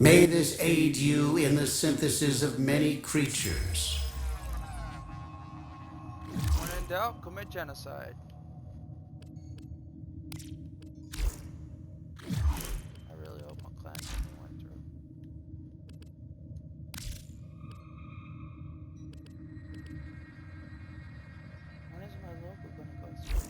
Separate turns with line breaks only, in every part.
May this aid you in the synthesis of many creatures.
When in doubt, commit genocide. I really hope my clan thing went through. When is my logo gonna go through?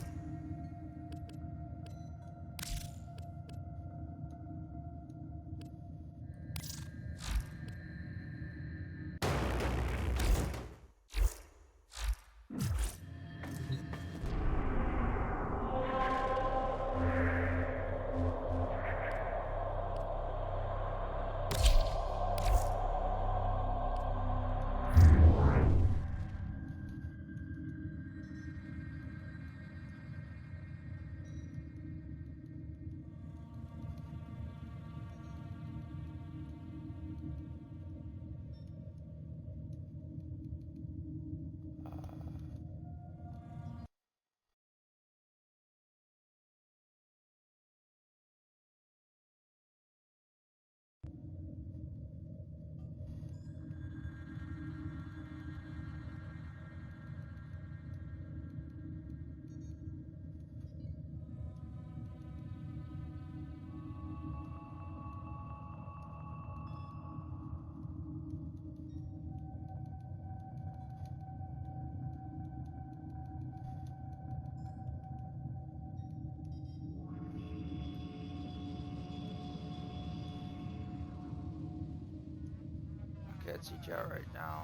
I can't see chat right now.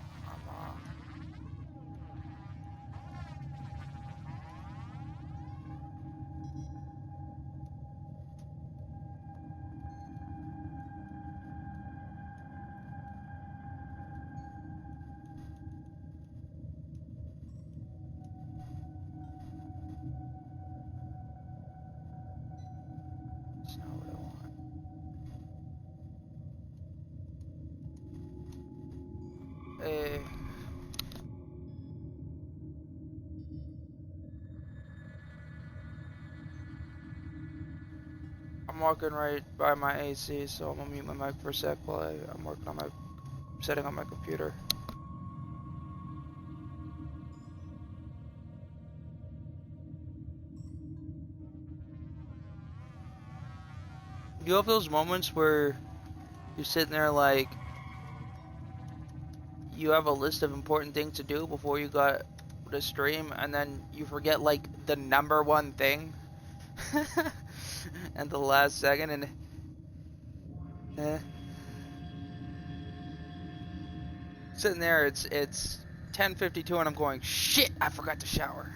It's not what I want. Hey. I'm walking right by my AC, so I'm gonna mute my mic for a sec while I'm working on my setting on my computer. You have those moments where you're sitting there like you have a list of important things to do before you got the stream, and then you forget like the number one thing at the last second, and sitting there, it's 10:52, and I'm going, shit, I forgot to shower.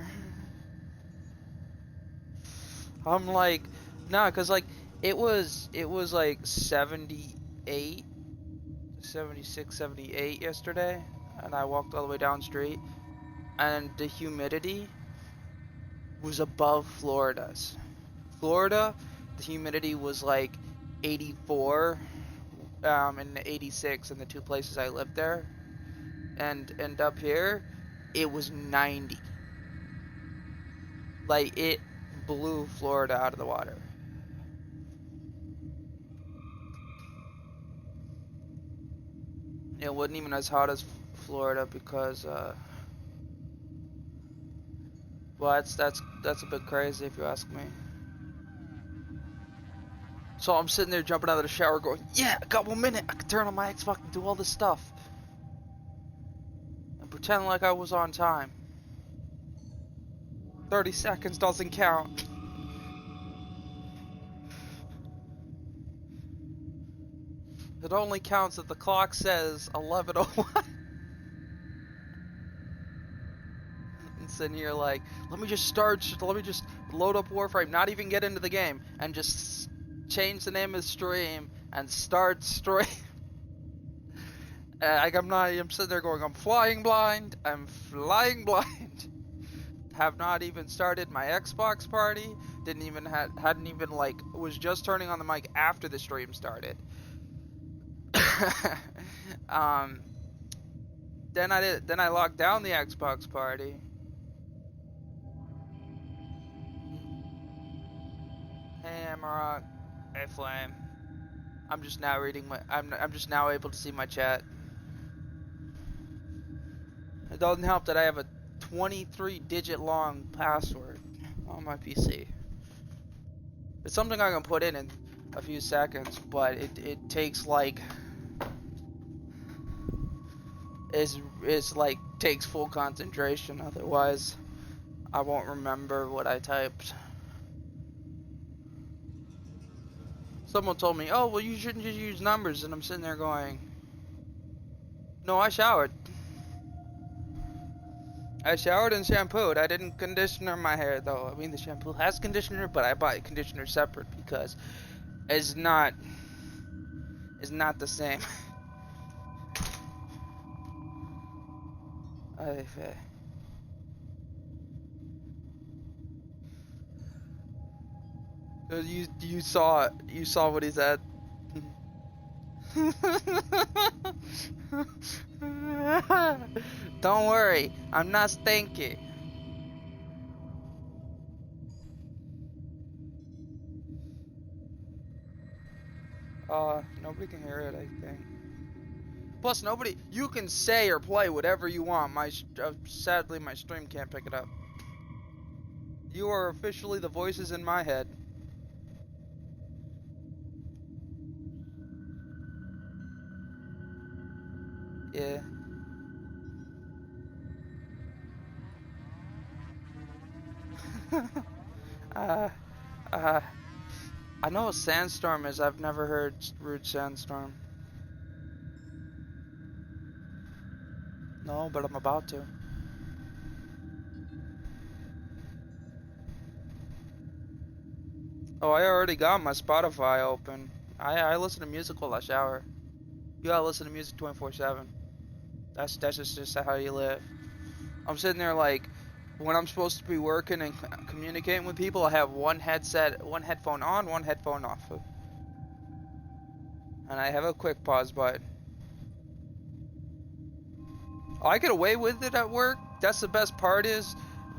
I'm like, nah, cause like it was like 78, 76, 78 yesterday, and I walked all the way down street, and the humidity was above Florida's. Florida, the humidity was like 84, and 86 in the two places I lived there, and up here, it was 90. Like it blew Florida out of the water. It wasn't even as hot as Florida because, well, that's a bit crazy if you ask me. So I'm sitting there jumping out of the shower going, yeah, I got 1 minute. I can turn on my Xbox and do all this stuff. And pretend like I was on time. 30 seconds doesn't count. It only counts if the clock says 11:01. And sitting here like, let me just load up Warframe, not even get into the game, and just change the name of the stream and start stream. Like I'm sitting there going, I'm flying blind. Have not even started my Xbox party. Hadn't even like was just turning on the mic after the stream started. Then I locked down the Xbox party. Hey Amarok. Hey Flame. I'm just now reading my. I'm just now able to see my chat. It doesn't help that I have a 23-digit long password on my PC. It's something I can put in a few seconds, but it takes like it's like takes full concentration. Otherwise, I won't remember what I typed. Someone told me, "Oh, well, you shouldn't just use numbers," and I'm sitting there going, "No, I showered. I showered and shampooed. I didn't conditioner my hair, though. I mean, the shampoo has conditioner, but I buy conditioner separate because it's not the same." I, you saw what he said. Don't worry, I'm not stinky. Nobody can hear it, I think. Plus, nobody. You can say or play whatever you want. Sadly, my stream can't pick it up. You are officially the voices in my head. Yeah. uh, uh, I know what sandstorm is. I've never heard rude sandstorm. No, but I'm about to. Oh, I already got my Spotify open. I listen to music while I shower. You gotta listen to music 24/7. That's just how you live. I'm sitting there like, when I'm supposed to be working and communicating with people, I have one headphone on, one headphone off, and I have a quick pause button. I get away with it at work. That's the best part is,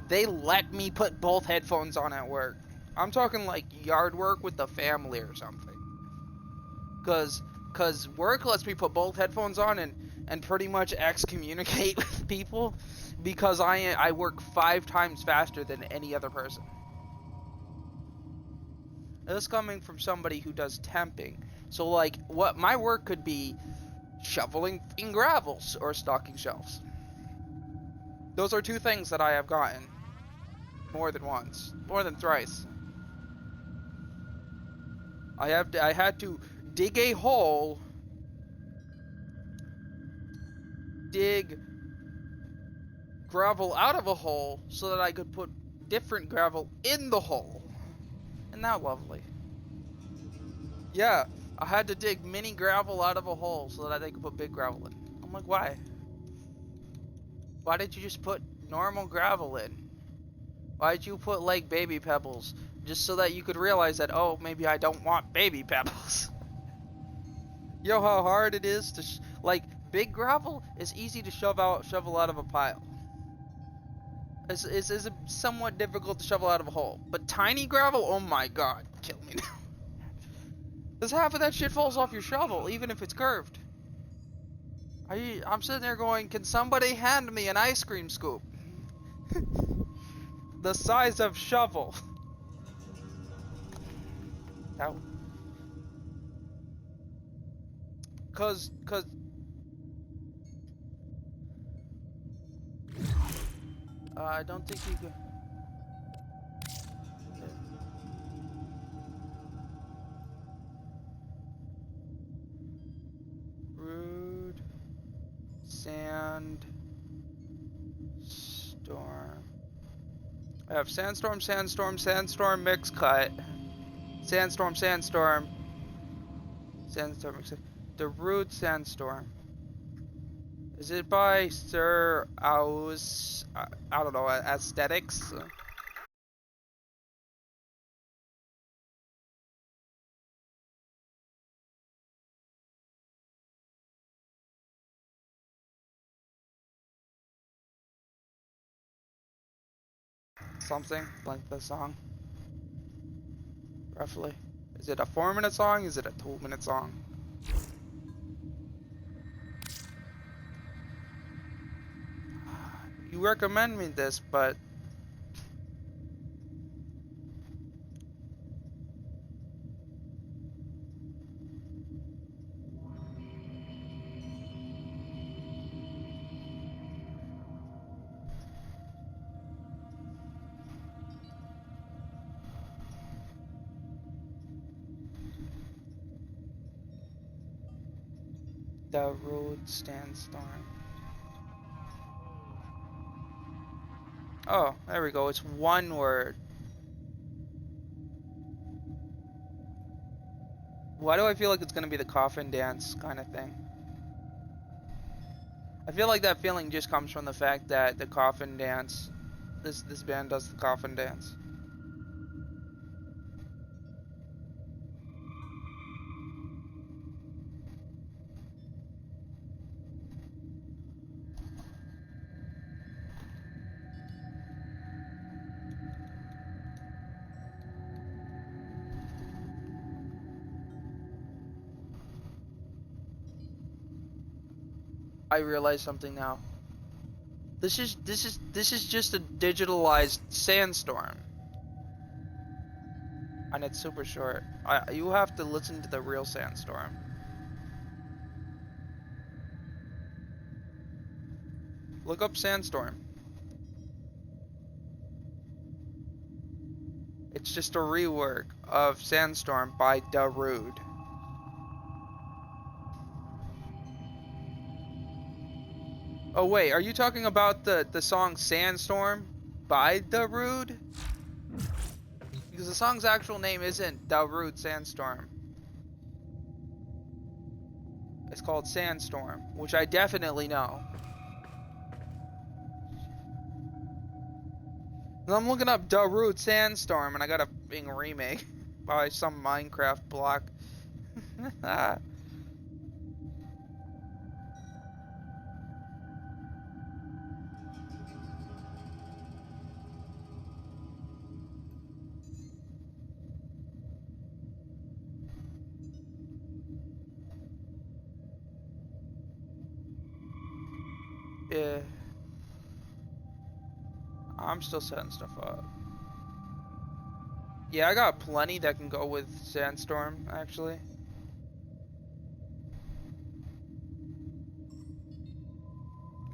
they let me put both headphones on at work. I'm talking like yard work with the family or something. Cause work lets me put both headphones on and pretty much excommunicate with people because I work 5 times faster than any other person. This coming from somebody who does temping. So like what my work could be shoveling in gravels or stocking shelves. Those are 2 things that I have gotten more than once, more than thrice. I had to dig a hole, dig gravel out of a hole so that I could put different gravel in the hole. Isn't that lovely? Yeah, I had to dig mini gravel out of a hole so that they could put big gravel in. I'm like, why? Why did you just put normal gravel in? Why'd you put like baby pebbles? Just so that you could realize that, oh, maybe I don't want baby pebbles. You know how hard it is to, like, big gravel is easy to shovel out of a pile. It's somewhat difficult to shovel out of a hole. But tiny gravel, oh my god, kill me now. Because half of that shit falls off your shovel, even if it's curved. I'm sitting there going, can somebody hand me an ice cream scoop? The size of shovel. That, cause I don't think you can. Rude sand storm. I have sandstorm, sandstorm, sandstorm, mix cut. Sandstorm, sandstorm, sandstorm, mix cut. The rude sandstorm. Is it by Sir Aus? I don't know. Aesthetics. Something like the song, roughly. Is it a 4-minute song? Is it a 2-minute song? You recommend me this, but the road sandstorm. Oh, there we go. It's one word. Why do I feel like it's gonna be the coffin dance kind of thing? I feel like that feeling just comes from the fact that the coffin dance, this band does the coffin dance. I realize something now. This is just a digitalized sandstorm. And it's super short. You have to listen to the real sandstorm. Look up sandstorm. It's just a rework of Sandstorm by Darude. Oh wait, are you talking about the song Sandstorm by Darude? Because the song's actual name isn't Darude Sandstorm. It's called Sandstorm, which I definitely know. And I'm looking up Darude Sandstorm and I got a Bing remake by some Minecraft block. Yeah. I'm still setting stuff up. Yeah, I got plenty that can go with Sandstorm, actually.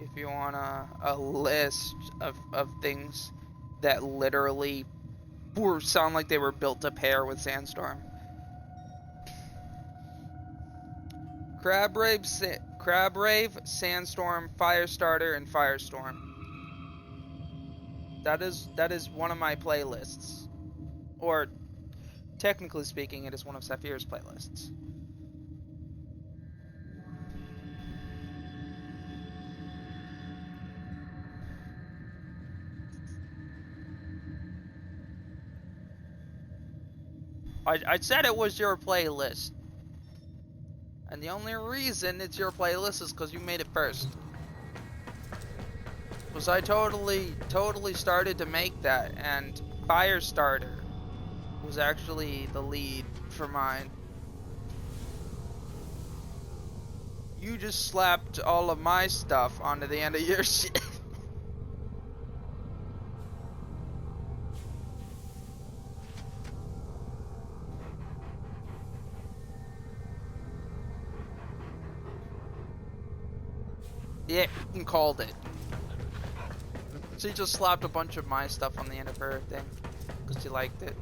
If you want a list of things that literally sound like they were built to pair with Sandstorm. Crabrave, Sandstorm, Firestarter, and Firestorm. That is one of my playlists. Or, technically speaking, it is one of Saphir's playlists. I said it was your playlist. And the only reason it's your playlist is because you made it first. Was I totally started to make that, and Firestarter was actually the lead for mine. You just slapped all of my stuff onto the end of your shit. Yeah, you called it. So you just slapped a bunch of my stuff on the end of her thing, because you liked it.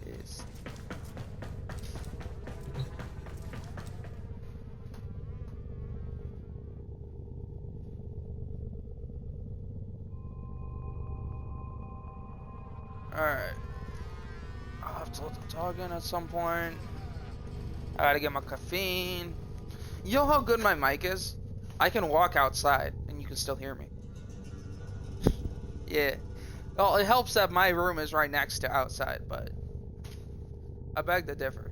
Yes. Alright. I'll have to let them talk in at some point. I gotta get my caffeine. You know how good my mic is? I can walk outside and you can still hear me. Yeah. Well, it helps that my room is right next to outside, but I beg to differ.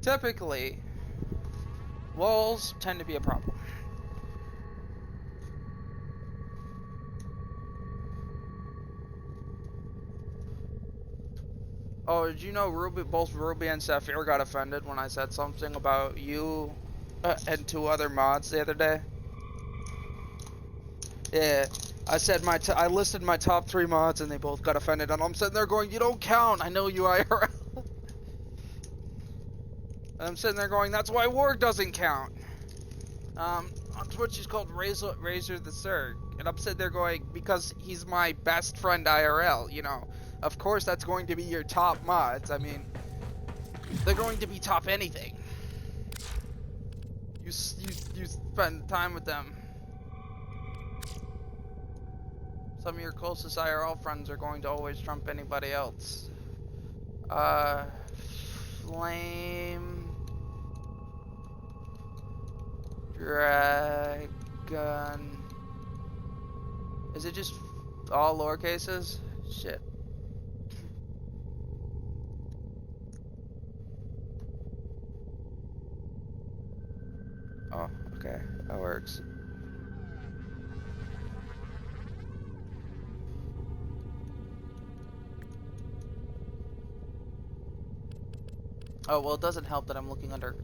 Typically, walls tend to be a problem. Oh, did you know both Ruby and Sapphire got offended when I said something about you and 2 other mods the other day? Yeah, I said I listed my top 3 mods and they both got offended, and I'm sitting there going, you don't count, I know you IRL. And I'm sitting there going, that's why Warg doesn't count. On Twitch he's called Razor the Sir, and I'm sitting there going, because he's my best friend IRL, you know. Of course that's going to be your top mods. I mean, they're going to be top anything. You spend time with them. Some of your closest IRL friends are going to always trump anybody else. Flame Dragon. Is it just all lowercases? Shit. Oh, okay. That works. Oh, well, it doesn't help that I'm looking under...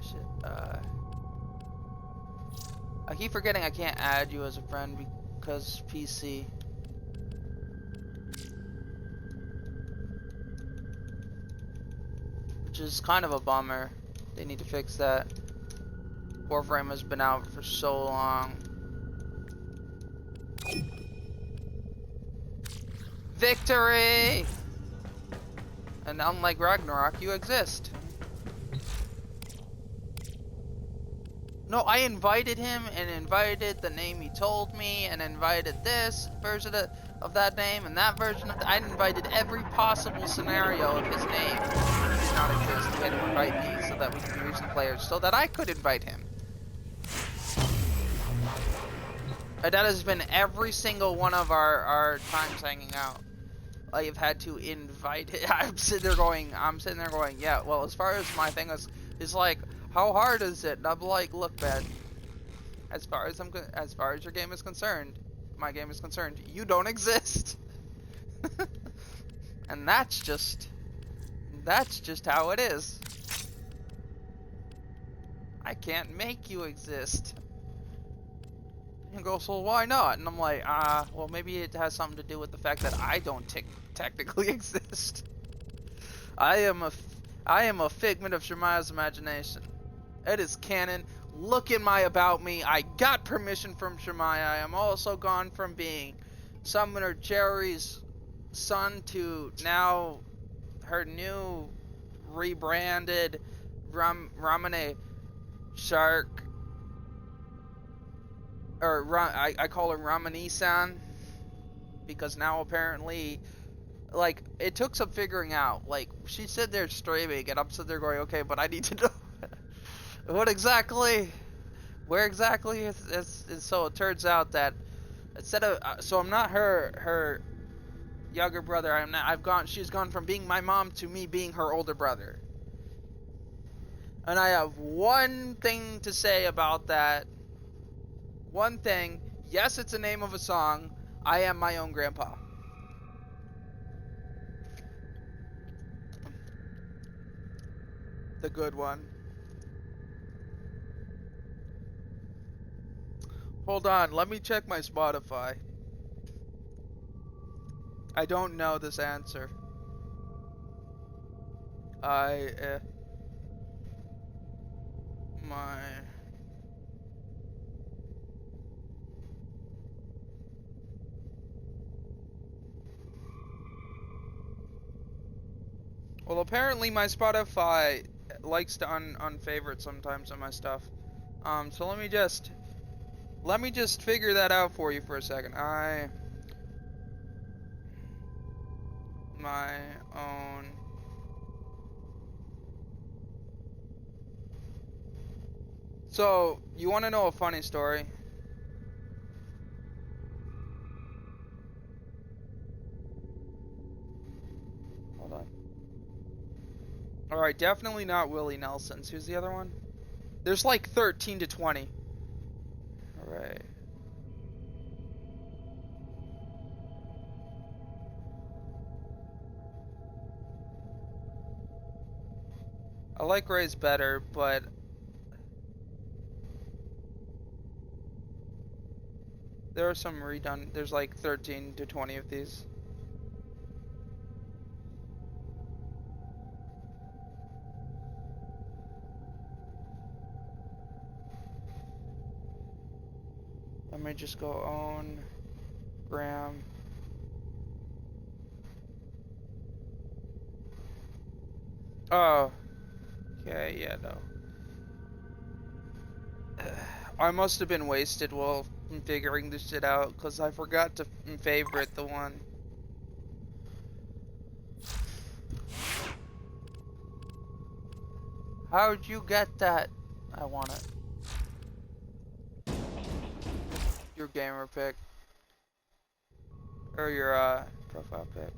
shit. I keep forgetting I can't add you as a friend because PC. Which is kind of a bummer. They need to fix that. Warframe has been out for so long. Victory! And unlike Ragnarok, you exist. No, I invited him and invited the name he told me and invited this version of that name and that version of I invited every possible scenario of his name. He did not exist. He had to invite me so that we could be recent players, so that I could invite him. And that has been every single one of our times hanging out. I have had to invite him. I'm sitting there going, yeah, well, as far as my thing is like, how hard is it? And I'm like, look, man, as far as your game is concerned, my game is concerned, you don't exist. And that's just how it is. I can't make you exist. And he goes, well, why not? And I'm like, well, maybe it has something to do with the fact that I don't technically exist. I am a figment of Shemaya's imagination. It is canon. Look in my about me. I got permission from Shemaya. I am also gone from being Summoner Jerry's son to now her new rebranded Ramane Shark. Or I call her Ramani-san. Because now apparently, like, it took some figuring out. Like, she said they're streaming, and I'm sitting there going, okay, but I need to know what exactly, where exactly is so it turns out that instead of, so I'm not her younger brother, she's gone from being my mom to me being her older brother. And I have one thing to say about that. One thing, yes, it's the name of a song. I am my own grandpa. The good one. Hold on, let me check my Spotify. I don't know this answer. Well, apparently my Spotify likes to unfavorite sometimes on my stuff. So let me just figure that out for you for a second. My own. So, you want to know a funny story? Hold on. Alright, definitely not Willie Nelson's. Who's the other one? There's like 13 to 20. Alright. I like Ray's better, but there are some there's like 13 to 20 of these. Let me just go own Graham. Oh, okay, yeah, no. I must have been wasted while figuring this shit out, because I forgot to favorite the one. How'd you get that? I want it. Your gamer pick. Or your, profile pic.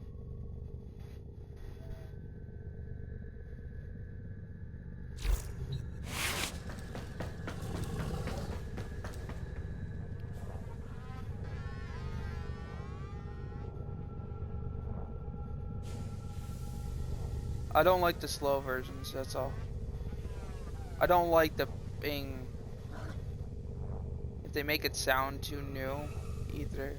I don't like the slow versions, that's all. I don't like the being... if they make it sound too new, either.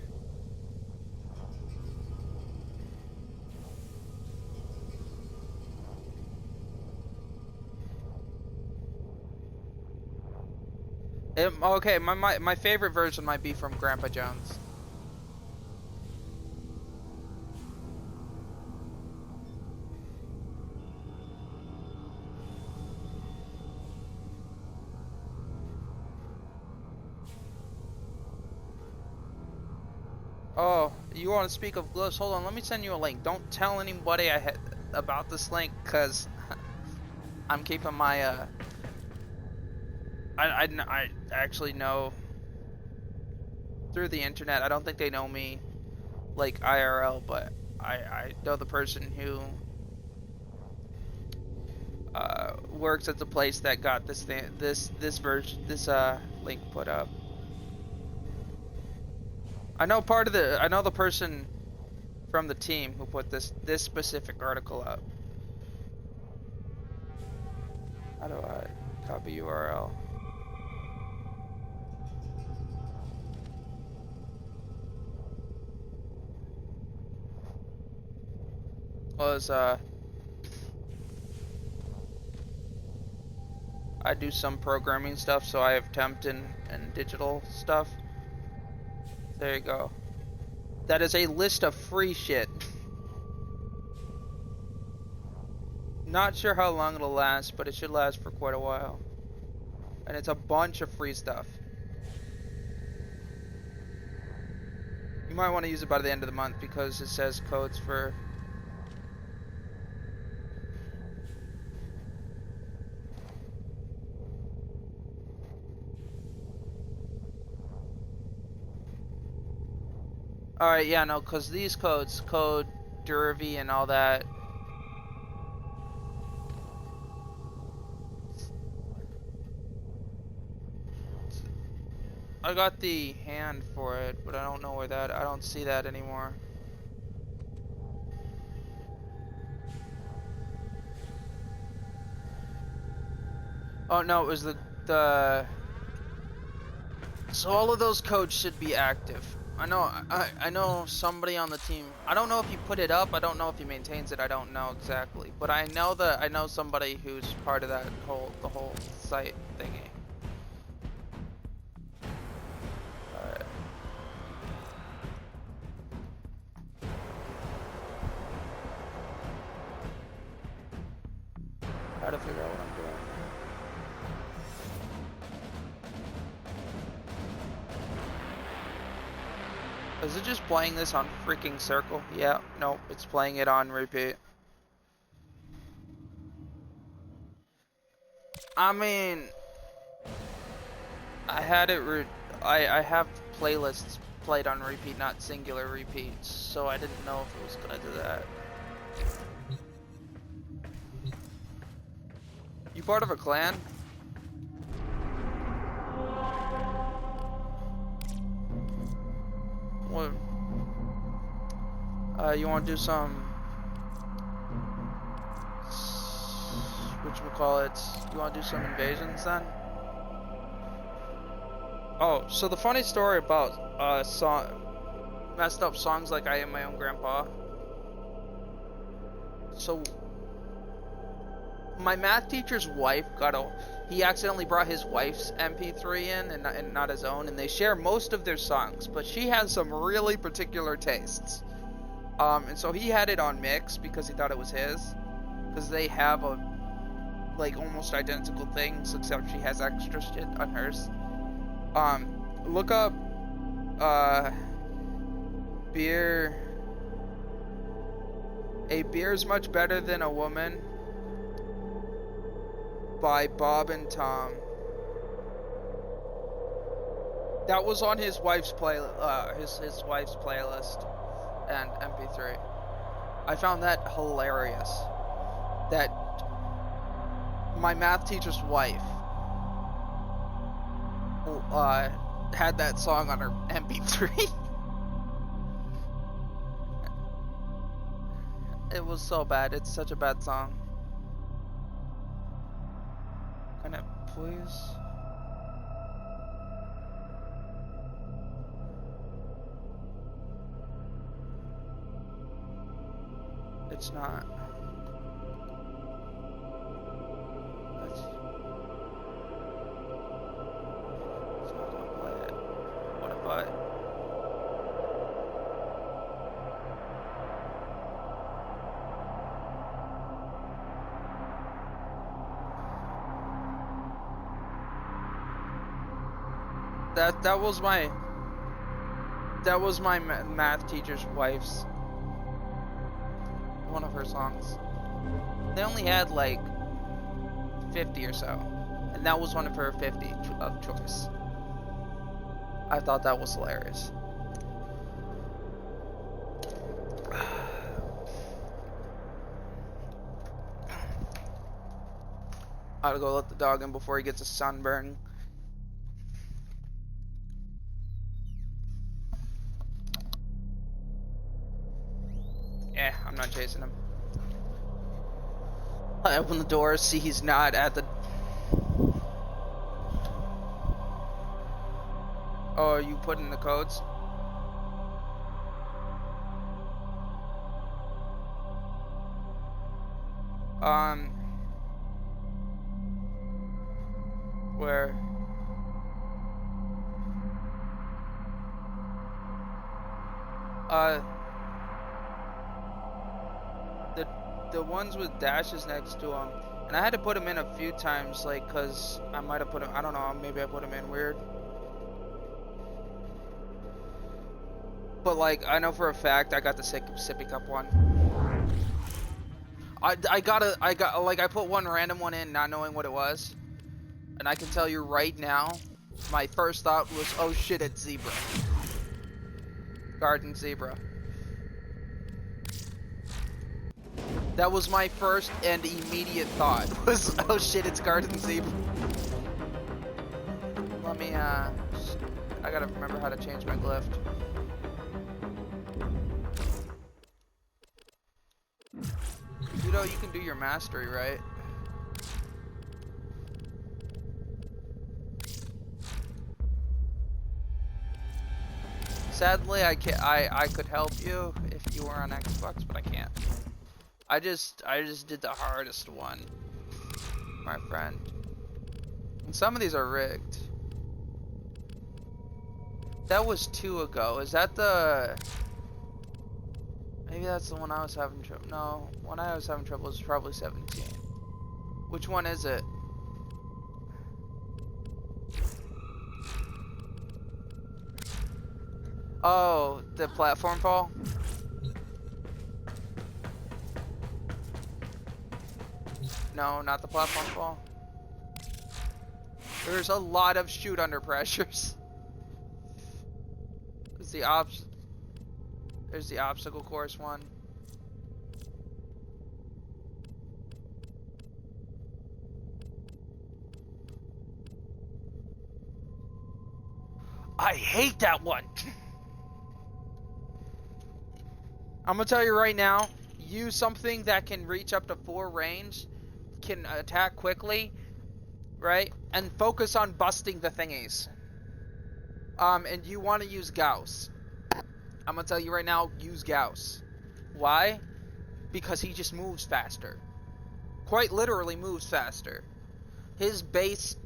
Okay, my favorite version might be from Grandpa Jones. Oh, you want to speak of gloves? Hold on, let me send you a link. Don't tell anybody about this link, cause I'm keeping my I actually know through the internet. I don't think they know me like IRL, but I know the person who works at the place that got this link put up. I know the person from the team who put this specific article up. How do I copy URL? Was I do some programming stuff, so I have temp and digital stuff. There you go. That is a list of free shit. Not sure how long it'll last, but it should last for quite a while. And it's a bunch of free stuff. You might want to use it by the end of the month because it says codes for... Alright, yeah, no, because these codes, code Dervy and all that. I got the hand for it, but I don't know where I don't see that anymore. Oh no, it was the so all of those codes should be active. I know somebody on the team. I don't know if he put it up. I don't know if he maintains it. I don't know exactly. But I know somebody who's part of the whole site thingy. Alright. How to figure out what I'm doing. Is it just playing this on freaking circle? Yeah, nope, it's playing it on repeat. I mean, I had it I have playlists played on repeat, not singular repeats, so I didn't know if it was gonna do that. You part of a clan? What? You want to do some whatchamacallits. You want to do some invasions then? Oh, so the funny story about messed up songs like I Am My Own Grandpa. So my math teacher's wife he accidentally brought his wife's MP3 in and not his own, and they share most of their songs, but she has some really particular tastes. And so he had it on mix because he thought it was his, because they have like almost identical things, except she has extra shit on hers. Look up beer. A Beer's Much Better Than a Woman by Bob and Tom. That was on his wife's his wife's playlist and MP3. I found that hilarious. That my math teacher's wife had that song on her MP3. It was so bad. It's such a bad song. Can it please? It's not. It's not gonna play it. What about? That was my math teacher's wife's, one of her songs. They only had like 50 or so, and that was one of her 50 of choice. I thought that was hilarious. I gotta go let the dog in before he gets a sunburn. Yeah, I'm not chasing him. I open the door, see he's not at the... Oh, are you putting the codes? Where? The ones with dashes next to them, and I had to put them in a few times, like, cause I might have put them, I don't know, maybe I put them in weird. But like, I know for a fact I got the sippy cup one. I put one random one in, not knowing what it was, and I can tell you right now, my first thought was, oh shit, it's zebra. Garden zebra. That was my first and immediate thought, was, oh shit, it's Garden Zebra. Let me, I gotta remember how to change my glyph. You know, you can do your mastery, right? Sadly, I could help you if you were on Xbox, but I can't. I just did the hardest one, my friend. And some of these are rigged. That was 2 ago. Is that the... Maybe that's the one I was having trouble. No, one I was having trouble was probably 17. Which one is it? Oh, the platform fall? No, not the platform fall. There's a lot of shoot under pressures. There's the obstacle course one. I hate that one. I'm gonna tell you right now, use something that can reach up to 4 range. can attack quickly, right? And focus on busting the thingies. And you want to use Gauss. I'm gonna tell you right now, use Gauss. Why? Because he just moves faster. Quite literally moves faster. His base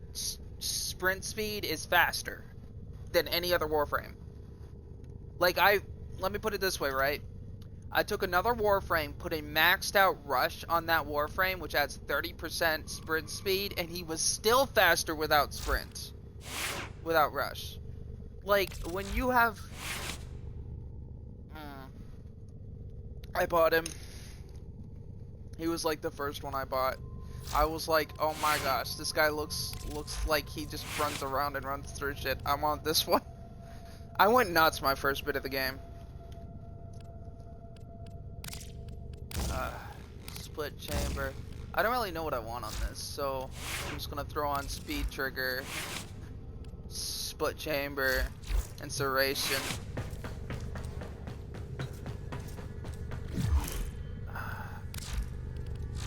sprint speed is faster than any other Warframe. Like, let me put it this way, right? I took another Warframe, put a maxed out rush on that Warframe, which adds 30% sprint speed, and he was still faster without sprint. Without rush. Like, when you have... I bought him. He was like the first one I bought. I was like, oh my gosh, this guy looks like he just runs around and runs through shit. I want this one. I went nuts my first bit of the game. Split chamber. I don't really know what I want on this, so I'm just gonna throw on speed trigger, split chamber, and serration.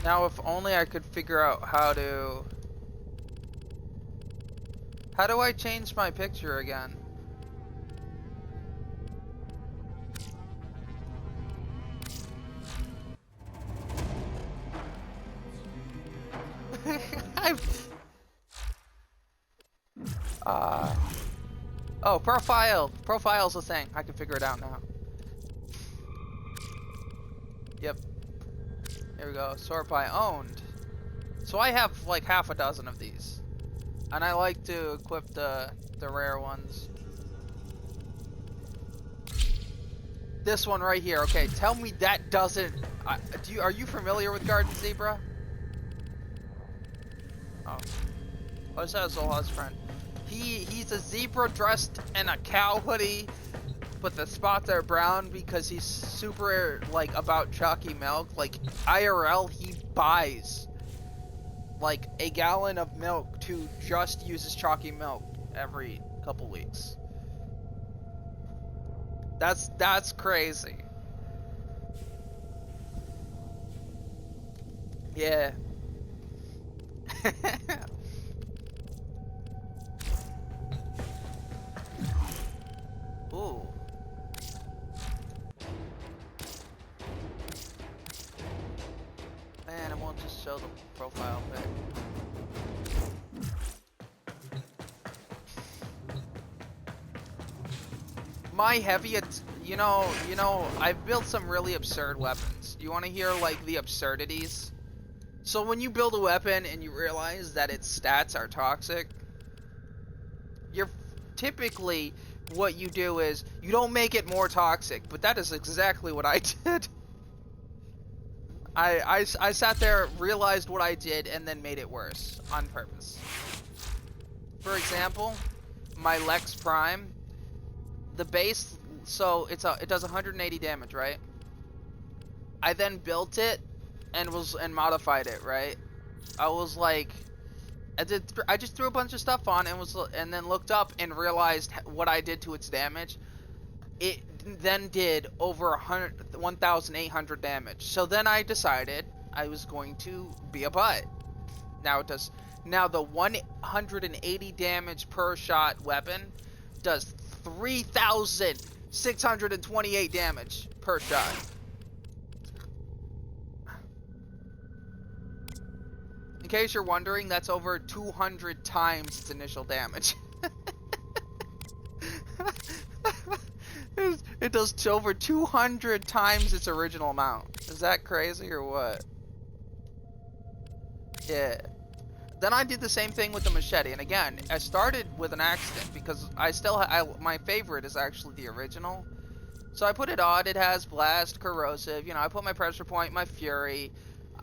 Now, if only I could figure out how to... How do I change my picture again? Oh, profile! Profile's a thing. I can figure it out now. Yep. Here we go. Sort by owned. So I have like half a dozen of these. And I like to equip the rare ones. This one right here. Okay, tell me that doesn't... are you familiar with Garden Zebra? Oh. Oh, this is Zolha's friend. He's a zebra dressed in a cow hoodie, but the spots are brown because he's super, like, about chalky milk. Like, IRL, he buys, like, a gallon of milk to just use his chalky milk every couple weeks. That's crazy. Yeah. Ooh. Man, it won't just show the profile pic. My heavy, you know, I've built some really absurd weapons. You want to hear, like, the absurdities? So when you build a weapon and you realize that its stats are toxic, you're typically... what you do is, you don't make it more toxic, but that is exactly what I did. I sat there, realized what I did, and then made it worse, on purpose. For example, my Lex Prime, the base, so it does 180 damage, right? I then built it, and modified it, right? I was like... I just threw a bunch of stuff on and then looked up and realized what I did to its damage. It then did over 1,800 damage. So then I decided I was going to be a butt. Now the 180 damage per shot weapon does 3,628 damage per shot. In case you're wondering, that's over 200 times its initial damage. It does over 200 times its original amount. Is that crazy or what? Yeah. Then I did the same thing with the machete, and again, I started with an accident because my favorite is actually the original. So I put it on. It has blast, corrosive. You know, I put my pressure point, my fury.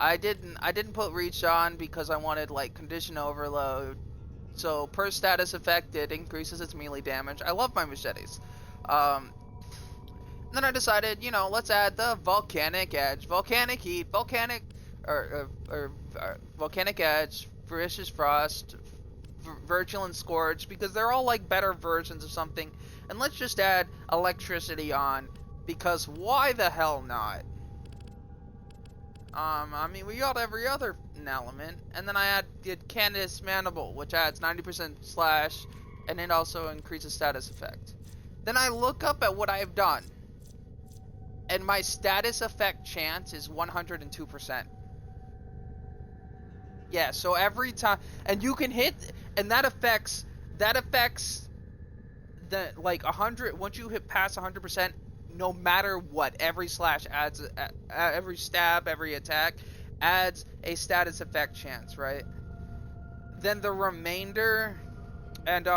I didn't put reach on because I wanted, like, condition overload. So per status effect, it increases its melee damage. I love my machetes. Then I decided, you know, let's add the volcanic edge, volcanic heat, volcanic edge, vicious frost, virulent scourge, because they're all like better versions of something. And let's just add electricity on, because why the hell not? I mean, we got every other element, and then I did Candace Mandible, which adds 90% slash, and it also increases status effect. Then I look up at what I've done, and my status effect chance is 102%. Yeah, so every time, and you can hit, and that affects the, like, 100, once you hit past 100%, no matter what, every slash adds, every stab, every attack adds a status effect chance, right? Then the remainder, and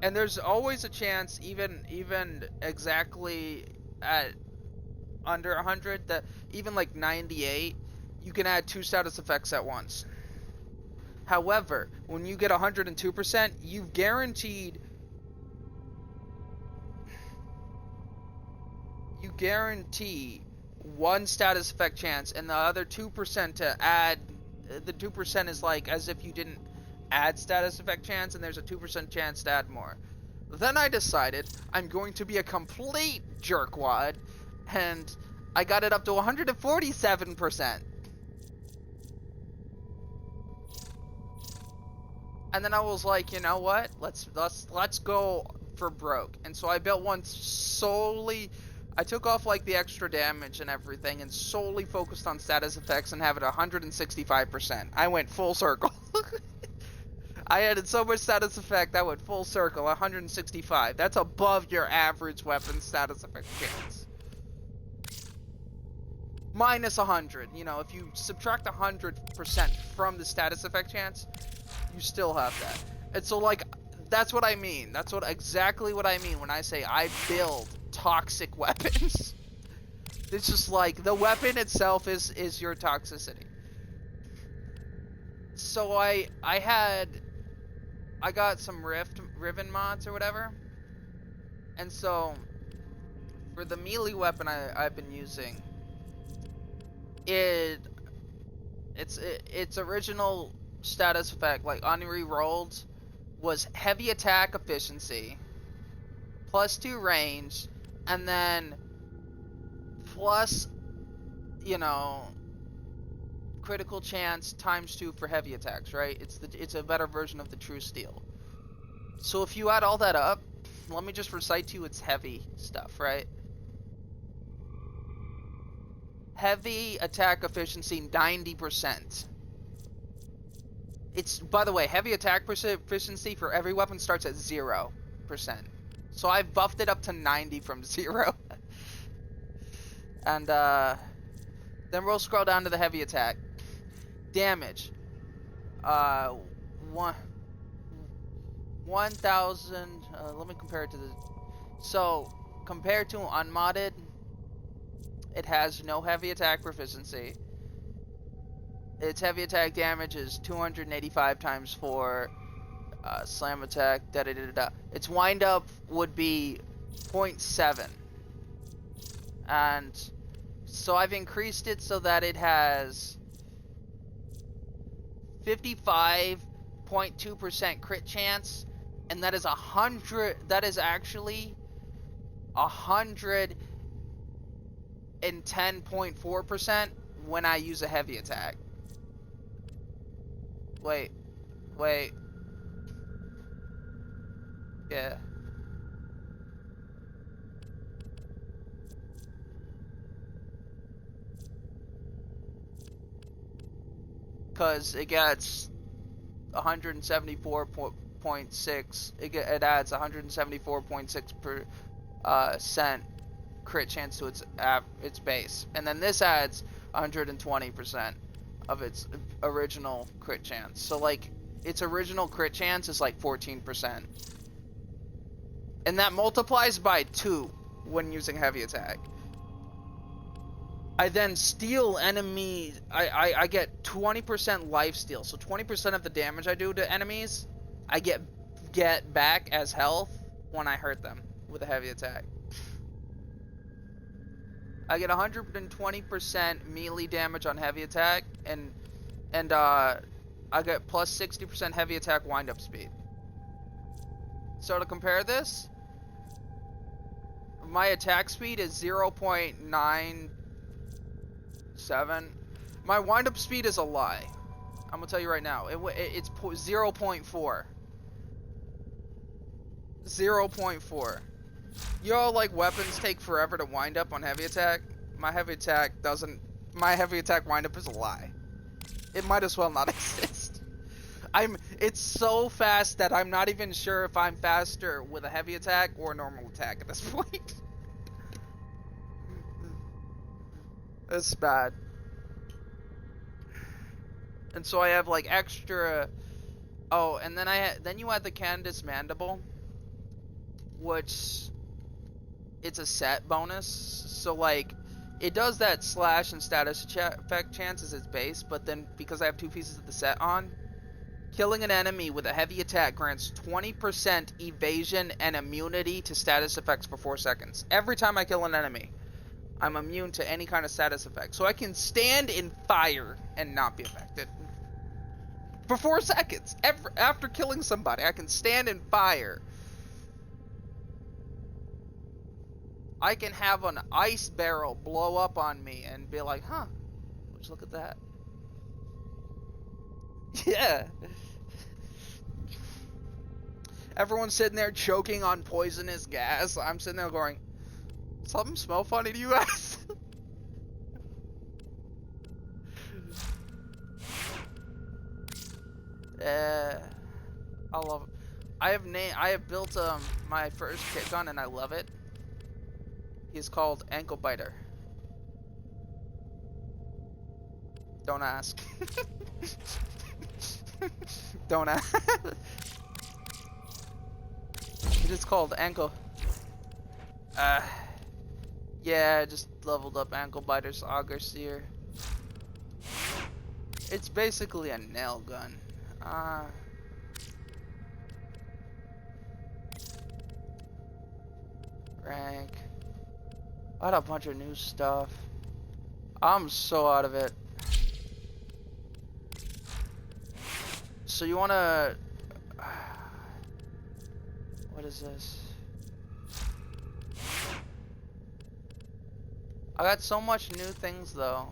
there's always a chance, even exactly at under 100, that even like 98, you can add 2 status effects at once. However, when you get 102%, you've guaranteed one status effect chance, and the other 2% to add. The 2% is like as if you didn't add status effect chance, and there's a 2% chance to add more. Then I decided I'm going to be a complete jerkwad, and I got it up to 147%. And then I was like, you know what? Let's go for broke. And so I built one solely. I took off like the extra damage and everything, and solely focused on status effects and have it 165%. I went full circle. I added so much status effect, I went full circle, 165. That's above your average weapon status effect chance. Minus 100. You know, if you subtract 100% from the status effect chance, you still have that. And so, like, that's what I mean. That's exactly what I mean when I say I build toxic weapons. It's just like the weapon itself is your toxicity. So I got some Riven mods or whatever, and so for the melee weapon I've been using, its original status effect, like unre-rolled, was heavy attack efficiency, +2 range, and then plus, you know, critical chance ×2 for heavy attacks, right? It's a better version of the true steel. So if you add all that up, let me just recite to you its heavy stuff, right? Heavy attack efficiency 90%. It's, by the way, heavy attack efficiency for every weapon starts at 0%. So I've buffed it up to 90 from 0. And then we'll scroll down to the heavy attack. Damage. 1,000. Let me compare it to the. So compared to unmodded, it has no heavy attack proficiency. Its heavy attack damage is 285 times 4. Slam attack. Da da da da. Its wind up would be 0.7. And so I've increased it so that it has 55.2% crit chance, and that is 100. That is actually 110.4% when I use a heavy attack. Wait. Yeah. Because it gets 174.6. It adds 174.6% crit chance to its base, and then this adds 120% of its original crit chance. So like its original crit chance is like 14%, and that multiplies by 2 when using heavy attack. I then steal enemies. I get 20% life steal, so 20% of the damage I do to enemies, I get back as health when I hurt them with a heavy attack. I get 120% melee damage on heavy attack, and I get plus 60% heavy attack wind up speed. So to compare this, my attack speed is 0.97, My wind-up speed is a lie. I'm gonna tell you right now. It's 0.4. 0.4. You know, like weapons take forever to wind up on heavy attack. My heavy attack doesn't. My heavy attack wind up is a lie. It might as well not exist. It's so fast that I'm not even sure if I'm faster with a heavy attack or a normal attack at this point. It's bad. And so I have like extra. Oh, and then you add the Candace Mandible, which it's a set bonus. So like, it does that slash and status effect chance as its base, but then because I have 2 pieces of the set on, killing an enemy with a heavy attack grants 20% evasion and immunity to status effects for 4 seconds. Every time I kill an enemy, I'm immune to any kind of status effect. So I can stand in fire and not be affected. For 4 seconds. After killing somebody, I can stand in fire. I can have an ice barrel blow up on me and be like, huh, let's look at that. Yeah. Everyone's sitting there choking on poisonous gas. I'm sitting there going, something smell funny to you guys? I love it. I have built my first kit gun and I love it. He's called Ankle Biter. Don't ask. Don't ask. It is called Ankle. Yeah, I just leveled up Ankle Biter's Auger Seer. It's basically a nail gun. Rank. I had a bunch of new stuff. I'm so out of it. So you wanna... What is this? I got so much new things though.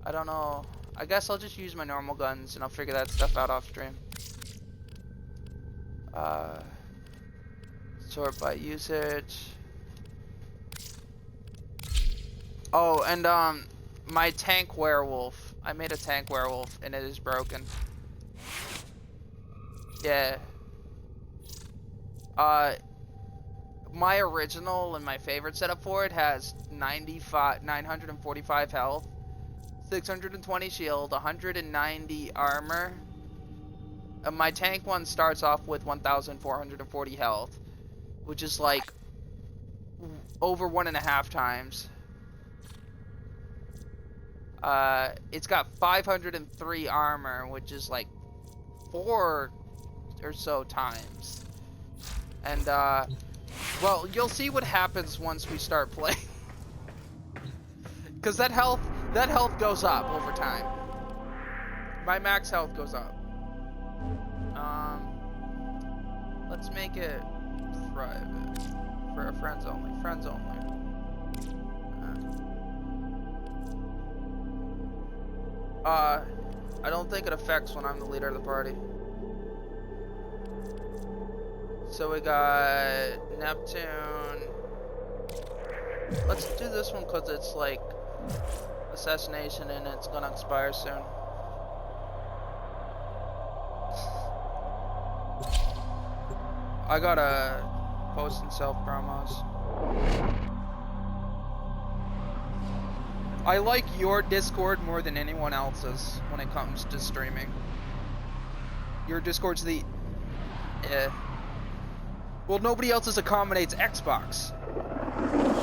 I don't know. I guess I'll just use my normal guns and I'll figure that stuff out off stream. Sort by usage. Oh, and my tank werewolf. I made a tank werewolf and it is broken. Yeah. My original and my favorite setup for it has 945 health, 620 shield, 190 armor. My tank one starts off with 1,440 health, which is like over 1.5 times. It's got 503 armor, which is like 4 or so times. And well, you'll see what happens once we start playing. Cause that health goes up over time. My max health goes up. Let's make it private for friends only. Friends only. I don't think it affects when I'm the leader of the party. So we got Neptune. Let's do this one because it's like assassination and it's gonna expire soon. I gotta post and self promos. I like your Discord more than anyone else's when it comes to streaming. Your Discord's the... Well, nobody else's accommodates Xbox.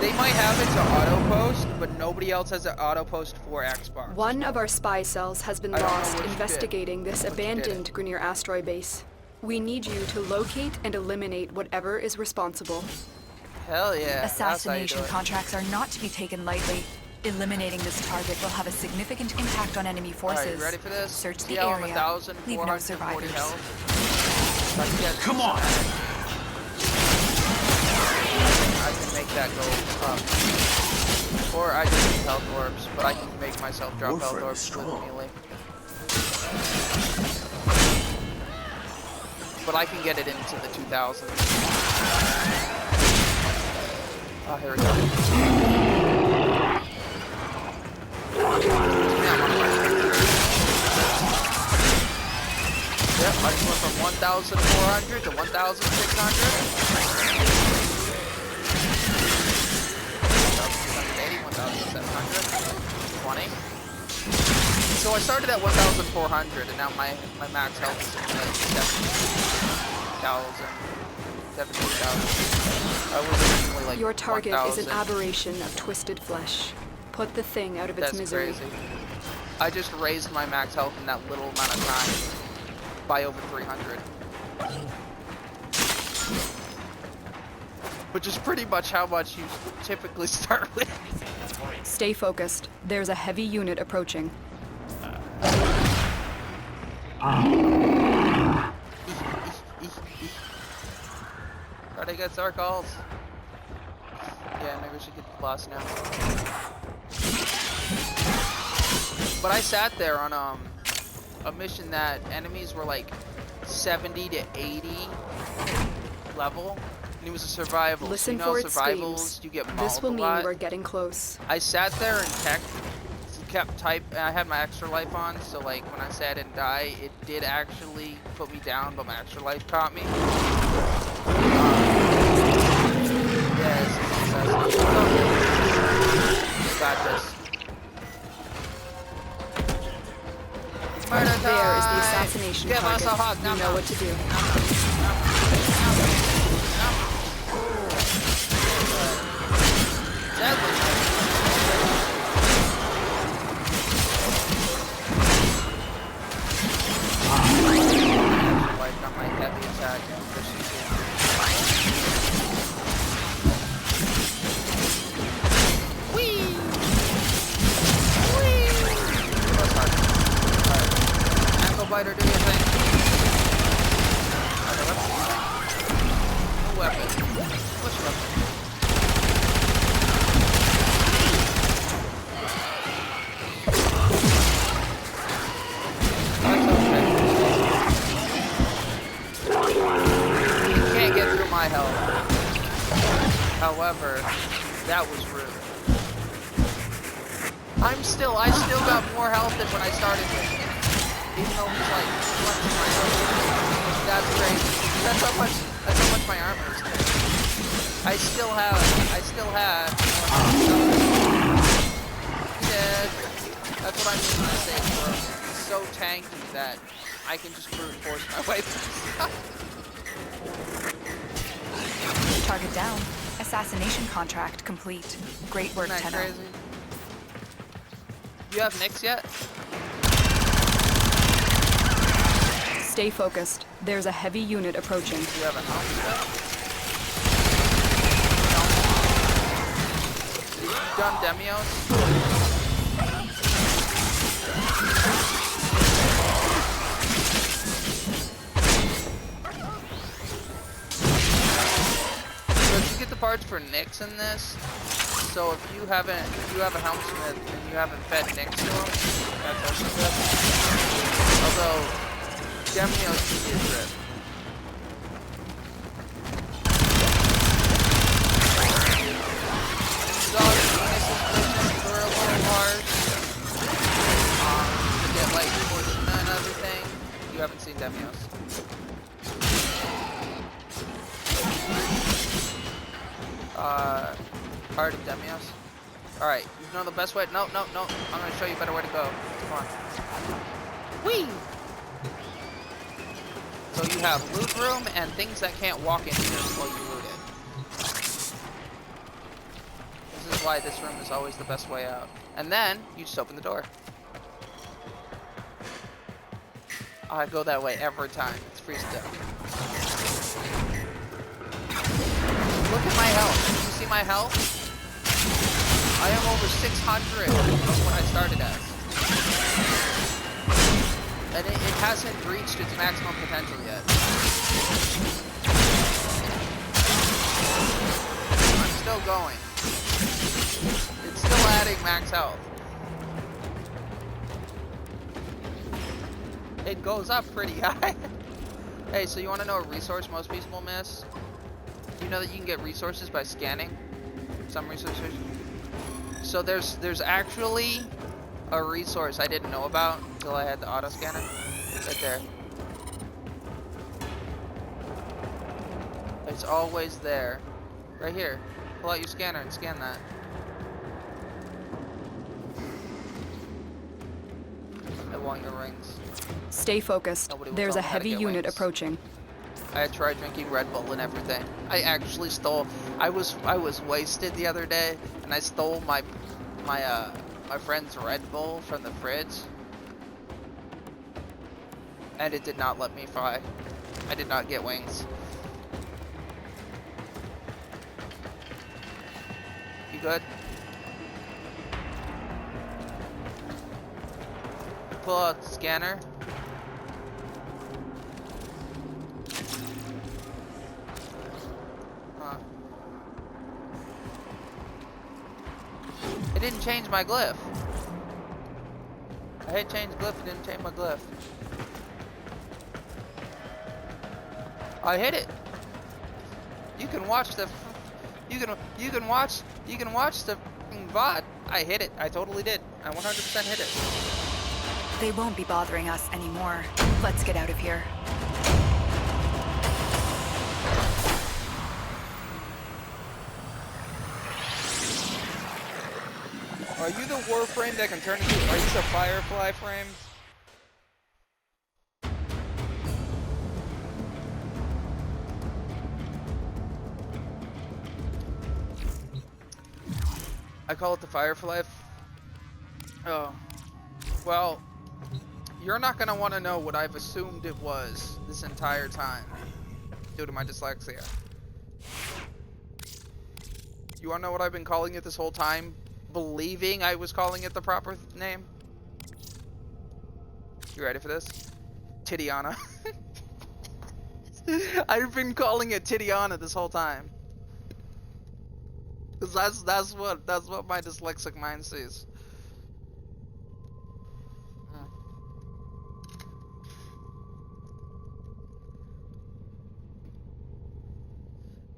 They might have it to auto-post, but nobody else has an auto-post for Xbox.
One of our spy cells has been lost investigating this abandoned Grineer asteroid base. We need you to locate and eliminate whatever is responsible.
Hell yeah.
Assassination contracts are not to be taken lightly. Eliminating this target will have a significant impact on enemy forces.
Alright, ready for this?
Search the area. Leave no survivors.
Come on!
I can make that go up. Or I just need health orbs, but I can make myself drop health
Warframe is
orbs with
strong.
melee. But I can get it into the 2000s. Oh, here we go. Yep, I just went from 1,400 to 1,600. 1,700, 20. So I started at 1,400, and now my max health is like 70,000, 78,000. I was originally like
Your target
1,000.
is an aberration of twisted flesh. Put the thing out of its
That's
misery.
crazy. I just raised my max health in that little amount of time by over 300. Which is pretty much how much you typically start with.
Stay focused. There's a heavy unit approaching.
Try to get circles. Yeah, maybe we should get the boss now. But I sat there on a mission that enemies were like 70 to 80 level. And it was a survival.
Listen
so, you know,
for its
survivals,
screams.
you get mauled
This will
a
mean
lot.
we're getting close.
I sat there and kept typing. I had my extra life on, so like when I said I didn't die, it did actually put me down, but my extra life caught me. Yes, got this. Murder
There is the
time!
assassination
Give
target.
us a hug.
You know what to do.
Deadly. Like on my heavy attack efficiency. Whee! Whee! That's hard. Alright. Ankle biter, do your thing. Okay, no weapon. Push weapon. That's okay. You can't get through my health. However, that was rude. I still got more health than when I started with him. Even though he's like 20 my health. That's crazy. That's how much my armor is. I still had yeah, that's what I mean when I say bro. It's so tanky that I can just brute force my way through.
Target down. Assassination contract complete. Great work,
Isn't that
Tenno.
crazy? You have Nyx yet?
Stay focused. There's a heavy unit approaching.
Do you have a helmet yet? No. You done Demios? So did you get the parts for Nyx in this? So if you have a helmsmith and you haven't fed Nyx to him, that's also good. Although Demios can be a trip. Dog's penises were a little harsh. To get like Fortuna and everything. You haven't seen Demios. Part of Demios. Alright, you know the best way? No. I'm gonna show you a better way to go. Come on. Whee! So you have loot room and things that can't walk in here while you loot it. This is why this room is always the best way out. And then, you just open the door. I go that way every time. It's free stuff. Look at my health. You see my health? I am over 600 of what I started as. And it hasn't reached its maximum potential yet. I'm still going. It's still max health. It goes up pretty high. Hey, so you want to know a resource most people miss? Do you know that you can get resources by scanning some resources? So there's actually a resource I didn't know about until I had the auto scanner. Right there. It's always there. Right here. Pull out your scanner and scan that. I want your rings.
Stay focused. There's a heavy unit approaching.
I tried drinking Red Bull and everything. I actually stole. I was wasted the other day, and I stole my friend's Red Bull from the fridge, and it did not let me fly. I did not get wings. You good? Pull out the scanner. It didn't change my glyph. I hit change glyph, it didn't change my glyph. I hit it. You can watch the you can watch the VOD. I hit it. I totally did. I 100% hit it.
They won't be bothering us anymore. Let's get out of here.
Are you the Warframe that can turn into? Are you the Firefly frame? I call it the Firefly. Oh, well, you're not gonna want to know what I've assumed it was this entire time, due to my dyslexia. You wanna know what I've been calling it this whole time? Believing I was calling it the proper name. You ready for this? Titiana. I've been calling it Titiana this whole time. Cause that's what my dyslexic mind sees.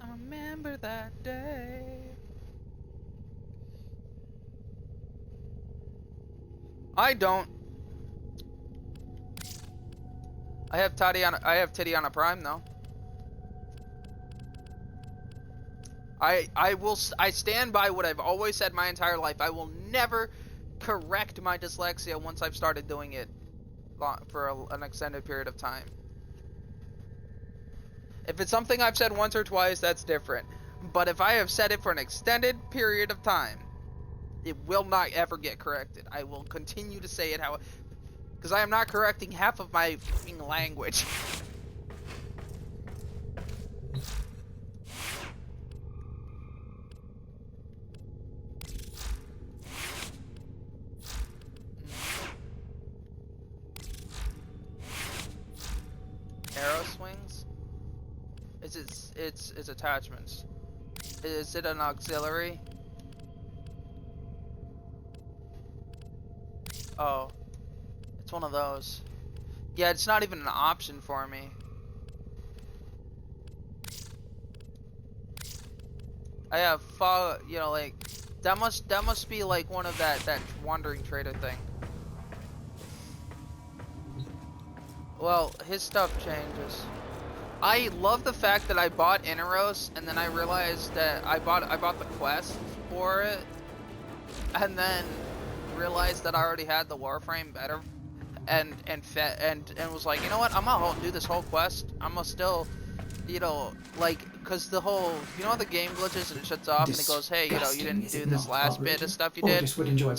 I remember that day. I don't. I have Titiana Prime though. I stand by what I've always said my entire life. I will never correct my dyslexia once I've started doing it for an extended period of time. If it's something I've said once or twice, that's different. But if I have said it for an extended period of time, it will not ever get corrected. I will continue to say it how, because I am not correcting half of my fucking language. Arrow swings? It's attachments. Is it an auxiliary? Oh, it's one of those. Yeah, it's not even an option for me. I have you know, like that must be like one of that wandering trader thing. Well, his stuff changes. I love the fact that I bought Inaros and then I realized that I bought the quest for it, and then realized that I already had the Warframe better, and was like, you know what, I'm gonna do this whole quest. I'm gonna still, you know, like, cause the whole, you know, the game glitches and it shuts off and it goes, hey, you know, you didn't do this last bit of stuff you did.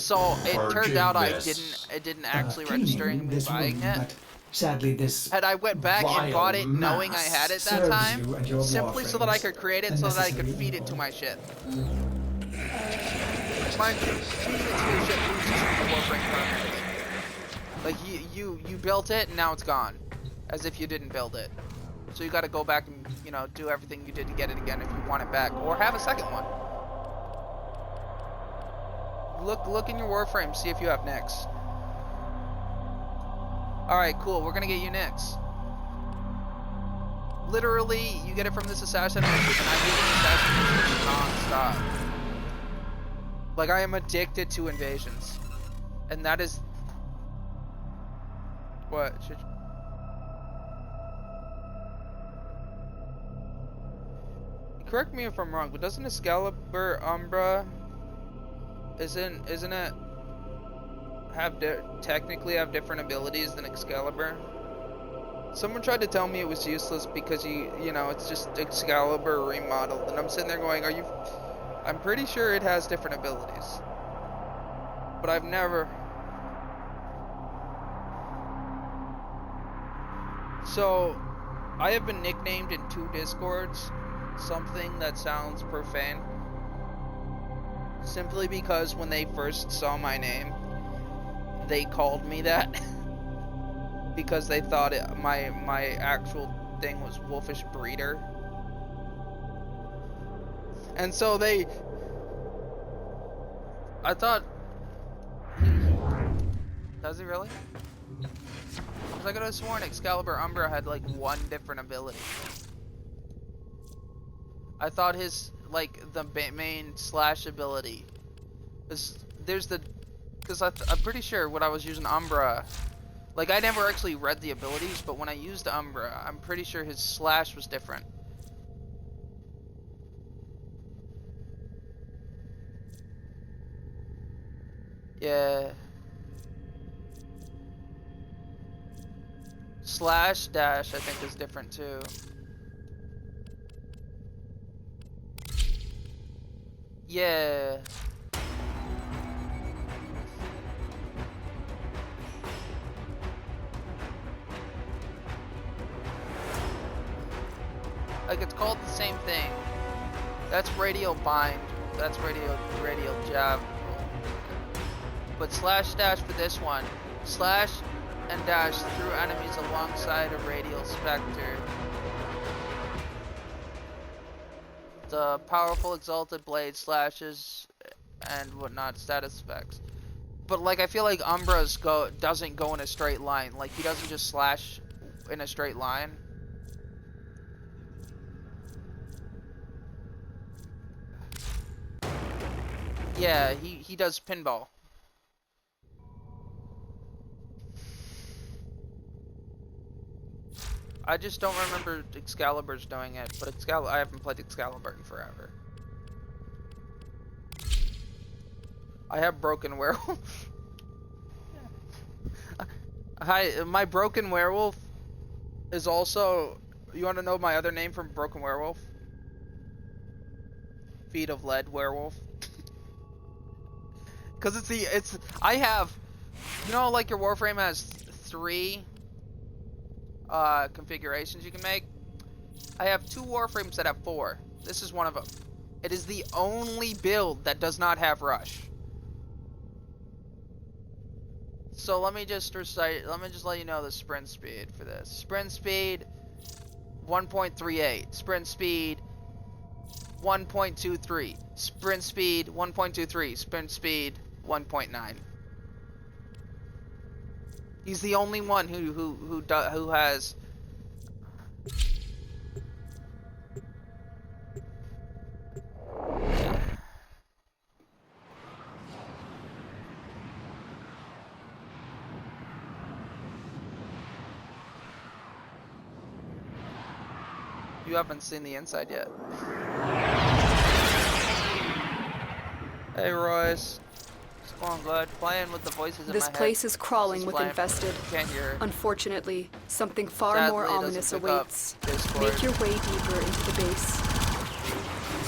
So it turned out it didn't actually register in me buying it.
Sadly, this
and I went back and bought it knowing I had it that time, simply so that I could create it, so that I could feed it to my shit. Mind you, feeding it to your shit loses the Warframe permanently. Like, you built it and now it's gone, as if you didn't build it. So you got to go back and, you know, do everything you did to get it again if you want it back, or have a second one. Look in your Warframe, see if you have Nyx. Alright, cool, we're gonna get you Nyx. Literally, you get it from this assassin mission, and I do this assassin mission non-stop. Like, I am addicted to invasions. And that is... What? Correct me if I'm wrong, but doesn't Excalibur Umbra... Isn't it... technically have different abilities than Excalibur? Someone tried to tell me it was useless because you know, it's just Excalibur remodeled, and I'm sitting there going, I'm pretty sure it has different abilities. But I've never... So, I have been nicknamed in 2 Discords something that sounds profane. Simply because when they first saw my name, they called me that. Because they thought my actual thing was Wolfish Breeder. And so I thought... Does he really? Because I could have sworn Excalibur Umbra had like 1 different ability. I thought his, like, the main slash ability is, because I'm pretty sure when I was using Umbra, like, I never actually read the abilities, but when I used Umbra, I'm pretty sure his slash was different. Yeah. Slash dash, I think, is different too. Yeah. Like, it's called the same thing. That's radial bind. That's radial jab. But slash dash for this one. Slash and dash through enemies alongside a radial specter. The powerful exalted blade slashes and whatnot status effects. But like, I feel like Umbra's doesn't go in a straight line. Like, he doesn't just slash in a straight line. Yeah, he does pinball. I just don't remember Excalibur's doing it, but I haven't played Excalibur in forever. I have Broken Werewolf. My Broken Werewolf is also... You want to know my other name from Broken Werewolf? Feet of Lead Werewolf. Because I have... You know, like your Warframe has 3... configurations you can make. I have 2 Warframes that have 4. This is one of them. It is the only build that does not have rush. So let me just let you know the sprint speed for this. Sprint speed 1.38. Sprint speed 1.23. Sprint speed 1.23. Sprint speed 1.9. He's the only one who has. You haven't seen the inside yet. Hey, Royce. Going good. Playing with the voices in my head.
This place is crawling with infested.
Can't hear.
Unfortunately, something far
Sadly,
more
it doesn't
ominous
pick
awaits.
up Discord.
Make your way deeper into the base.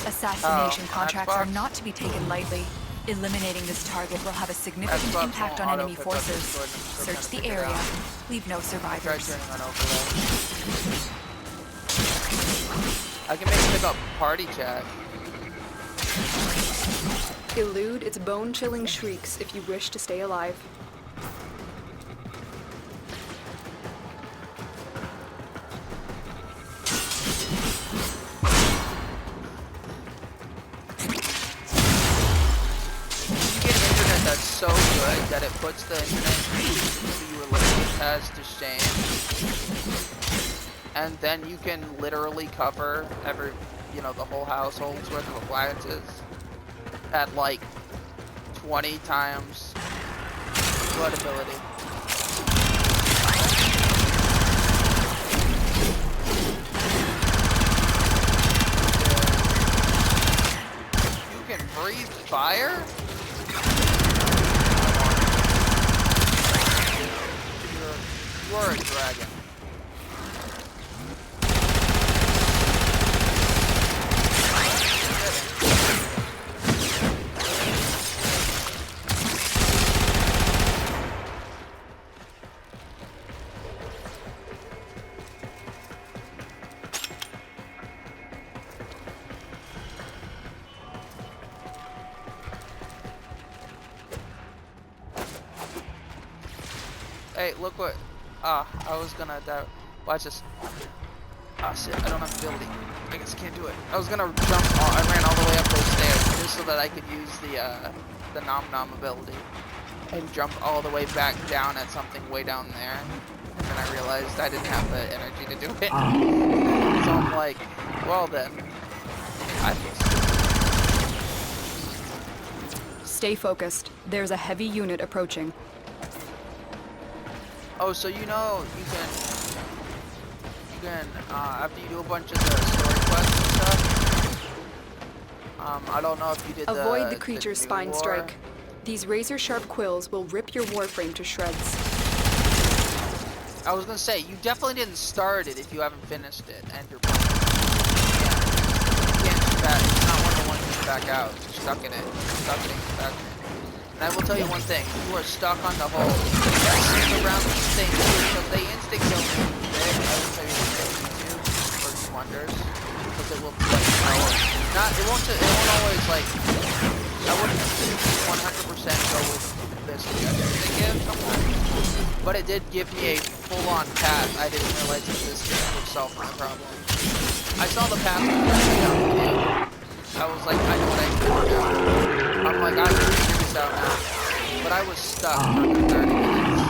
Assassination contracts
Xbox?
are not to be taken lightly. Eliminating this target will have a significant
Xbox
impact on
won't
enemy
auto-pick up
forces.
Discord, and I'm still
Search
trying to
the
figure it
area.
out.
Leave no
Try
survivors.
turning on overlay. I can make pick up party chat.
Elude its bone-chilling shrieks if you wish to stay alive.
You get injured good that it puts the internet you has to shame. And then you can literally cover the whole household's worth of appliances at like 20 times floodability. You can breathe fire? You're a dragon. Hey, look what. I was gonna die. Watch this. Ah, shit, I don't have the ability. I guess I can't do it. I was gonna jump. I ran all the way up those stairs just so that I could use the Nom Nom ability and jump all the way back down at something way down there. And then I realized I didn't have the energy to do it. So I'm like, well then, I feel stupid.
Stay focused. There's a heavy unit approaching.
Oh, so you can after you do a bunch of the story quests and stuff. I don't know if you did
Avoid the creature's
new
spine
war.
strike. These razor-sharp quills will rip your warframe to shreds.
I was gonna say you definitely didn't start it if you haven't finished it and you're playing. Yeah, you can't back. It's not one of the ones you back out. You're stuck in it. Stuck in it. And I will tell you one thing, you are stuck on the hole. Stick around these things because they instinct kill you. I will tell you one thing, too, First Wonders, because it will like it won't always like I wouldn't 100% go with this suggestion they give sometimes. But it did give me a full-on path. I didn't realize that this would solve my problem. I saw the path down. I was like, I know what I can do. I'm like, I can figure this out now. But I was stuck for 30 minutes.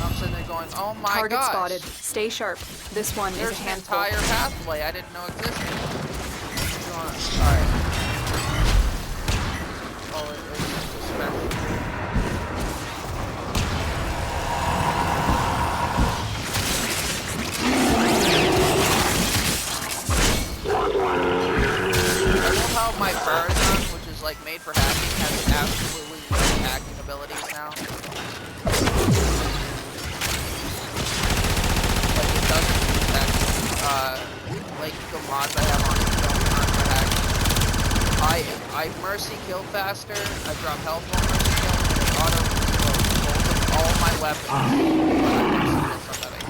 I'm sitting there going, oh my god.
Target spotted. Stay sharp. This one is a handful.
There's an entire pathway I didn't know existed. Alright. Oh, it's just a special. My Barazon, which is like made for hacking, has absolutely no hacking abilities now. Like it doesn't use hacking. Like the mods I have on it don't work for hacking. I mercy kill faster. I drop health while mercy kill. And auto reload all my weapons. But I mercy kill somebody.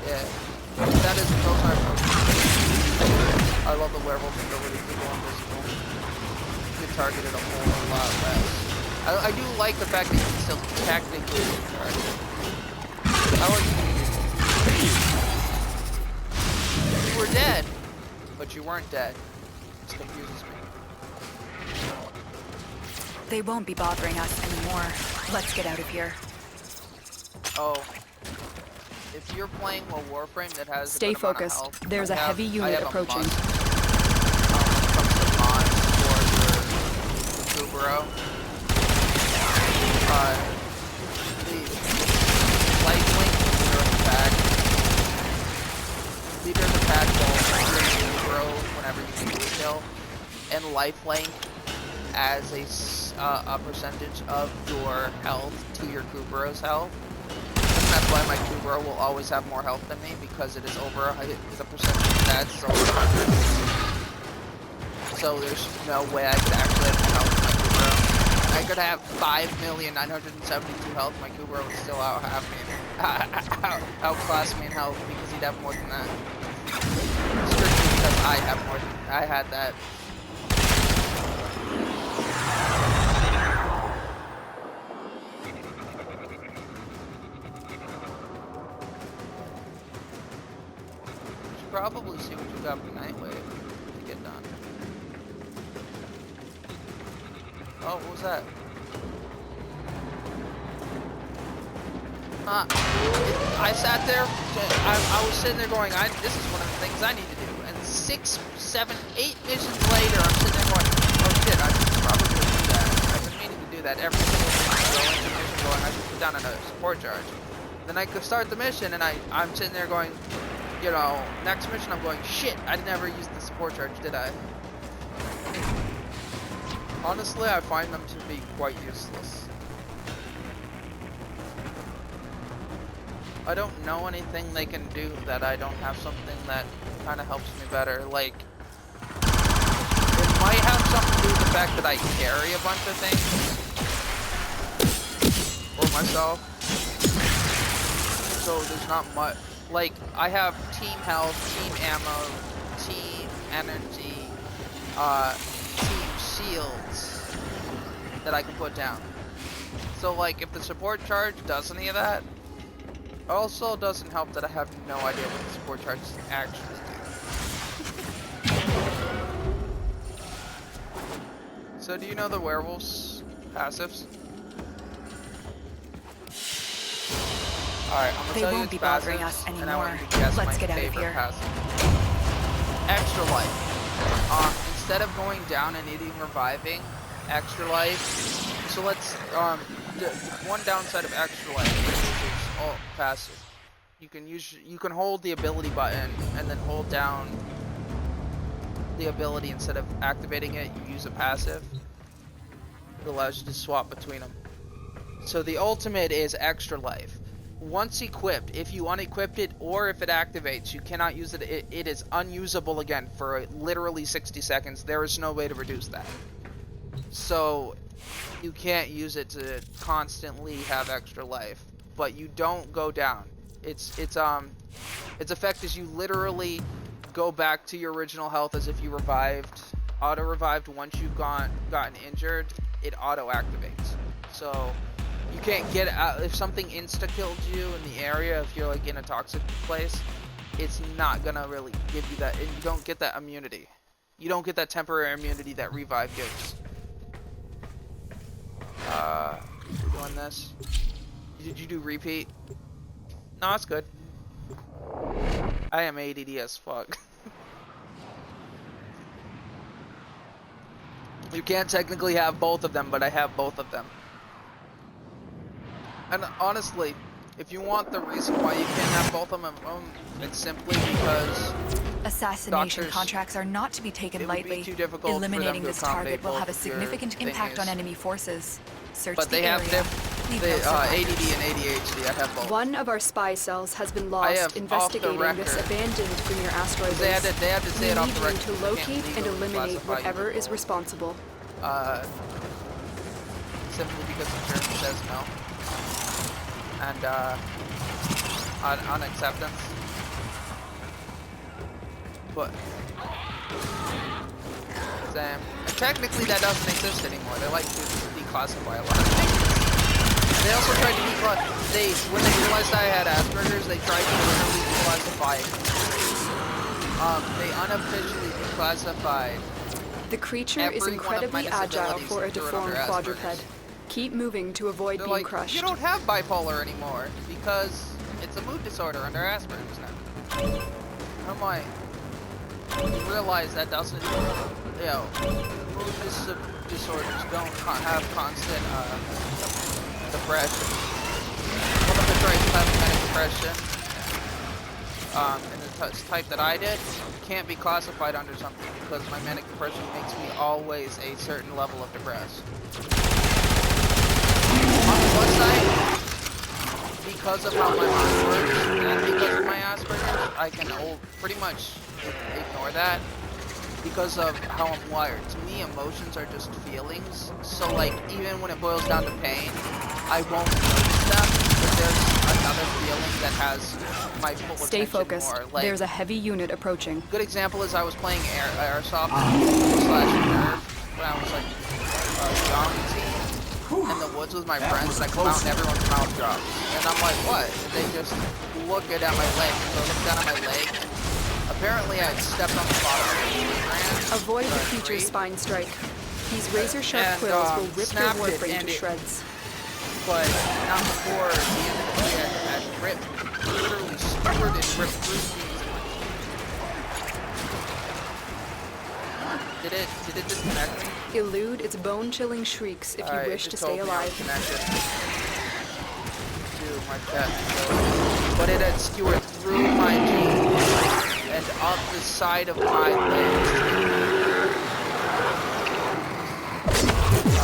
Yeah. That is, those are I love the werewolf ability to go invisible. You can target it a whole lot less. I do like the fact that you can still technically target it. You were dead, but you weren't dead. This confuses me.
They won't be bothering us anymore. Let's get out of here.
Oh. If you're playing a Warframe that has
Stay focused.
Health,
there's a heavy unit approaching.
When it comes to mods for the Kuburo, the light link leader in the pack. Leader in the pack will Kuburo whenever you can do a kill, and lifelink as a percentage of your health to your Kuburo's health. That's why my Kuburo will always have more health than me, because it is over the percentage of stats is over 100. So there's no way I could actually have more health than my Kuburo. I could have 5,972 health, my Kuburo would still outclass me in health because he'd have more than that. Strictly because I have more than I had that. Probably see what you got for Nightwave to get done. Oh, what was that? I sat there, I was sitting there going, this is one of the things I need to do. And 6, 7, 8 missions later, I'm sitting there going, oh shit, I should probably do that. I've been meaning to do that every single time I go into a mission going, I should put down a support charge. Then I could start the mission, and I'm sitting there going, you know, next mission I'm going, shit, I never used the support charge, did I? Honestly, I find them to be quite useless. I don't know anything they can do that I don't have something that kind of helps me better. Like, it might have something to do with the fact that I carry a bunch of things for myself. So there's not much. Like, I have team health, team ammo, team energy, team shields that I can put down. So, like, if the support charge does any of that, also doesn't help that I have no idea what the support charges actually do. So do you know the werewolves passives? Alright, I'm gonna
They
tell you
won't
its
be bothering
passives,
us
and I want
anymore.
you to guess
Let's
my
get out of
favorite
here.
passive. Extra life. Instead of going down and needing reviving, extra life. So let's the one downside of extra life is it's all passive. You can hold the ability button and then hold down the ability instead of activating it. You use a passive. It allows you to swap between them. So the ultimate is extra life. Once equipped, if you unequipped it or if it activates, you cannot use it. It is unusable again for literally 60 seconds. There is no way to reduce that. So you can't use it to constantly have extra life, but you don't go down. Its effect is you literally go back to your original health as if you revived, auto revived. Once you've gotten injured, it auto activates. So you can't get out if something insta killed you in the area. If you're like in a toxic place, it's not gonna really give you that, and you don't get that immunity. You don't get that temporary immunity that revive gives. We're doing this. Did you do repeat? No, that's good. I am ADD as fuck. You can't technically have both of them, but I have both of them. And honestly, if you want the reason why you can't have both of them, it's simply because
Assassination
doctors,
contracts are not to be taken lightly.
too difficult
Eliminating
for them
this
to accommodate
target will have a
both of your
significant impact on
thingies.
enemy forces. Search
But
the
they have
area. Leave no
ADD
survivors.
and ADHD. I have both.
One of our spy cells has been
have
lost
off the
investigating this
record.
abandoned Grenier asteroid
They had
base.
to say
We
it off
need
the
you
record.
to
You can't
locate and
legally
eliminate
classify
whatever is
people,
responsible.
simply because insurance says no. And on acceptance. But and technically that doesn't exist anymore. They like to declassify a lot of things. They also tried to when they realized I had Asperger's, they tried to literally declassify it. They unofficially declassified
The creature is
every one of my
incredibly agile
disabilities
for a
and threw it under
deformed quadruped.
Asperger's.
Keep moving to avoid
They're
being
like,
crushed.
you don't have bipolar anymore because it's a mood disorder under Asperger's now. I'm like, you realize that doesn't, you know, mood disorders don't have constant depression. One of the traits of having manic depression, and the type that I did, can't be classified under something because my manic depression makes me always a certain level of depressed. On the plus side, because of how my mind works and because of my Asperger's, I can pretty much ignore that because of how I'm wired. To me, emotions are just feelings. So, like, even when it boils down to pain, I won't notice them. But there's another feeling that has my full
Stay
attention
focused.
more. Like,
There's a heavy unit approaching.
good example is I was playing Airsoft / Nerf when I was like young teen in the woods with my friends, and I come out and everyone's mouth drops. And I'm like, what? And they just look at my leg. So I look down at my leg. Apparently I had stepped on the bottom of the tree brand.
Avoid the
tree.
creature's spine strike. These razor-sharp
And,
quills will rip your
snapped it,
Warframe
and
to
it-
shreds.
but not before the end of the day had ripped, literally skewered and ripped through things. Did it disconnect me?
Elude its bone-chilling shrieks if you
Alright,
wish
it
to
just told
stay
me I was
alive.
connected to my chest, so- but it had skewered through my jeans and up the side of my legs.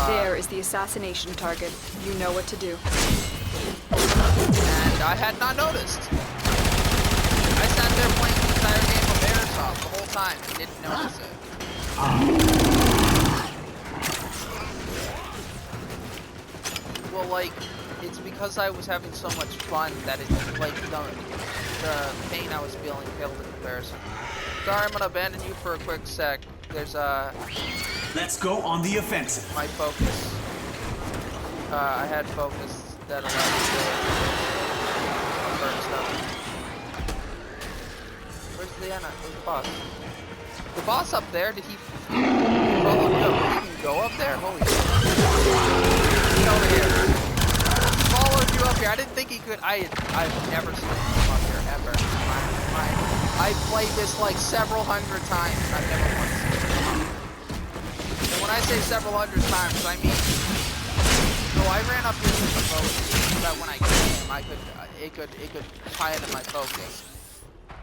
There is the assassination target. You know what to do.
And I had not noticed. I sat there playing the entire game of Airsoft the whole time and didn't notice it. Well, like, it's because I was having so much fun that it, like, the pain I was feeling paled in comparison. Sorry, I'm gonna abandon you for a quick sec. There's,
Let's go on the offensive.
my focus. I had focus that allowed me to burn stuff. Where's the end? Where's the boss? The boss up there, did he follow me up? Did he even go up there? Holy shit. Get over here. Followed you up here. I didn't think he could. I've never seen him come up here, ever. I've played this like several hundred times, and I've never once seen him come up. And when I say several hundred times, I mean, so I ran up here with the focus so that when I killed him, it could tie into my focus.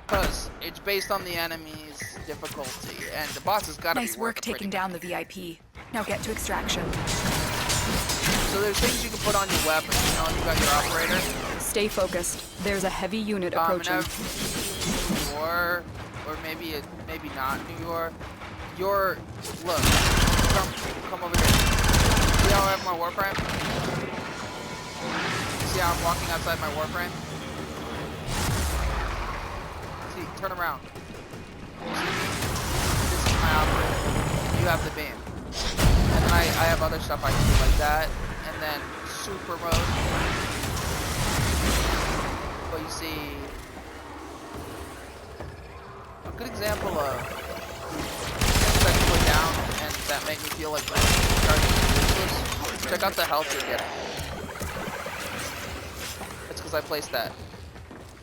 Because it's based on the enemy's difficulty, and the boss has got to
Nice work taking down the VIP. Now get to extraction.
So there's things you can put on your weapon. You know, you got your operator.
Stay focused. There's a heavy unit
And
approaching.
or maybe not New York. Look, come over here. See how I have my Warframe? See how I'm walking outside my Warframe? See, turn around. See? This is my operator. You have the beam. And then I have other stuff I can do like that. And then super mode. But you see, a good example of things I can put down and that make me feel like my charge is useless. Check out the health you're getting. It's because I placed that.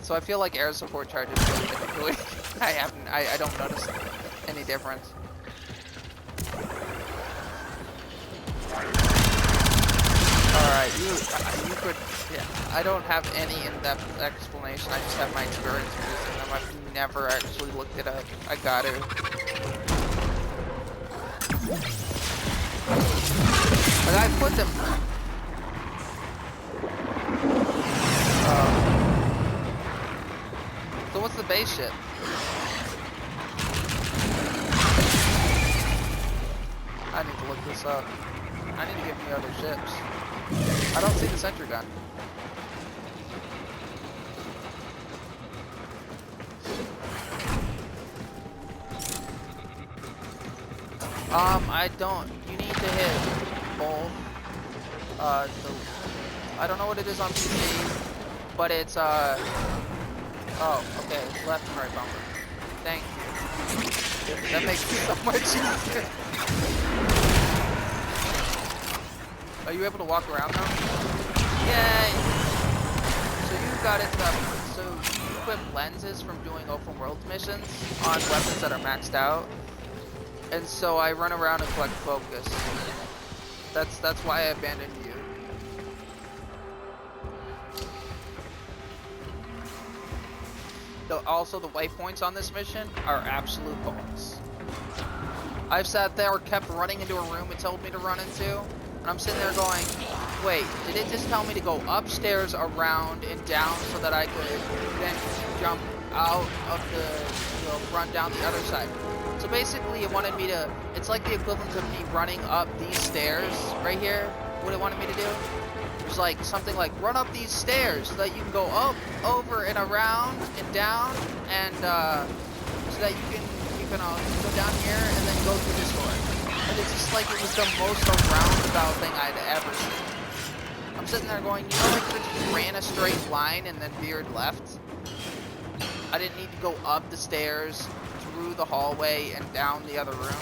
So I feel like air support charges really difficult. I don't notice any difference. Alright, you could, yeah, I don't have any in-depth explanation, I just have my experience using them. I've never actually looked it up. I got to. But I put them. So what's the base ship? I need to look this up. I need to get me other ships. I don't see the sentry gun. I don't. You need to hit both. I don't know what it is on PC, but it's oh, okay, left and right bumper. Thank you. That makes it so much easier. Are you able to walk around now? Yay! So you got it. So you equip lenses from doing open world missions on weapons that are maxed out, and so I run around and collect focus. That's why I abandoned you. Also, the waypoints on this mission are absolute bonus. I've sat there, kept running into a room it told me to run into, and I'm sitting there going, wait, did it just tell me to go upstairs, around, and down so that I could then jump out of the, run down the other side? So basically it wanted me to, it's like the equivalent of me running up these stairs right here, what it wanted me to do. It was like something like, run up these stairs so that you can go up, over, and around, and down, and so that you can go down here and then go through this door. And it's just like it was the most roundabout thing I'd ever seen. I'm sitting there going, you know, I could have just ran a straight line and then veered left. I didn't need to go up the stairs, through the hallway, and down the other room.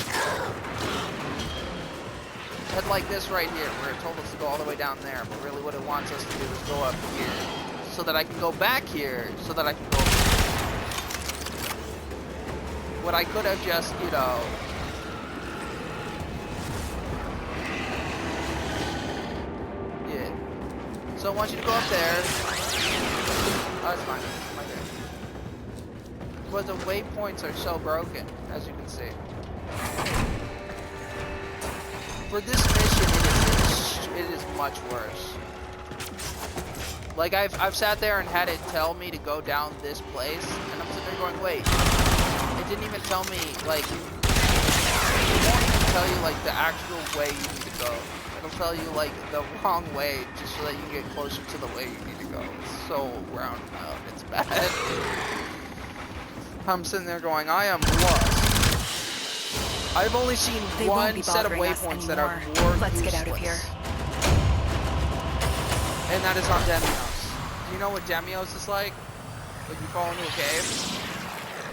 And like this right here, where it told us to go all the way down there, but really what it wants us to do is go up here, so that I can go back here, so that I can go up here. What I could have just, you know... Yeah. So I want you to go up there. Oh, that's fine. I'm okay. But the waypoints are so broken, as you can see. For this mission, it is much worse. Like I've sat there and had it tell me to go down this place, and I'm sitting there going, wait. It didn't even tell me, like, it won't even tell you like the actual way you need to go. It'll tell you like the wrong way just so that you can get closer to the way you need to go. It's so roundabout. It's bad. I'm sitting there going, I am lost. I've only seen one set of waypoints that are more
Let's get out of here.
And that is on Demios. Do you know what Demios is like? Like you fall into a cave.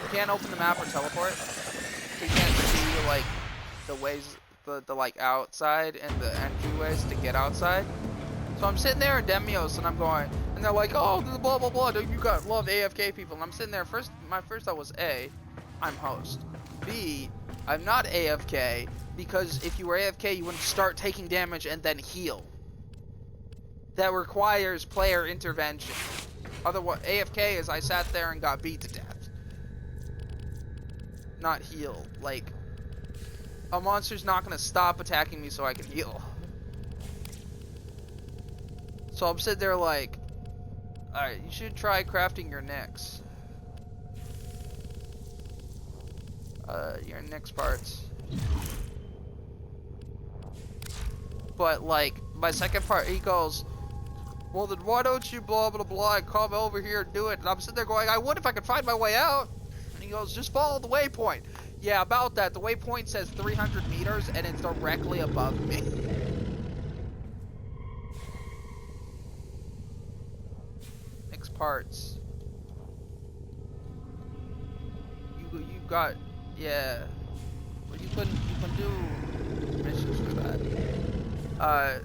You can't open the map or teleport. You can't see like the ways, the like outside and the entryways to get outside. So I'm sitting there in Demios and I'm going, and they're like, oh, blah blah blah. You got love AFK people, and I'm sitting there. My first thought was A, I'm host. B, I'm not AFK because if you were AFK, you wouldn't start taking damage and then heal. That requires player intervention. Otherwise, AFK is I sat there and got beat to death. Not heal. Like, a monster's not gonna stop attacking me so I can heal. So I'm sitting there like, alright, you should try crafting your Nyx. Your Nyx parts. But like, my second part, he goes, well then why don't you blah blah blah and come over here and do it? And I'm sitting there going, I would if I could find my way out. And he goes, just follow the waypoint. Yeah, about that, the waypoint says 300 meters and it's directly above me. Nyx parts. You got, yeah. Well, you can do missions for that.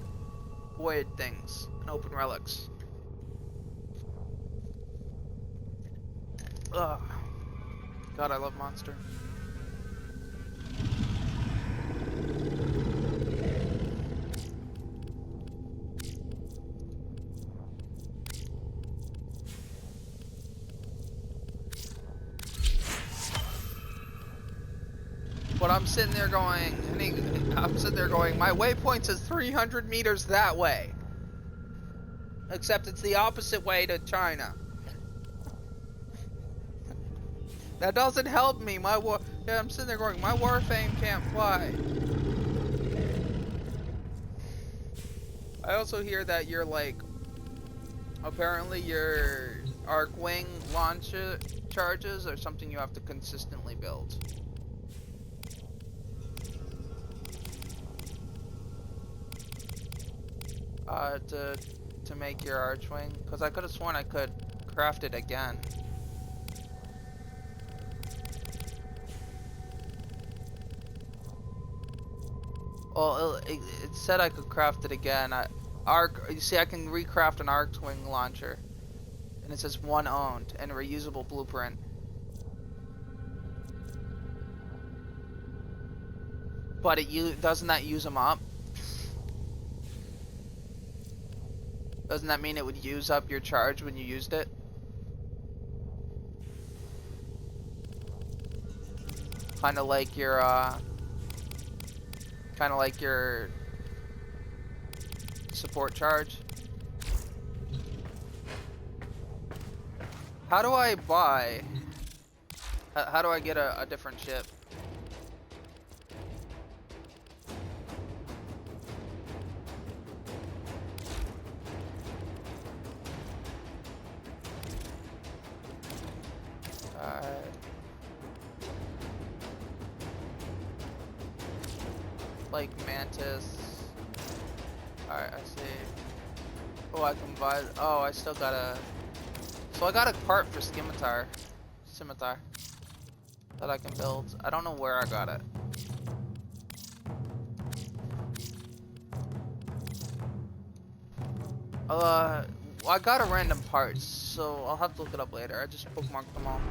Void things and open relics. Ugh. God, I love Monster. But I'm sitting there going, my waypoint says 300 meters that way. Except it's the opposite way to China. That doesn't help me. I'm sitting there going, my Warframe can't fly. I also hear that you're like, apparently your arc wing launch charges are something you have to consistently build. To make your archwing, because I could have sworn I could craft it again. Well, it said I could craft it again. You see, I can recraft an archwing launcher, and it says one owned and reusable blueprint. But doesn't that use them up? Doesn't that mean it would use up your charge when you used it? Kind of like your support charge. How do I buy? How do I get a different ship? Like Mantis. Alright, I see. Oh, I can buy. Oh, I still gotta. So I got a part for Scimitar that I can build. I don't know where I got it. Well, I got a random parts, so I'll have to look it up later. I just bookmarked them all.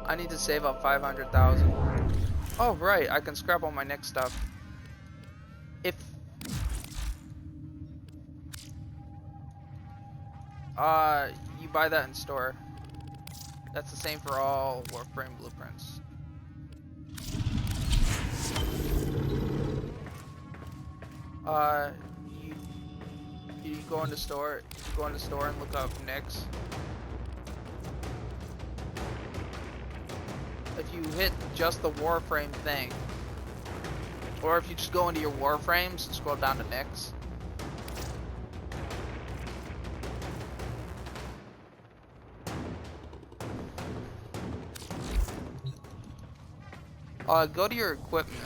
I need to save up 500,000. Oh, right, I can scrap all my next stuff. If... you buy that in store. That's the same for all Warframe blueprints. You go into store, and look up Nix. If you hit just the Warframe thing, or if you just go into your Warframes and scroll down to Nix. Go to your equipment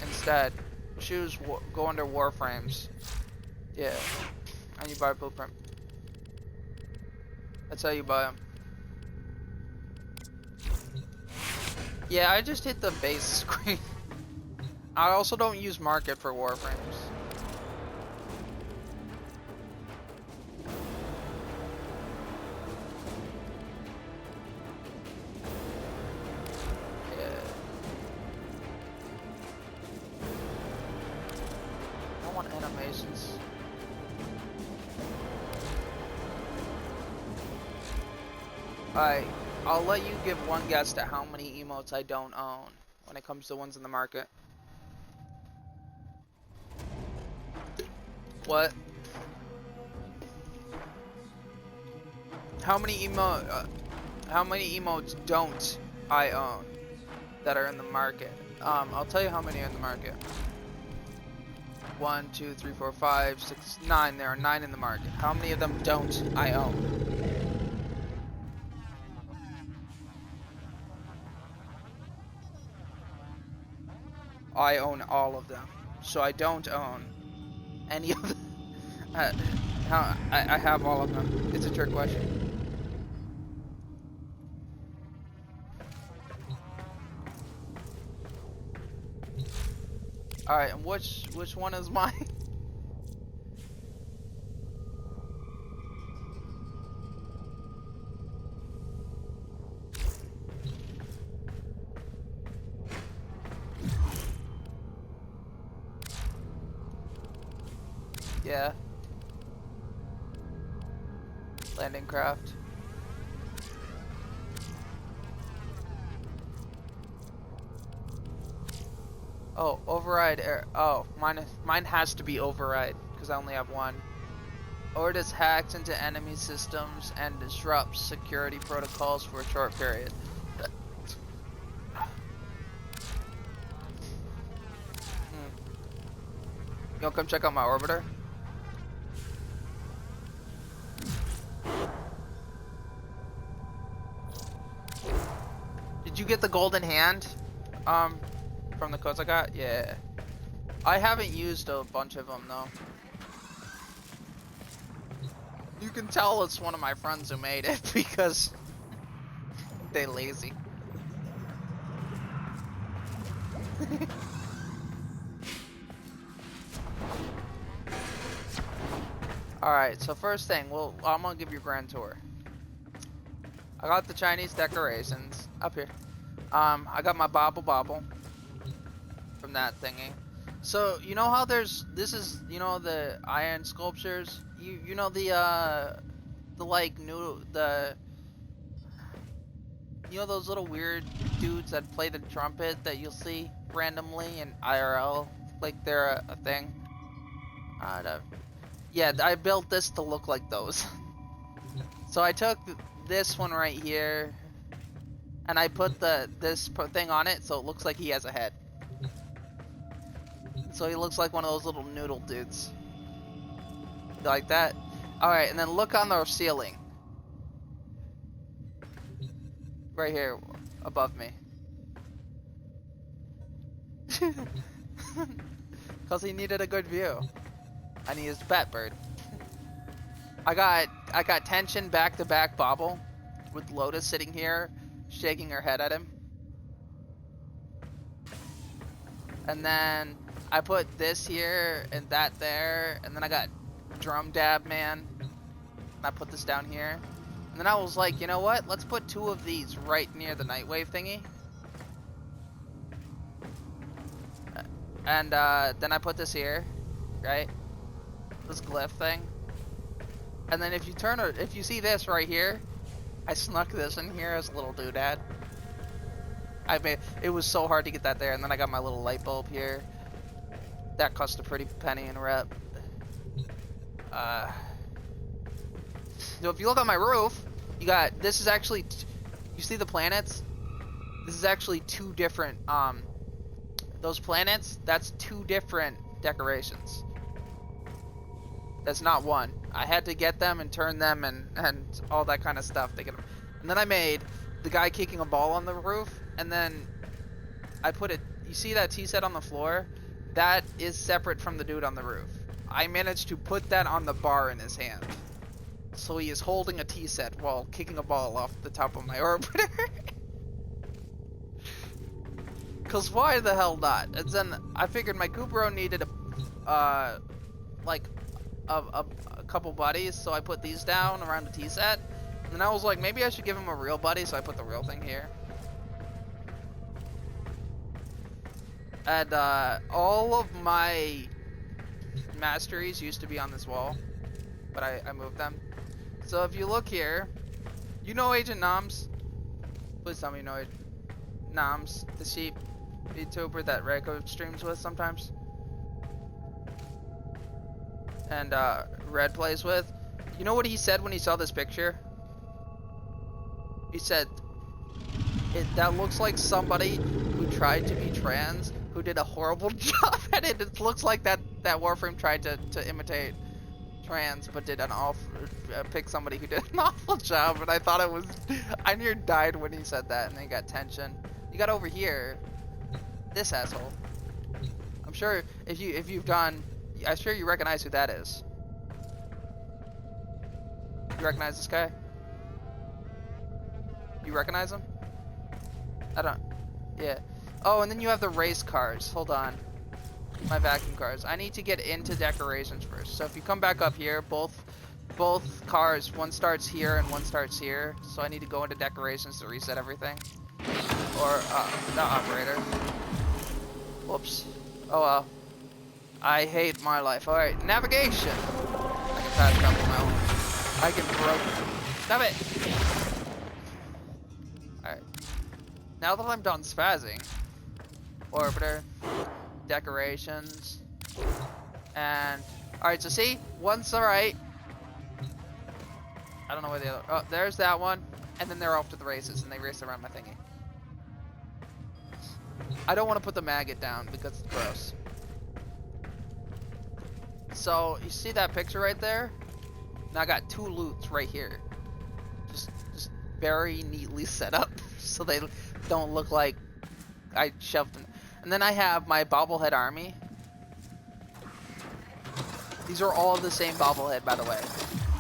instead. Choose go under Warframes. Yeah, and you buy a blueprint. That's how you buy them. Yeah, I just hit the base screen. I also don't use Market for Warframes. Animations. Alright, I'll let you give one guess to how many emotes I don't own when it comes to ones in the market. What? How many emotes don't I own that are in the market? I'll tell you how many are in the market. 1, 2, 3, 4, 5, 6, 9. There are 9 in the market. How many of them don't I own? I own all of them. So I don't own any of them. I have all of them. It's a trick question. Alright, and which one is mine? Yeah. Landing craft. Oh, override air. Oh, mine has to be override because I only have one. Ordis hacks into enemy systems and disrupts security protocols for a short period. You wanna come check out my orbiter? Did you get the golden hand? From the codes I got? Yeah. I haven't used a bunch of them though. You can tell it's one of my friends who made it because they lazy. Alright, so first thing, I'm gonna give you a grand tour. I got the Chinese decorations up here. I got my bobble from that thingy. So you know how this is, you know, the iron sculptures. You know the like you know those little weird dudes that play the trumpet that you'll see randomly in IRL, like they're a thing. Yeah, I built this to look like those. So I took this one right here, and I put this thing on it so it looks like he has a head. So he looks like one of those little noodle dudes. You like that? Alright, and then look on the ceiling. Right here, above me. Because he needed a good view. And he used Batbird. I got tension back-to-back bobble with Lotus sitting here shaking her head at him. And then I put this here and that there, and then I got Drum Dab Man. And I put this down here. And then I was like, you know what? Let's put 2 of these right near the Nightwave thingy. And then I put this here, right? This glyph thing. And then if you see this right here, I snuck this in here as a little doodad. It was so hard to get that there, and then I got my little light bulb here. That cost a pretty penny in rep. So if you look on my roof, this is actually, you see the planets? This is actually 2 different, those planets, that's 2 different decorations. That's not one. I had to get them and turn them and all that kind of stuff to get them. And then I made the guy kicking a ball on the roof, and then I put it, you see that T set on the floor? That is separate from the dude on the roof. I managed to put that on the bar in his hand. So he is holding a T set while kicking a ball off the top of my orbiter. Cause why the hell not? And then I figured my Kupro needed a couple buddies, so I put these down around the T set. And then I was like, maybe I should give him a real buddy, so I put the real thing here. And all of my masteries used to be on this wall, but I moved them. So if you look here, you know Agent Noms? Please tell me you know Noms, the sheep YouTuber that Reiko streams with sometimes. And Red plays with. You know what he said when he saw this picture? He said, that looks like somebody who tried to be trans, who did a horrible job at it. It looks like that Warframe tried to imitate trans, but did an pick somebody who did an awful job. And I thought it was, I near died when he said that, and then got tension. You got over here, this asshole. I'm sure if you've done, I'm sure you recognize who that is. You recognize this guy? You recognize him? I don't. Yeah. Oh, and then you have the race cars. Hold on. My vacuum cars. I need to get into decorations first. So if you come back up here, both cars, one starts here and one starts here. So I need to go into decorations to reset everything. Or, the operator. Whoops. Oh well. I hate my life. Alright, navigation. I can fast travel my own. I can broke. Stop it! Alright. Now that I'm done spazzing, orbiter, decorations, and alright, so see, one's alright. I don't know where the other, oh, there's that one, and then they're off to the races, and they race around my thingy. I don't want to put the maggot down because it's gross. So, you see that picture right there? Now I got 2 loots right here. Just very neatly set up so they don't look like I shoved them. And then I have my bobblehead army. These are all the same bobblehead, by the way.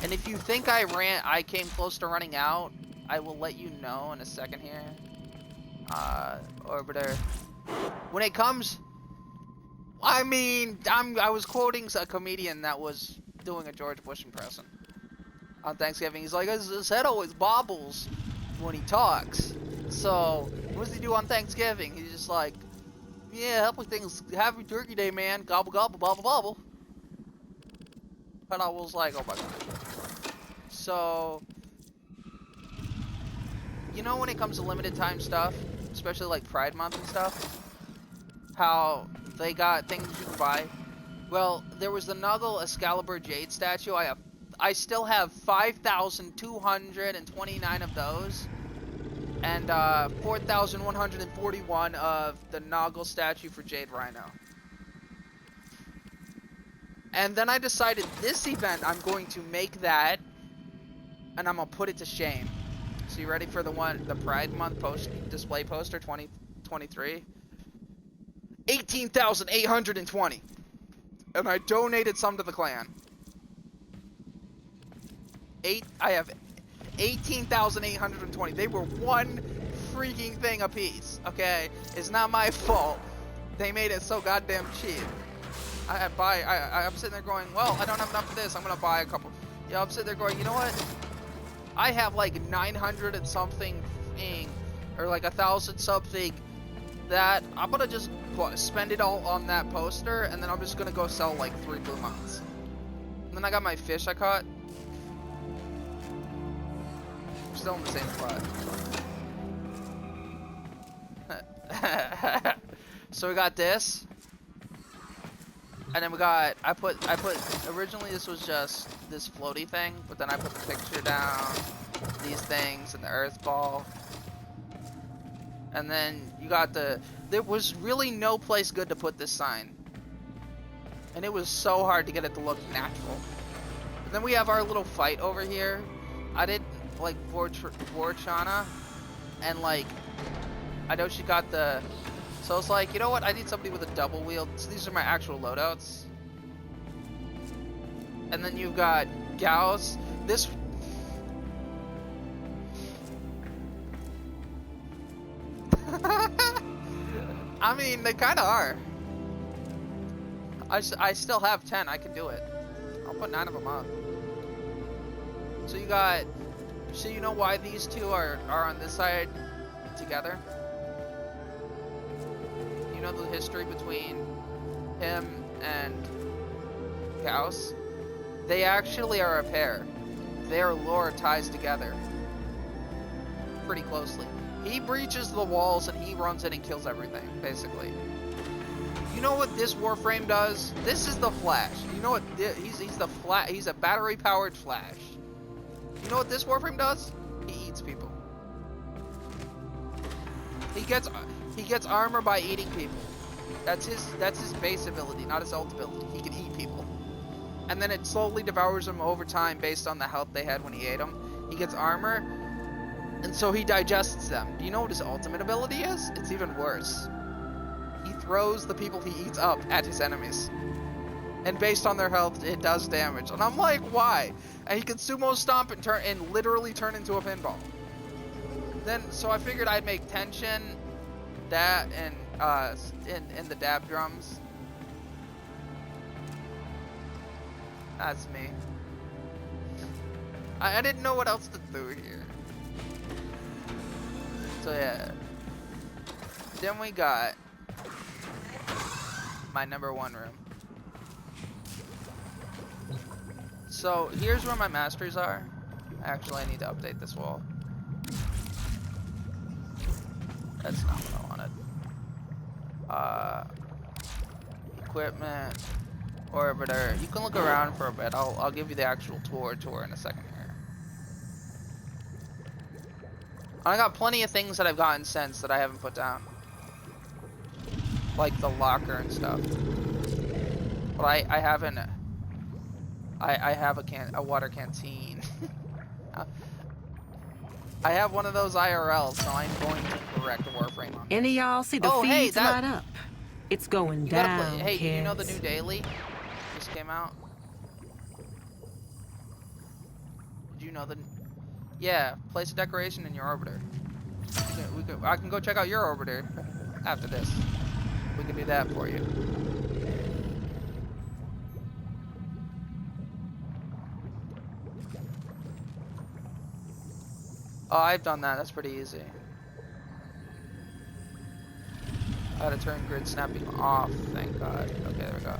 And if you think I came close to running out, I will let you know in a second here. Orbiter. When it comes, I mean, I was quoting a comedian that was doing a George Bush impression on Thanksgiving. He's like, his head always bobbles when he talks. So, what does he do on Thanksgiving? He's just like, yeah, happy Turkey Day, man. Gobble, gobble, bobble, bobble. And I was like, oh my god. So, you know when it comes to limited time stuff, especially like Pride Month and stuff, how they got things you can buy? Well, there was the Nuggle Excalibur Jade statue. I still have 5,229 of those, and 4,141 of the Noggle statue for Jade Rhino. And then I decided this event, I'm going to make that, and I'm gonna put it to shame. So you ready for the Pride Month display poster 2023? 18,820. And I donated some to the clan. I have 18,820. They were one freaking thing a piece. Okay, it's not my fault. They made it so goddamn cheap. I'm sitting there going, well, I don't have enough of this. I'm gonna buy a couple. Yeah, I'm sitting there going, you know what? I have like 900 and something, or like 1,000 something. That I'm gonna just spend it all on that poster, and then I'm just gonna go sell like 3 blue mounts. And then I got my fish I caught. I'm still in the same spot. So we got this. And then we got, I put, originally this was just this floaty thing, but then I put the picture down, these things, and the earth ball. And then you got there was really no place good to put this sign. And it was so hard to get it to look natural. And then we have our little fight over here. I did, like, Vorchana, and, like, I know she got the... So it's like, you know what? I need somebody with a double wield. So these are my actual loadouts. And then you've got Gauss. This... I mean, they kind of are. I still have 10. I can do it. I'll put 9 of them up. So you got... So you know why these two are on this side together? You know the history between him and Gauss? They actually are a pair. Their lore ties together pretty closely. He breaches the walls and he runs in and kills everything, basically. You know what this Warframe does? This is the Flash. You know what? He's a battery-powered Flash. You know what this Warframe does? He eats people. He gets armor by eating people. That's his base ability, not his ult ability. He can eat people. And then it slowly devours them over time based on the health they had when he ate them. He gets armor, and so he digests them. Do you know what his ultimate ability is? It's even worse. He throws the people he eats up at his enemies. And based on their health, it does damage. And I'm like, why? And he can sumo stomp and literally turn into a pinball. Then, so I figured I'd make tension, that, and in the dab drums. That's me. I didn't know what else to do here. So yeah. Then we got my #1 room. So here's where my masteries are. Actually, I need to update this wall. That's not what I wanted. Equipment, orbiter. You can look around for a bit. I'll give you the actual tour in a second here. I got plenty of things that I've gotten since that I haven't put down, like the locker and stuff. But I haven't. I have a water canteen. I have one of those IRLs, so I'm going to correct Warframe on this.
Any of y'all see the feeds light up? It's going down,
Hey,
kids.
you know the new daily just came out? Did you know the... Yeah, place a decoration in your orbiter. I can go check out your orbiter after this. We can do that for you. Oh, I've done that. That's pretty easy. I had to turn grid snapping off. Thank God. Okay, there we go.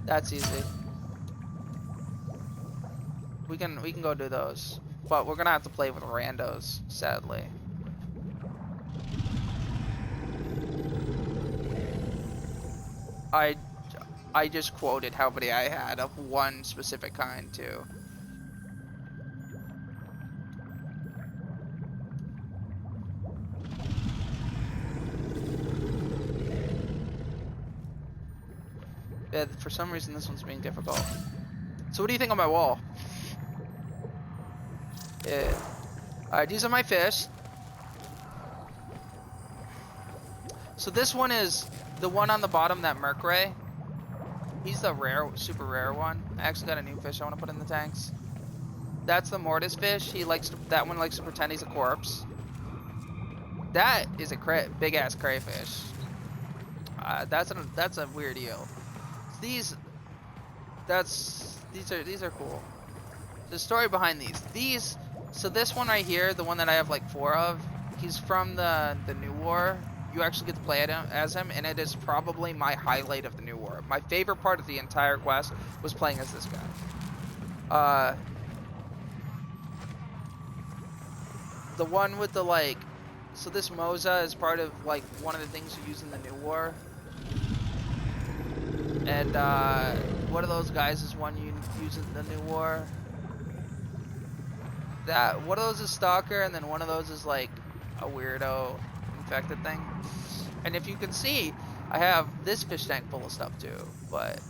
That's easy. We can go do those, but we're gonna have to play with randos, sadly. I just quoted how many I had of one specific kind too. Yeah, for some reason this one's being difficult. So what do you think on my wall? Yeah. Alright, these are my fish. So this one is the one on the bottom, that Merc Ray. He's the rare, super rare one. I actually got a new fish I want to put in the tanks. That's the Mortis fish. That one likes to pretend he's a corpse. That is a big ass crayfish. That's a weird deal. These are cool. The story behind these. So this one right here, the one that I have like 4 of, he's from the New War. You actually get to play as him, and it is probably my highlight of the New War. My favorite part of the entire quest was playing as this guy. The one with the like, so this Moza is part of like one of the things you use in the New War. And one of those guys is one you use in the New War. That one of those is Stalker, and then one of those is like a weirdo infected thing. And if you can see, I have this fish tank full of stuff too, but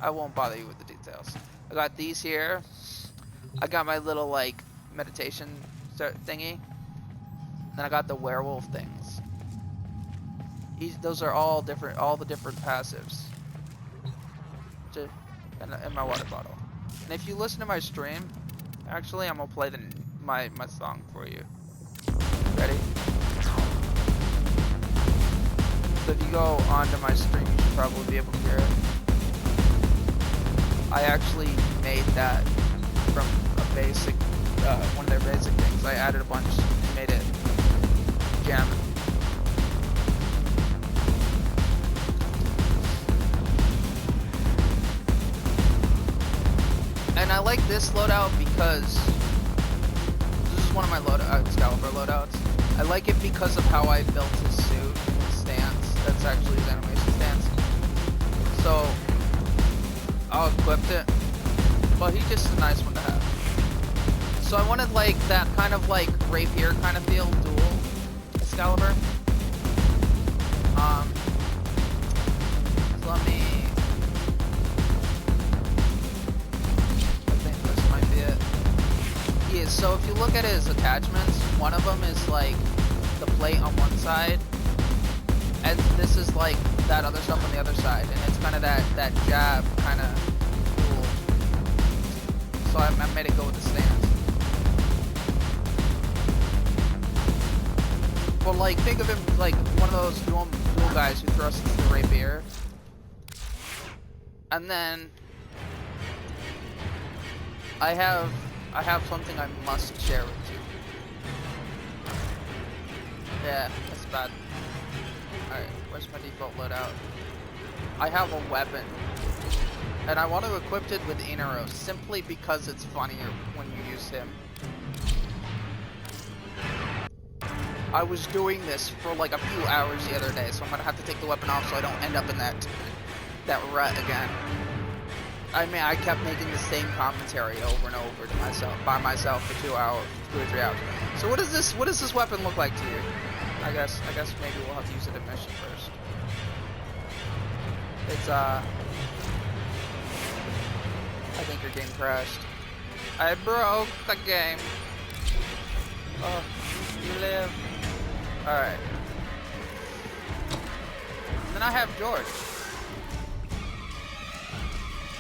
I won't bother you with the details. I got these here. I got my little like meditation thingy. Then I got the werewolf things. Those are all different, all the different passives. In my water bottle. And if you listen to my stream, actually, I'm gonna play my song for you. Ready? So if you go onto my stream, you should probably be able to hear it. I actually made that from a basic, one of their basic things. I added a bunch and made it jam. And I like this loadout because this is one of my Excalibur loadouts. I like it because of how I built his suit and his stance. That's actually his animation stance. So I equipped it, but he's just a nice one to have. So I wanted like that kind of like rapier kind of feel dual Excalibur. So let me. So if you look at his attachments, one of them is like the plate on one side, and this is like that other stuff on the other side, and it's kind of that jab kind of tool. So I made it go with the stance. But like think of him like one of those dual guys who thrusts the rapier, and then I have something I must share with you. Yeah, that's bad. Alright, where's my default loadout? I have a weapon. And I want to equip it with Inaros simply because it's funnier when you use him. I was doing this for like a few hours the other day, so I'm gonna have to take the weapon off so I don't end up in that rut again. I mean, I kept making the same commentary over and over to myself, by myself for 2 or 3 hours. So what does this weapon look like to you? I guess maybe we'll have to use it in mission first. It's I think your game crashed. I broke the game. Oh, you live. Alright. Then I have George.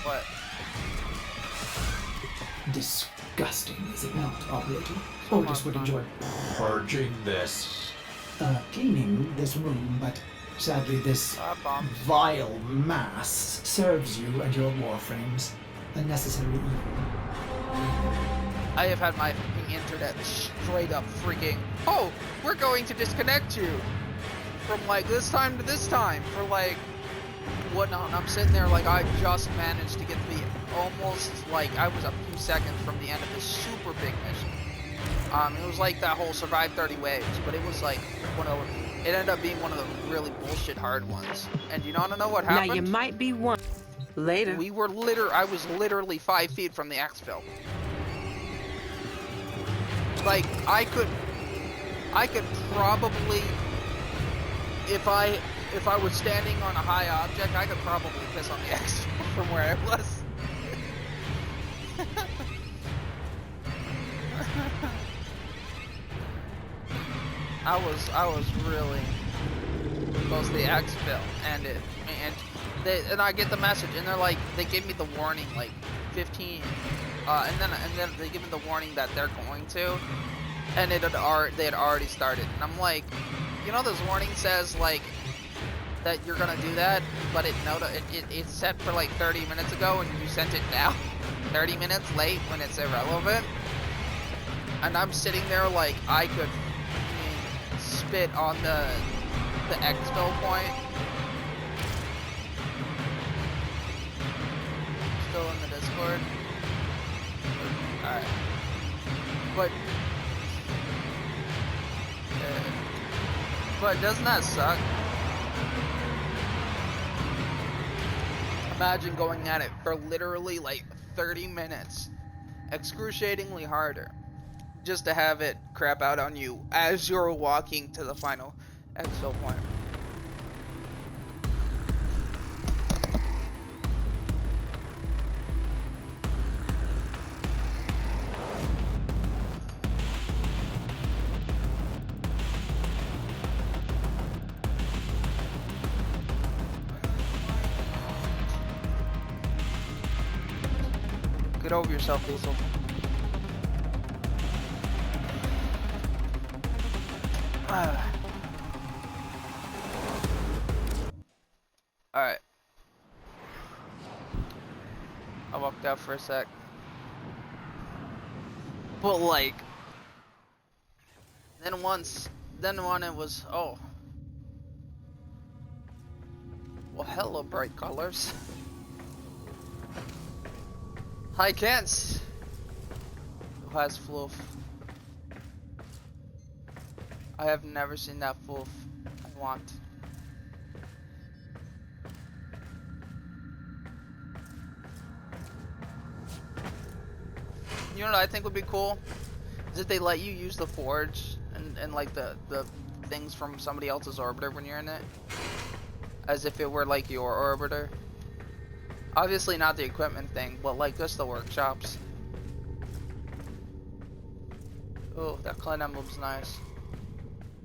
What?
Disgusting, is it not, operator? Otis would enjoy
purging this.
Cleaning this room, but sadly this vile mass serves you and your warframes unnecessary evil.
I have had my internet straight up freaking, oh, we're going to disconnect you from like this time to this time for like whatnot. And I'm sitting there like I just managed to get the almost like I was a few seconds from the end of this super big mission. It was like that whole survive 30 waves, but it was like it ended up being one of the really bullshit hard ones. And you don't know what happened?
Now you might be one. Later.
I was literally 5 feet from the exfil. Like I could probably, if I was standing on a high object, I could probably piss on the exfil from where I was. I was really close to the exfil, and I get the message, and they're like, they gave me the warning like 15, and then they give me the warning that they're going to, and they had already started, and I'm like, you know, this warning says like that you're gonna do that, but it's set for like 30 minutes ago and you sent it now 30 minutes late when it's irrelevant. And I'm sitting there like I could spit on the exfil point. Still in the Discord. Alright. But doesn't that suck? Imagine going at it for literally like 30 minutes. Excruciatingly harder. Just to have it crap out on you as you're walking to the final exfil point. Get over yourself, Diesel. Alright. I walked out for a sec. But like, then when it was, oh. Well, hello, bright colors. I can't. Who has fluff? I have never seen that fluff. I want. You know what I think would be cool? Is if they let you use the forge and like the things from somebody else's orbiter when you're in it. As if it were like your orbiter. Obviously not the equipment thing, but like just the workshops. Oh, that clan emblem's nice.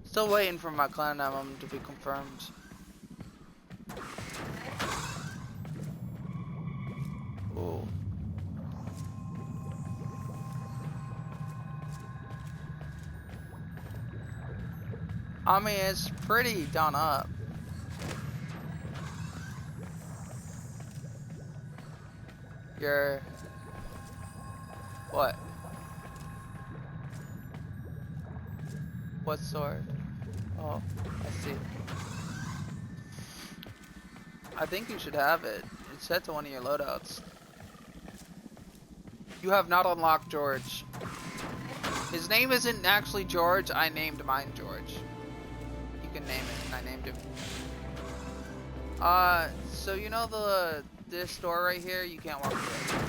Still waiting for my clan emblem to be confirmed. Oh. I mean, it's pretty done up. You're... What? What sword? Oh, I see. I think you should have it. It's set to one of your loadouts. You have not unlocked George. His name isn't actually George. I named mine George. You can name it, and I named him. So you know this door right here? You can't walk through it.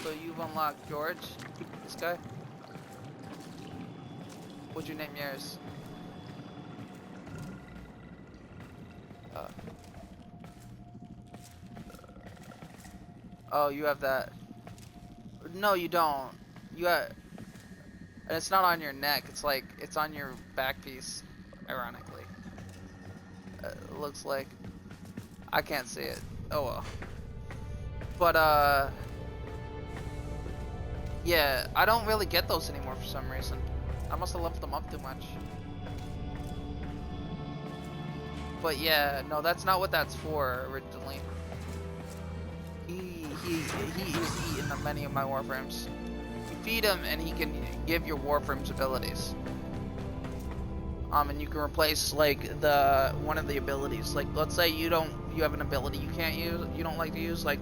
So you've unlocked George, this guy. What'd you name yours? Oh, you have that. No, you don't. You got. And it's not on your neck. It's like it's on your back piece. Ironically, it looks like. I can't see it. Oh well. But yeah, I don't really get those anymore for some reason. I must have left them up too much. But yeah, no, that's not what that's for originally. He is eaten on many of my Warframes. You feed him and he can give your Warframes abilities. And you can replace like one of the abilities. Like let's say you have an ability you can't use, you don't like to use, like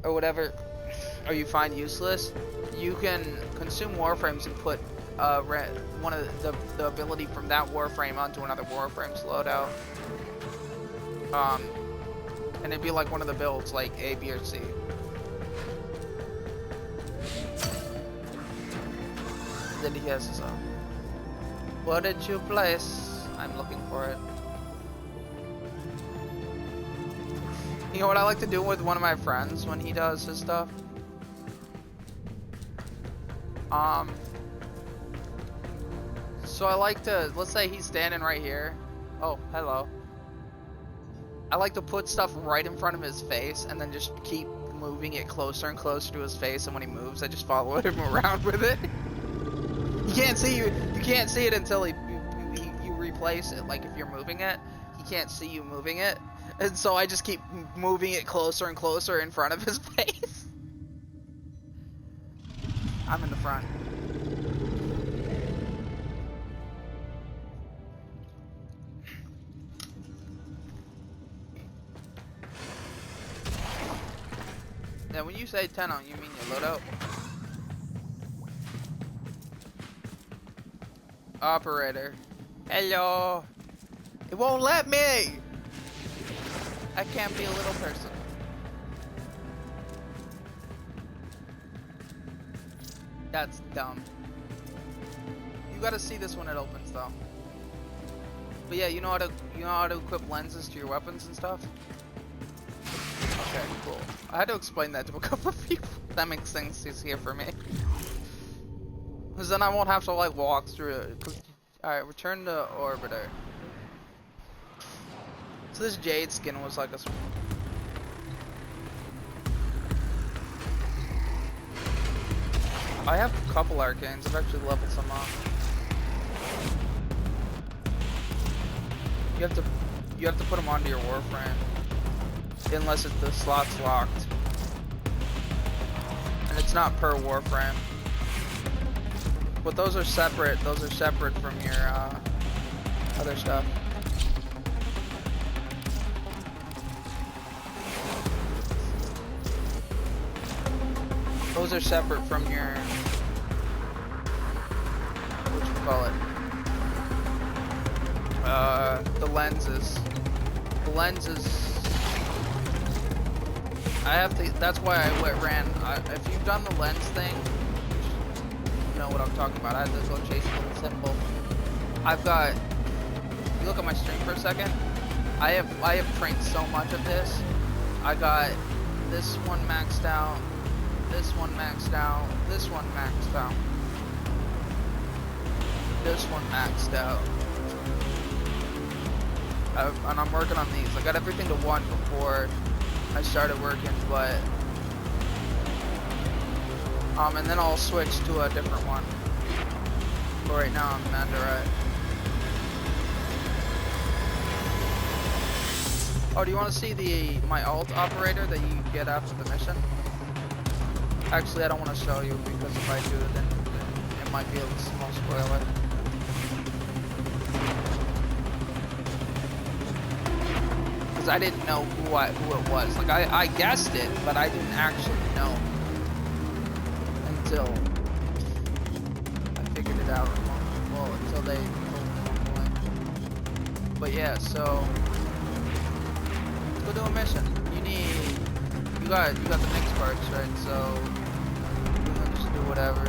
or whatever, or you find useless. You can consume Warframes and put one of the ability from that Warframe onto another Warframe's loadout. And it'd be like one of the builds, like A, B, or C. Then he has his own. What did you place? I'm looking for it. You know what I like to do with one of my friends when he does his stuff? So I like to, let's say he's standing right here. Oh, hello. I like to put stuff right in front of his face and then just keep moving it closer and closer to his face, and when he moves I just follow him around with it. You can't see it until you place it, like if you're moving it, he can't see you moving it. And so I just keep moving it closer and closer in front of his face. I'm in the front. Now when you say tenno, you mean your loadout? Operator. Hello. It won't let me. I can't be a little person. That's dumb. You gotta see this when it opens though. But yeah, you know how to equip lenses to your weapons and stuff? Okay, cool. I had to explain that to a couple of people. That makes things easier for me. Because then I won't have to like walk through it. Alright, return to orbiter. So this jade skin was like a... I have a couple arcanes. I've actually leveled some up. You have to put them onto your Warframe. Unless the slot's locked. And it's not per Warframe. But those are separate from your other stuff. Those are separate from your, the lenses. The lenses, I have to, that's why I ran, if you've done the lens thing, you know what I'm talking about. I had to go chase a little symbol. I've got, you look at my stream for a second, I have trained so much of this. I got this one maxed out, this one maxed out, this one maxed out, this one maxed out. And I'm working on these. I got everything to 1 before I started working, but and then I'll switch to a different one. But right now I'm Mandarin. Oh, do you want to see my alt operator that you get after the mission? Actually, I don't want to show you because if I do, then it might be a small spoiler. Because I didn't know who it was. Like I guessed it, but I didn't actually know until I figured it out. Well, until they told me along the way. But yeah, so let's go do a mission. You got the mixed parts, right? So you can just do whatever.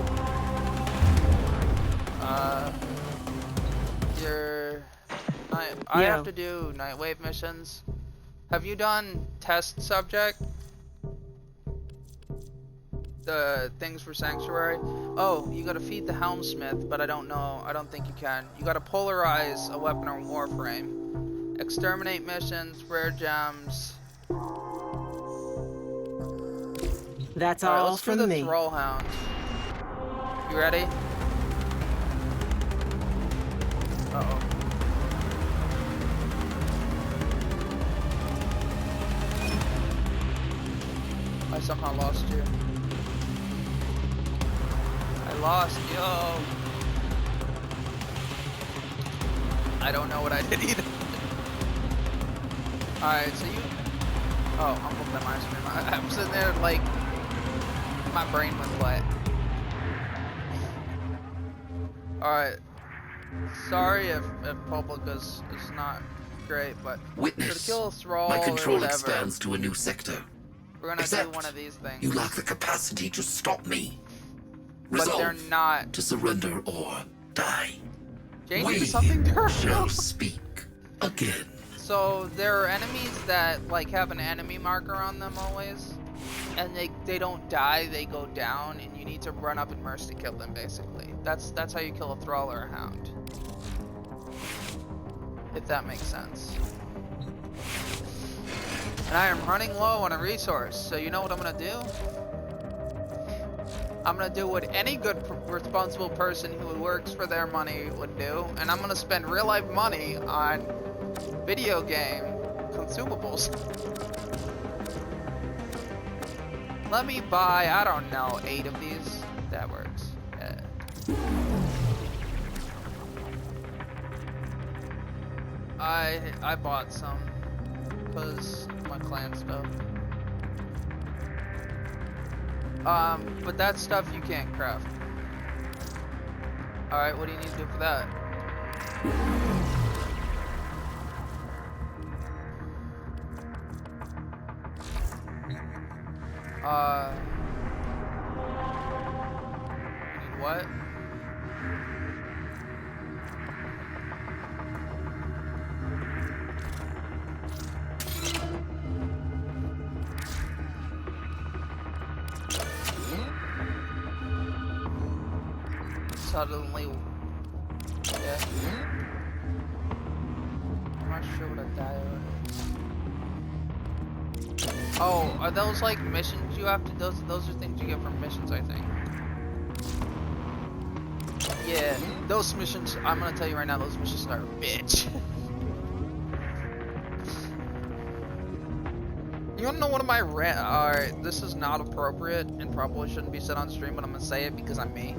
I have to do Nightwave missions. Have you done test subject? The things for Sanctuary? Oh, you gotta feed the Helmsmith, but I don't know. I don't think you can. You gotta polarize a weapon or Warframe. Exterminate missions, rare gems.
That's all
let's
from
do the
me.
Thrall Hound. You ready? Uh-oh. I somehow lost you. I lost you. I don't know what I did either. Alright, so you... Oh, I'm looking at my screen. I'm sitting there like... My brain went wet. Alright. Sorry if public is not great, but...
Witness,
to kill a Thrall
my
or
control
whatever,
expands to a new sector.
we're gonna
Except
do one of these things.
you lack the capacity to stop me.
But
Resolve
they're not...
to surrender or die.
Change
We
into something terrible.
shall speak again.
So there are enemies that like have an enemy marker on them always, and they don't die, they go down, and you need to run up and mercy kill them basically. That's how you kill a Thrall or a Hound. If that makes sense. And I am running low on a resource, so you know what I'm gonna do? I'm gonna do what any good, responsible person who works for their money would do, and I'm gonna spend real life money on video game consumables. Let me buy, I don't know, 8 of these. That works. Yeah. I bought some because my clan stuff. But that stuff you can't craft. Alright, what do you need to do for that? You need what? Suddenly, yeah. I'm not sure what a diode is. Oh, are those like missions you have to? Those are things you get from missions, I think. Yeah, those missions. I'm gonna tell you right now, those missions are a bitch. You wanna know one of my Alright, this is not appropriate and probably shouldn't be said on stream, but I'm gonna say it because I'm me.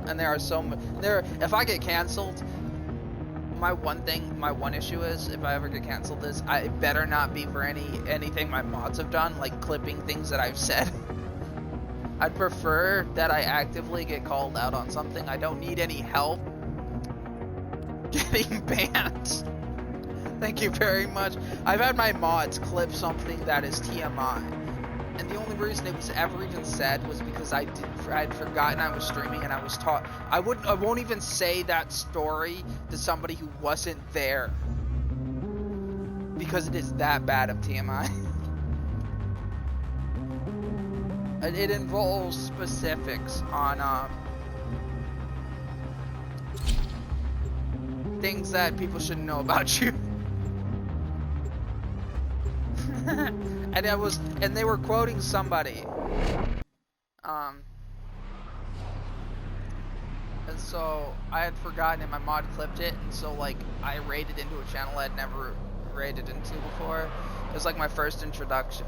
And there are so many. If I get canceled, my one issue is if I ever get canceled is it better not be for anything my mods have done, like clipping things that I've said. I'd prefer that I actively get called out on something. I don't need any help getting banned. Thank you very much. I've had my mods clip something that is TMI. And the only reason it was ever even said was because I had forgotten I was streaming and I was taught. I won't even say that story to somebody who wasn't there because it is that bad of TMI. It involves specifics on things that people shouldn't know about you. And they were quoting somebody. And so I had forgotten and my mod clipped it, and so like I raided into a channel I'd never raided into before. It was like my first introduction.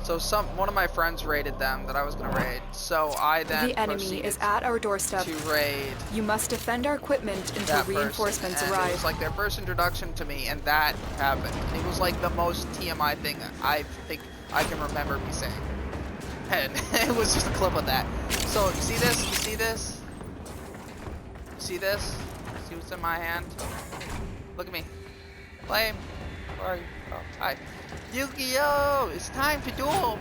So one of my friends raided them that I was gonna raid. So I then
the enemy is at our doorstep.
To raid.
You must defend our equipment until reinforcements arrive.
It was like their first introduction to me, and that happened. It was like the most TMI thing I think I can remember me saying. And it was just a clip of that. So you see this? You see this? You see this? See what's in my hand? Look at me. Flame. Where are you? Oh, hi. Yu-Gi-Oh! It's time to duel!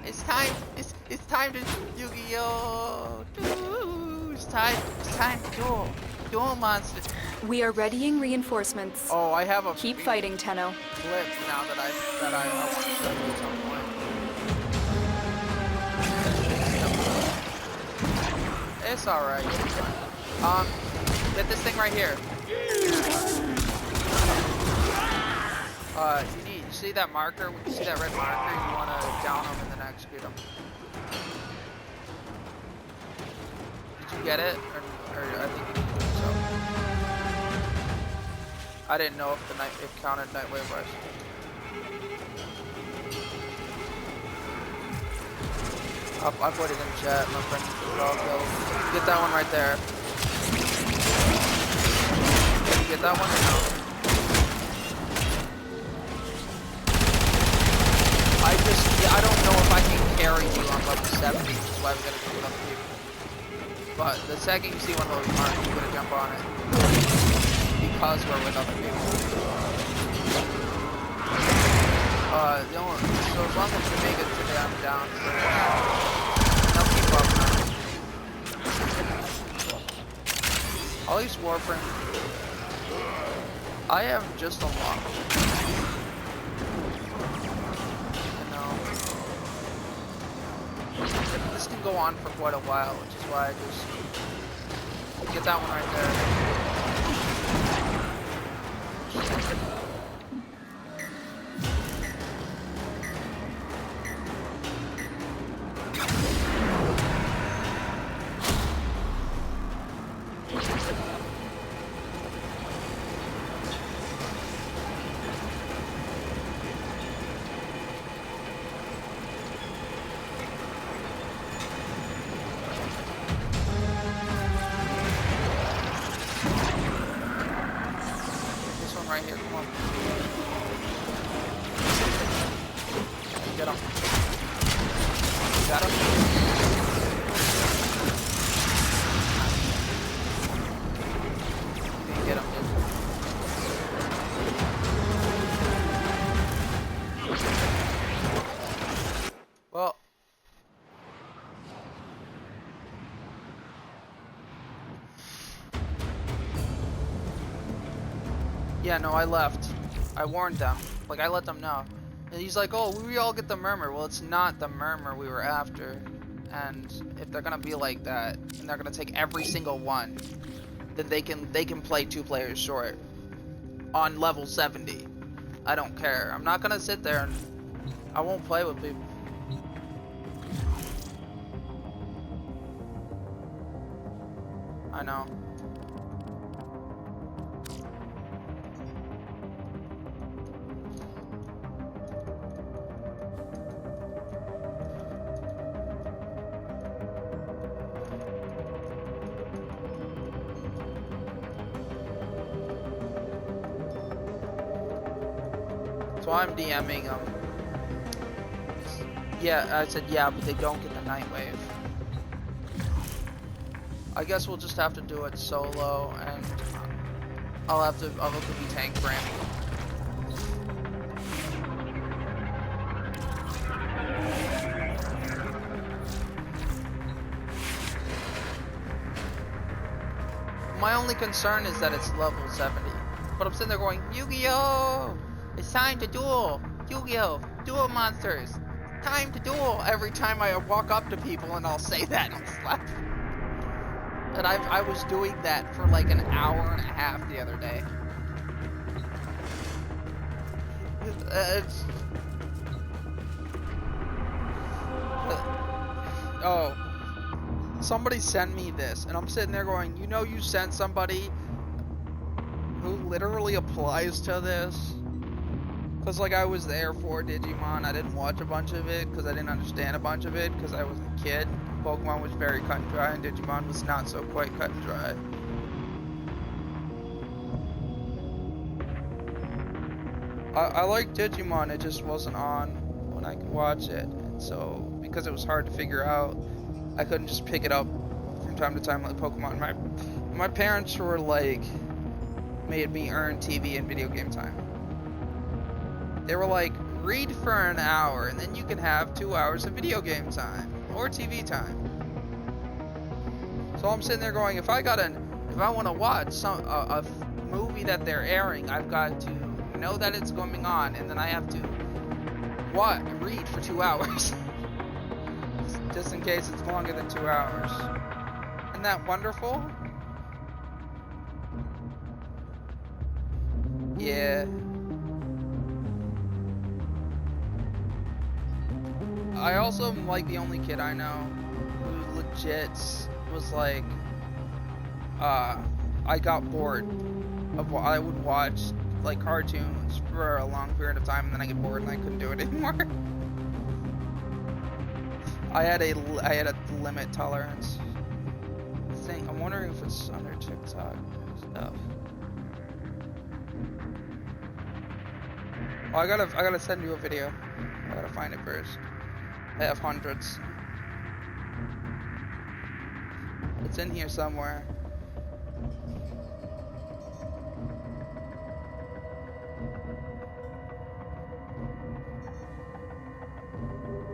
It's time to Yu-Gi-Oh! It's time to duel. Duel monster.
We are readying reinforcements.
Oh, I have a
Keep fighting, Tenno.
Clip now that I want to show you at some point. It's alright. Get this thing right here. You see that marker? When you see that red marker, you want to down them and then execute them. Did you get it? Or I think you can do it so. I didn't know if it counted night wave rush. I put it in chat. My friend will all go. Get that one right there. Did you get that one or no? I don't know if I can carry you on level 70, which is why we gotta do it on people. But the second you see one of those marks, you gotta jump on it. Because we're with other people. So as long as you make it today, I'm down. They'll keep up now. All these Warframe. I have just unlocked. This can go on for quite a while, which is why I just get that one right there. Yeah, no, I left. I warned them. Like, I let them know. And he's like, oh, we all get the murmur. Well, it's not the murmur we were after. And if they're gonna be like that, and they're gonna take every single one, then they can play 2 players short on level 70. I don't care. I'm not gonna sit there and I won't play with people. I know. So I'm DMing them. Yeah, I said yeah, but they don't get the night wave. I guess we'll just have to do it solo, and I'll have to be tank brand. My only concern is that it's level 70. But I'm sitting there going, Yu-Gi-Oh! It's time to duel! Yu-Gi-Oh! Duel monsters! Time to duel! Every time I walk up to people and I'll say that, I'll slap. And I was doing that for like an hour and a half the other day. Oh. Somebody sent me this, and I'm sitting there going, you know you sent somebody who literally applies to this? Because, like, I was there for Digimon. I didn't watch a bunch of it because I didn't understand a bunch of it because I was a kid. Pokemon was very cut and dry, and Digimon was not so quite cut and dry. I liked Digimon, it just wasn't on when I could watch it. And so, because it was hard to figure out, I couldn't just pick it up from time to time like Pokemon. My parents were like, made me earn TV and video game time. They were like, read for an hour and then you can have 2 hours of video game time or TV time. So I'm sitting there going, if I want to watch a movie that they're airing, I've got to know that it's going on, and then I have to read for 2 hours. Just in case it's longer than 2 hours. Isn't that wonderful? Yeah. I also am like the only kid I know who legit was like, I got bored of what I would watch like cartoons for a long period of time, and then I get bored and I couldn't do it anymore. I had a limit tolerance. I'm wondering if it's under TikTok stuff. Oh, I gotta send you a video. I gotta find it first. I have hundreds. It's in here somewhere.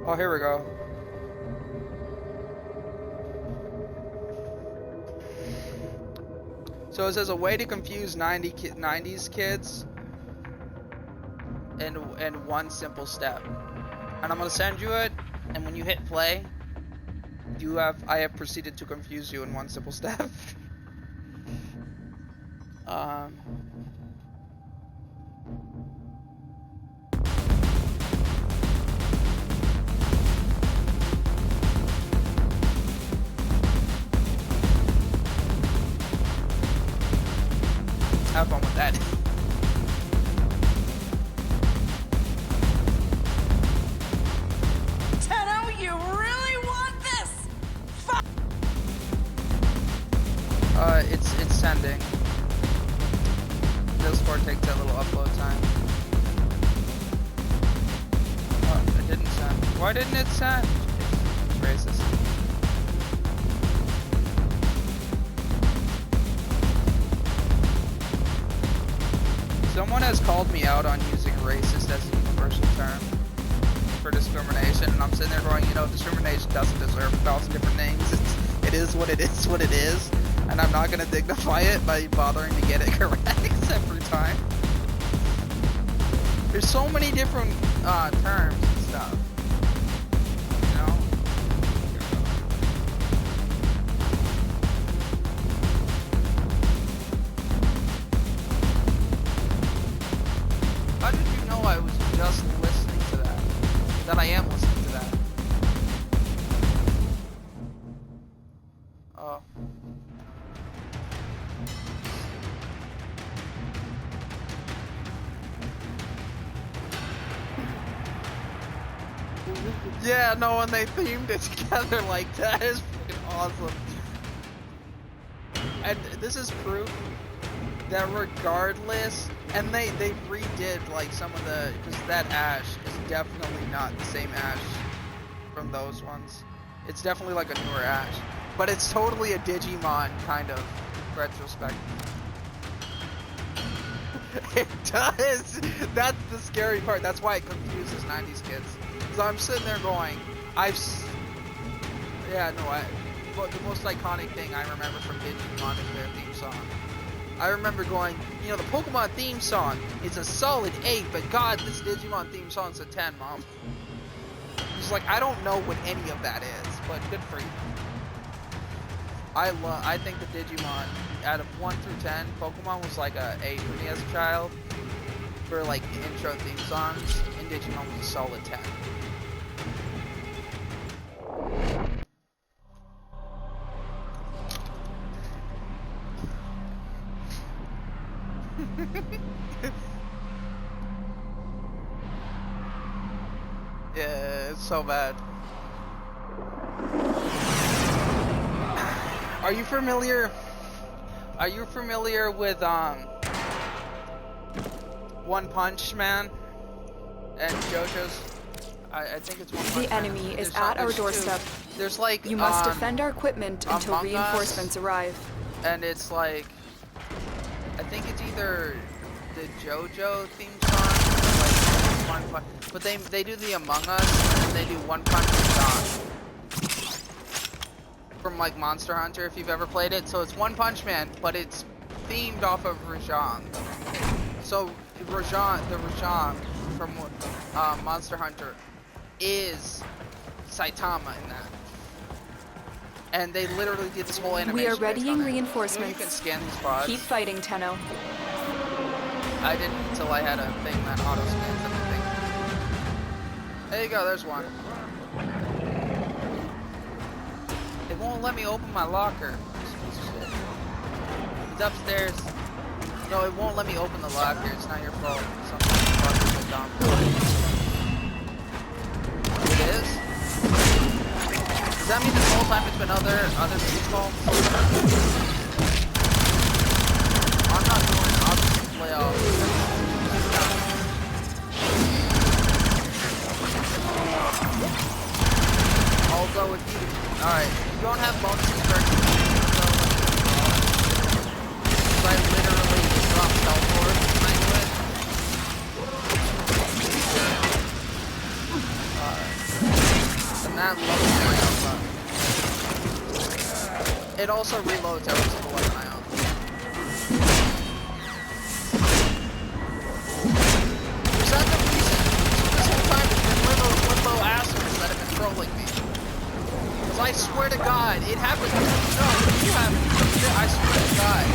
Oh, here we go. So it says a way to confuse 90s kids in one simple step. And I'm gonna send you it, and when you hit play, I have proceeded to confuse you in one simple step. Have fun with that.
Tenno, you really want this?
It's sending. Discord takes a little upload time. Oh, it didn't send. Why didn't it send? It's racist. Someone has called me out on using racist as a universal term for discrimination, and I'm sitting there going, you know, discrimination doesn't deserve 1,000 different names. It is what it is, and I'm not going to dignify it by bothering to get it correct every time. There's so many different terms and stuff. You know? How did you know I was just listening to that? That I am listening to that? Oh. Yeah, no, when they themed it together like that is freaking awesome. And this is proof that regardless, and they redid like some of the, because that Ash is definitely not the same Ash from those ones. It's definitely like a newer Ash, but it's totally a Digimon kind of retrospect. It does. That's the scary part. That's why it confuses 90s kids. Because I'm sitting there going, but the most iconic thing I remember from Digimon is their theme song. I remember going, you know, the Pokemon theme song is a solid 8, but God, this Digimon theme song's a 10, Mom. It's like, I don't know what any of that is, but good for you. I think the Digimon, out of 1 through 10, Pokemon was like a 8 for me as a child. For like the intro theme songs, and Digimon was a solid 10. Yeah, it's so bad. Are you familiar with One Punch Man and JoJo's? I think it's One Punch Man.
The enemy is at our doorstep.
There's like
you must defend our equipment until
Among
reinforcements arrive.
And it's like, I think it's either the JoJo theme song, or like One Punch, but they do the Among Us, and they do One Punch Man from like Monster Hunter, if you've ever played it. So it's One Punch Man, but it's themed off of Rajang. So the Rajang from Monster Hunter is Saitama in that. And they literally did this whole animation.
We are readying reinforcements.
You know, you can scan these pods.
Keep fighting, Tenno.
I didn't until I had a thing that auto scans everything. There you go, there's one. It won't let me open my locker. It's upstairs. No, it won't let me open the locker. It's not your fault. Sometimes lockers are dumb. It is? Does that mean this whole time it's been other people's fault? I'm not doing it. I'll just play off. I'll go with you. Alright, you don't have bonuses for I literally dropped teleport when I do it. And that levels my health up. It also reloads every single one of my own. Is that the reason? So this whole time it's been limbo assholes that have been trolling me. Because I swear to God, it happened. No, you haven't. I swear to God.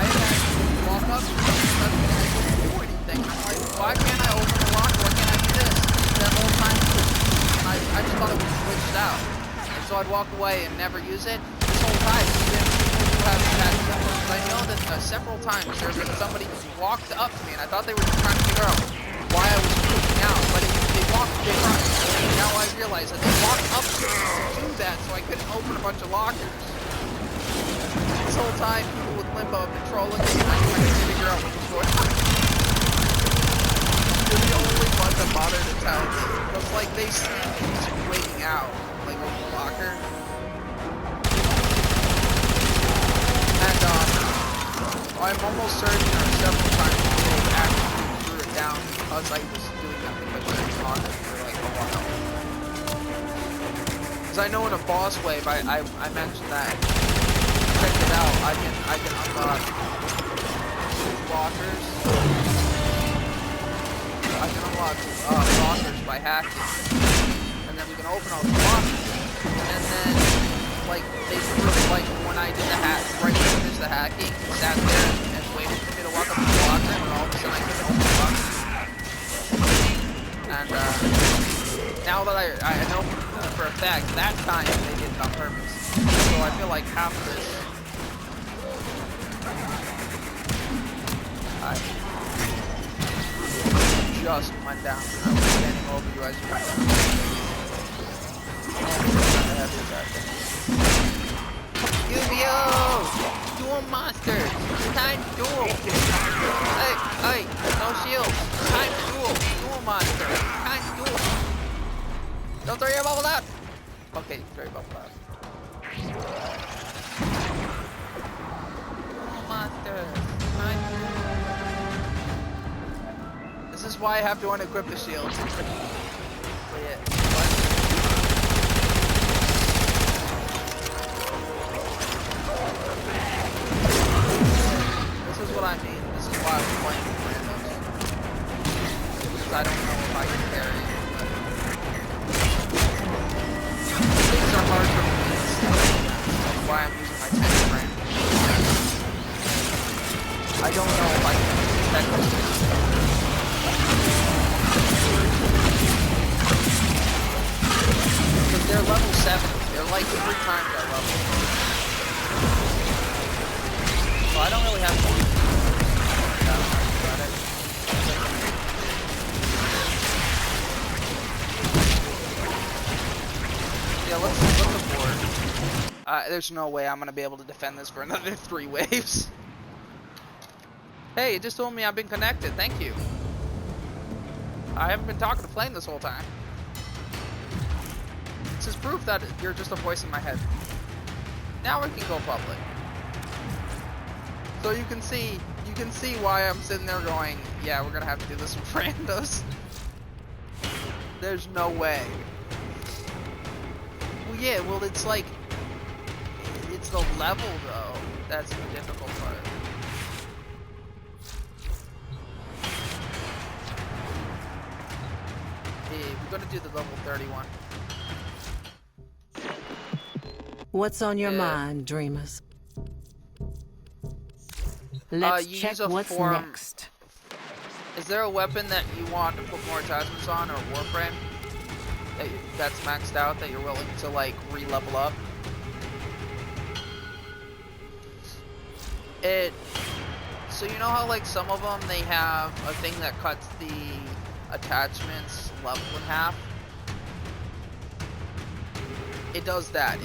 I had to walk up and do anything. I'm like, why can't I open the locker? Why can't I do this? That whole time, I just thought it was glitched out. And so I'd walk away and never use it. This whole time, it's been people who haven't had it. I know that several times there's been somebody who walked up to me, and I thought they were just trying to figure out why I was freaking out. But they walked different. And now I realize that they walked up to me to do that, so I couldn't open a bunch of lockers. This whole time, people with Limbo have been trolling me, and I couldn't figure out what was going on. You're the only one that bothered to tell me. It's like they see me just waiting out, like over the locker. And I'm almost certain there are several times people actually threw it down because I was doing nothing but shutting lockers for like a while. Because I know in a boss wave, I mentioned that. Check it out. I can unlock lockers. I can unlock lockers by hacking, and then we can open all the lockers, and then like basically like when I did the hack, right when I finished the hacking, sat there and waited for me to walk up to the locker, and all of a sudden I couldn't open the locker. And now that I know for a fact that time they did it on purpose, so I feel like half of this. I just went down. I was standing over you as you went down. Yu-Gi-Oh! Duel monsters! Time to duel! Hey, no shield! Time to duel! Duel monster! Time to duel! Don't throw your bubble out! Okay, throw your bubble out. Duel monster! Time to duel! This is why I have to unequip the shield. Wait, what? This is what I mean. This is why I was playing with randoms. Because I don't know if I can carry it. Things are hard for me. That's why I'm using my 10 frame. I don't know if I can protect them. Because they're level 7. They're like 3 times that level. So I don't really have to worry about it. Yeah, let's afford. There's no way I'm gonna be able to defend this for another 3 waves. Hey, it just told me I've been connected. Thank you. I haven't been talking to Flame this whole time. This is proof that you're just a voice in my head. Now we can go public. So you can see why I'm sitting there going, yeah, we're gonna have to do this with randos. There's no way. Well, yeah, well, it's like, it's the level though that's the difficult part. Hey, we're gonna do the level 31.
What's on your mind, dreamers? Let's check what's next.
Is there a weapon that you want to put more attachments on, or Warframe that's maxed out that you're willing to like re-level up? So you know how like some of them they have a thing that cuts the attachments level in half? It does that.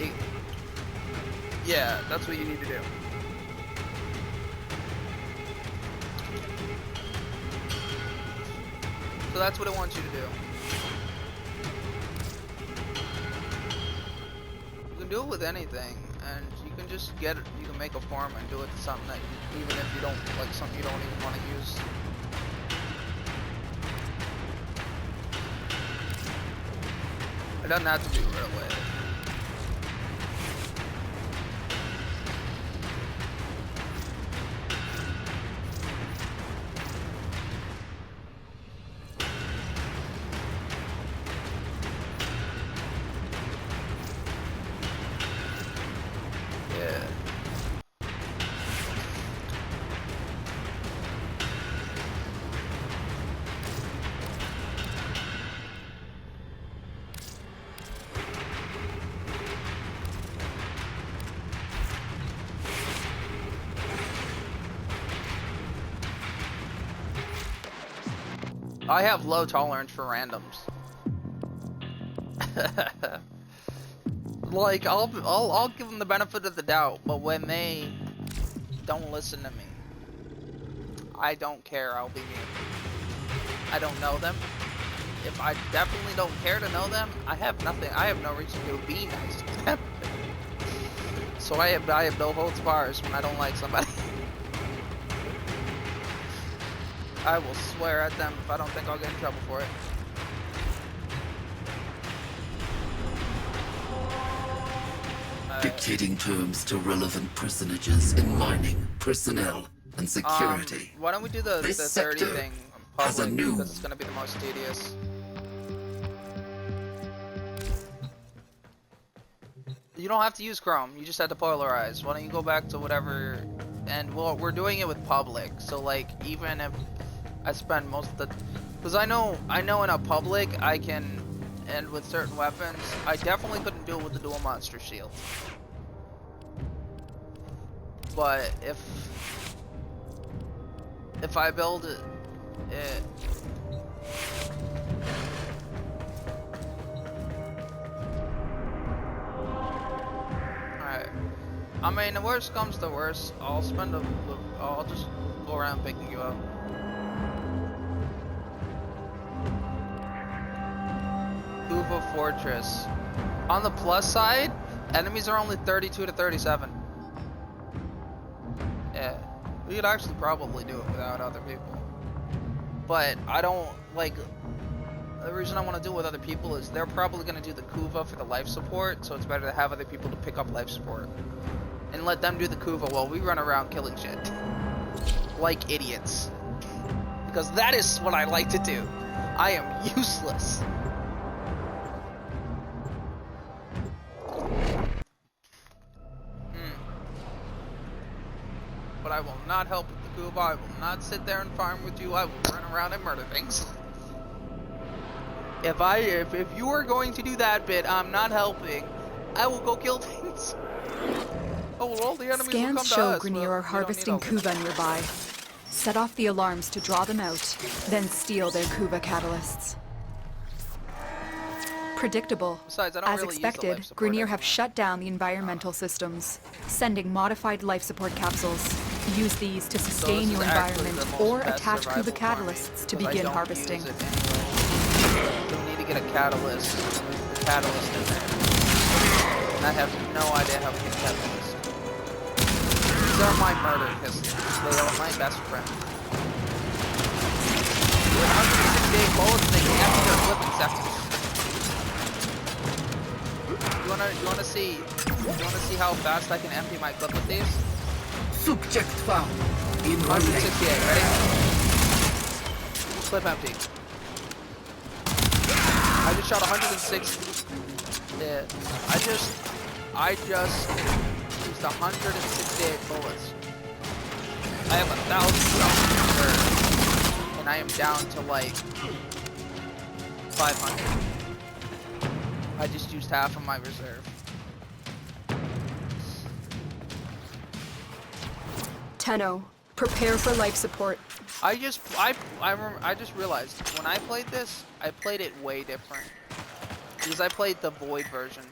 Yeah, that's what you need to do. So that's what it wants you to do. You can do it with anything, and you can just you can make a form and do it to something that even if you don't, like something you don't even want to use. It doesn't have to be real way. I have low tolerance for randoms. Like I'll give them the benefit of the doubt, but when they don't listen to me, I don't care. I'll be mean. I don't know them. If I definitely don't care to know them, I have nothing. I have no reason to be nice to them. So I have no holds bars when I don't like somebody. I will swear at them if I don't think I'll get in trouble for it.
Dictating terms to relevant personages in mining, personnel, and security.
Why don't we do the 30 thing
as a
public
noob.
because it's gonna be the most tedious. You don't have to use Chrome. You just have to polarize. Why don't you go back to whatever? And well, we're doing it with public. So like, even if I spend most of the, because I know in a public I can, and with certain weapons, I definitely couldn't do it with the dual monster shield. But if I build it. Alright. I mean, the worst comes to worst, I'll just go around picking you up. Uva Fortress. On the plus side, enemies are only 32 to 37. Yeah. We could actually probably do it without other people. But I don't, like, the reason I want to do it with other people is they're probably going to do the Kuva for the life support, so it's better to have other people to pick up life support. And let them do the Kuva while we run around killing shit. Like idiots. Because that is what I like to do. I am useless. But I will not help with the Kuva. I will not sit there and farm with you. I will run around and murder things. If you are going to do that bit, I'm not helping. I will go kill things. Oh, well, all the enemies will come
Scans
to
show
us.
Grenier
Well,
are harvesting Kuva nearby. Set off the alarms to draw them out, then steal their Kuva catalysts. Predictable.
Besides, I don't
As
really use the
expected,
life support
Grenier
anymore.
have shut down the environmental systems, sending modified life support capsules. Use these to sustain
this
your
is actually
environment
the most
or
best
attach
survival
Kuva
for me,
catalysts to
because I
begin
don't
harvesting.
use it anyway. So we need to get a catalyst. The catalyst in there. And I have no idea how to get a catalyst. These are my murder pistols. They are my best friend. With 168 bullets, they can empty their clip in seconds. You wanna see how fast I can empty my clip with these?
Subject found. In
168, ready? Clip empty. I just shot 160. Yeah, I just used 168 bullets. I have 1,000 rounds in reserve, and I am down to like 500. I just used half of my reserve.
Tenno, prepare for life support.
I just realized when I played this, I played it way different. Because I played the Void version.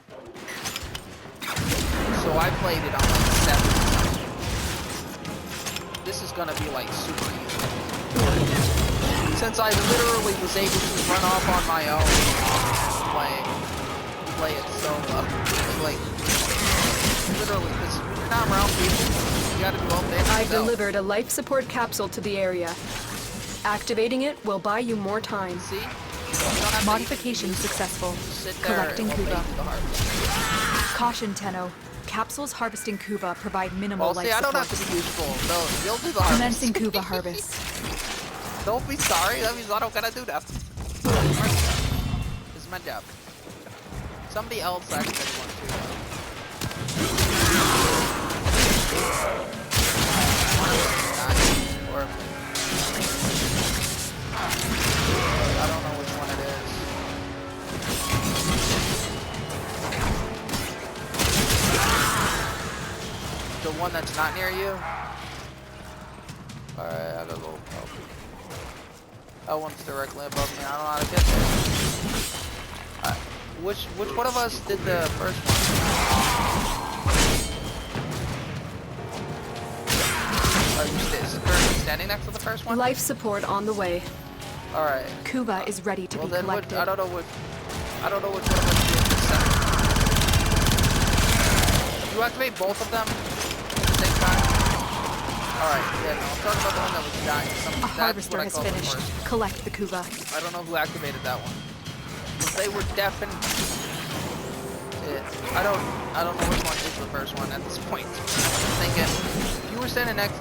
So I played it on like 7. This is gonna be like super easy. Since I literally was able to run off on my own play it solo. Like literally, because when you're not around people, you gotta do all things.
I've delivered a life support capsule to the area. Activating it will buy you more time.
See?
Modification successful. Collecting Kuva. Caution, Tenno. Capsules harvesting Kuva provide minimal life
I don't
support.
have to be useful. No, you'll do the harvest.
Commencing Kuva harvest.
Don't be sorry. That means I don't gotta do that. This is my job. Somebody else actually wants to. Or I don't know which one it is. The one that's not near you? Alright, I gotta go help you. That one's directly above me. I don't know how to get there. Which one of us did the first one? Are you standing next to the first one?
Life support on the way.
Alright.
Kuva is ready to be collected.
I don't know which one of us did the second. Did you activate both of them at the same time? Alright, yeah, no, I'm talking about the one that was dying.
A harvester has finished. Collect the Kuva.
I don't know who activated that one. But they were definitely. I don't know which one is the first one at this point. I'm thinking, if you were standing next.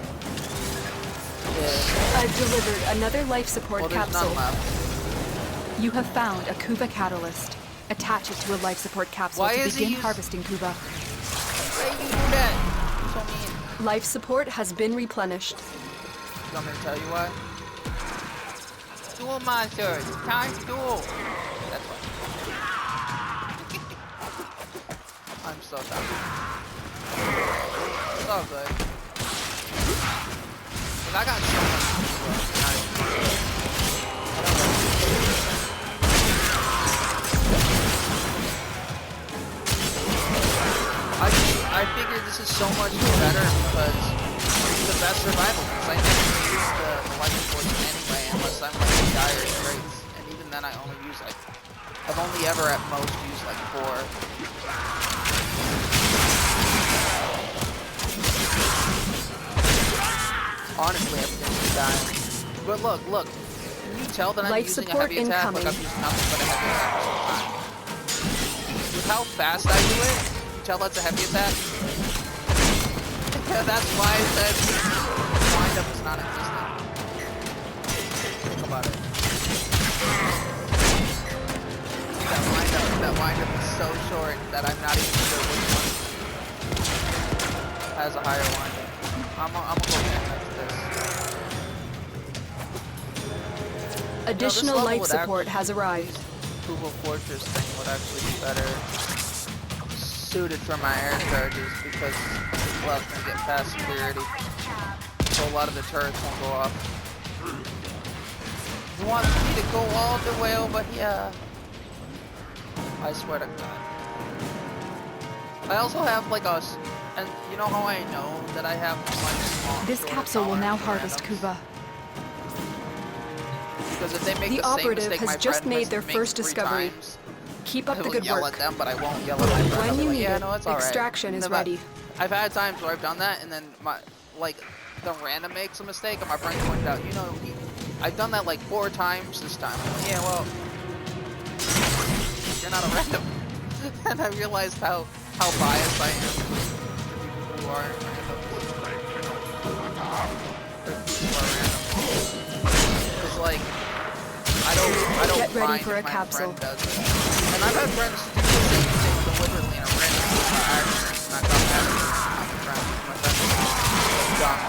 Yeah.
I've delivered another life support
Well, there's
capsule.
none left.
You have found a Kuva catalyst. Attach it to a life support capsule
Why
to
is he
begin harvesting Kuva.
Why you do that? So mean.
Life support has been replenished.
You want me to tell you why? Duel monsters. Time to duel. That's why. I'm so done. It's all good. 'Cause I got so much to do, I figured this is so much better because it's the best survival. Because I never use the life supports anyway unless I'm like in dire straits. And even then I only use like, I've only ever at most used like 4. Honestly, everything's dying. But look. Can you tell that I'm
Life
using a
support
heavy attack?
incoming.
Like I'm using nothing but a heavy attack the whole time. With how fast I do it, you tell that's a heavy attack? Yeah, that's why I said wind-up is not existent. Think about it. That wind-up is so short that I'm not even sure which one has a higher wind-up. I'm gonna go next to this.
Additional
level
life
would
support has arrived.
Google Fortress thing would actually be better suited for my air charges because well, it's gonna get past security. So a lot of the turrets won't go off. You want me to go all the way over here? I swear to God. I also have like a, and you know how I know that I have like small.
This capsule will now harvest Kuva.
Because if they make
The
the same
operative
mistake
has
my
just
friend
made their
makes
first
3
discovery.
times,
Keep up
I
the
will
good
yell
work.
at them, but I won't yell at my friend. I'll be
When
like,
you
yeah,
need
no,
it,
it's all right.
extraction is
No, but
ready.
I've had times where I've done that, and then my the random makes a mistake, and my friend pointed out, you know, I've done that like 4 times this time. I'm like, yeah, well, you're not a random. And I realized how biased I am to people who are random. It's like I don't
Get ready
mind
for
if
a
my
capsule.
friend does it. And I've had friends do the same thing deliberately in a random accident, and I got mad at my friend. My friend was dumb,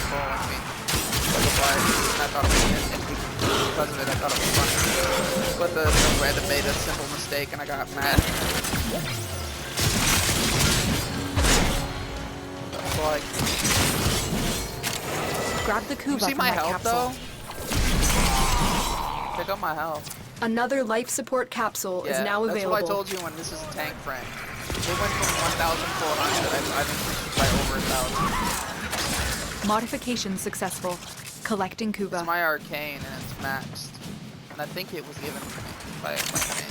trolling me. Like a bias, and I thought it was and because of it, I thought it was funny. But the random made a simple mistake, and I got mad. That's like.
Grab the Kuva
You see
from
my
that
health
capsule.
though? Pick up my health.
Another life support capsule is now available.
That's what I told you when this is a tank frame. It went from 1,400. I've increased it by over 1,000.
Modification successful. Collecting Kuva.
It's my arcane and it's maxed. And I think it was given to me by arcane.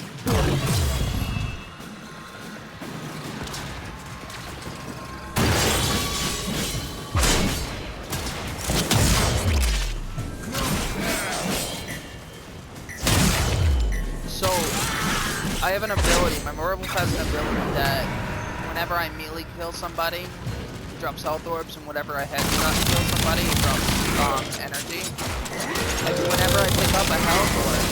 So, I have an ability, my Moribus has an ability that whenever I melee kill somebody, it drops health orbs, and whenever I headshot kill somebody, it drops energy. Like, whenever I pick up a health orb,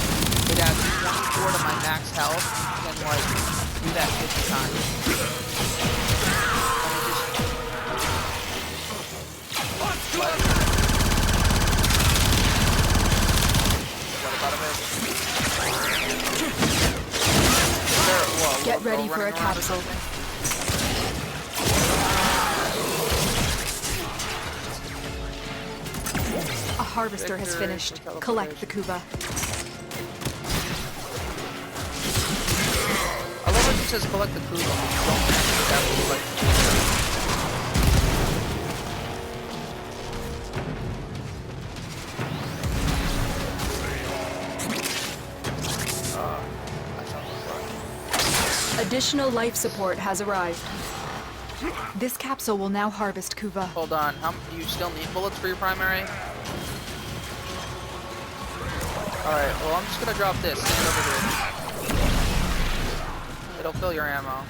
it adds 24 to my max health, and like, do that 50 times. And it just... What about a bit?
Get ready for a capsule.
A harvester has finished. Collect the Kuva.
I love when it says collect the Kuva.
Additional life support has arrived.
This capsule will now harvest Kuva.
Hold on, you still need bullets for your primary? Alright, well I'm just gonna drop this. Stand over here. It'll fill your ammo.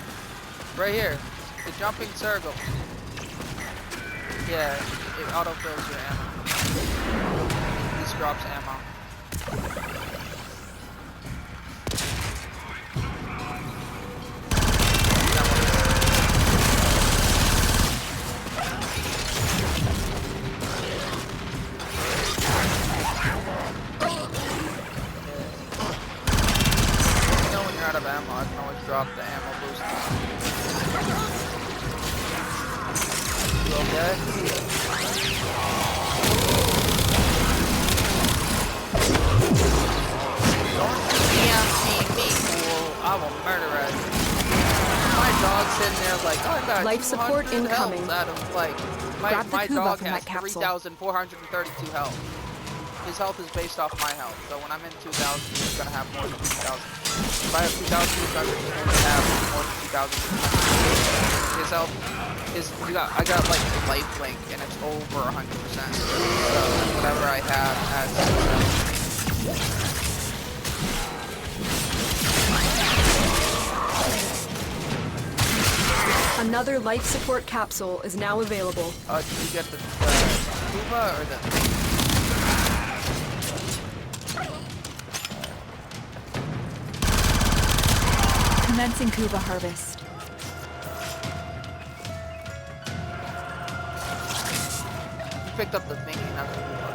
Right here. The jumping circle. Yeah, it autofills your ammo. This drops ammo. Out of ammo, I can always drop the ammo boost. You okay? Don't DMT me, fool. I will murder it. My dog's sitting there like, oh, I got
Life support
200
incoming.
health out of, like,
Grab the
my
Kuba
dog
from
has
that capsule.
3,432 health. His health is based off my health, so when I'm in 2,000, he's gonna have more than 2,000. If I have 2,000, he's gonna have more than 2,000. His health is, I got like life link, and it's over 100%. So whatever I have adds to
Another life support capsule is now available.
did you get the Kuba or the?
Commencing Kuba harvest.
You picked up the thingy, not the Kuba.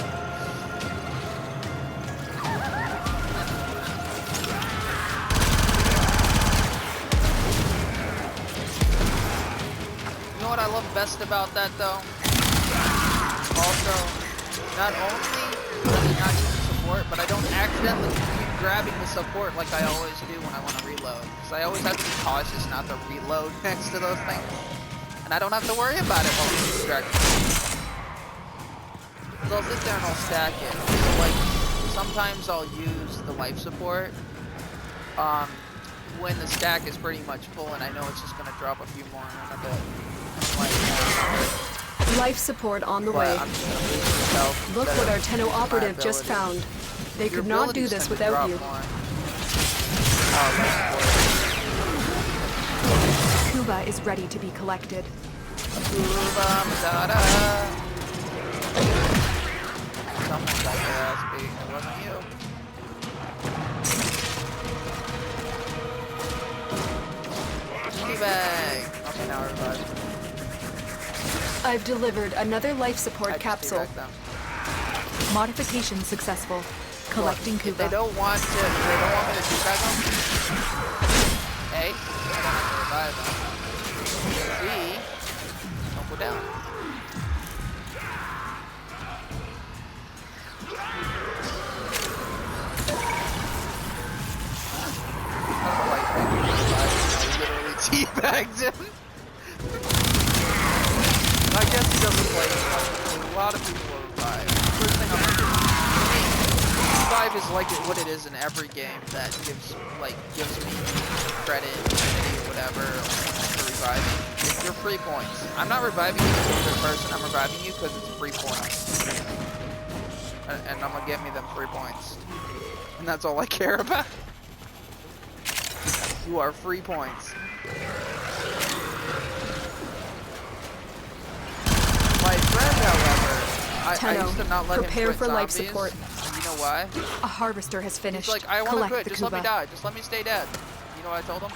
You know what I love best about that though? Also, not only does it not use the support, but I don't accidentally keep grabbing the support like I always do when I want to reload. Because I always have to be cautious not to reload next to those things. And I don't have to worry about it while I'm distracted. Because I'll sit there and I'll stack it. So like, sometimes I'll use the life support when the stack is pretty much full and I know it's just going to drop a few more in a bit.
Life support on the way. Look what our Tenno operative just found. They could not do this without you. Kuba is ready to be collected.
Someone got their ass beat. It wasn't you. Teabag! Okay, now we're revived.
I've delivered another life support capsule.
Modification successful. Collecting
If
Kuba.
they don't want me to teabag them, A, I don't have to revive them. B, don't go down. Teabagged him. I guess he doesn't play as much. A lot of people will revive. First thing I'm gonna do. Revive is like what it is in every game that gives me credit, whatever, for reviving. If you're free points. I'm not reviving you as a good person. I'm reviving you because it's free points. And I'm gonna get me them 3 points. And that's all I care about. You are free points. My friend, however, I used to not let
prepare
him
for
quit
life
zombies.
support.
You know why?
A harvester has finished.
He's like, I want to
Collect
quit,
the
just let me
Kuba.
die, just let me stay dead. You know what I told him?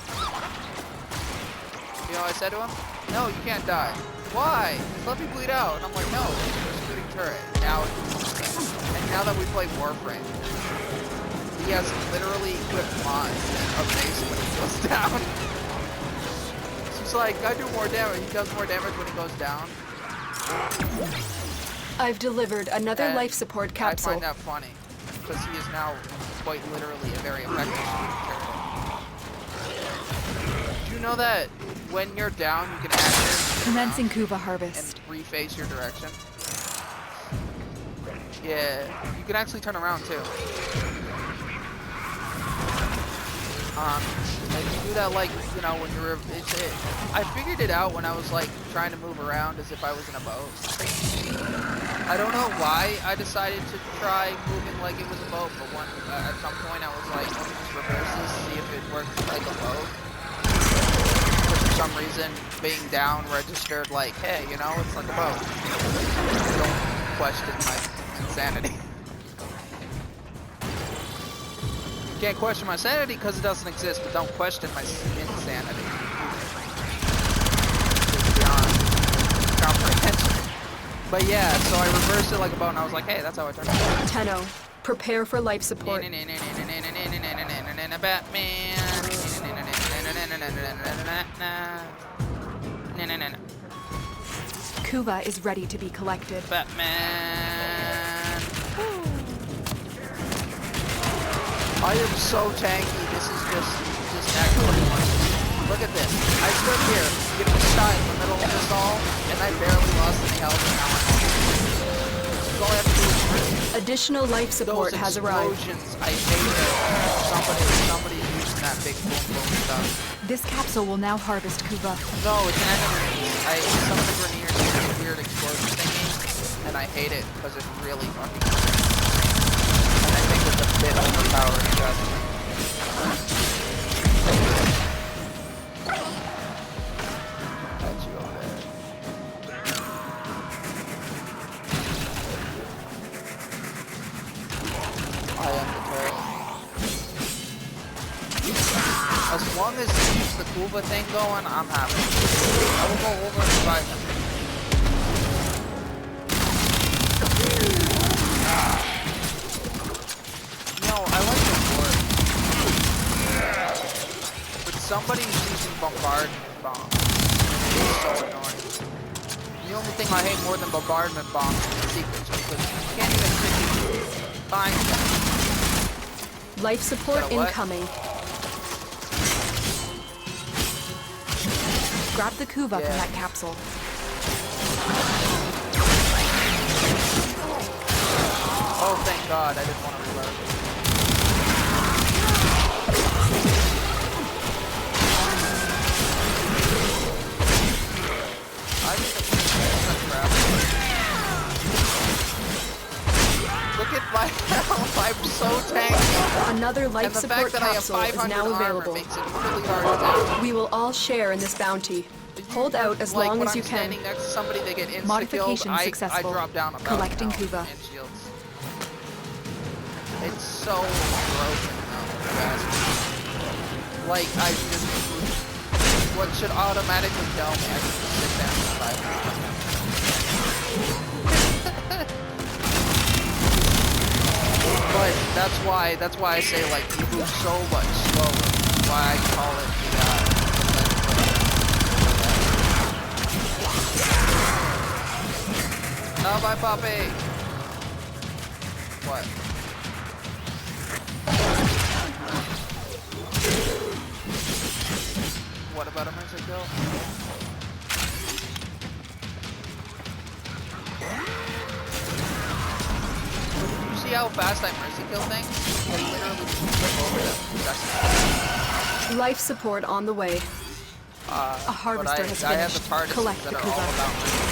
You know what I said to him? No, you can't die. Why? Just let me bleed out. And I'm like, no, it's a shooting turret. Now that we play Warframe, he has literally equipped mods that base when he goes down. It's like, I do more damage. He does more damage when he goes down.
I've delivered another
And
life support capsule.
I find that funny, because he is now quite literally a very effective shooting turret. Do you know that when you're down, you can actually
Commencing Kuba harvest.
and reface your direction? Yeah, you can actually turn around too. And you do that, like, you know, when you're, I figured it out when I was like trying to move around as if I was in a boat. I don't know why I decided to try moving like it was a boat, but at some point I was like, let me just reverse this, see if it works like a boat. But you some reason being down registered like, hey, you know, it's like a boat. Don't question my insanity. You can't question my sanity because it doesn't exist, but don't question my insanity. It's beyond comprehension. But yeah, so I reversed it like a boat and I was like, hey, that's how I turned it.
Tenno, prepare for life support.
Batman.
Kuva is ready to be collected.
Batman. I am so tanky. This is just actually look at this. I stood here, getting shot in the middle of this all, and I barely lost any health, and now I'm all I have to do is breathe.
Additional life support
Those
has arrived.
explosions, I hate it. Somebody's using that big boom boom stuff.
This capsule will now harvest Kuva.
No, it's an enemy. Some of the Greniers do this weird explosion thingy, and I hate it because it really fucking hurts. And I think it's a bit overpowered, trust me. That's you over there. I am the turret. As long as he keeps the Kuva thing going, I'm happy. I will go over and revive him. No, I like the word. But somebody's using bombardment bombs. It's so annoying. The only thing I hate more than bombardment bombs is the secrets, because you can't even freaking find them.
Life support incoming.
Grab the Kuva from that capsule.
Oh, thank God, I didn't want to reload. Look at my health, I'm so tanky.
Another life support capsule is now available.
Makes it really hard to do.
We will all share in this bounty. Hold out as long as you can.
Standing next to somebody, they get
Modification
I
successful.
drop down about
Collecting Kuva.
and shields. It's so broken though. Like I just what should automatically tell me I can just sit down and fight. But that's why I say like you move so much slower. That's why I call it the oh, bye, Poppy. What? What about a mercy kill? Did you see how fast I mercy kill things? I literally just flip over them.
Life support on the way. A harvester has
I have the
finished. Collect the
that are all
Kuva.
about mercy.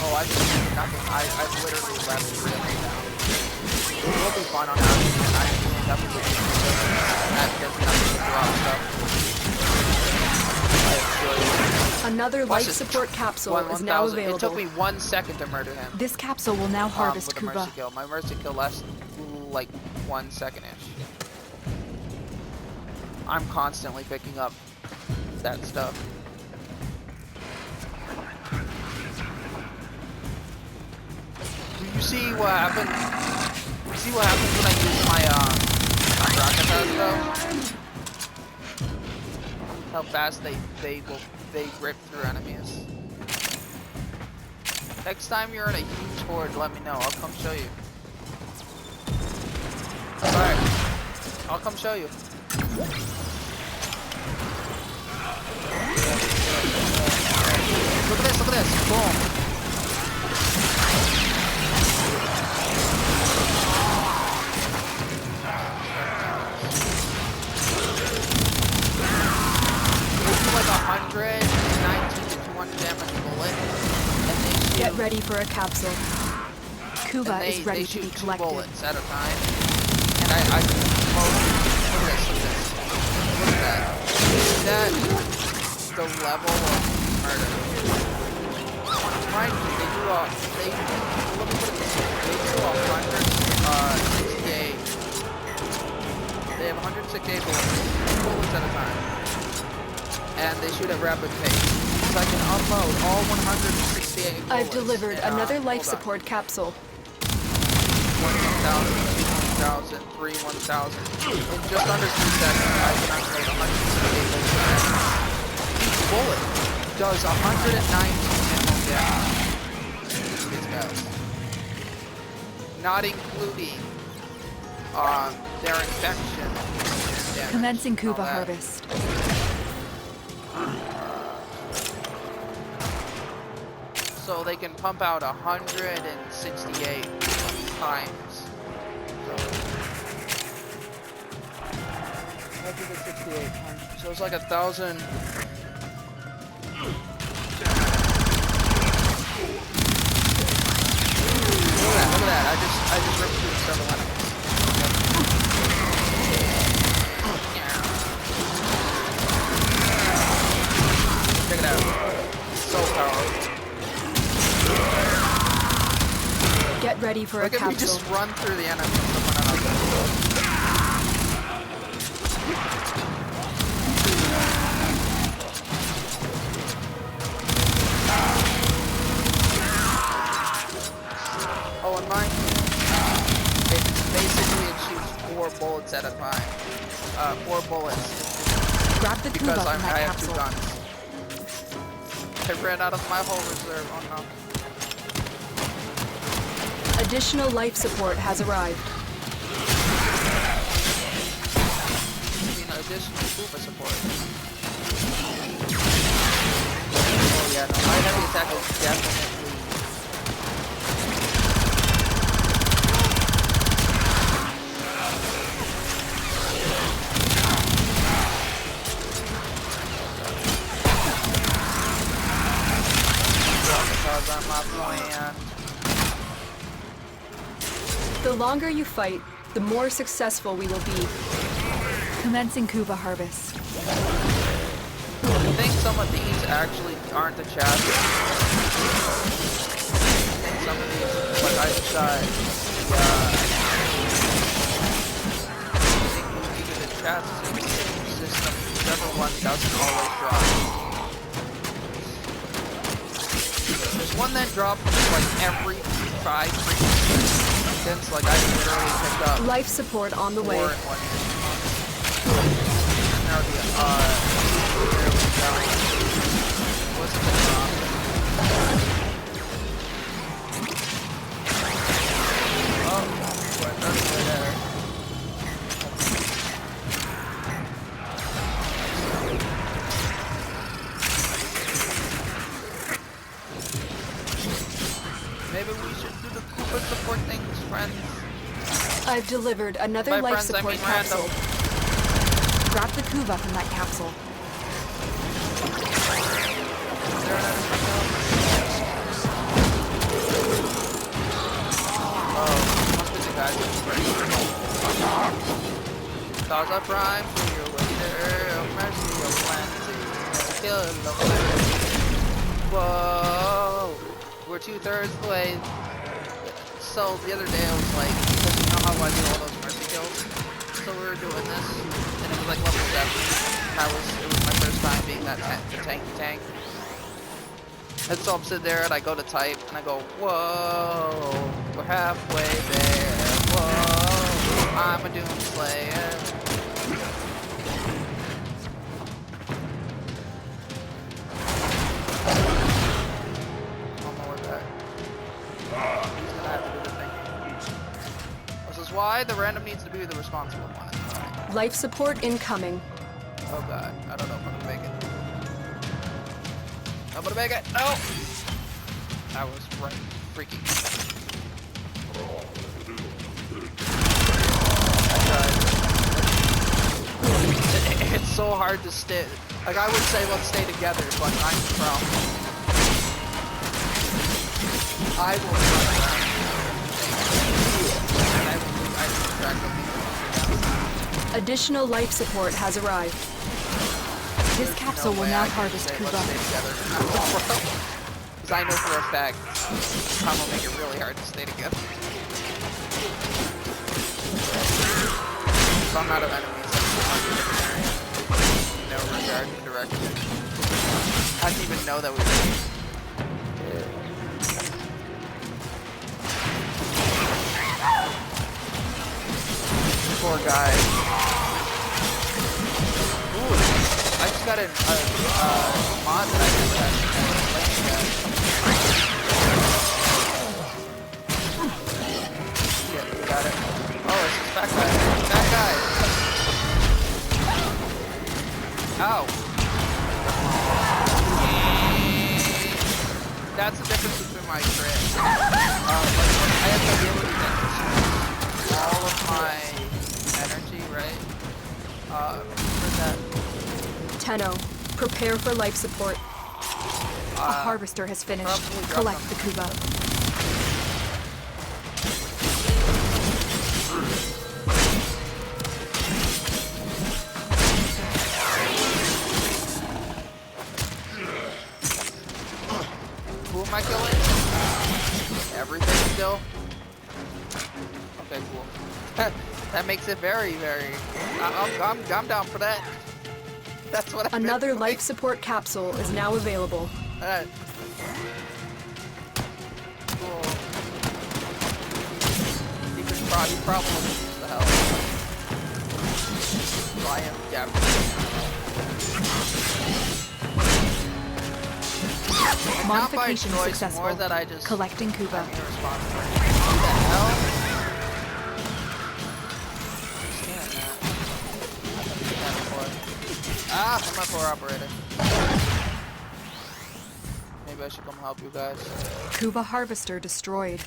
Oh, I've been nothing. I've literally left really now. We'll be fine on that. That was there's nothing to drop stuff.
Another life support capsule is now available.
It took me 1 second to murder him.
This capsule will now harvest
with a
Kuva.
mercy kill. My mercy kill lasts like 1 second-ish. I'm constantly picking up that stuff. Do you see what happened? You see what happens when I use my rocket though? How fast they rip through enemies. Next time you're in a huge horde, let me know. I'll come show you. Alright. I'll come show you. Look at this, boom. They do like 119 to 200 damage bullet, and they
for a capsule. Kuba
And
is ready
they
to be
shoot 2
collected.
bullets at a time. And I look at this, look at this. Look at that. See that? The level of murder. Mind you, they do let me put it this way. They do 168. They have 168 bullets at a time. And they shoot at rapid pace. So I can unload all 168 bullets.
I've delivered
in,
another life
hold on.
support capsule.
1,000, 2,000, 3, 1,000. In just under 3 seconds, I can unload 168 bullets. Each bullet does 119 minimum damage. These guys. Not including their infection damage.
Commencing
and all
Kuba
that.
harvest.
So they can pump out 168 times. So 168 times. So it's like 1,000. Look at that. I just ripped through several enemies. Check it out. So powerful.
Get ready for a
Look at me
capsule.
just run through the enemy from one another. Oh, and mine, it shoots 4 bullets at a time. 4 bullets.
Grab the Kuba
Because
from
I
that
have 2
capsule.
guns. I ran out of my whole reserve. Oh no.
Additional life support has arrived.
I mean, additional Kuba support. Oh yeah, no, my heavy attack is definitely. Because I'm not playing.
The longer you fight, the more successful we will be.
Commencing Kuba harvest.
I think some of these actually aren't the chassis. And some of these, like I decided, I think either the chassis or the system, whichever one doesn't always drop. There's one that dropped like every 5 seconds, like I literally picked up
Life support on the
4
way.
in 1 hit. Now the what's the drop? Oh, what does it there? Maybe we should do the Kuba support things, friends.
I've delivered another
By
life
friends, I
support
mean
capsule.
random.
Grab the Kuba from that capsule.
Oh, must be the guys that Cause I prime for your waiter, mercy, your plenty, kill no plenty. Whoa, we're 2/3 the way. So the other day I was like, because you know how I do all those mercy kills? So we were doing this, and it was like level 7. It was my first time being that tank. And so I'm sitting there and I go to type and I go, whoa, we're halfway there. Whoa, I'm a doom slayer. On my way back. He's gonna have to do the thing. This is why the random needs to be the responsible one.
Life support incoming.
Oh god, I don't know if I'm gonna make it. I'm gonna make it! No! I was right freaking. It's so hard to stay. Like I would say let's stay together, but I'm the problem. I will
Additional life support has arrived.
This capsule will now harvest Kuba.
Because I know for a fact I'm gonna make it really hard to stay together. If I'm out of enemies, no regard to direction. I didn't even know that we were. Poor guy. Ooh, I just got a mod that I just had playing that. Yeah, we got it. Oh, it's this back guy. Back guy. Ow. That's the difference between my crit. Like I have the ability to all of my energy, right? For that.
Tenno, prepare for life support.
A harvester has finished. Collect the Kuba.
Who am I killing? Everything still? Okay, cool. That makes it very, very... I'm down for that. That's what I'm
Another life support capsule is now available.
Alright. Cool. He probably wouldn't use the health. So I am
Modification
choice,
successful.
more that I just
collecting Kuba.
I'm irresponsible. What the hell? Ah, I'm my poor operator. Maybe I should come help you guys.
Kuba harvester destroyed.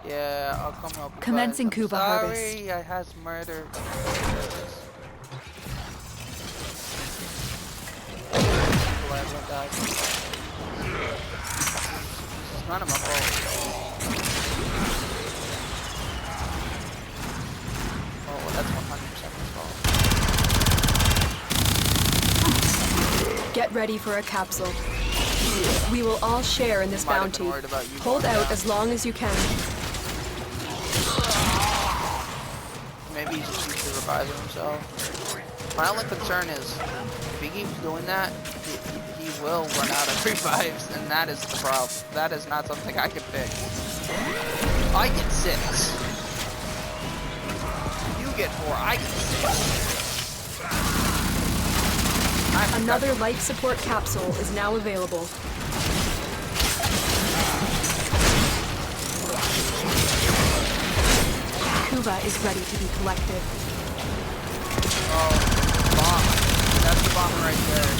Yeah, I'll come help you
Commencing
guys. I'm
Kuba
sorry,
harvest.
I has murdered. It's none of my fault. Oh, well, that's 100% my fault.
Get ready for a capsule. We will all share in this bounty. Hold out as long as you can.
Maybe he's just used to reviving himself. My only concern is, if he keeps doing that, he will run out of revives, and that is the problem. That is not something I can fix. I get 6. You get 4. I get 6.
Another life support capsule is now available.
Kuba is ready to be collected.
Oh, bomb. That's the bomb right there.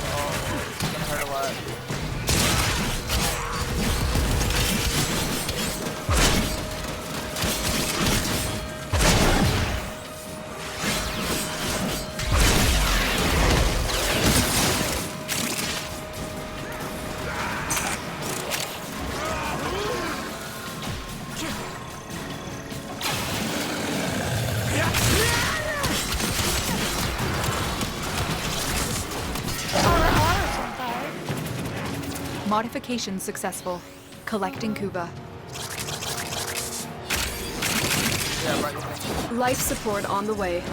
Oh, it's gonna hurt a lot.
Modification successful. Collecting Kuba.
Yeah, right, okay.
Life support on the way.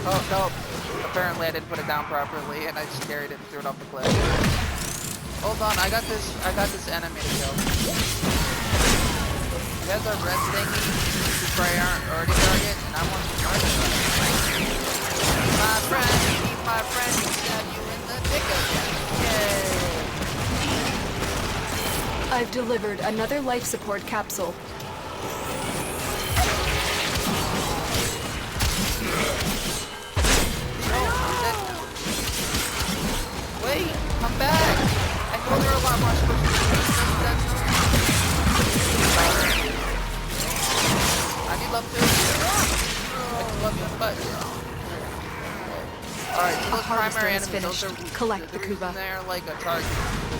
Oh, no. Apparently I didn't put it down properly and I just carried it and threw it off the cliff. Hold on, I got this enemy to kill. You guys are red thingy to spray already target, and I want to target them. My friend, keep my friend, he stab you in the dick again. Yay!
I've delivered another life support capsule.
Wait, come back! I know there are a lot more squishes. love too. I can love you in the butt. Alright, so
A
those
harvester
primary
is
enemies,
finished.
those are
Collect the Kuba.
they're like a target.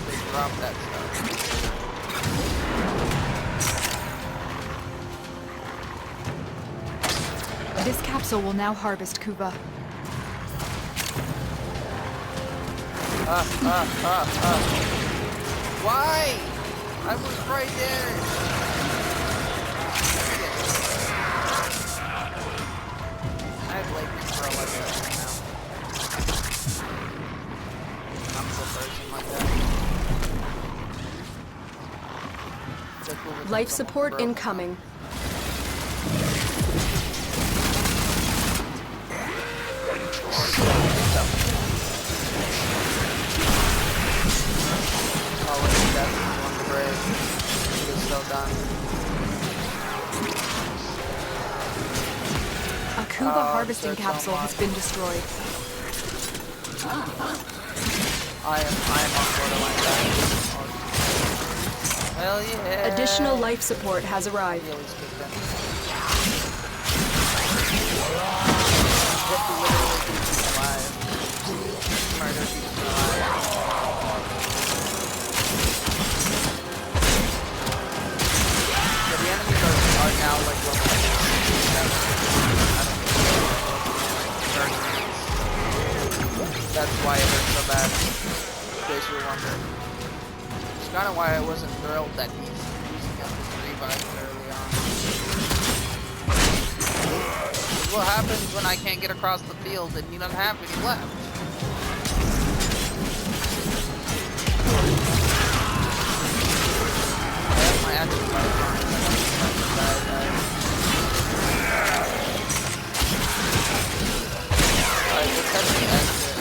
They drop that stuff.
This capsule will now harvest Kuba.
Why? I was right there. I have lateness for 11 right now. I'm so thirsty like that.
Life support incoming.
A Kuba harvesting capsule has been destroyed.
I am on borderline death. Hell yeah.
Additional life support has arrived.
Are now like level 7. That's why it hurt so bad. In case you were wondering. It's kind of why I wasn't thrilled that he's using up his revive early on. What happens when I can't get across the field and you don't have any left? I have my actual life on. Alright, let's head to the exit.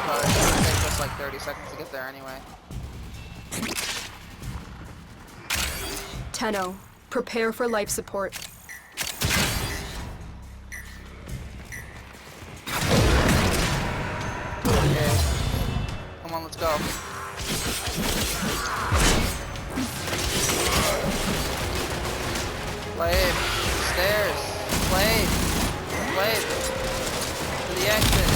But it's gonna take us like 30 seconds to get there anyway.
Tenno, prepare for life support.
Okay. Come on, let's go. Blade, stairs, blade, to the exit.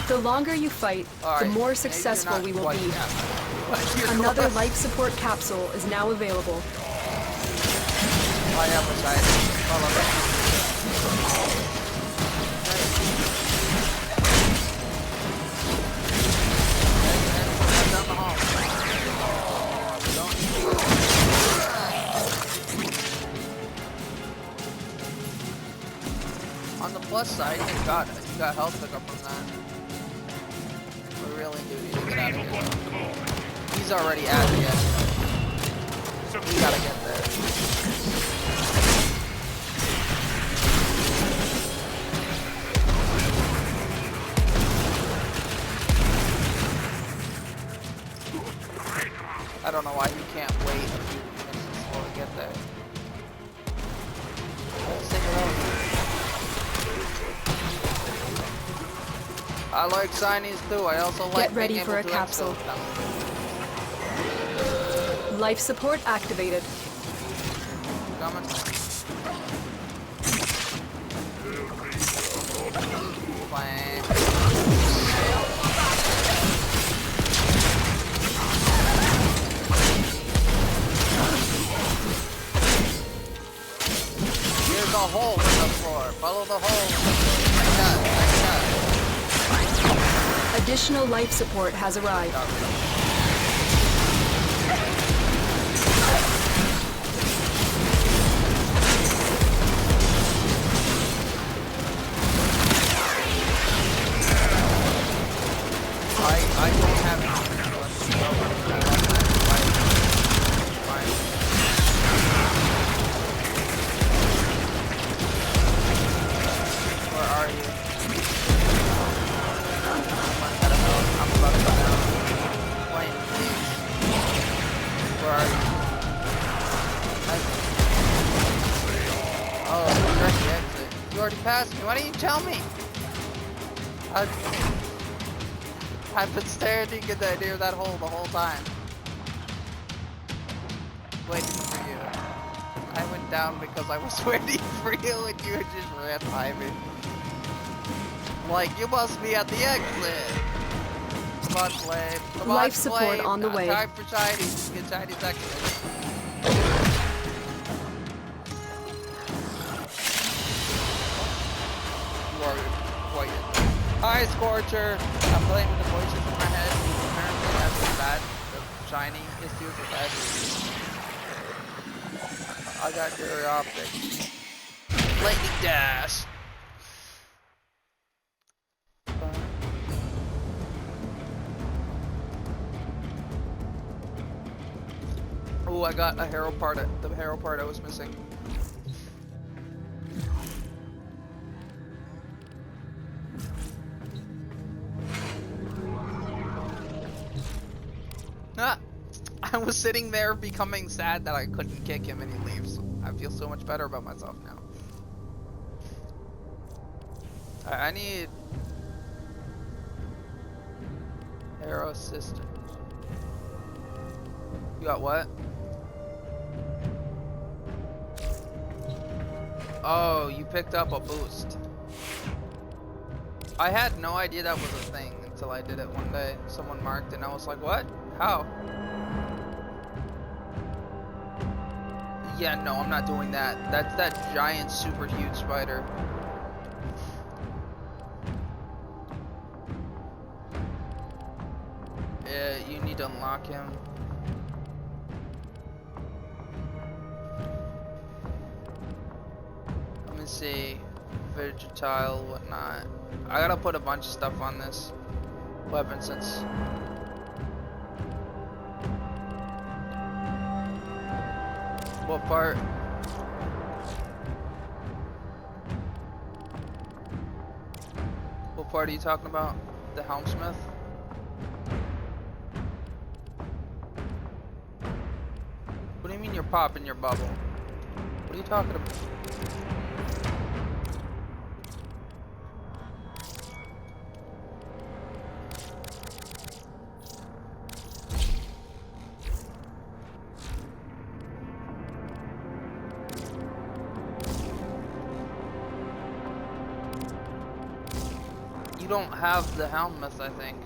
The longer you fight, the more successful we will be. Another life support capsule is now available.
I have a side. Follow me. Down the hall. On the plus side, you got health pickup from that. We really do need to get out of here. He's already at the edge. We gotta get there. I don't know why you can't wait a few minutes before we get there. Let's take it over. I like signies too. I also like
Get ready for a capsule. Life support activated.
Coming. Fine. Here's a hole in the floor. Follow the hole.
Additional life support has arrived.
I don't have Where are you? I'm about to go down. Plane, please. Where are you? Oh, you're at the exit. You already passed me. Why didn't you tell me? I've been standing in that near that hole the whole time. Waiting for you. I went down because I was waiting for you and you just ran by me. Like, you must be at the exit. Come on, Flame. Come
Life
on,
support
Flame.
on the way.
Time for Chinese. Get Chinese exit. You are quite. Hi, Scorcher. I'm playing with the voices in my head. Apparently, that's the bad. The shiny issues with that. I got your optics. Lightning dash. Oh, I got a hero part. The hero part I was missing. Ah, I was sitting there becoming sad that I couldn't kick him and he leaves. I feel so much better about myself now. I need hero assistant. You got what? Oh, you picked up a boost. I had no idea that was a thing until I did it one day. Someone marked and I was like, what? How? Yeah, no, I'm not doing that. That's that giant, super huge spider. Yeah, you need to unlock him. Let me see. Vegetile, whatnot. I gotta put a bunch of stuff on this weapon since. What part? What part are you talking about? The helmsmith? What do you mean you're popping your bubble? What are you talking about? You don't have the helmsmith, I think.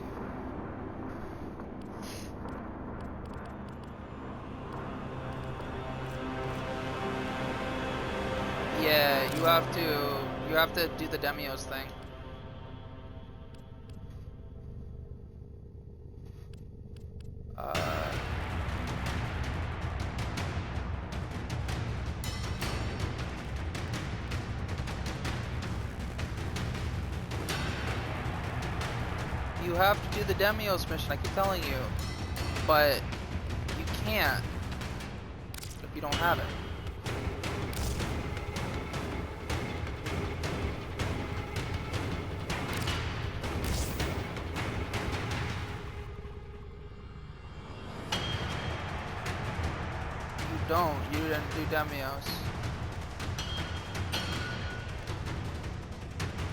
Yeah, you have to do the Demios thing. You have to do the Demios mission, I keep telling you. But you can't if you don't have it. You didn't do Demios.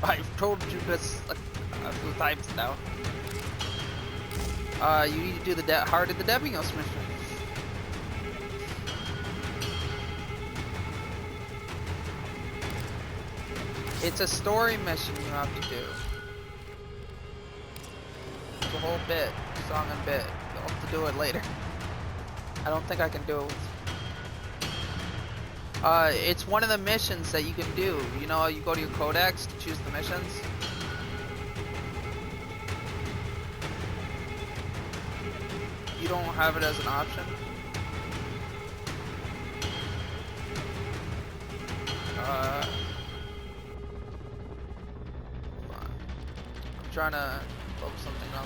I've told you this a few times now. You need to do the heart of the Demios mission. It's a story mission you have to do. It's a whole bit, song and bit. You'll have to do it later. I don't think I can do it. It's one of the missions that you can do. You know, you go to your codex to choose the missions. You don't have it as an option. Hold on. I'm trying to look something up.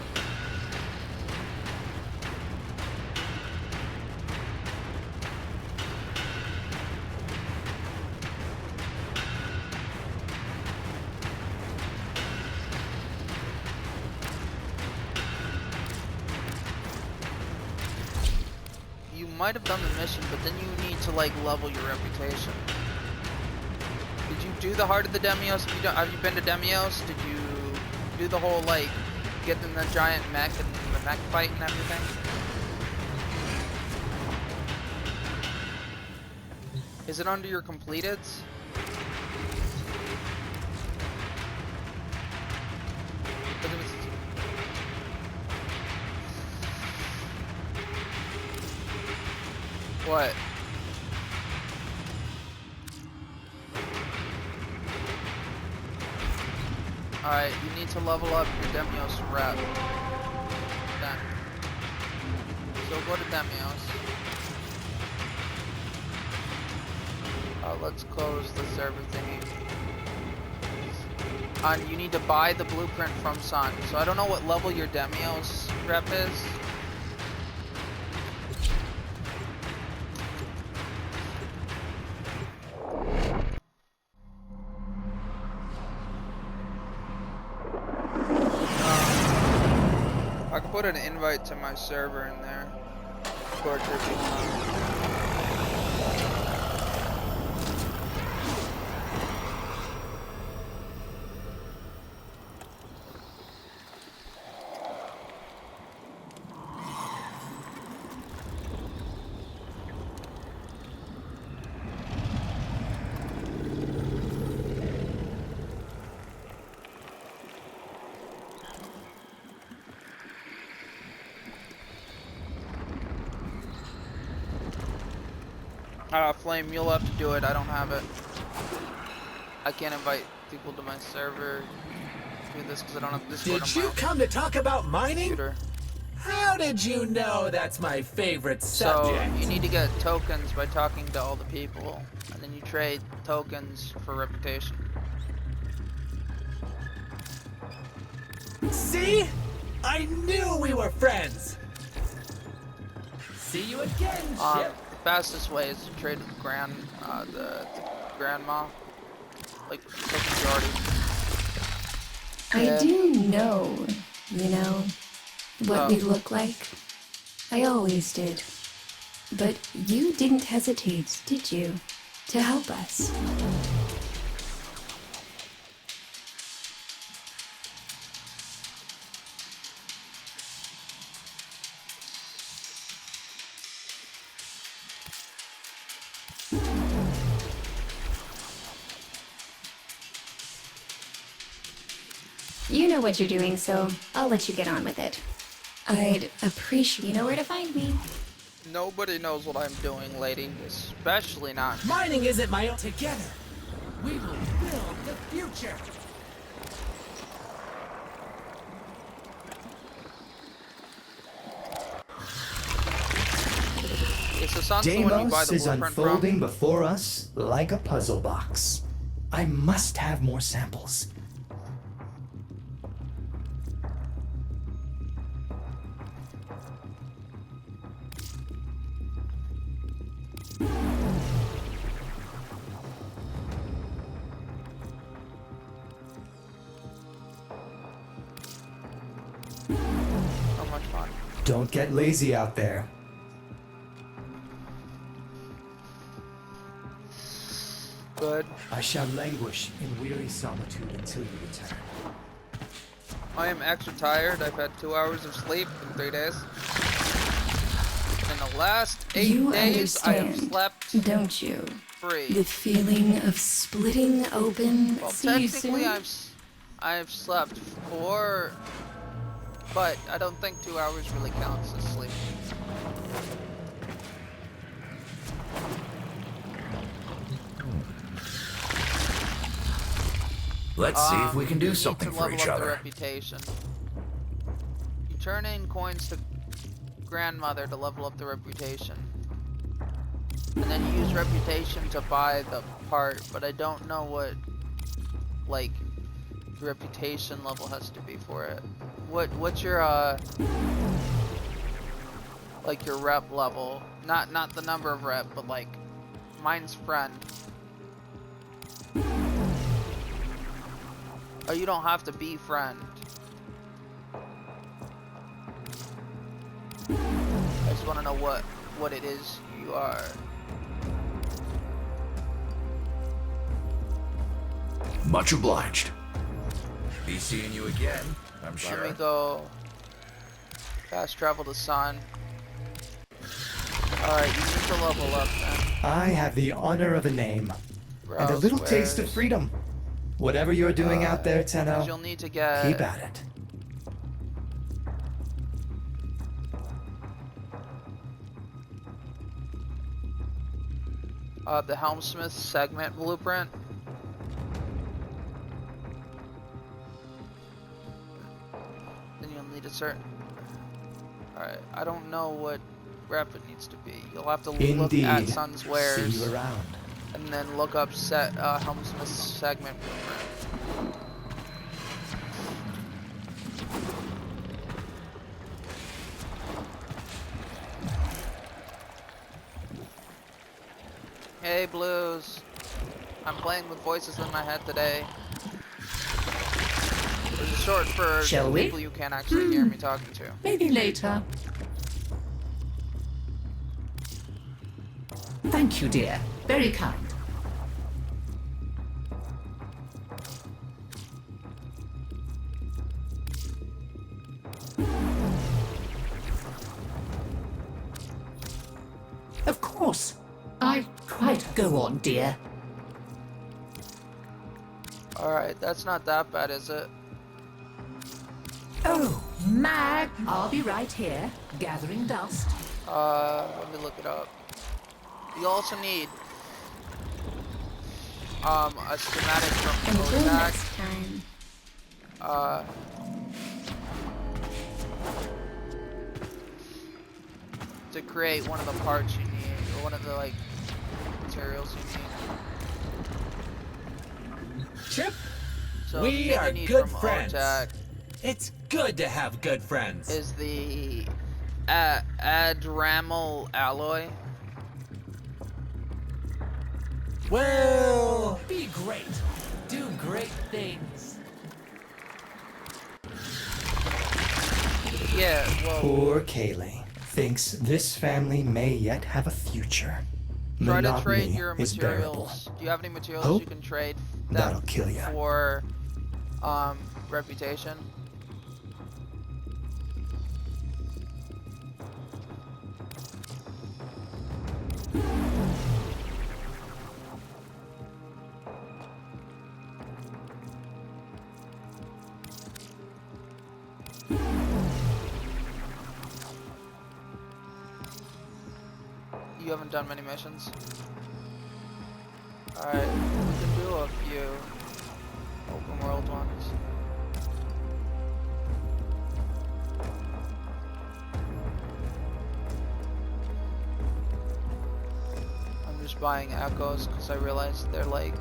You might have done the mission, but then you need to like level your reputation. Did you do the heart of the Demios? Have you been to Demios? Did you do the whole like get in the giant mech and the mech fight and everything? Is it under your completeds? What? Alright, you need to level up your Demios rep. Then. So go to Demios. Let's close the server thingy. And you need to buy the blueprint from Sun. So I don't know what level your Demios rep is. I can put an invite to my server in there. Torture if you want. Flame, you'll have to do it. I don't have it. I can't invite people to my server. Do this because I don't have Discord.
Did you come to talk about mining?
Computer.
How did you know that's my favorite subject?
So you need to get tokens by talking to all the people, and then you trade tokens for reputation.
See? I knew we were friends. See you again, Ship.
The fastest way is to trade with the grandma. Like tokens already.
I do know, you know, what we look like. I always did. But you didn't hesitate, did you, to help us? You know what you're doing, so I'll let you get on with it. I'd appreciate... You know where to find me.
Nobody knows what I'm doing, lady. Especially not.
Mining isn't my own. Together, we will build the future.
Deimos is unfolding before us like a puzzle box. I must have more samples.
So much fun.
Don't get lazy out there.
Good.
I shall languish in weary solitude until you return.
I am extra tired. I've had 2 hours of sleep in 3 days. In the last 8 days, I have slept.
Don't you?
Free.
The feeling of splitting open.
Well,
See you
technically,
soon?
I've slept 4, but I don't think 2 hours really counts as sleep.
Let's see if we can do something for each
The
other.
reputation. You turn in coins to grandmother to level up the reputation. And then you use reputation to buy the part, but I don't know what, like, the reputation level has to be for it. What's your, like, your rep level? Not the number of rep, but, like, mine's friend. Oh, you don't have to be friend. I just want to know what it is you are.
Much obliged. Be seeing you again. I'm
Let me
sure.
go fast travel to Sun. Alright, you need to level up then.
I have the honor of a name and a little taste of freedom. Whatever you're doing out there, Tenno,
you'll need to get...
keep at it.
The Helmsmith segment blueprint. Then you'll need a certain... Alright, I don't know what rep it needs to be. You'll have to look at Sun's
See
wares.
you around.
And then look up Helmsmith segment blueprint. Hey Blues, I'm playing with voices in my head today. It's short for
Shall we?
people you can't actually hear me talking to.
Maybe later. Thank you, dear. Very kind. Of course. I quite go on, dear.
Alright, that's not that bad, is it?
Oh, Mag! I'll be right here, gathering dust.
Let me look it up. You also need a schematic from
Until
Kodak.
next time.
To create one of the parts you need, or one of the like materials you need.
Chip,
So
we
the thing
are
you need
good
from
friends.
Kodak
It's good to have good friends.
is the Adramal alloy.
Well, be great. Do great things.
Yeah, well,
Poor Kaylee thinks this family may yet have a future.
try to
Monotony
trade your
is bearable.
materials. Do you have any materials
Hope?
you can trade
That'll
them
kill ya.
for reputation? You haven't done many missions. Alright, we can do a few open world ones. I'm just buying echoes because I realized they're like...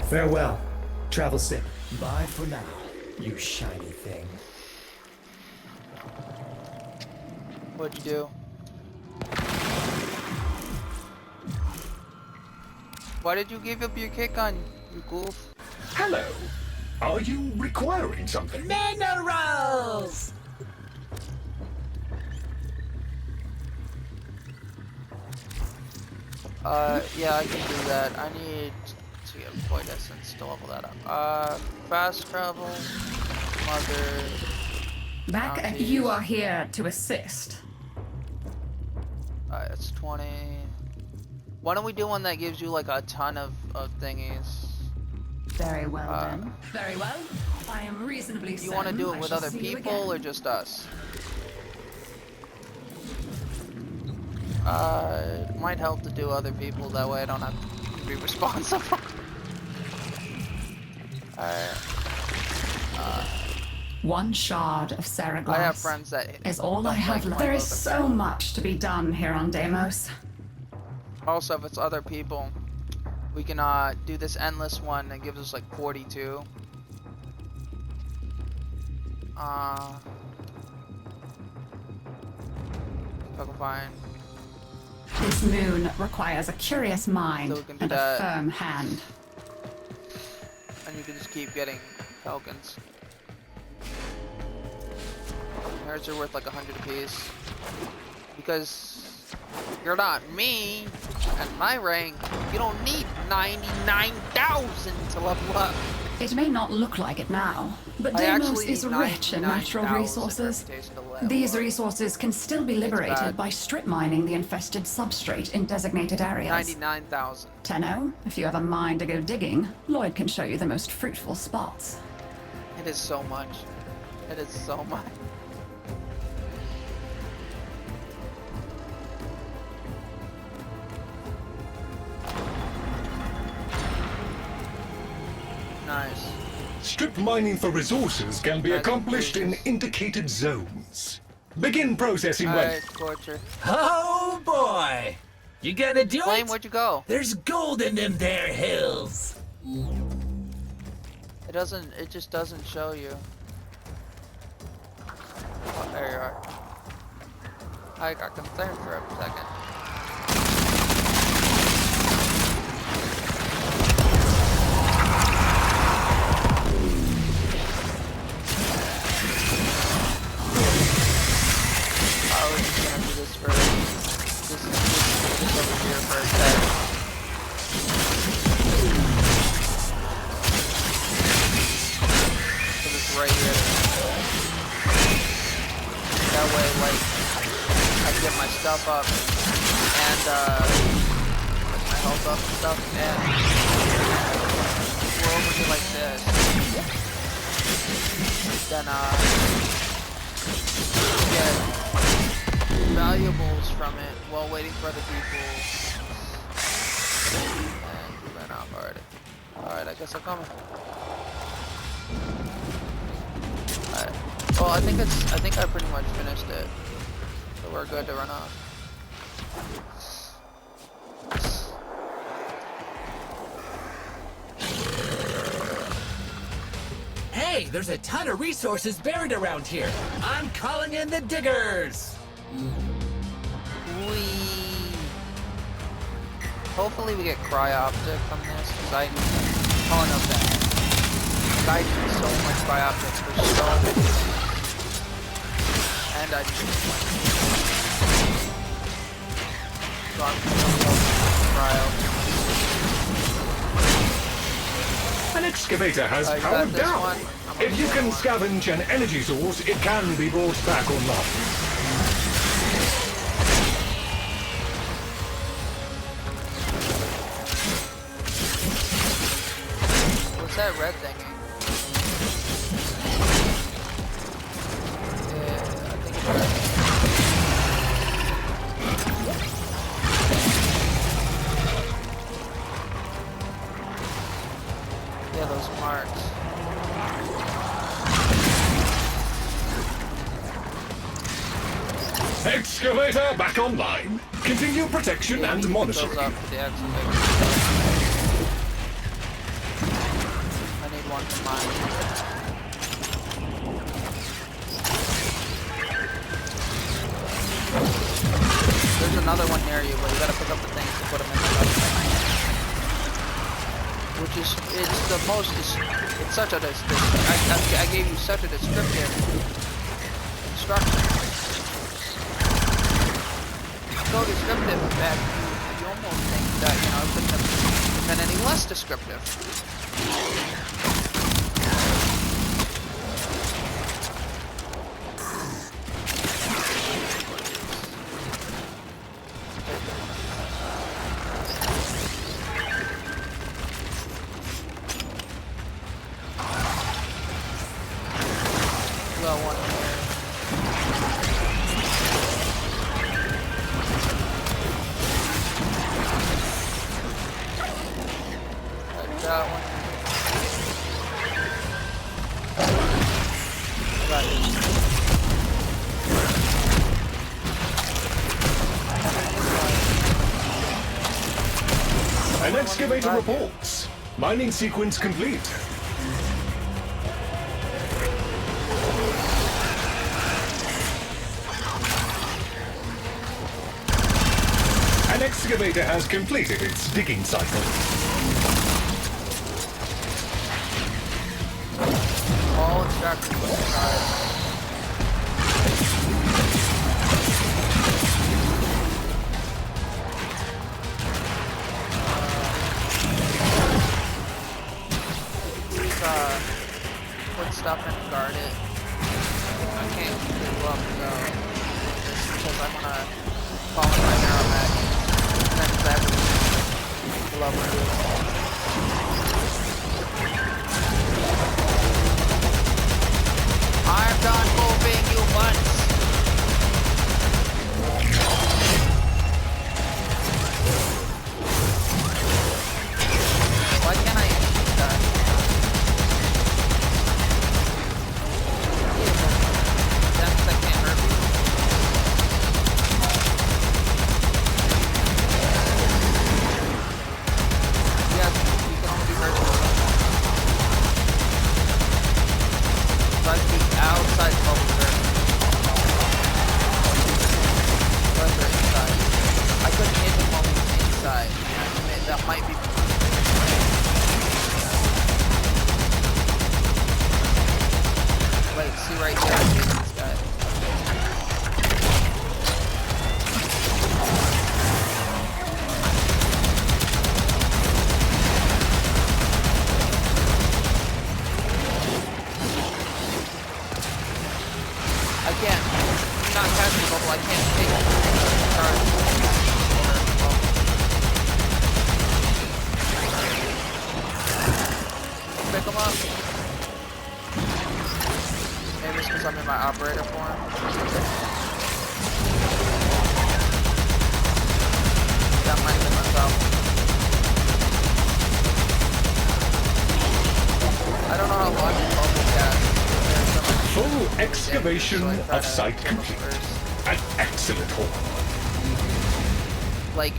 Farewell. Travel safe. Bye for now, you shiny thing.
What'd you do? Why did you give up your kick on, you goof?
Hello. Are you requiring something?
Minerals!
Yeah, I can do that. I need to get void essence to level that up. Fast travel, mother.
Back,
bounties.
you are here to assist.
It's 20. Why don't we do one that gives you like a ton of thingies?
Very well then. Very well. I am reasonably certain.
You want to do
I
it with
shall
other
see you
people or
again.
just us? It might help to do other people, that way I don't have to be responsible. Alright.
One shard of Serra
I have
glass
friends that
is all I have left. There is so much to be done here on Deimos.
Also, if it's other people, we can do this endless one that gives us like 42. If I can find.
This moon requires a curious mind
So we can do
and a
that.
firm hand.
And you can just keep getting tokens. Hers are worth like 100 apiece. Because you're not me, and my rank, you don't need 99,000 to level up.
It may not look like it now, but Deimos is rich in natural resources. These resources can still be liberated by strip mining the infested substrate in designated areas.
99,000.
Tenno, if you have a mind to go digging, Lloyd can show you the most fruitful spots.
It is so much. It is so much. Nice.
Strip mining for resources can be accomplished in indicated zones. Begin processing when...
Oh boy! You gonna do
Flame,
it?
where'd you go?
There's gold in them there hills.
It just doesn't show you. Oh, there you are. I got concerned for a second. I was just gonna do this for this over here for a sec. Cause it's right here. That way, like, I get my stuff up and my health up and stuff, and we're over here like this. Then get valuables from it while waiting for other people. And we ran off already. Alright, I guess I'm coming. Alright. Well, I think I pretty much finished it. So we're good to run off.
Hey, there's a ton of resources buried around here. I'm calling in the diggers.
Hopefully we get cryoptic from this, because I need a ton of that. I need so much cryoptics for so many things. And I need so I'm cryo.
An excavator has powered down. If you can scavenge an energy source, it can be brought back online.
What's that red thing? Yeah, I think it's red. Yeah, those marks.
Excavator back online. Continue protection and monitoring.
I need one for mine. There's another one near you, but you gotta pick up the things to put them in the other thing. Which is, it's the most, it's such a, I gave you such a descriptive instruction. So descriptive that you almost think that, you know, it couldn't have been any less descriptive. Well, one here. That one. Got it.
An excavator reports. Mining sequence complete. An excavator has completed its digging cycle.
All extractions inside. restart it. I can't keep up though. Just because I'm gonna fall in my narrow back. That's exactly love it. I'm done moving you once. Why can't I shoot that? That means I can't hurt you. Yes, you can only be hurt. Try to be outside the bubble curve. But they're inside. I couldn't hit him while he was inside. That might be. Wait, see right here, I hit this guy. I can't. I'm not catching the bubble, I can't take it. Charge. Pick him up. Maybe it's because I'm in my operator form. That might have been myself. I don't know how long it's bubble cast.
Full excavation of site complete. An excellent haul.
Like,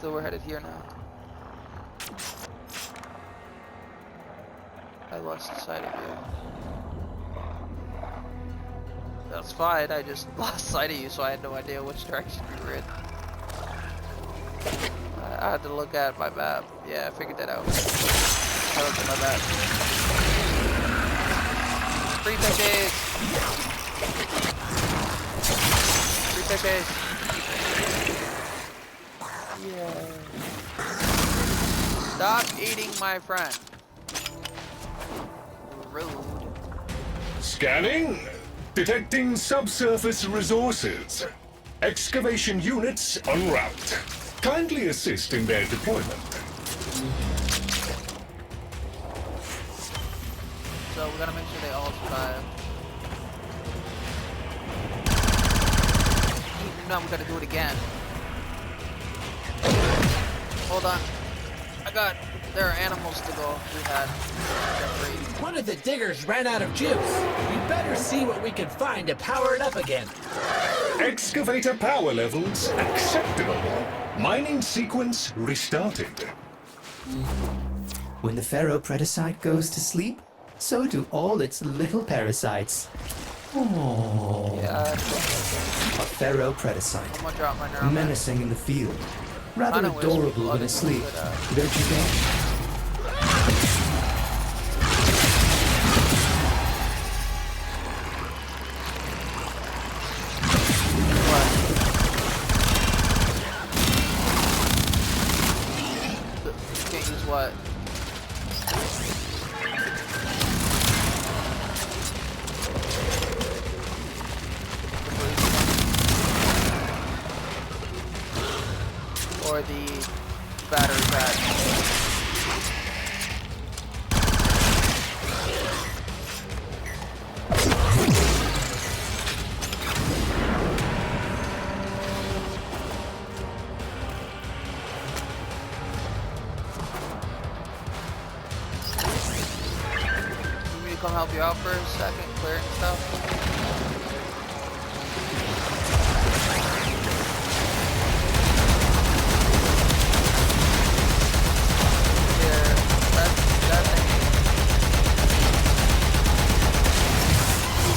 so we're headed here now. I lost sight of you. That's fine, I just lost sight of you, so I had no idea which direction you were in. I had to look at my map. Yeah, I figured that out. I looked at my map. Free fishes! Free fishes! Yeah. Stop eating my friend. Rude.
Scanning. Detecting subsurface resources. Excavation units en route. Kindly assist in their deployment.
So we gotta make sure they all survive. No, we gotta do it again. Hold on. There are animals to go. We had.
One of the diggers ran out of juice. We better see what we can find to power it up again.
Excavator power levels acceptable. Mining sequence restarted.
When the Pharaoh-Predicite goes to sleep, so do all its little parasites. Oh.
Yeah.
A Pharaoh-Predicite.
I'm gonna drop my neural
menacing in the field. Rather adorable when asleep, don't you think?
Can't use what? Or the battery pack. You need to come help you out for a second, clearing stuff?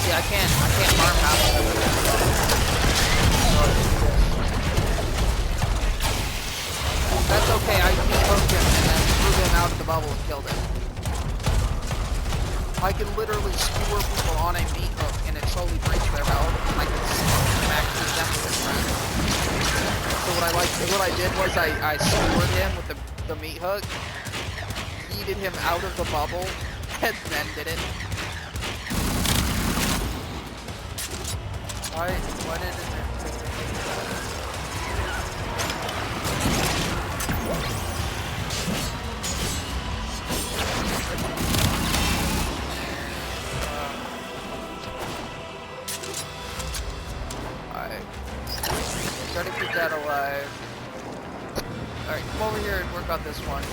I can't farm half of it. That's okay, I just poked him and then threw him out of the bubble and killed him. I can literally skewer people on a meat hook and it slowly breaks their health, and I can smack them with a friend. So what I did was I skewered him with the meat hook, yeeted him out of the bubble, and then did it. Why did it? Try to keep that alive. Alright, come over here and work on this one.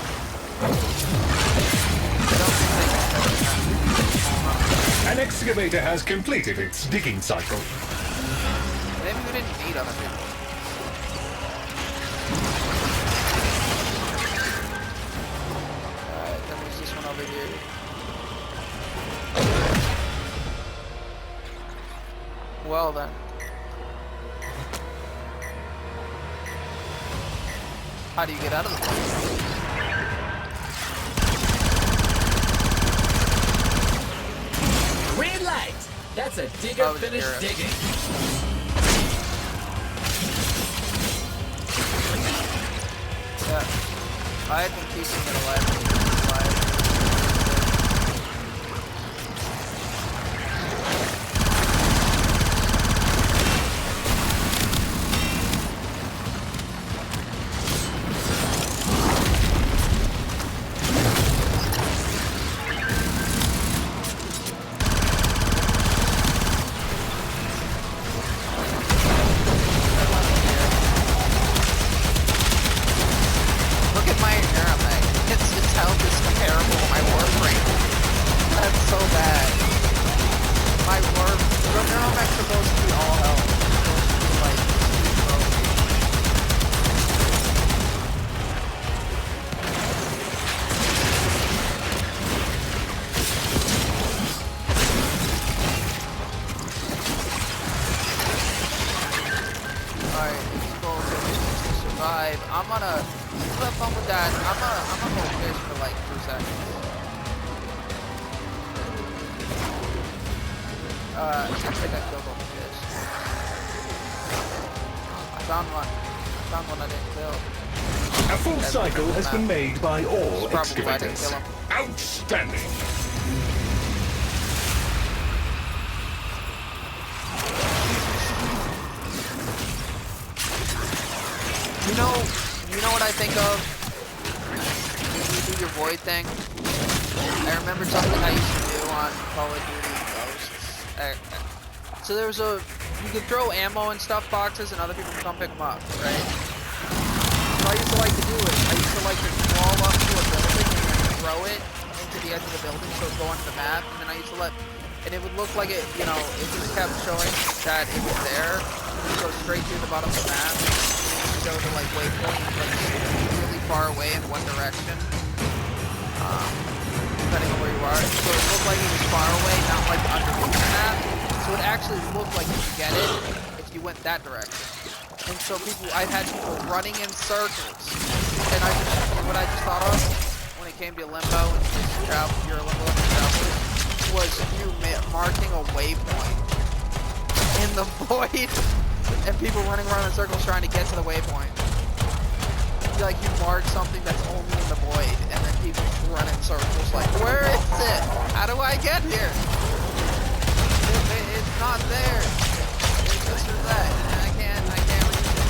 An excavator has completed its digging cycle.
Maybe we didn't need other people. Alright, then there's this one over here. Well then. How do you get out of the place?
Green light! That's a digger finished digging.
Yeah. I had been keeping it alive. Its health is comparable to my Warframe. That's so bad. My Neuromax are supposed to be all health. It's supposed to be like alright, these goals are to survive. I'm gonna have fun with that. I'm gonna hold fish for like 2 seconds. I think I killed all the fish. I found one. I didn't kill.
A full cycle has been made by all
excavators. I didn't kill him.
Outstanding!
You know what I think of when you do your void thing? I remember something I used to do on Call of Duty Ghosts. So there was you could throw ammo in stuff boxes and other people can come pick them up, right? What I used to like to do is, I used to like to crawl up to a building and then throw it into the edge of the building so it would go onto the map, and then I used to and it would look like it, it just kept showing that it was there, and it would go straight through the bottom of the map. Go to like waypoints like really far away in one direction, depending on where you are. So it looked like it was far away, not like underneath the map. So it actually looked like you could get it if you went that direction. And so I've had people running in circles, and what I just thought of when it came to limbo and your limbo travel was you marking a waypoint in the void. And people running around in circles trying to get to the waypoint. Like you mark something that's only in the void, and then people run in circles like, where is it? How do I get here? It's not there. It's this or that, and I can't reach it.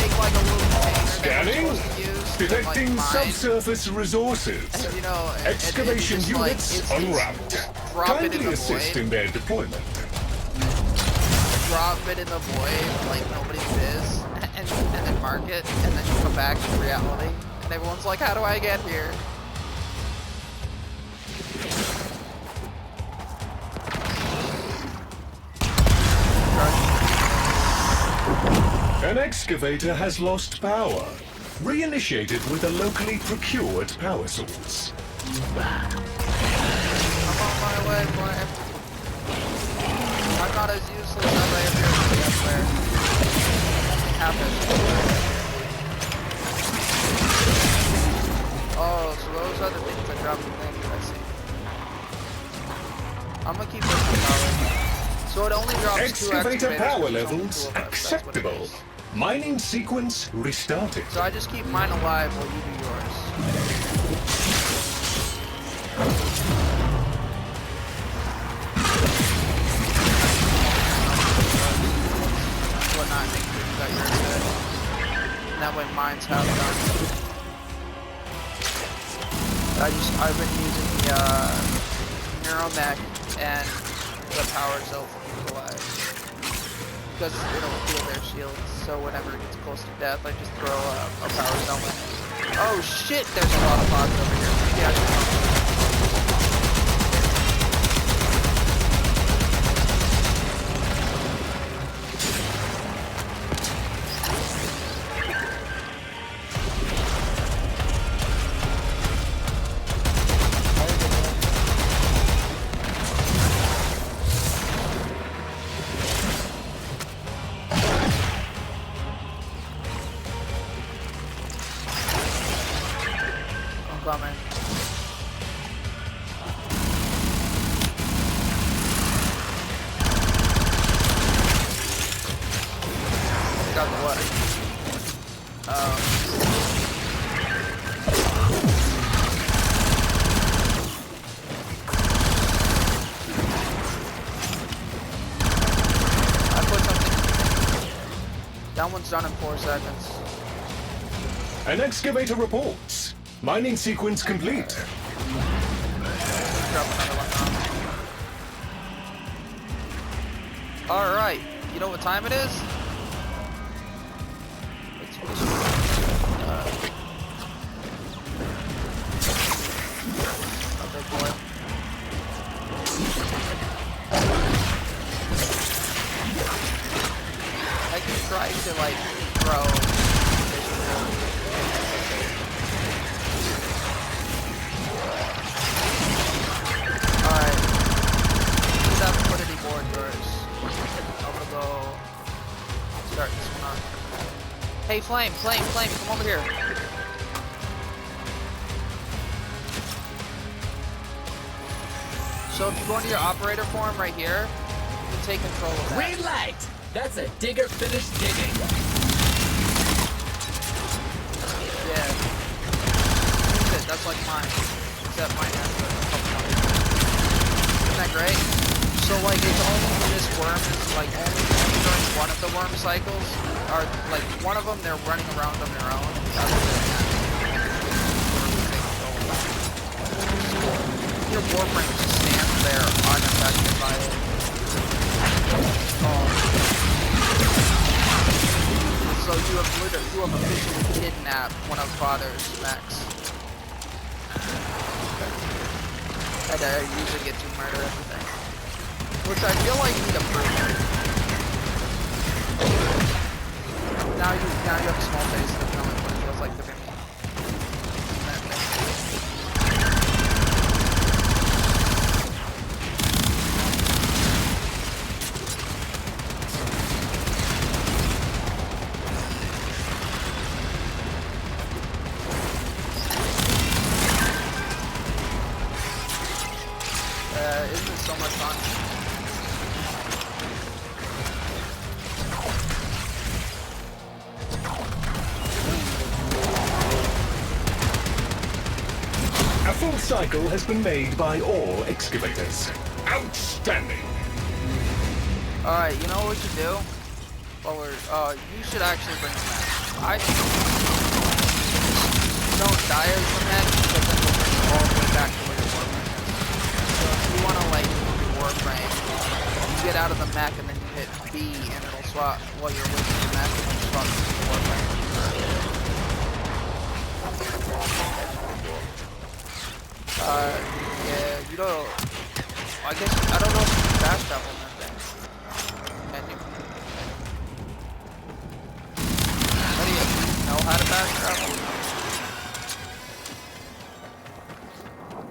Take like a little container
Scanning. Detecting subsurface resources.
And,
excavation units en route. Kindly assist in their deployment.
Drop it in the void like nobody's biz, and then mark it, and then you come back to reality, and everyone's like, how do I get here?
An excavator has lost power. Reinitiated with a locally procured power source.
I'm on my way, boy. I'm not as useless as I appear to be up there. Nothing happens. Oh, so those are the things that drop the things I see. I'm gonna keep pushing power. So it only drops
Excavator
2
power
excavators,
levels acceptable. Mining sequence restarted.
So I just keep mine alive while you do yours. Whatnot, make sure you got yours good. And that way mine's half done. I've been using the Neuromech and the power cell to keep it alive. Because it'll heal their shields, so whenever it gets close to death, I just throw a power cell in it. Oh shit, there's a lot of pods over here. Maybe I should coming. Got the what? I put something. That one's done in 4 seconds.
An excavator reports. Mining sequence complete.
Drop another one now. Alright, you know what time it is? It's okay, boy. I can try to like throw. Start this one on. Hey, Flame, come over here. So if you go into your operator form right here, you can take control of that.
Green light! That's a digger finished digging.
Yeah. Use it, that's like mine. Except mine has a couple more. Isn't that great? So like it's only when this worm is like only during one of the worm cycles, or like one of them they're running around on their own. Your Warframe just stands there unaffected by it. So you have officially kidnapped one of Father's mechs. And I usually get to murder everything. Which I feel like need a proof. Now you have a small face of knowing what it feels like to be me. Isn't it so much fun?
A full cycle has been made by all excavators. Outstanding!
Alright, you know what we should do? Well, you should actually bring them back. I don't die as the mech, because then we'll bring you all the way back to where your Warframe is. So if you want to, like, move your Warframe, you get out of the mech and then you hit B and it'll swap while you're with the mech and then swap to the Warframe. Yeah, you don't... I guess, I don't know if you can fast travel in that thing. Can you? How do you know how to fast travel?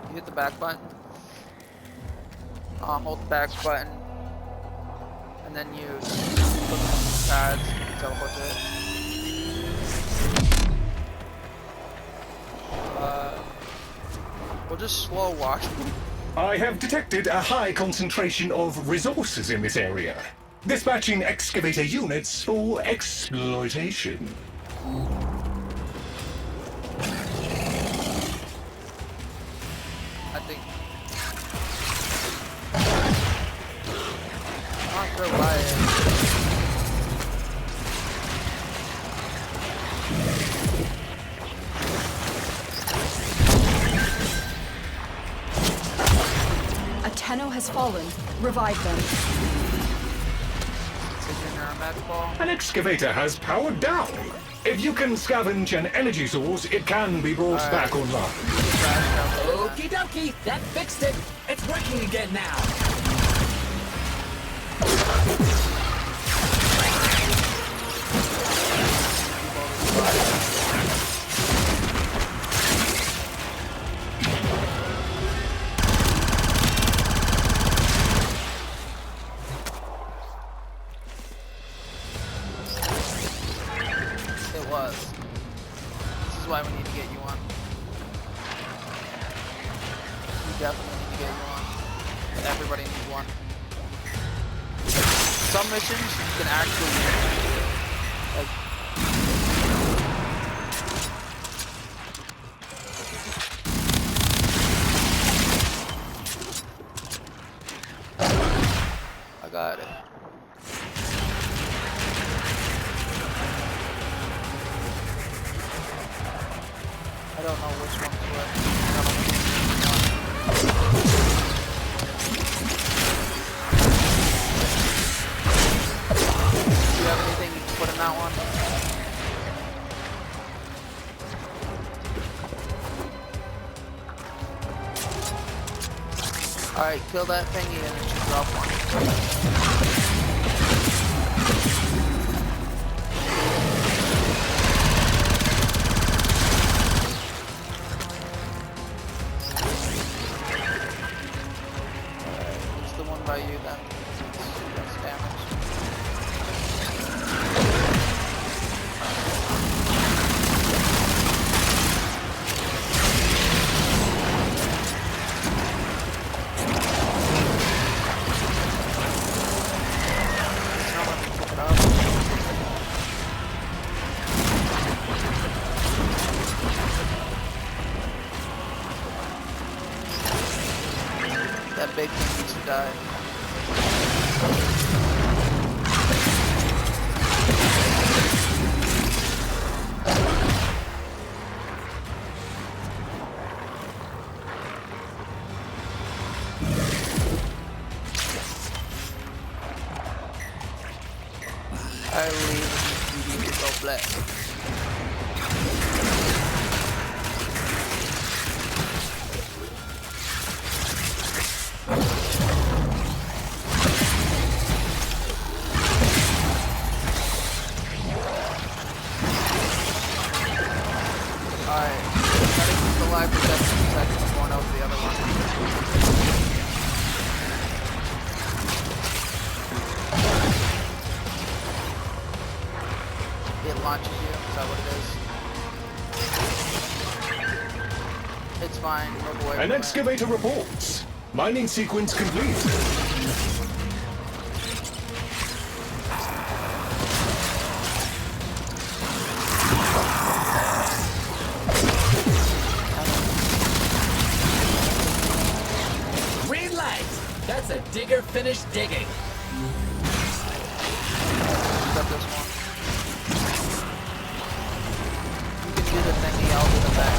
You hit the back button. Hold the back button. And then you click on the pads and teleport to it. We'll just slow walk.
I have detected a high concentration of resources in this area. Dispatching excavator units for exploitation.
I think. I'm not sure why.
A Tenno has fallen. Revive them.
An excavator has powered down. If you can scavenge an energy source, it can be brought back online.
Okie dokie, that fixed it. It's working again now.
It was. This is why we need to get you on. We definitely need to get you on. Everybody needs one. Some missions you can actually like. I got it. I don't know which one's what. Do you have anything you can put in that one? Alright, kill that thingy and it should drop one. By you then. Less damage. Not let me pick it up. That big thing needs to die. I leave you to go black. Alright, try to keep the live for 7 seconds before I know the other one. It launches you, is that what it is? It's fine, move away.
An excavator reports. Mining sequence complete.
Green light! That's a digger finished digging.
Got this one. You can do the thingy, I'll do the back.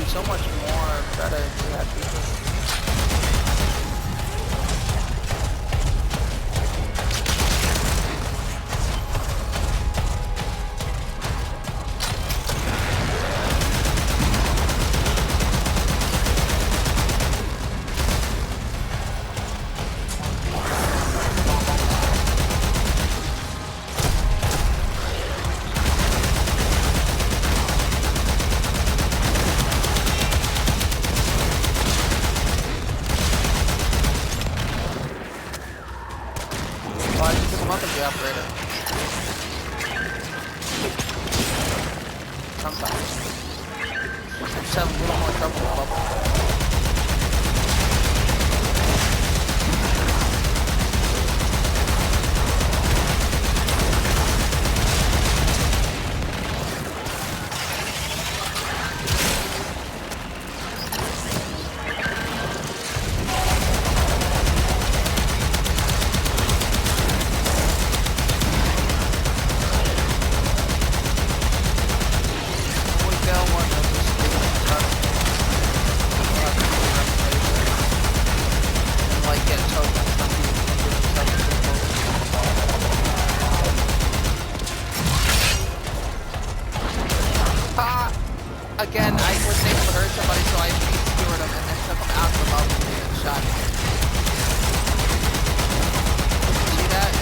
So much more better if we had people. Welcome to the operator. Sometimes. Just have a little more trouble with bubble. Again, I wasn't able to hurt somebody, so I skewered him and then took him out of the bubble and shot him. See that?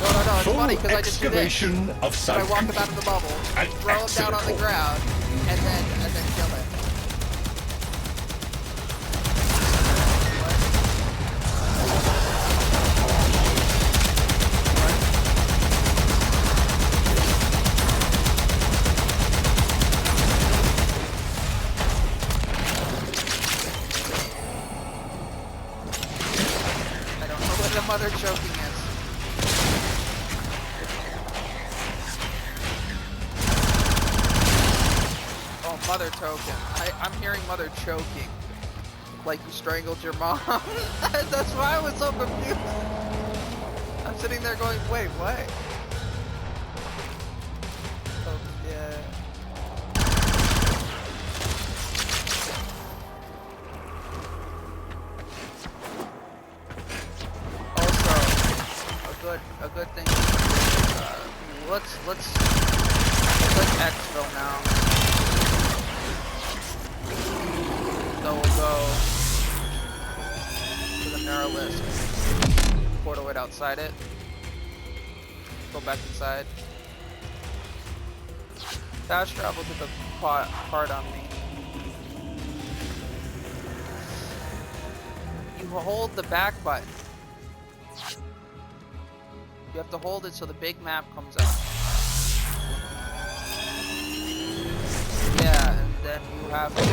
No, it's funny because I just do this. So I walk him out of the bubble, throw him down on the ground, and then kill him. Mother choking is. Oh, mother token. I'm hearing mother choking. Like you strangled your mom. That's why I was so confused. I'm sitting there going, wait, what? Oh, yeah. A good thing. Let's exfil now. So we'll go to the Neuralist. Portal it outside it. Go back inside. Fast travel to the part on me. You hold the back button. You have to hold it so the big map comes up. Yeah, and then you have to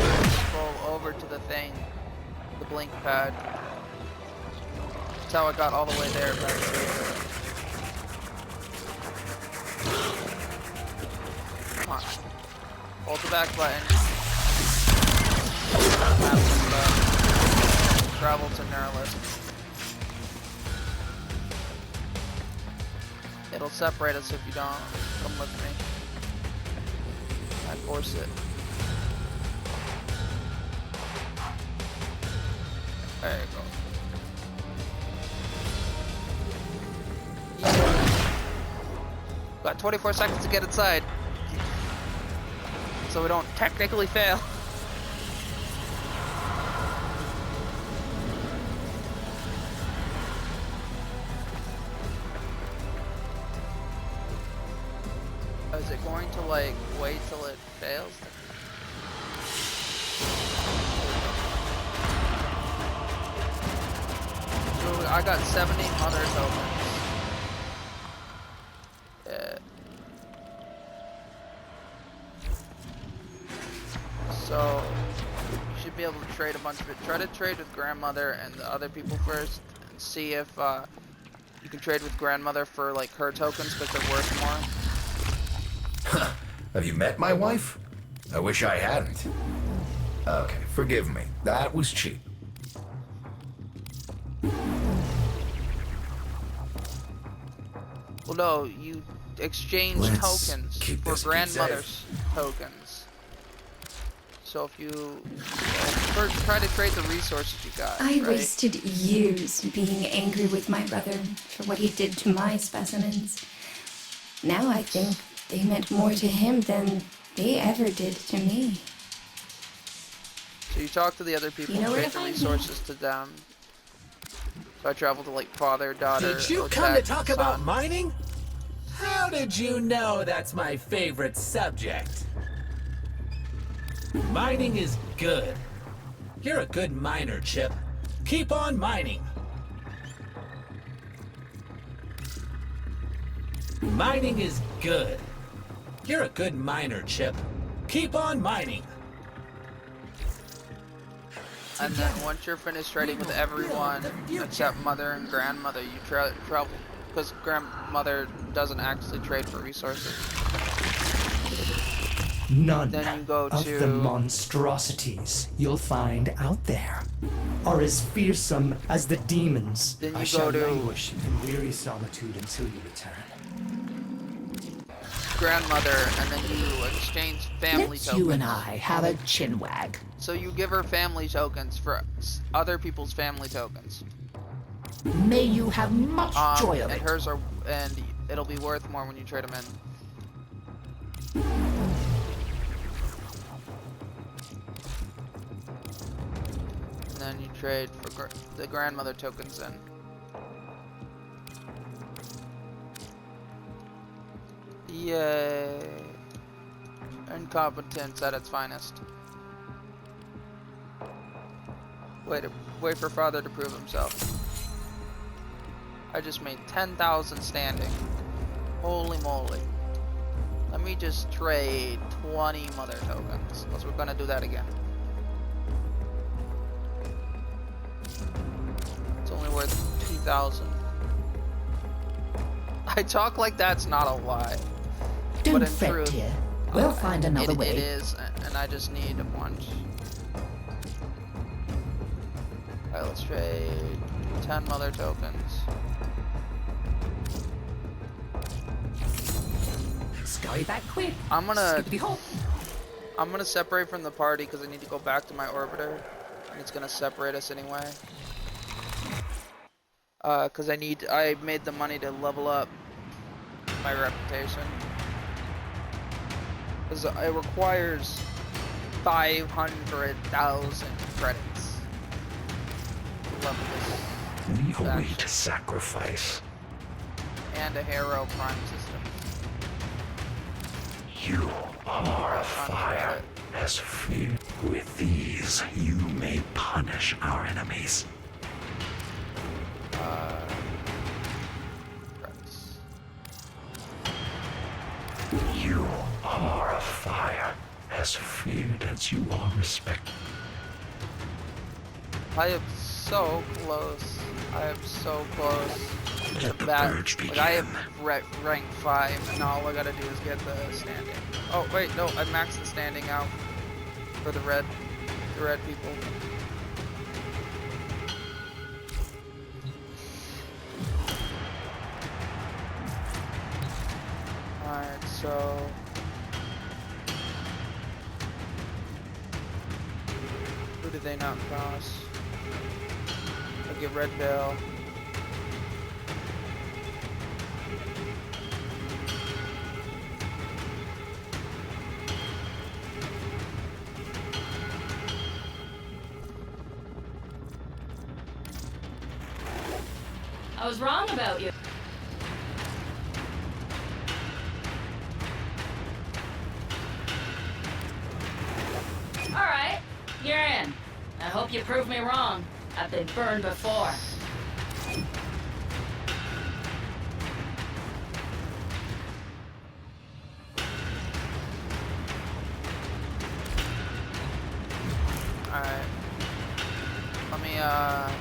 scroll over to the thing, the blink pad. That's how I got all the way there. Come on. Hold the back button. Map comes up. Travel to Neuralist. It'll separate us if you don't come with me. I force it. There you go. Got 24 seconds to get inside. So we don't technically fail. Is it going to like wait till it fails? So I got 70 mother tokens. Yeah. So you should be able to trade a bunch of it. Try to trade with grandmother and the other people first, and see if you can trade with grandmother for like her tokens because they're worth more.
Have you met my wife? I wish I hadn't. Okay, forgive me. That was cheap.
Well, no, you exchange tokens for grandmother's tokens. So if you first try to trade the resources you got.
I wasted years being angry with my brother for what he did to my specimens. Now I think they meant more to him than they ever did to me.
So you talk to the other people, trade the resources to them. So I travel to like father, daughter.
Did you come to talk about mining? How did you know that's my favorite subject? Mining is good. You're a good miner, Chip. Keep on mining. Mining is good. You're a good miner, Chip. Keep on mining.
And then once you're finished trading with everyone except mother and grandmother, you travel, because grandmother doesn't actually trade for resources.
None
Then you go
of
to
the monstrosities you'll find out there are as fearsome as the demons.
Then you
I
go
shall
to
languish in weary solitude until you return.
grandmother, and then you exchange family
Let's
tokens.
you and I have a chinwag.
So you give her family tokens for other people's family tokens.
May you have much joy of
and
it.
hers are, and it'll be worth more when you trade them in. And then you trade for the grandmother tokens in. Yay. Incompetence at its finest. Wait for father to prove himself. I just made 10,000 standing. Holy moly. Let me just trade 20 mother tokens, because we're gonna do that again. It's only worth 2,000. I talk like that's not a lie.
Don't
but in
fret,
truth,
dear. We'll find another way.
It is, and I just need a bunch. Alright, let's trade 10 mother tokens.
Scurry back quick.
I'm gonna separate from the party because I need to go back to my orbiter, and it's gonna separate us anyway. Because I made the money to level up my reputation. Because it requires 500,000 credits to level this.
We await sacrifice.
And a Hero Prime system.
You are a fire as fear. With these, you may punish our enemies. You are a fire as feared as you are respected.
I am so close. I am so close.
Let the
That,
purge begin.
like, I have rank 5, and all I gotta do is get the standing. Oh wait, no, I maxed the standing out for the red people. Alright, so who did they not cross? I get red bell.
I was wrong about you. Alright, you're in. I hope you prove me wrong. I've been burned before.
Alright. Let me, I'll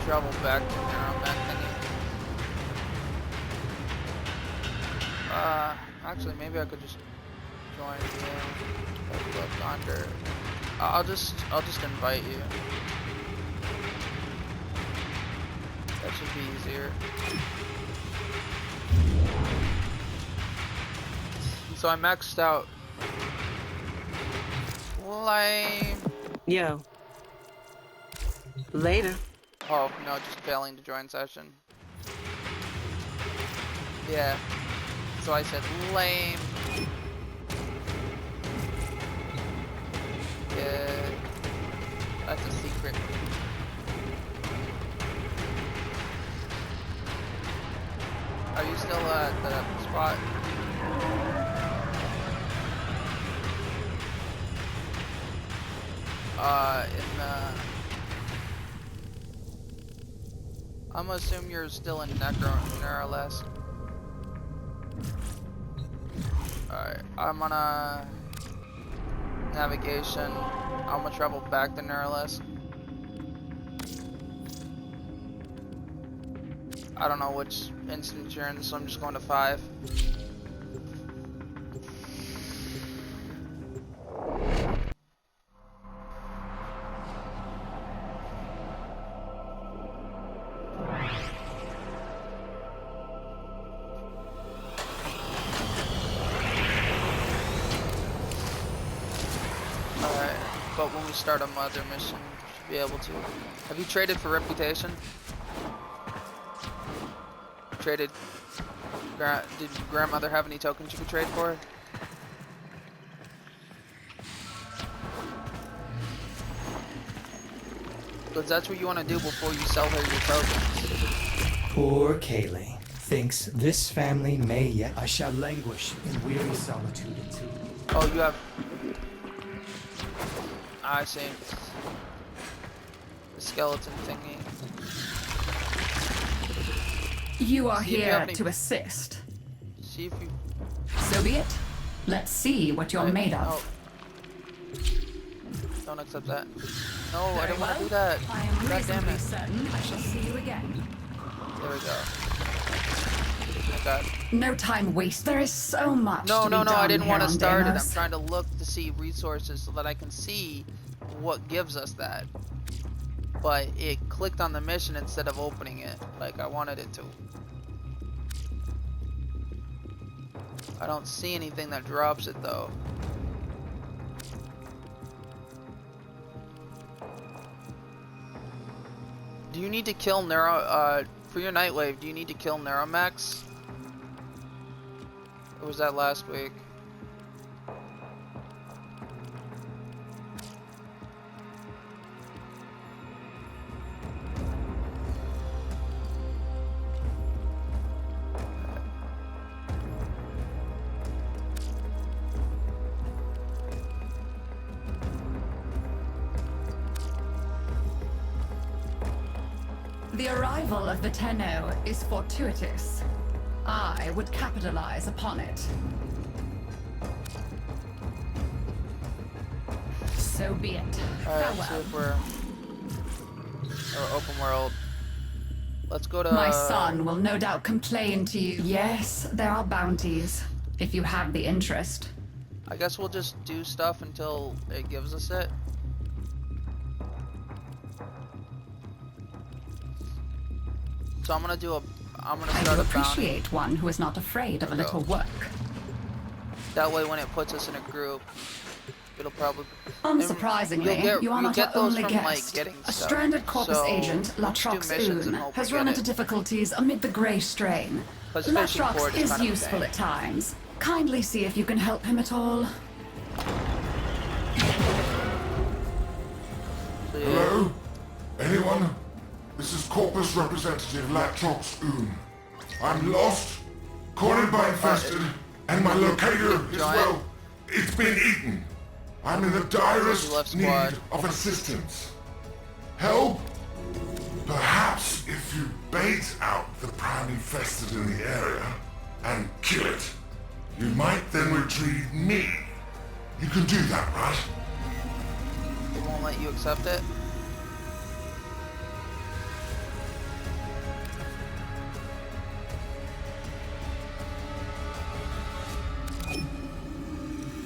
travel back to Neuroman thingy. Actually, maybe I could just join you. Under. I'll just invite you. That should be easier. So I maxed out. Lame.
Yo. Later.
Oh, no, just failing to join session. Yeah. So I said lame. Yeah. That's a secret. Are you still at the spot? I'm gonna assume you're still in Neuraless. Alright, I'm gonna navigation. I'm gonna travel back to Neuraless. I don't know which instance you're in, so I'm just going to 5. Alright, but when we start a mother mission, we should be able to. Have you traded for reputation? Traded. Did grandmother have any tokens you could trade for? Because that's what you want to do before you sell her your tokens.
Poor Kaylee thinks this family may yet. I shall languish in weary solitude until.
Oh, you have. I see. The skeleton thingy.
You are here to assist.
See if you.
So be it. Let's see what you're made of.
Don't accept that. No, I didn't want to do that.
I am
God damn
reasonably
it.
certain I shall see you again.
There we go. Oh God.
No time waste. There is so much.
No,
to be
no,
done
I didn't want to
here on
start it.
Deimos.
I'm trying to look to see resources so that I can see what gives us that. But it clicked on the mission instead of opening it like I wanted it to. I don't see anything that drops it though. Do you need to kill for your Nightwave, do you need to kill Neuromax? Or was that last week?
The arrival of the Tenno is fortuitous. I would capitalize upon it. So be it.
Alright, let's see if we're open world. Let's go to.
My son will no doubt complain to you. Yes, there are bounties, if you have the interest.
I guess we'll just do stuff until it gives us it. So I'm gonna start
I do
a bounty.
appreciate one who is not afraid of a little work.
That way when it puts us in a group, it'll probably...
Unsurprisingly, you are not our only
from,
guest.
like, getting
A
stuff.
stranded Corpus
So,
agent,
let's do
Latrox
missions and
Un,
hope we
has
get
run into
it.
difficulties amid the grey strain.
Plus fishing port
Latrox
is
is
kind of a
useful
thing.
at times. Kindly see if you can help him at all.
Hello? Anyone? This is Corpus representative Latrox Un. I'm lost, cornered by infested, and my locator is, well, it's been eaten. I'm in the direst need of assistance. Help? Perhaps if you bait out the prime infested in the area and kill it, you might then retrieve me. You can do that, right?
They won't let you accept it?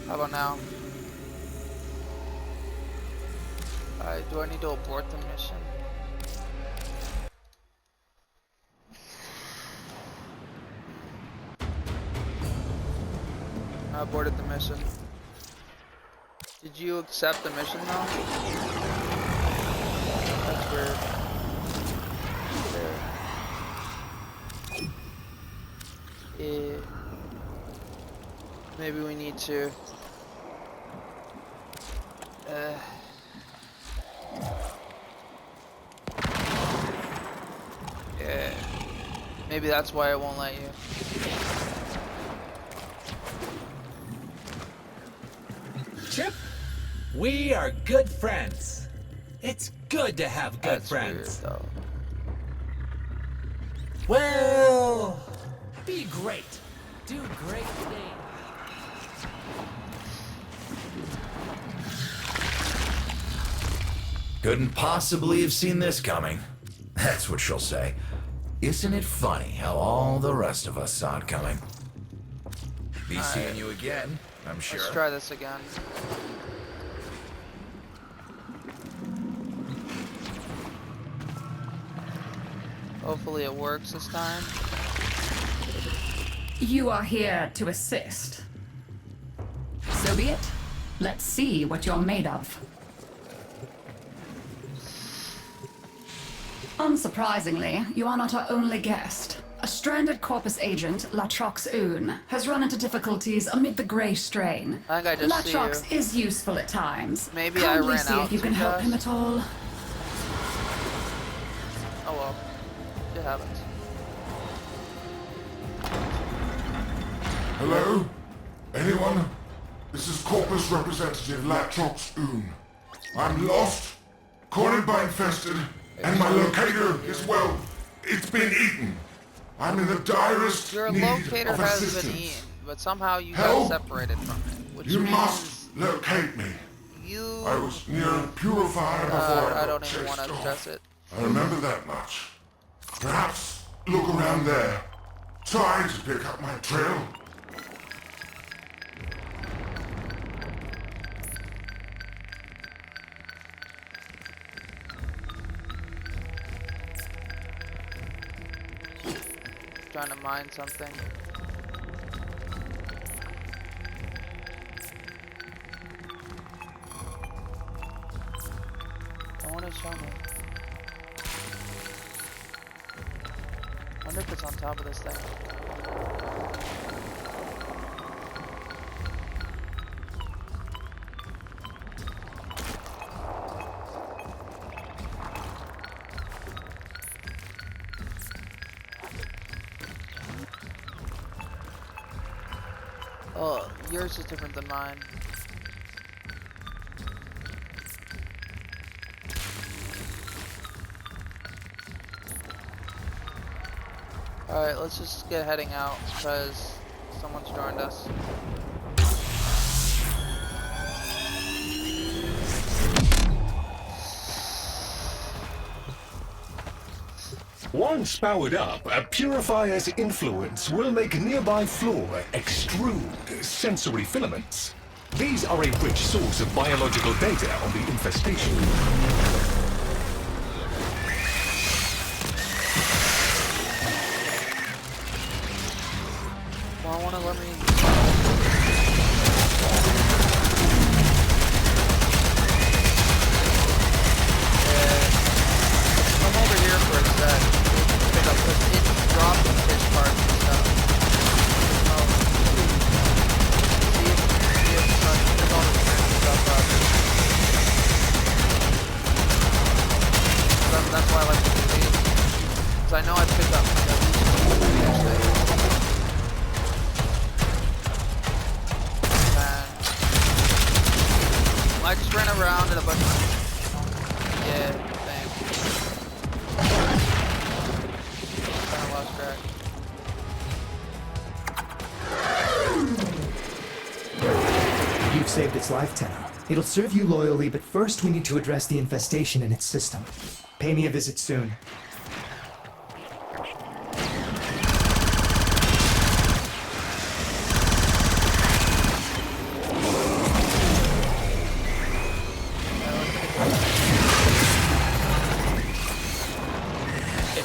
How about now? Alright, do I need to abort the mission? I aborted the mission. Did you accept the mission though? That's weird. There. Maybe we need to. Yeah. Maybe that's why I won't let you.
Chip, we are good friends. It's good to have good friends.
Weird, though.
Well, be great. Do great things.
Couldn't possibly have seen this coming. That's what she'll say. Isn't it funny how all the rest of us saw it coming? Be seeing you again, I'm sure.
Let's try this again. Hopefully it works this time.
You are here to assist. So be it. Let's see what you're made of. Unsurprisingly, you are not our only guest. A stranded Corpus agent, Latrox Oon, has run into difficulties amid the Grey Strain.
I think I just
Latrox is useful at times.
Maybe
Kindly
I ran
see
out
if you
too
can help
fast.
him at all.
Oh well. It happens.
Hello? Anyone? This is Corpus Representative Latrox Oon. I'm lost, cornered by infested, and my locator is, well, it's been eaten. I'm in the direst
Your
need
locator
of
has
assistance.
been eaten, but somehow you
Help!
got separated from it. Which
You
means
must locate me.
you...
I was near a purifier before
I
I
don't
got
even want
chased
to
off.
address it.
I remember that much. Perhaps look around there. Try to pick up my trail.
Trying to mine something. I want to show me. I wonder if it's on top of this thing. Oh, yours is different than mine. Alright, let's just get heading out because someone's joined us.
Once powered up, a purifier's influence will make nearby flora extrude sensory filaments. These are a rich source of biological data on the infestation.
Well, I want to let me... I'm over here for a sec. Pick up this. It's dropping fish parts and stuff. See if pick all the strands stuff up. That's why I like to do these. Because I know I picked up at least fish things. I just ran around in a bunch of... Yeah, thanks. Kinda lost track.
You've saved its life, Tenno. It'll serve you loyally, but first we need to address the infestation in its system. Pay me a visit soon.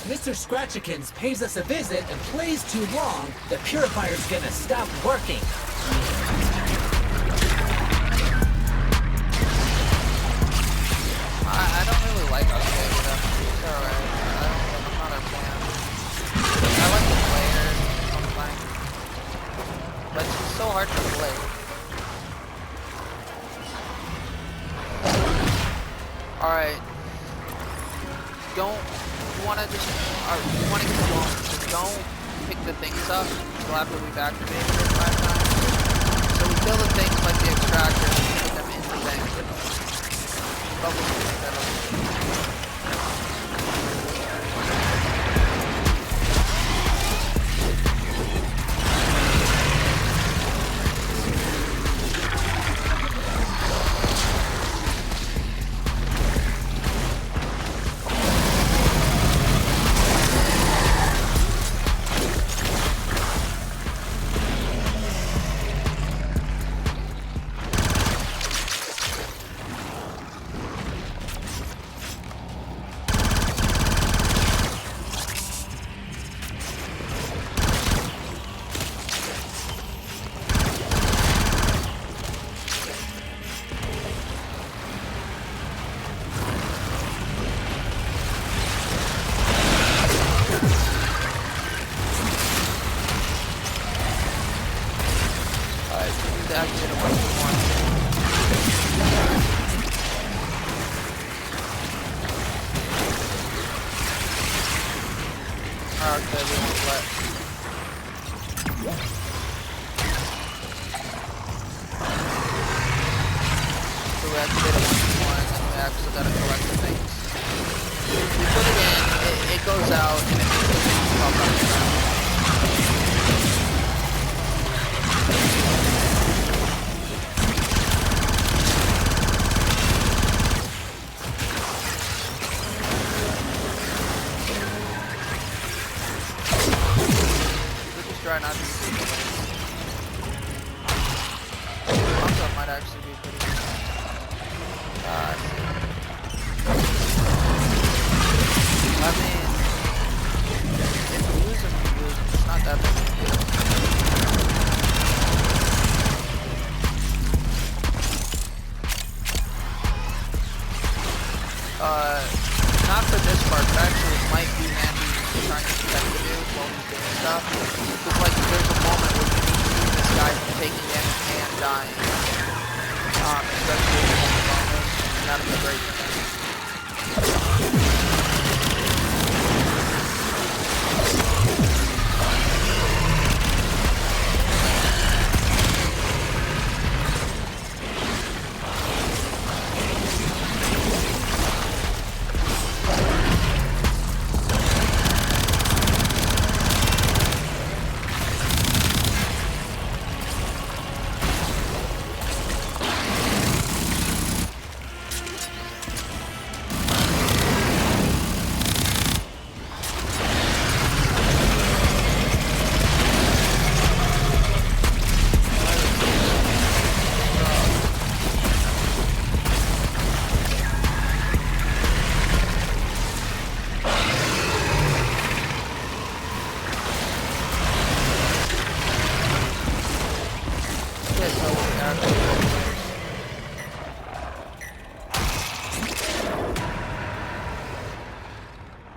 Mr. Scratchikins pays us a visit and plays too long, the purifier's gonna stop working.
I don't really like us playing with them. It's alright. I'm not a fan. I like the players sometimes. But it's just so hard to play. Alright. You want to get along, just don't pick the things up until after we've activated it 5 times. So we kill the things like the extractor and put them in the thing. Okay, we won't let. So we activate it once more, and then we actually gotta collect the things. We put it in, it goes out, and it makes the things pop up around. Try not to use it. Also, might actually be pretty good. I mean, if you use them, you use them. It's not that big of a deal. Not for this part, but actually it might be handy trying to protect the dude while he's doing stuff. Because, like, there's a moment where you need to keep this guy from taking damage and dying. Especially if he's on bonus. That'd be great for me.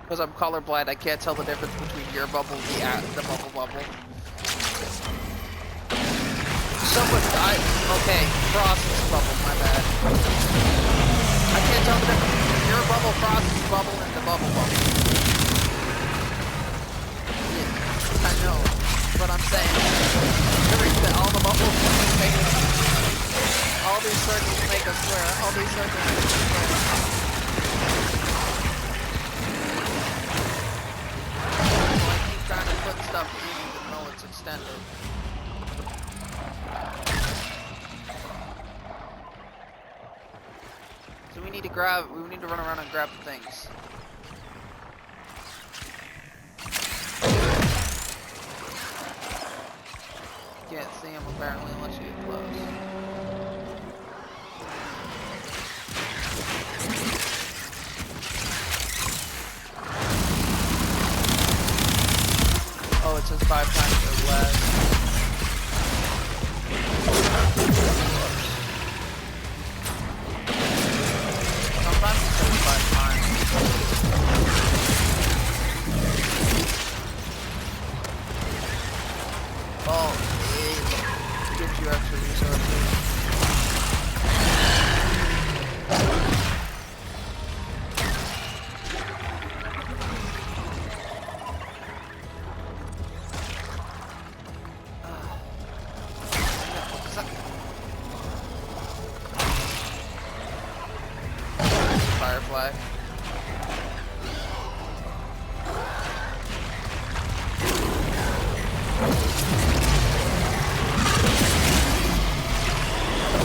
Because I'm colorblind, I can't tell the difference between your bubble and the bubble. Someone died. Okay, Frost's bubble, my bad. I can't tell the difference between your bubble, Frost's bubble, and the bubble. Yeah, I know, but I'm saying all the bubbles make us. All these circles make us swear. All these circles make us swear. Trying to put stuff in even though it's extended. So we need to run around and grab the things. You can't see them apparently unless you get close. Oh, it says 5 times or less. Sometimes it says 5 times. Well, it gives you extra resources. Firefly.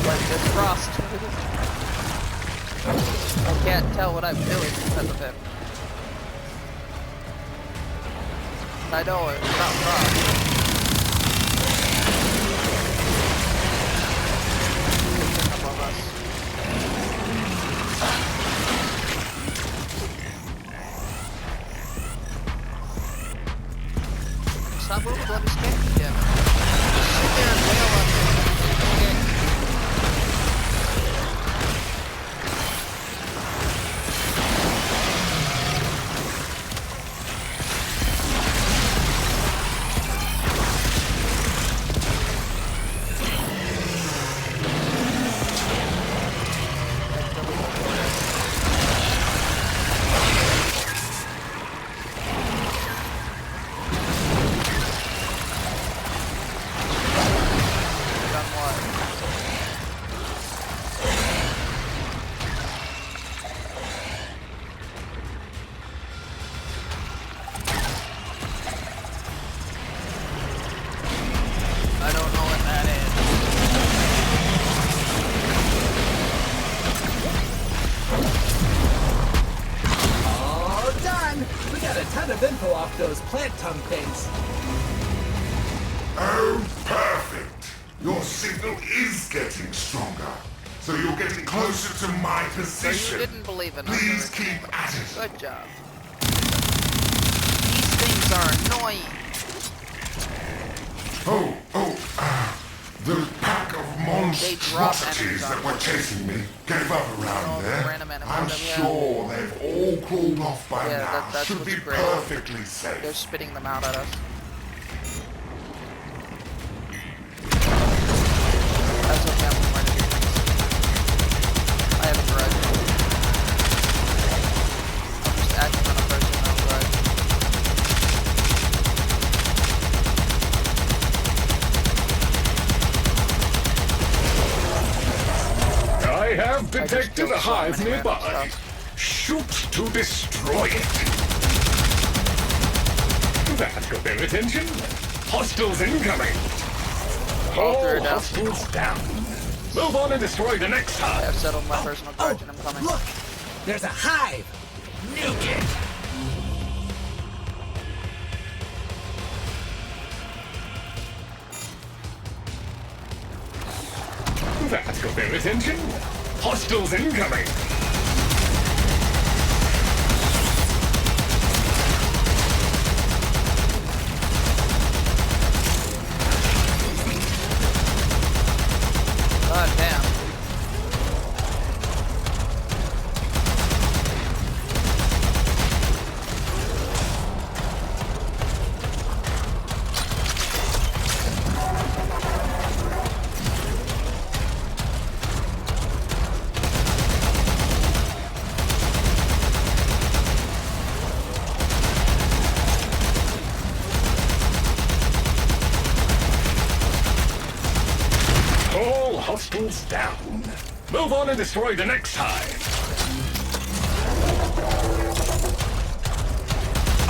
Like this frost. I can't tell what I'm doing because of him. I know it's not frost. Above us. Stop moving, let me spank you again. Just sit there and wail on me. Okay.
ton of info off those plant tongue things.
Oh, perfect. Your signal is getting stronger. So you're getting closer to my position.
So you didn't believe in us.
Please keep at it.
Good job. These things are annoying.
The pack of monstrosities that were chasing me gave up around there. I'm sure they've all crawled off by now.
That's
Should be
great.
perfectly safe.
They're spitting them out at us. That's okay, I'm going to do things. I have a grudge. I'm just acting on a personal grudge.
I have detected a hive nearby. Shoot to destroy it. That got their attention. Hostiles incoming. All hostiles down. Move on and destroy the next hive.
I've settled my personal grudge and I'm coming.
Look! There's a hive! Nuke it!
That got their attention. Hostiles incoming.
God damn.
Hostiles down. Move on and destroy the next hive.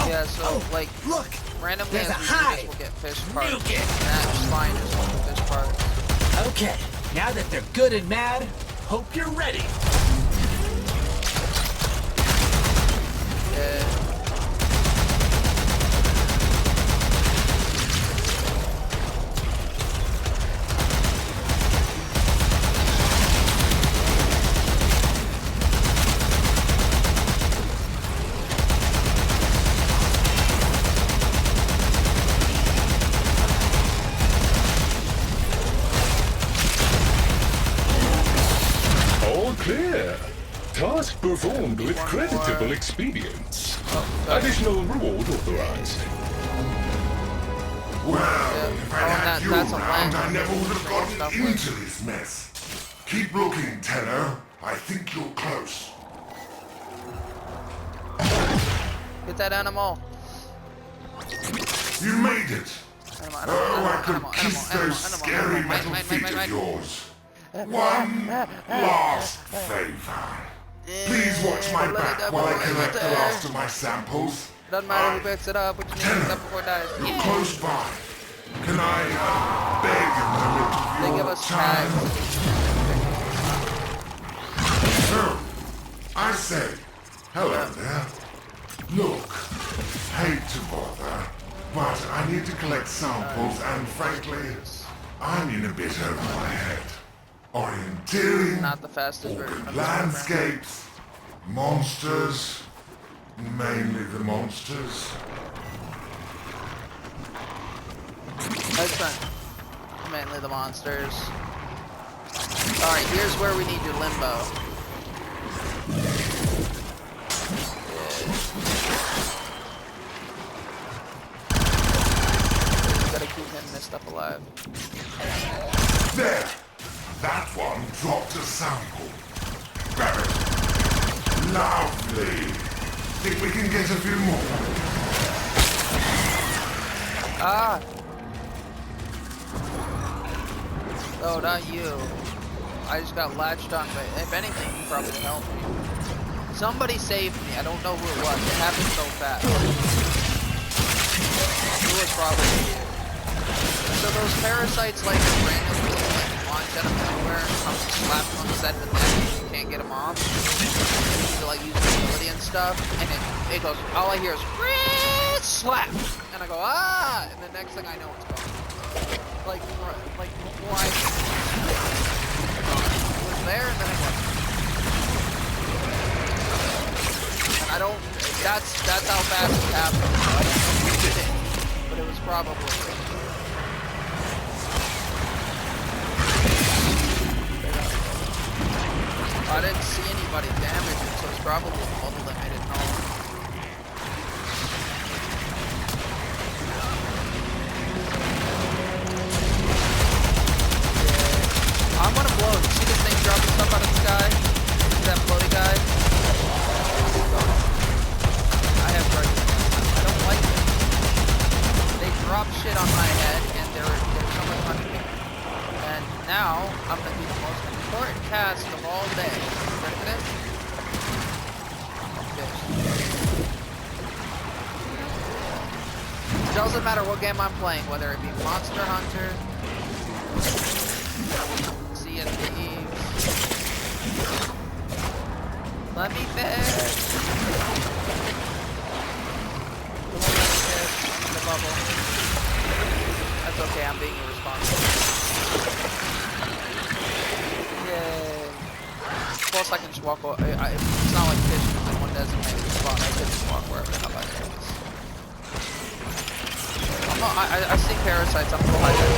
Yeah, so like,
look,
randomly
there's
as
a
we
hive.
do this, we'll get fish parts.
Nuke it.
And that spine is one of the fish parts.
Okay, now that they're good and mad, hope you're ready.
Yeah.
Clear. Task performed with creditable expedience. Additional reward authorized.
Well, if I'd had you around, I never would have gotten into this mess. Keep looking, Tenno. I think you're close.
Get that animal.
You made it. I could kiss those scary metal feet of yours. One last favor. Please watch my back while I collect the last of my samples.
Doesn't matter who picks it up, but you need to pick it up before it dies.
You're close by. Can I beg a moment of
They
your
give us
time?
tags.
So, I say, hello there. Look, hate to bother, but I need to collect samples, and frankly, I'm in a bit over my head. Orienteering,
Not the fastest version of this
landscapes, monsters, mainly the monsters.
That's fine. Mainly the monsters. Alright, here's where we need your limbo. You gotta keep hitting this stuff alive.
There! That one dropped a sample. Grab it. Lovely. Think we can get a few more?
Ah! Oh, not you. I just got latched on, but if anything, you probably helped me. Somebody saved me. I don't know who it was. It happened so fast. It was probably you. So those parasites like randomly launch out of nowhere and come slap them on the side of the neck and you can't get them off. You need to like use the ability and stuff. stuff, and it goes, all I hear is, slap! And I go, ah! And the next thing I know, it's gone. Like why? It was there, and then it wasn't. And I don't, that's how fast it happened. But it was probably... I didn't see anybody damage it, so it's probably a bubble that made it null. Yeah. I'm gonna blow. You see this thing dropping stuff out of the sky? See that floaty guy? I have grudges. I don't like it. They drop shit on my head, and they're someone hunting me. And now, I'm gonna do the most important task of all day. Ready for this? It doesn't matter what game I'm playing, whether it be Monster Hunter, Sea of Thieves. Let me fish! The bubble. That's okay, I'm being irresponsible. Yay. Plus I can just walk it's not like fishing in one designated spot. I could just walk wherever the hell I please. I see parasites, I'm cool like that.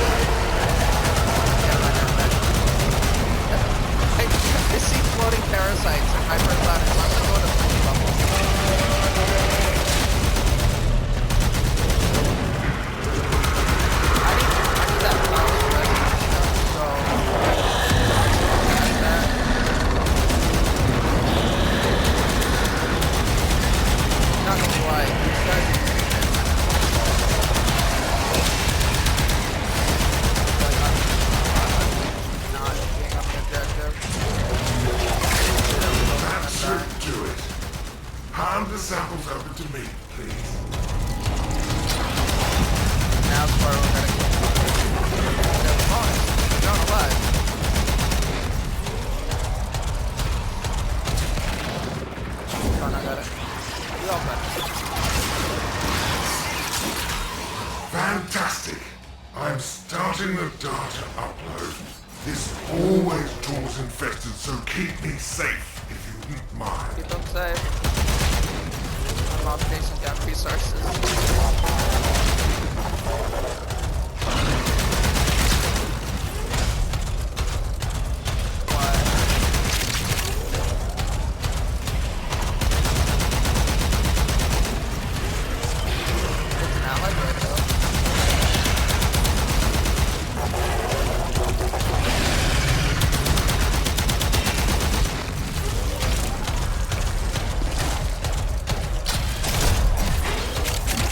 I see floating parasites and my first thought is I'm gonna go to the fish bubble. I need that mouse rescue stuff, so not gonna lie, these guys not being on the objective.
That should do it. Hand the samples over to me, please.
Now it's where we're gonna go. They're bonus. They're not alive. Oh, I got it. We all got it.
Fantastic. I'm starting the data upload. This always draws infested, so keep me safe if you wouldn't mind.
Keep them safe. I'm not chasing down resources.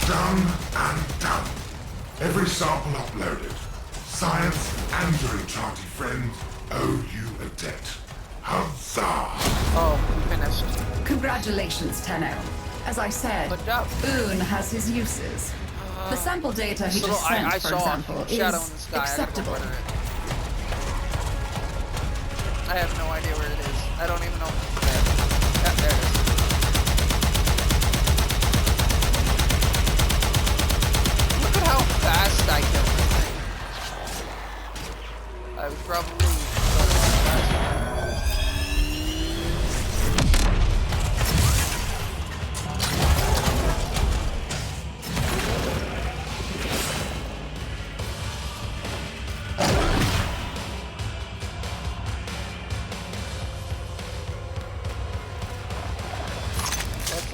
Done and done. Every sample uploaded. Science and your Enchanted friend owe you a debt. Huzzah!
Oh, we finished.
Congratulations, Tenno. As I said, Oon has his uses. The sample data he just sent, for example, is acceptable.
I have no idea where it is. I don't even know. Yeah, there it is. Look at how fast I kill this thing. I was probably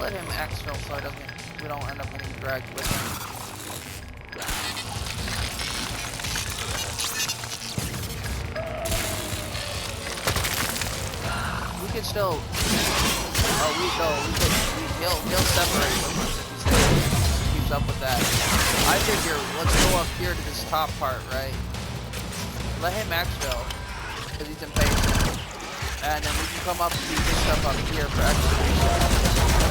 let him exfil so we don't end up getting dragged with him. We could still. Oh, he'll separate from us if he keeps up with that. I figure let's go up here to this top part, right? Let him exfil because he's impatient, and then we can come up and do this stuff up here for exploration.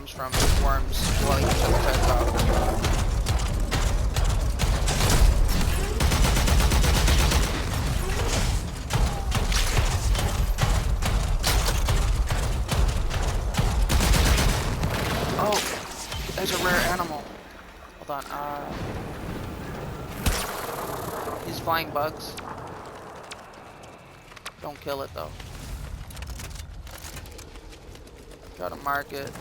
comes from worms blowing each other's heads off. Oh, there's a rare animal. Hold on. These flying bugs. Don't kill it though. Try to mark it.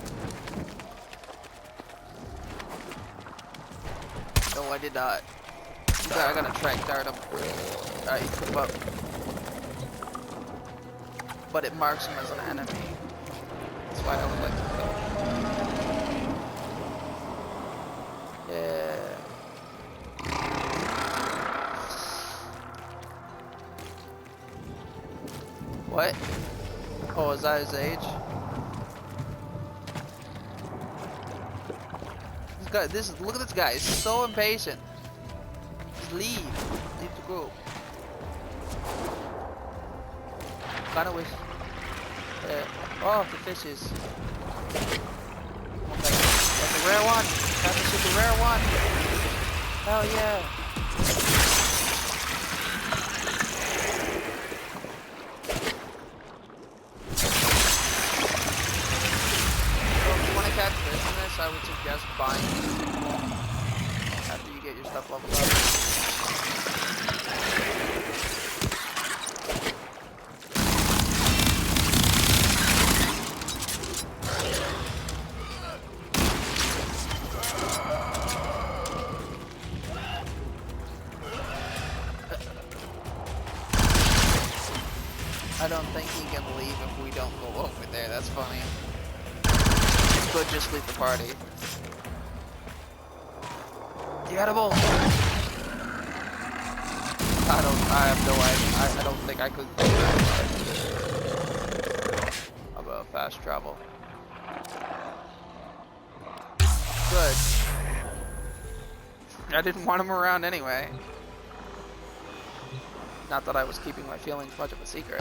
No, I did not. I gotta track dart him. Alright, come up. But it marks him as an enemy. That's why I don't like to kill. Yeah. What? Oh, is that his age? Look at this guy. He's so impatient. Just leave the group. Kinda wish. Oh, the fishes. Okay. That's a rare one. That is the rare one. Hell yeah. I would suggest buying after you get your stuff leveled up. I don't think he can leave if we don't go over there. That's funny. Could just leave the party. You got a bolt. I have no idea. I don't think I could do that. How about fast travel? Good. I didn't want him around anyway. Not that I was keeping my feelings much of a secret.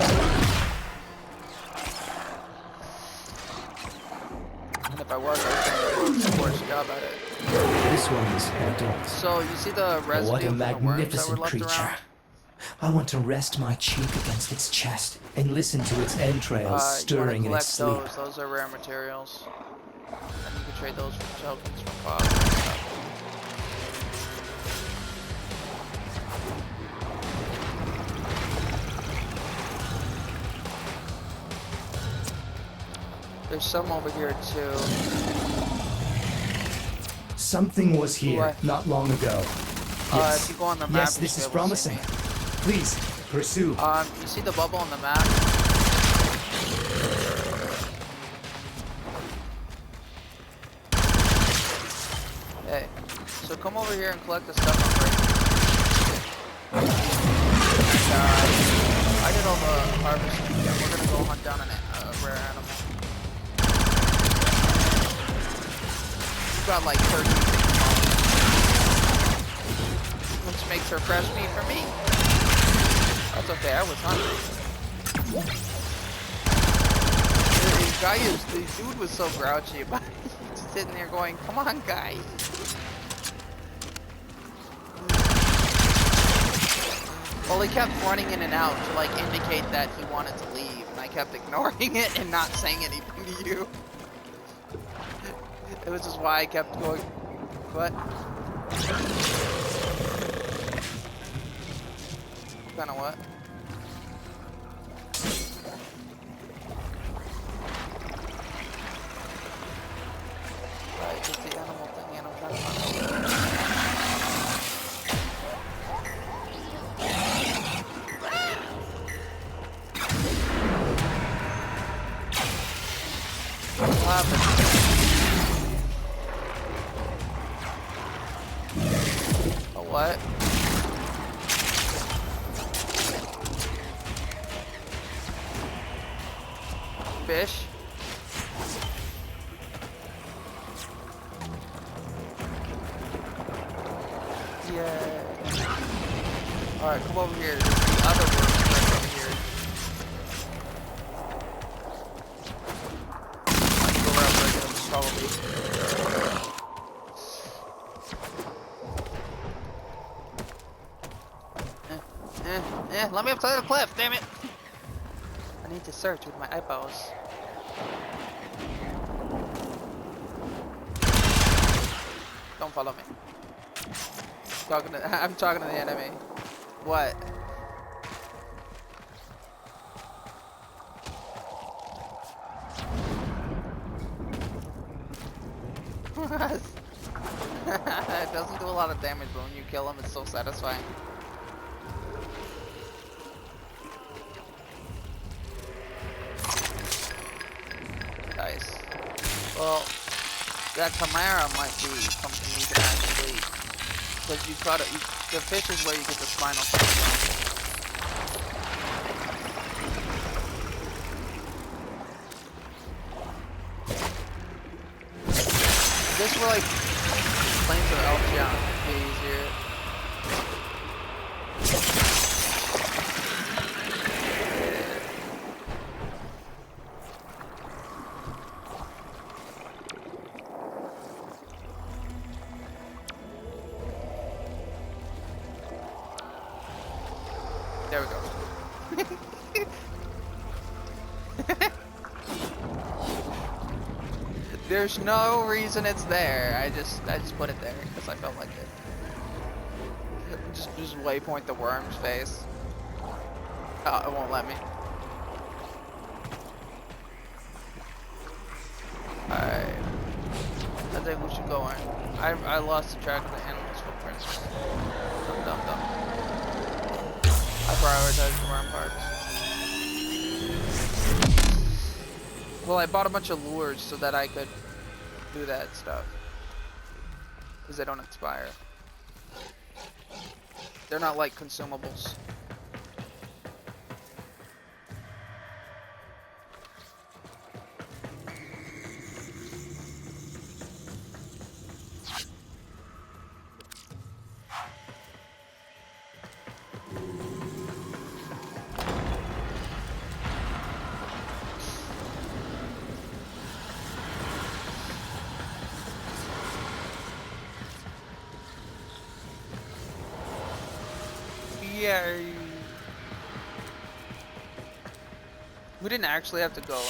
If I was, I would do a worse job at it.
This one is adult.
So, you see the residue
what a
of the worms that were
magnificent
left
creature.
around?
I want to rest my cheek against its chest and listen to its entrails stirring in its sleep.
Those are rare materials. And you can trade those for tokens from pods and stuff. There's some over here too.
Something was here not long ago. Yes,
if you go on the map,
yes, this is promising. Please, pursue.
You see the bubble on the map? Hey, so come over here and collect the stuff I'm breaking. I did all the harvesting, and we're gonna go hunt down a rare animal. Got like 13 things, which makes her fresh meat for me. That's okay, I was hungry. The dude was so grouchy about it. He's sitting there going, come on guys. Well, he kept running in and out to like indicate that he wanted to leave, and I kept ignoring it and not saying anything to you. It was just why I kept going. What? Kinda what? Right, it's the animal thing, and I'm trying to find it. What happened? What? Fish? Yeah. Alright, come over here. There's the other worms right over here. I can go around breaking them, probably. Let me up to the cliff, damn it! I need to search with my eyeballs. Don't follow me. I'm talking to the enemy. What? It doesn't do a lot of damage, but when you kill him, it's so satisfying. Nice. Well, that Chimera might be something you can actually, because you cut it. The fish is where you get the spinal from. This were like planes or elves, yeah, be easier. There we go. There's no reason it's there. I just put it there because I felt like it. Just waypoint the worm's face. Oh, it won't let me. Alright. I think we should go in. I lost the track of the animal's footprints. Dumb. I prioritize the worm parts. Well, I bought a bunch of lures so that I could do that stuff. Because they don't expire. They're not like consumables. Yay. We didn't actually have to go in.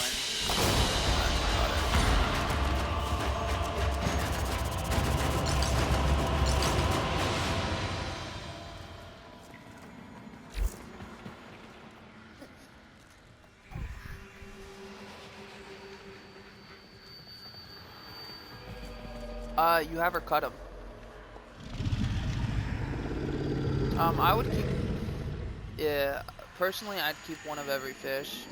You have her cut him. I would keep. Yeah, personally, I'd keep one of every fish.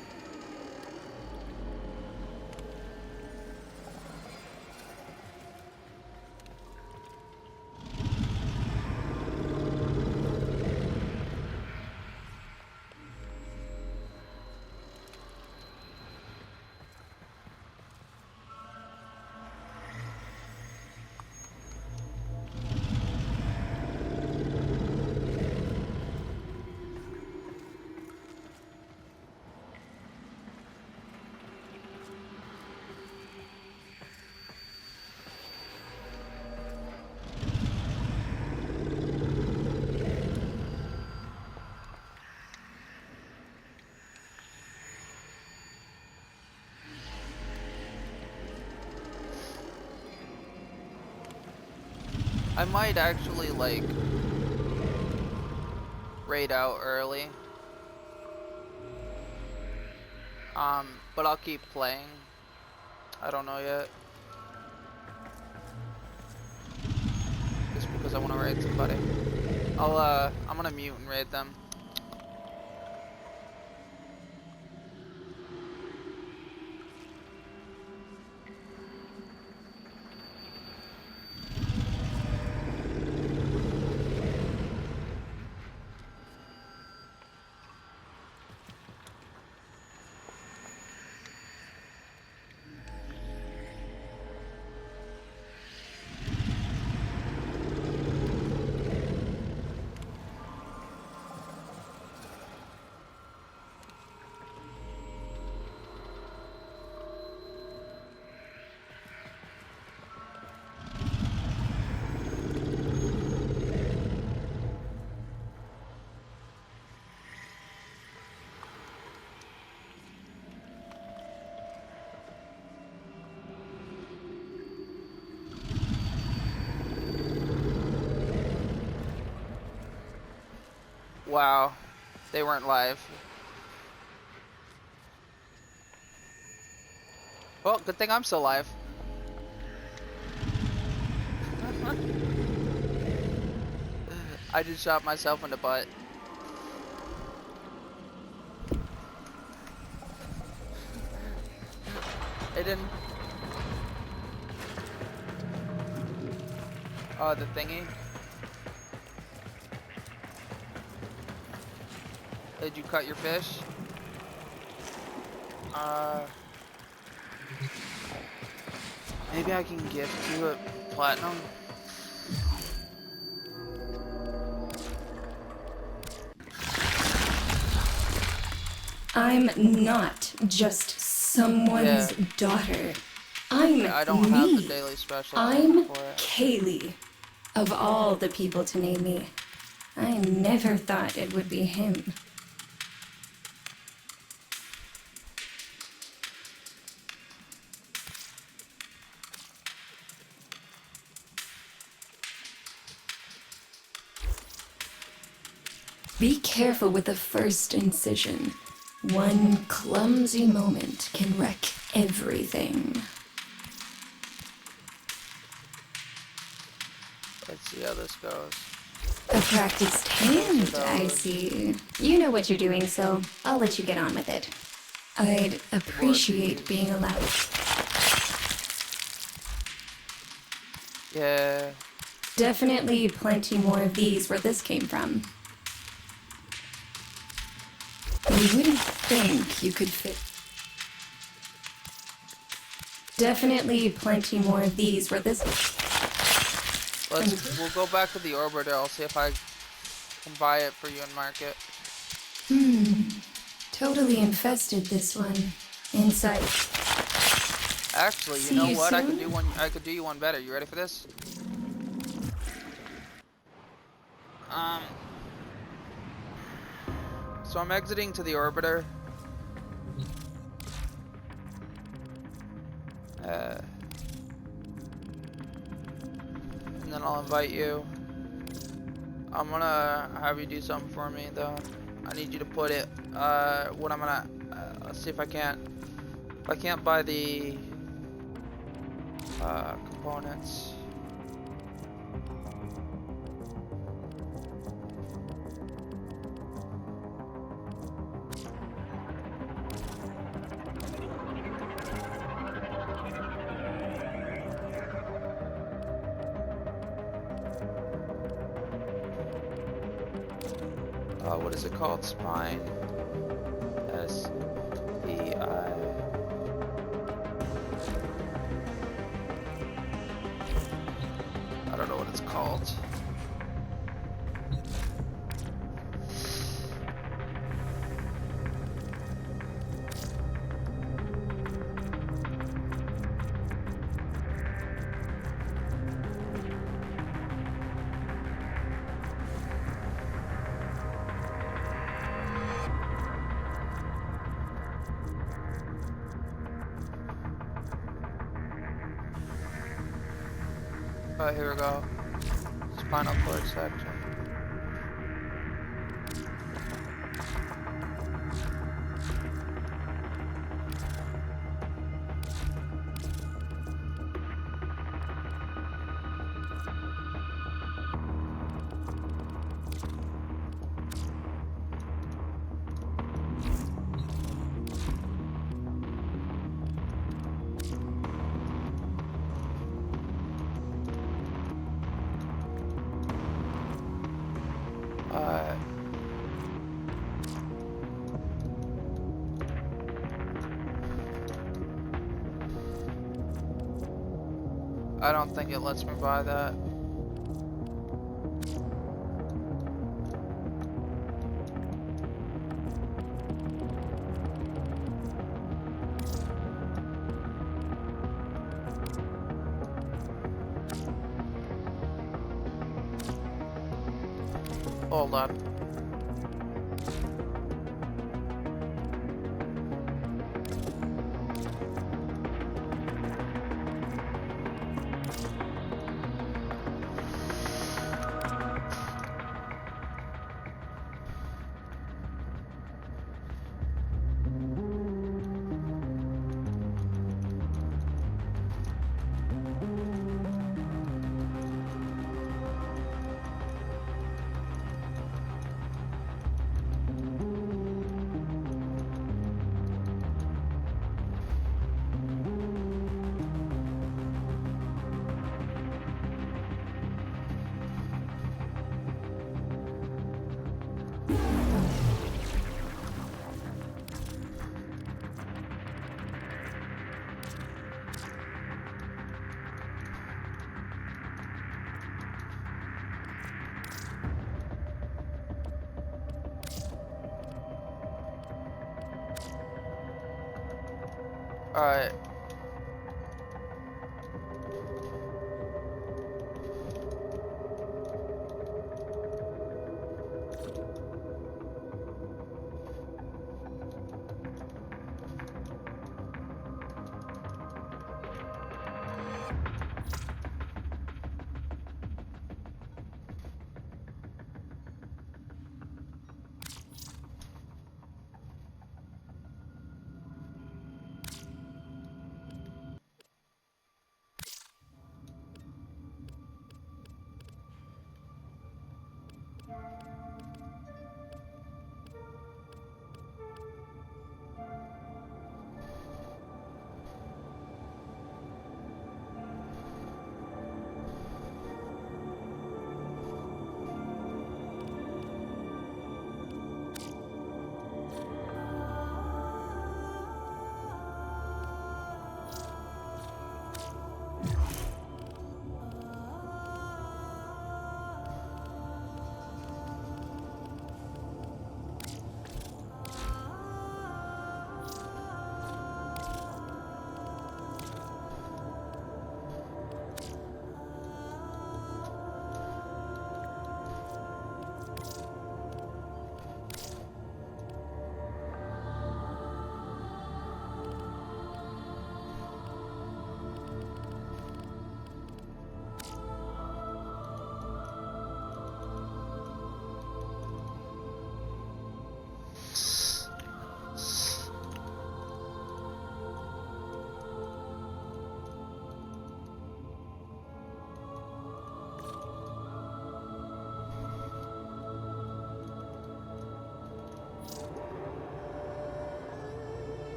I might actually, like, raid out early. But I'll keep playing. I don't know yet. Just because I want to raid somebody. I'm gonna mute and raid them. wow. They weren't live. Well, good thing I'm still alive. I just shot myself in the butt. It didn't. Oh, the thingy. Did you cut your fish? Maybe I can gift you a platinum.
I'm not just someone's daughter. I'm
I don't have the daily special.
I'm Kaylee. Of all the people to name me, I never thought it would be him. Be careful with the first incision. One clumsy moment can wreck everything.
Let's see how this goes.
A practiced hand, I see. You know what you're doing, so I'll let you get on with it. I'd appreciate being allowed.
Yeah.
Definitely plenty more of these where this came from. You wouldn't think you could fit. Definitely plenty more of these where this.
We'll go back to the orbiter. I'll see if I can buy it for you and market.
Totally infested this one. Inside.
Actually, you know what? I could do you one better. You ready for this? So I'm exiting to the orbiter. And then I'll invite you. I'm gonna have you do something for me though. I need you to put it, what I'm gonna, let's see if I can't buy the, components. What is it called? Spine. S-P-I. I don't know what it's called. Oh, here we go. Spinal cord section. I don't think it lets me buy that. Hold on. Alright.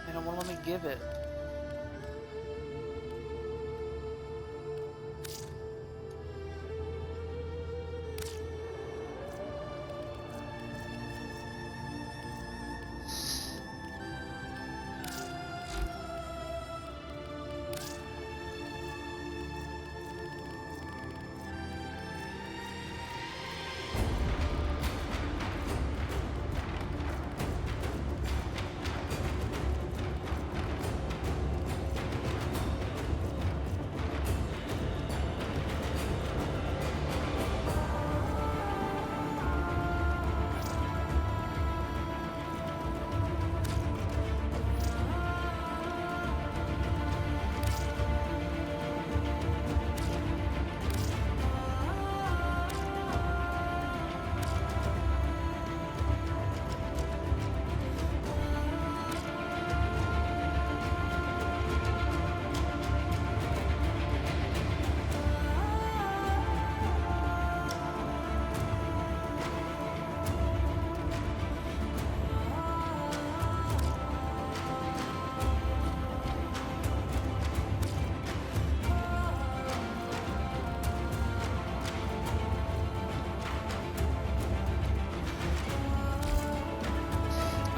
And it won't let me give it.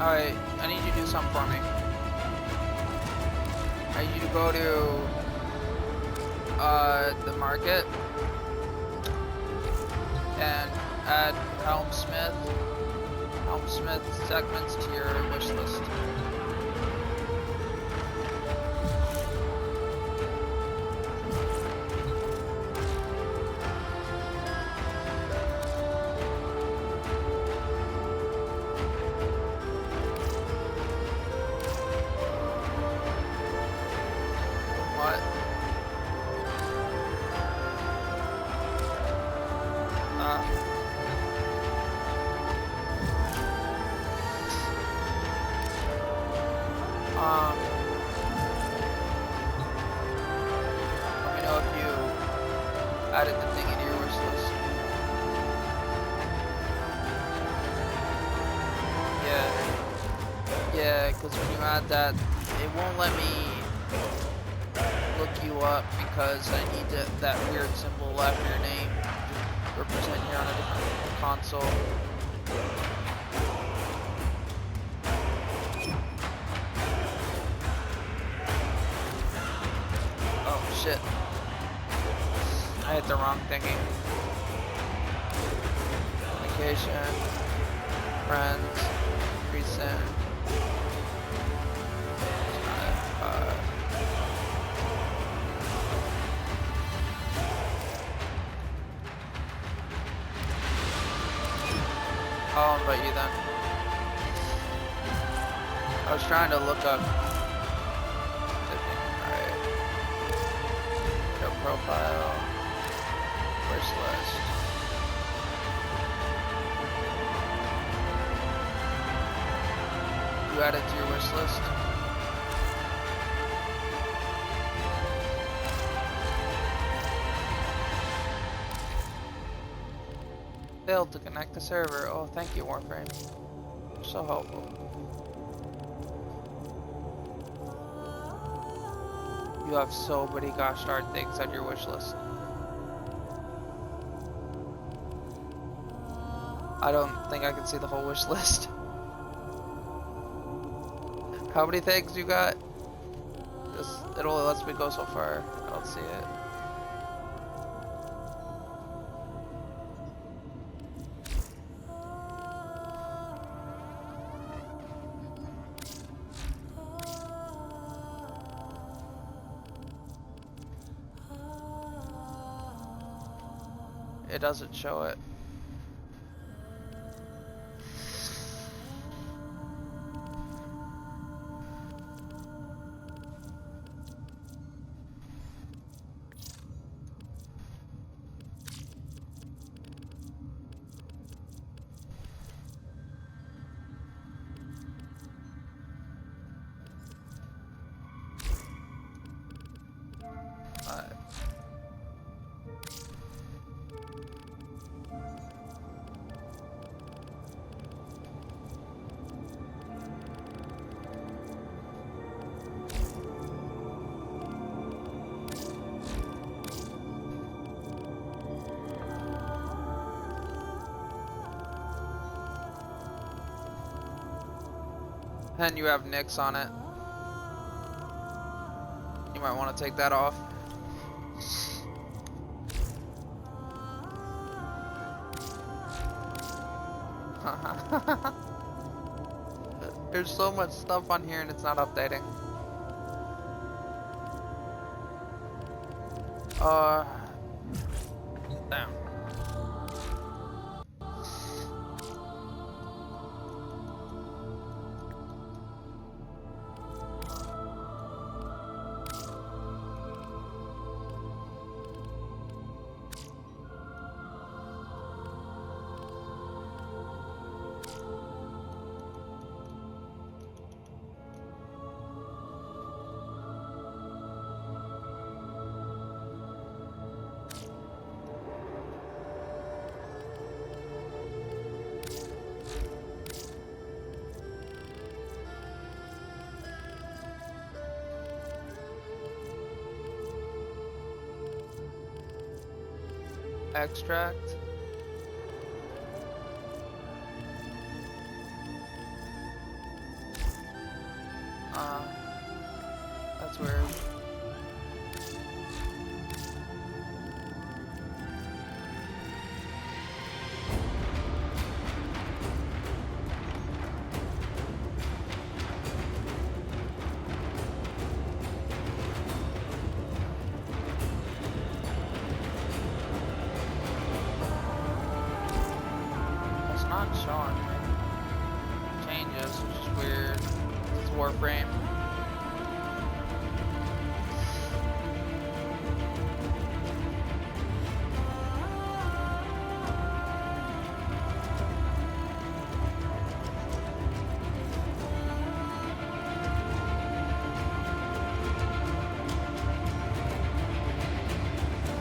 Alright, I need you to do something for me. I need you to go to the market and add Helmsmith segments to your wish list. Let me know if you added the thing into your wish list. Yeah, because when you add that, it won't let me look you up because I need that weird symbol after your name to represent you on a different console. Oh shit. I hit the wrong thingy. Communication. friends, recent. I'll invite you then. I was trying to look up. Alright. Your profile. Wish list. You add it to your wish list. Failed to connect the server. Oh, thank you, Warframe. So helpful. You have so many gosh darn things on your wish list. I don't think I can see the whole wish list. How many things you got? It only lets me go so far. I don't see it. It doesn't show it. And you have nicks on it. You might want to take that off. There's so much stuff on here and it's not updating. Damn. Extract. That's weird. Not showing changes, which is weird. It's Warframe.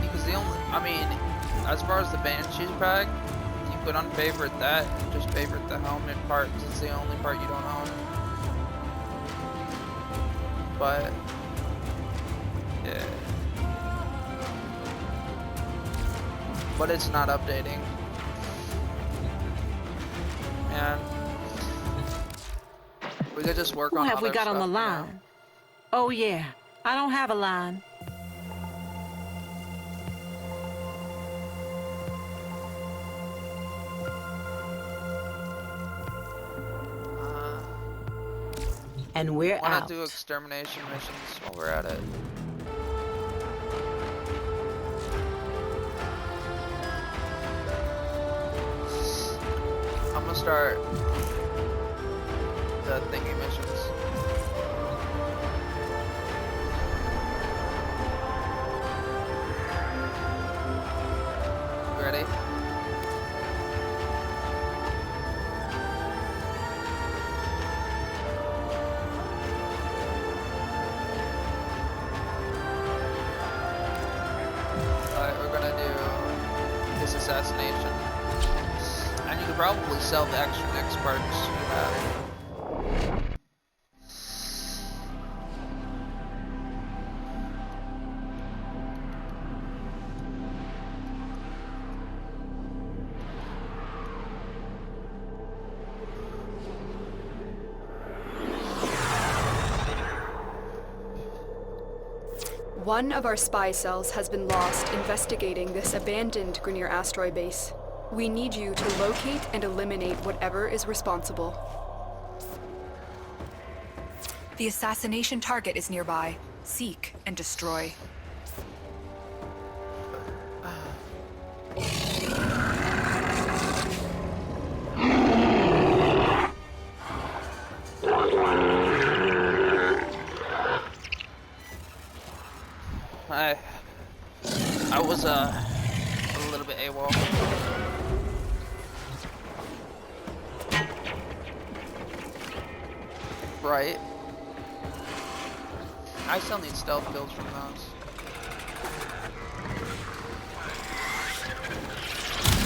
Because the only, I mean, as far as the Banshee's pack, could unfavorite that and just favorite the helmet part because it's the only part you don't own. But yeah, but it's not updating. And we could just work on
Who have we
other
got on the
stuff
line?
now.
Oh yeah, I don't have a line. And we're
Wanna
out.
do extermination missions while we're at it. I'm gonna start the thingy missions. Ready? Alright, we're gonna do this assassination. And you could probably sell the extra next parts you have.
One of our spy cells has been lost investigating this abandoned Grineer asteroid base. We need you to locate and eliminate whatever is responsible.
The assassination target is nearby. Seek and destroy.
I was a little bit AWOL. Right. I still need stealth kills from those.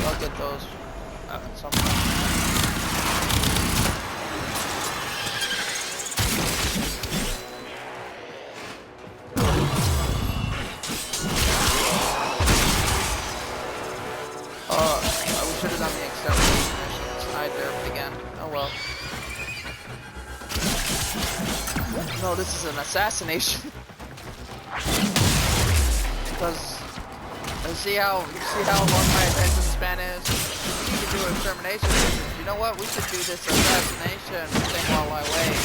I'll get those at some point. We should have done the extermination missions. I derped again. Oh well. No, this is an assassination. Because see how long my attention span is. We could do an extermination mission. You know what? We should do this assassination thing while I wait.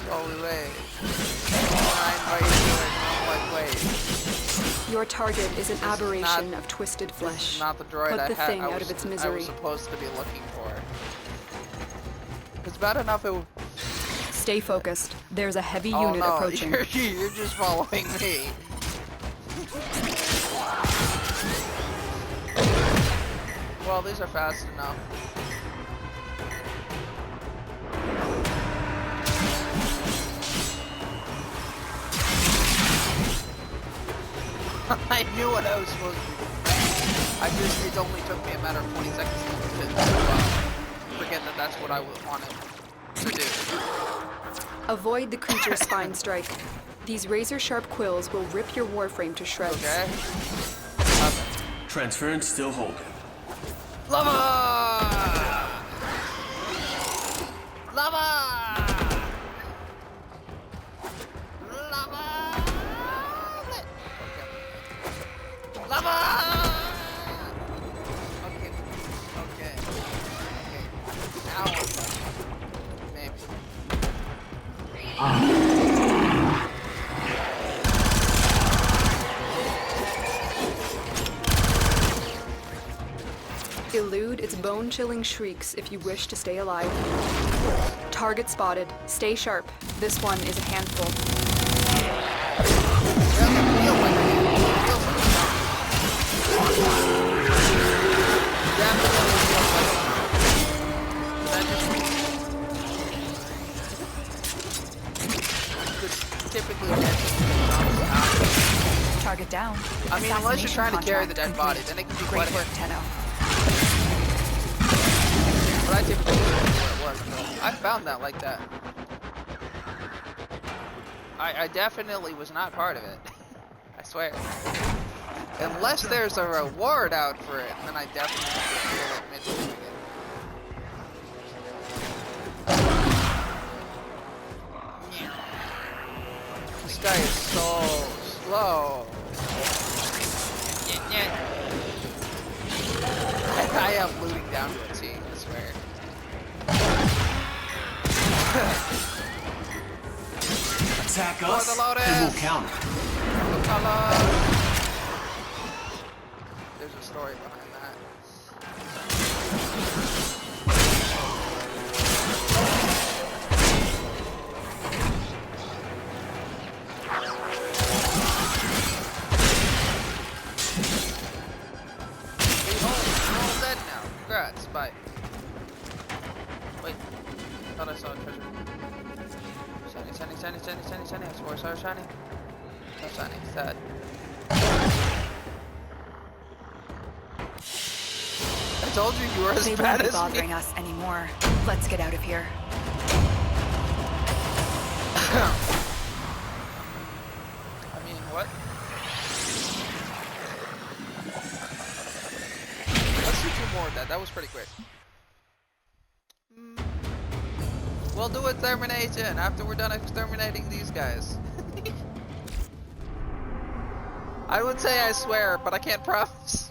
While we wait. I invite you to it. I'm like, wait.
Your target is an aberration of twisted flesh.
This is not the droid
Put the thing out of its
I
misery.
was supposed to be looking for. It's bad enough it would...
Stay focused. There's a heavy unit approaching.
You're just following me. Well, these are fast enough. I knew what I was supposed to do. It only took me a matter of 20 seconds to forget that that's what I wanted to do.
Avoid the creature's spine strike. These razor-sharp quills will rip your warframe to shreds.
Okay.
Transference still holding.
Lava! Lava! Lava! Lava! Okay. Now maybe.
Elude its bone-chilling shrieks if you wish to stay alive. Target spotted. Stay sharp. This one is a handful.
Target down.
I mean, unless you're trying to carry the dead body, then it can be quite a
work, Tenno.
But I typically don't know where it was, though. I found that like that. I definitely was not part of it. I swear. Unless there's a reward out for it, then I definitely will admit to doing it. This guy is so slow. I am looting down to a T, I swear.
Attack us, and we'll counter.
There's a story behind that. We're all dead now. Congrats. Bye. Wait. Thought I saw a treasure. Shiny. I swore I saw a shiny. No shiny. Sad. I told you you were as
they
bad
won't be
as
bothering
me.
us anymore. Let's get out of here.
I mean, what? Let's do 2 more of that. That was pretty quick. We'll do extermination after we're done exterminating these guys. I would say I swear, but I can't promise.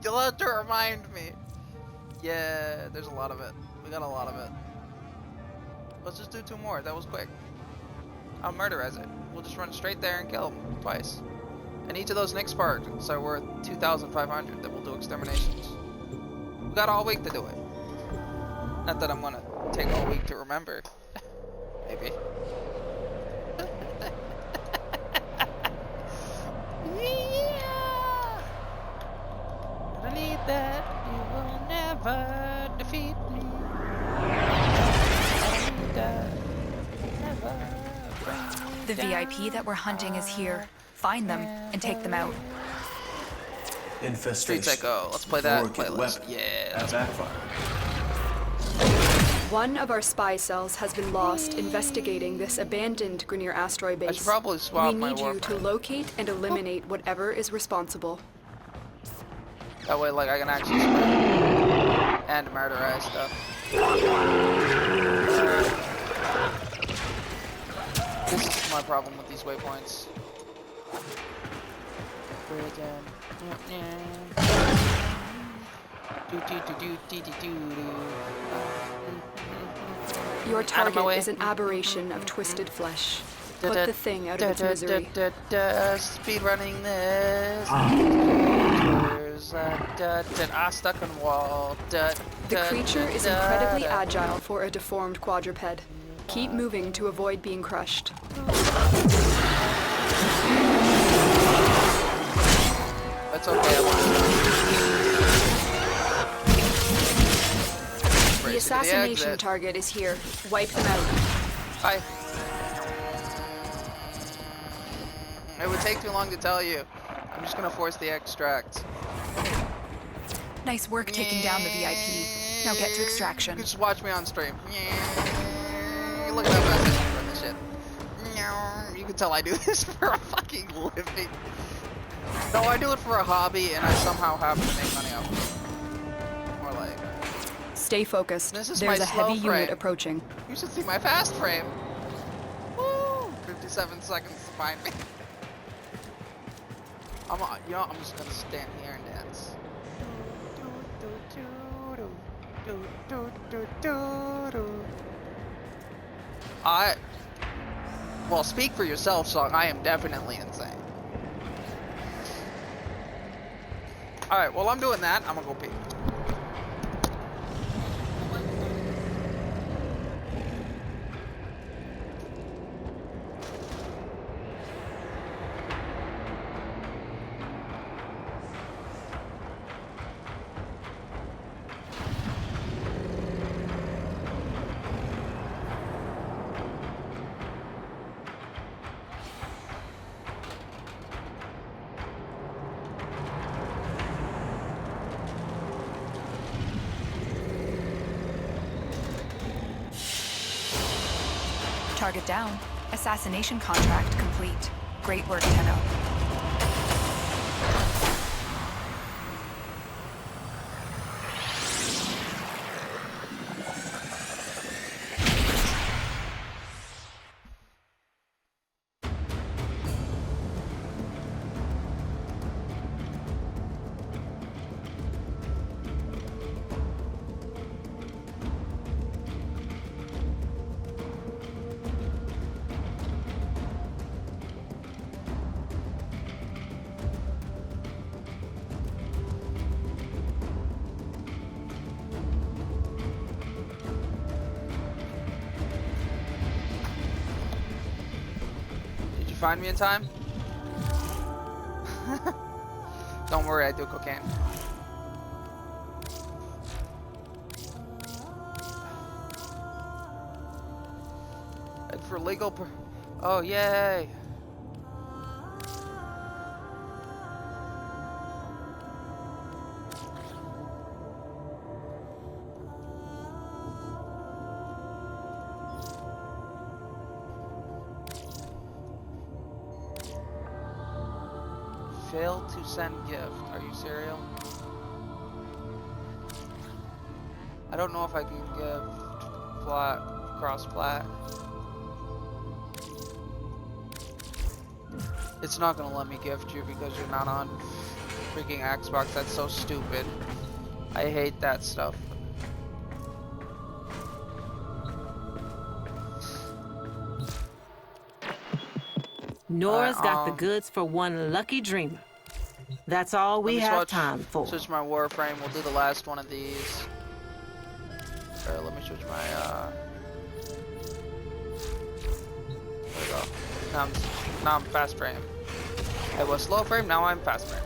You'll have to remind me. Yeah, there's a lot of it. We got a lot of it. Let's just do 2 more. That was quick. I'll murderize it. We'll just run straight there and kill them twice. And each of those Nick sparks are worth 2,500 that we'll do exterminations. We got all week to do it. Not that I'm gonna take all week to remember. Maybe. Yeah. I don't need that. You will never defeat me. I don't need that. Never bring me
The
down.
VIP that we're hunting is here. Find them and take them out.
Infestation.
Streets Echo. Let's play that
Orchid
playlist.
weapon.
Yeah.
That backfire.
One of our spy cells has been lost investigating this abandoned Grineer asteroid base.
I should probably swap
We
my
need you to
Warframe.
locate and eliminate whatever is responsible.
That way, like, I can actually spray and murderize stuff. This is my problem with these waypoints.
Your target is an aberration of twisted flesh. Put the thing out of its misery.
Speed running this. Stuck on wall.
The creature is incredibly agile for a deformed quadruped. Keep moving to avoid being crushed.
That's okay.
The assassination target is here. Wipe them out.
Hi. It would take too long to tell you. I'm just gonna force the extract.
Nice work taking down the VIP. Now get to extraction.
You can just watch me on stream. Look at that fast I can run this shit. You can tell I do this for a fucking living. No, I do it for a hobby, and I somehow happen to make money off of it. More like...
Stay focused.
This is
There's
my
a heavy
slow frame.
unit approaching.
You should see my fast frame. Woo! 57 seconds to find me. I'm just gonna stand here and dance. Well, speak for yourself, song. I am definitely insane. Alright, while I'm doing that, I'm gonna go pee.
Target down. Assassination contract complete. Great work, Tenno.
find me in time? Don't worry, I do cocaine. And for legal oh, yay! Failed to send gift. Are you serial? I don't know if I can give cross plat. It's not gonna let me gift you because you're not on freaking Xbox. That's so stupid. I hate that stuff.
Nora's got the goods for one lucky dreamer. That's all we have time for.
Switch my Warframe. We'll do the last one of these. Or let me switch my there we go. Now I'm fast frame. I was slow frame, now I'm fast frame.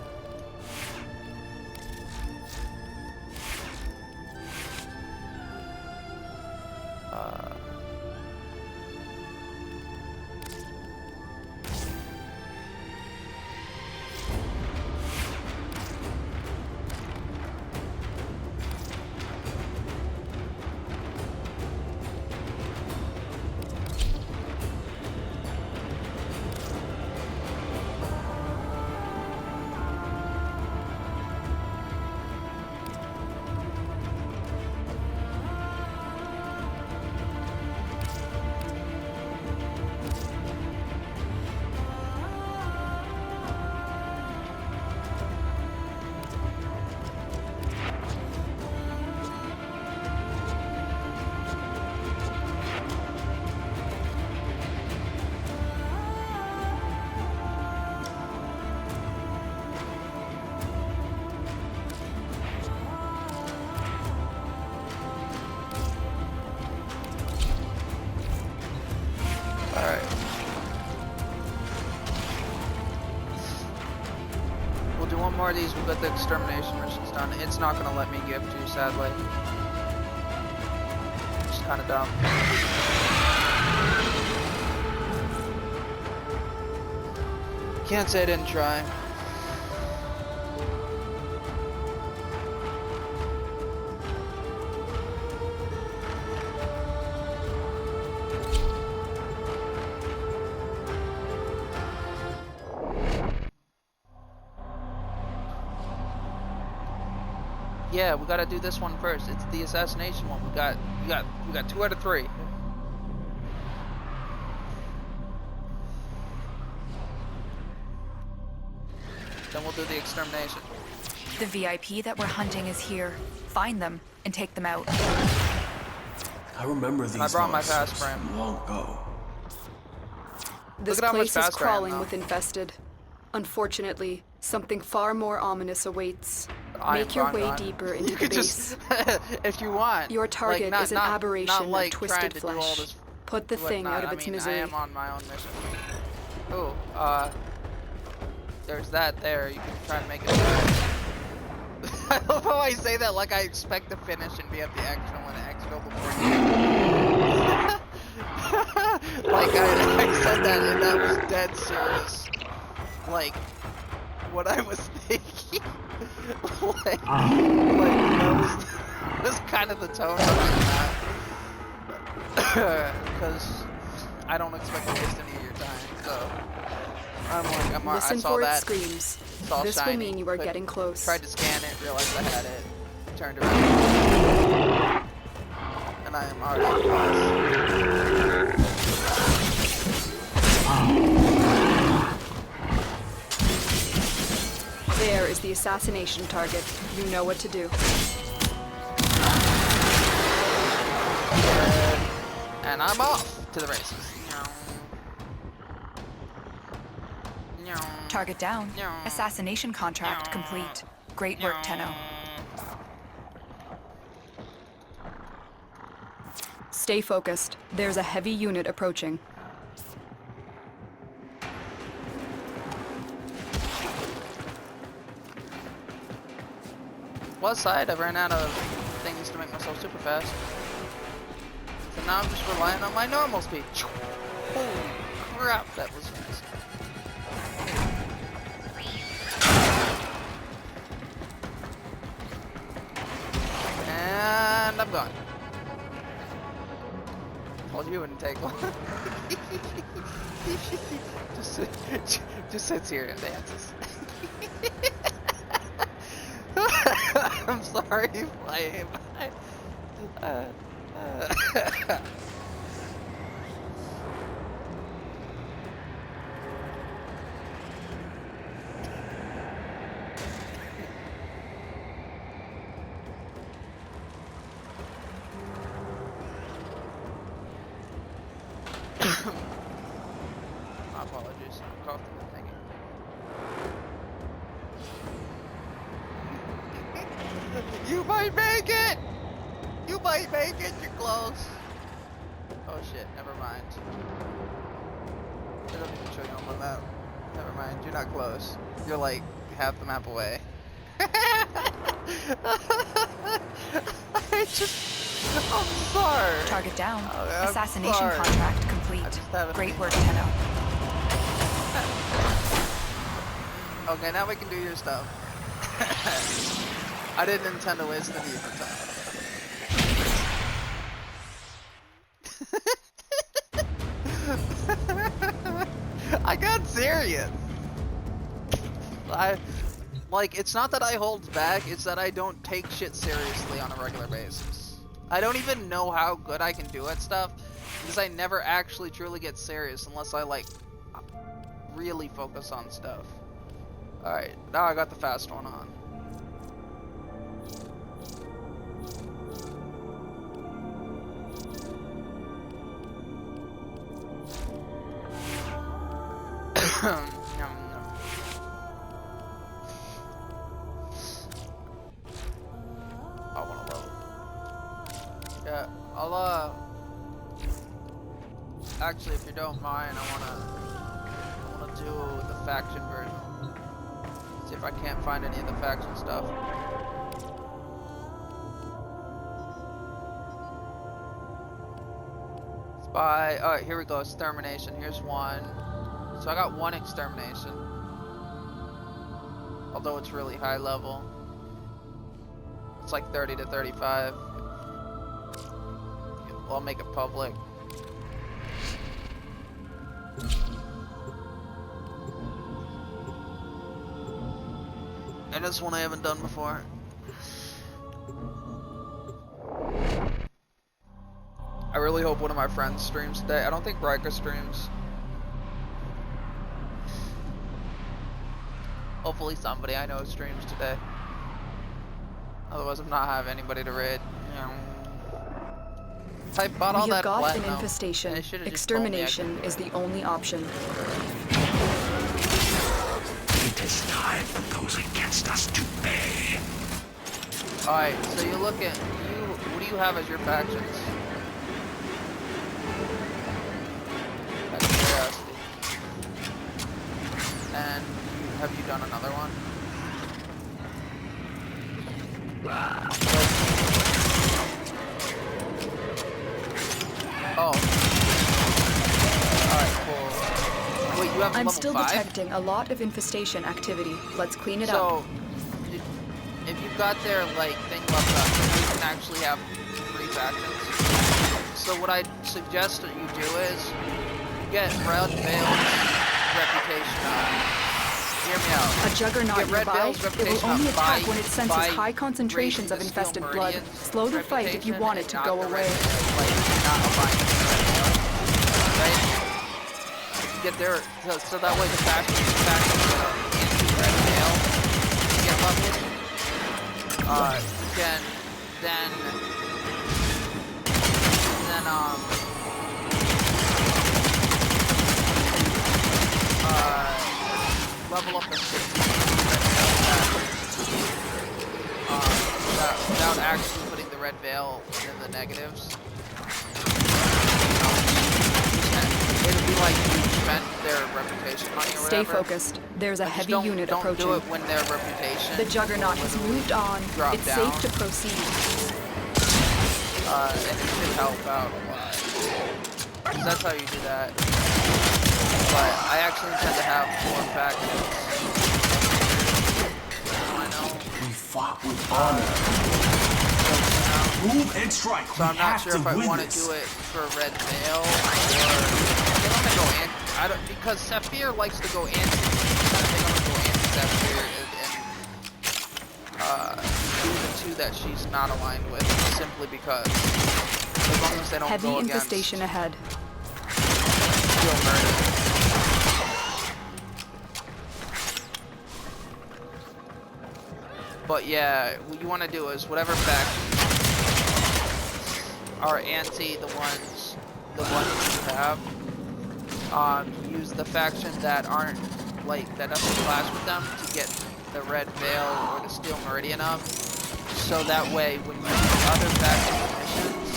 One more of these, we'll get the extermination missions done. It's not gonna let me gift you, sadly. It's kind of dumb. Can't say I didn't try. Yeah, we gotta do this one first. It's the assassination one. We got 2 out of 3. Then we'll do the extermination.
The VIP that we're hunting is here. Find them and take them out.
I remember these.
I brought my fast frame
long ago.
This place is crawling with infested. Unfortunately, something far more ominous awaits. Make your way deeper into the base.
If you want.
Your target is an aberration of twisted flesh. Put the thing out of its misery.
I am on my own mission. Ooh, there's that there. You can try to make it better. I love how I say that like I expect to finish and be at the exfil and exfil before you. Like I said that and that was dead serious. Like what I was thinking. like that was kind of the tone behind that. Because I don't expect to waste any of your time. So I'm like,
Listen
I saw
for
that.
Its screams. This
shiny,
will mean you are getting close.
Tried to scan it, realized I had it, turned around, and I am already close.
There is the assassination target. You know what to do.
And I'm off to the races.
Target down. Assassination contract complete. Great work, Tenno.
Stay focused. There's a heavy unit approaching.
Plus side, I ran out of things to make myself super fast. So now I'm just relying on my normal speed. Holy crap, that was nice. And I'm gone. Told you wouldn't take long. just sits here and dances. I'm sorry, Flame. My apologies. I'm coughing and thinking. You might make it! You might make it! You're close! Oh shit, never mind. I don't even show you on my map. Never mind, you're not close. You're like half the map away. I'm sorry.
Target down.
I'm
Assassination
sorry.
contract complete. Great work, Tenno.
Okay, now we can do your stuff. I didn't intend to waste any of your time. I got serious. Like, it's not that I hold back, it's that I don't take shit seriously on a regular basis. I don't even know how good I can do at stuff, because I never actually truly get serious unless I, like, really focus on stuff. Alright, now I got the fast one on. I wanna load. Yeah, I'll actually, if you don't mind, I wanna do the faction version. See if I can't find any of the faction stuff. Spy. Alright, here we go. Extermination. Here's one. So I got one extermination. Although it's really high level. It's like 30 to 35. I'll make it public. And this one I haven't done before. I really hope one of my friends streams today. I don't think Riker streams. Hopefully somebody I know streams today. Otherwise I'm not having anybody to raid. I bought all that
got
platinum.
An infestation. Extermination is the only option.
It is time for those against us to pay.
Alright, so you look at what do you have as your factions? Out of curiosity. And have you done another one? Oh. Alright, cool. Wait, you have
I'm
level
still
5?
detecting a lot of infestation activity. Let's clean it up.
So, if you've got their, like, thing leveled up, then you can actually have 3 factions. So what I suggest that you do is, get Red Veil's reputation up. Hear me out.
A juggernaut
get Red
nearby,
Veil's
it will
reputation
only
up
attack
by,
when it senses high concentrations of infested blood. Slow the fight if you want it to go away.
Right? Get there, so that way the faction into Red Veil get leveled. You can then level up the 60 without actually putting the Red Veil in the negatives. It'll be like you spent their reputation money or
Stay
whatever.
focused. There's a heavy unit
don't
approaching.
do it when their reputation.
The Juggernaut has moved on. It's
down.
safe to proceed.
And it should help out a lot. 'Cause that's how you do that. But I actually tend to have 4 factions. I know.
We fought with honor. Move and strike.
So I'm not sure if I want to do it for Red Veil or I want to go I don't, because Saphir likes to go anti. I think I'm gonna go anti-Saphir and do the 2 that she's not aligned with, simply because as long as they don't
Heavy
go against
infestation ahead.
Steel Murder. But yeah, what you want to do is whatever faction are anti the ones you have, use the factions that aren't that doesn't clash with them to get the Red Veil or the Steel Meridian up. So that way, when you do other faction missions,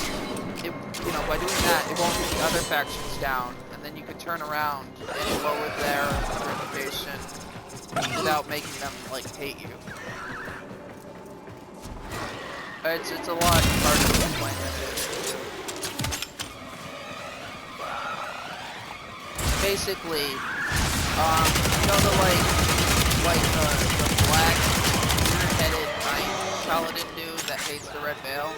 by doing that, it won't get the other factions down, and then you can turn around and lower their reputation without making them hate you. It's a lot harder to explain than it is. Basically, the black headed knight paladin dude that hates the Red Veil.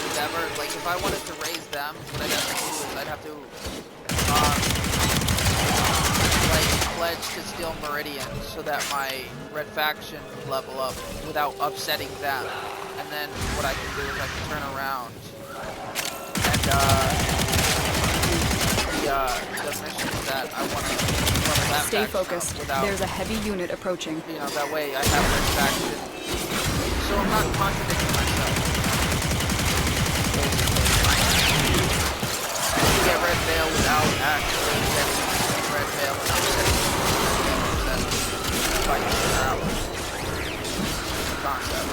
Whatever. If I wanted to raise them, what I'd have to do is I'd have to pledge to Steel Meridian so that my red faction can level up without upsetting them. And then what I can do is I can turn around and the missions that I want to level that
Stay
faction
focused.
Without,
there's a heavy unit approaching.
That way I have red faction. So I'm not contradicting myself. You get Red Veil without actually getting Red Veil and upsetting fighting her out. Concept.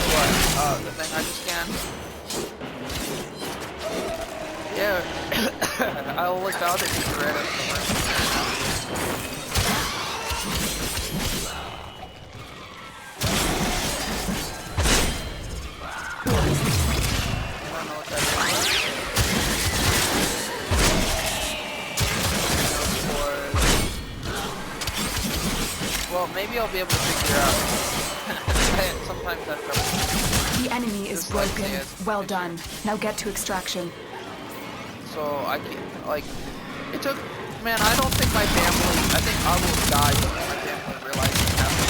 What? The thing I just scanned? Yeah. I only found it because you ran up somewhere. Well, maybe I'll be able to figure out. Sometimes that's trouble.
The enemy is broken. Well done. Now get to extraction.
So I can it took. Man, I don't think my family. I think I will die before my family realizes happening.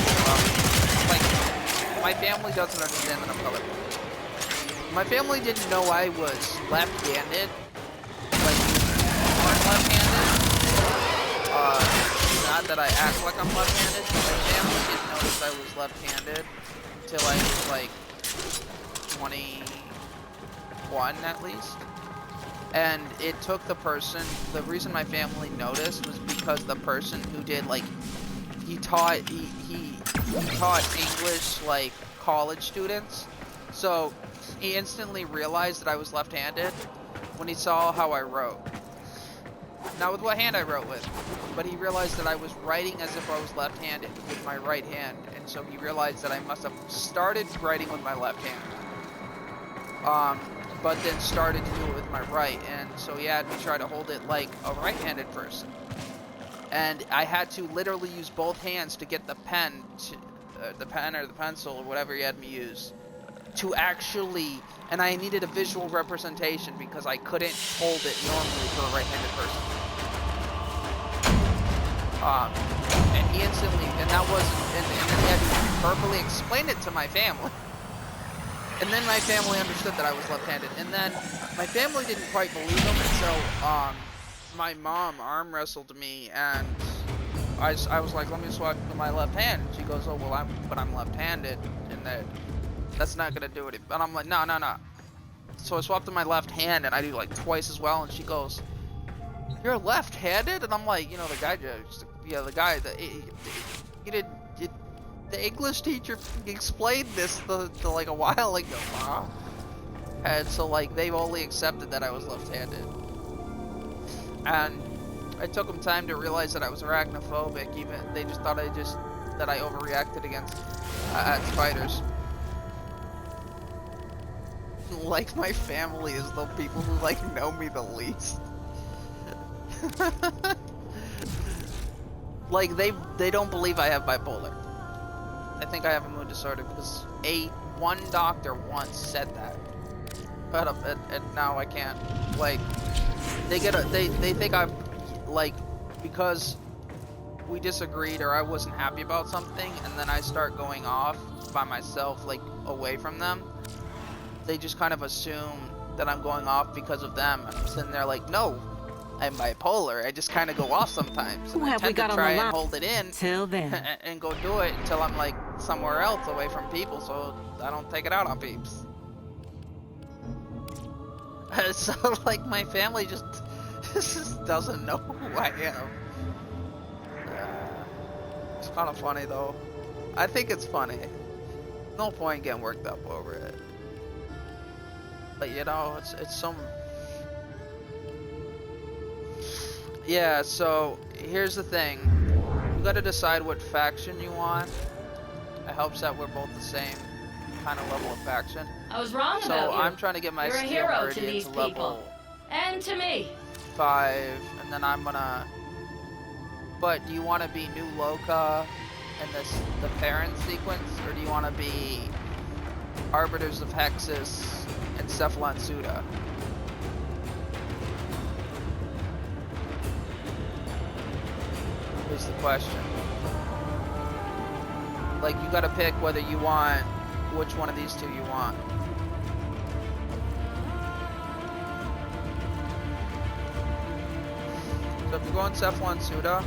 My family doesn't understand that I'm colorblind. My family didn't know I was left-handed. I'm left-handed. Not that I act like I'm left-handed, but my family didn't notice I was left-handed until I was 21 at least. And it took the reason my family noticed was because the person who did he taught English college students. So he instantly realized that I was left-handed when he saw how I wrote. Not with what hand I wrote with, but he realized that I was writing as if I was left-handed with my right hand, and so he realized that I must have started writing with my left hand, but then started to do it with my right, and so he had me try to hold it like a right-handed person. And I had to literally use both hands to get the pen, or the pencil, or whatever he had me use, to actually, and I needed a visual representation because I couldn't hold it normally for a right-handed person. And he instantly, and that wasn't, and then he had to verbally explain it to my family. And then my family understood that I was left-handed. And then my family didn't quite believe him, and so my mom arm wrestled me, and I was like, let me swap to my left hand. And she goes, oh, well, I'm left-handed, and that's not gonna do it. And I'm like, no. So I swapped to my left hand, and I do twice as well, and she goes, you're left-handed? And I'm like, the guy just yeah, the guy, the English teacher explained this to like a while ago, huh? And so like they've only accepted that I was left-handed. And it took them time to realize that I was arachnophobic. Even they just thought that I overreacted against at spiders. Like my family is the people who like know me the least. Like they don't believe I have bipolar. I think I have a mood disorder because one doctor once said that. But and now I can't. Like they think I'm like, because we disagreed or I wasn't happy about something, and then I start going off by myself, like away from them. They just kind of assume that I'm going off because of them. And I'm sitting there like, no, I'm bipolar. I just kind of go off sometimes. And I tend to try and hold it in
till then
and go do it until I'm like somewhere else away from people, so I don't take it out on peeps. So like my family just doesn't know who I am. It's kind of funny though. I think it's funny. No point getting worked up over it. But you know, it's some. Yeah. So here's the thing. You got to decide what faction you want. It helps that we're both the same kind of level of faction.
I was wrong about you.
So I'm trying to get my Steel Meridian to level
and to me
5, and then I'm gonna. But do you want to be New Loka in the parent sequence, or do you want to be Arbiters of Hexus and Cephalon Suda? Is the question. Like, you gotta pick whether you want, which one of these two you want. So if you go on Cephalon Suda,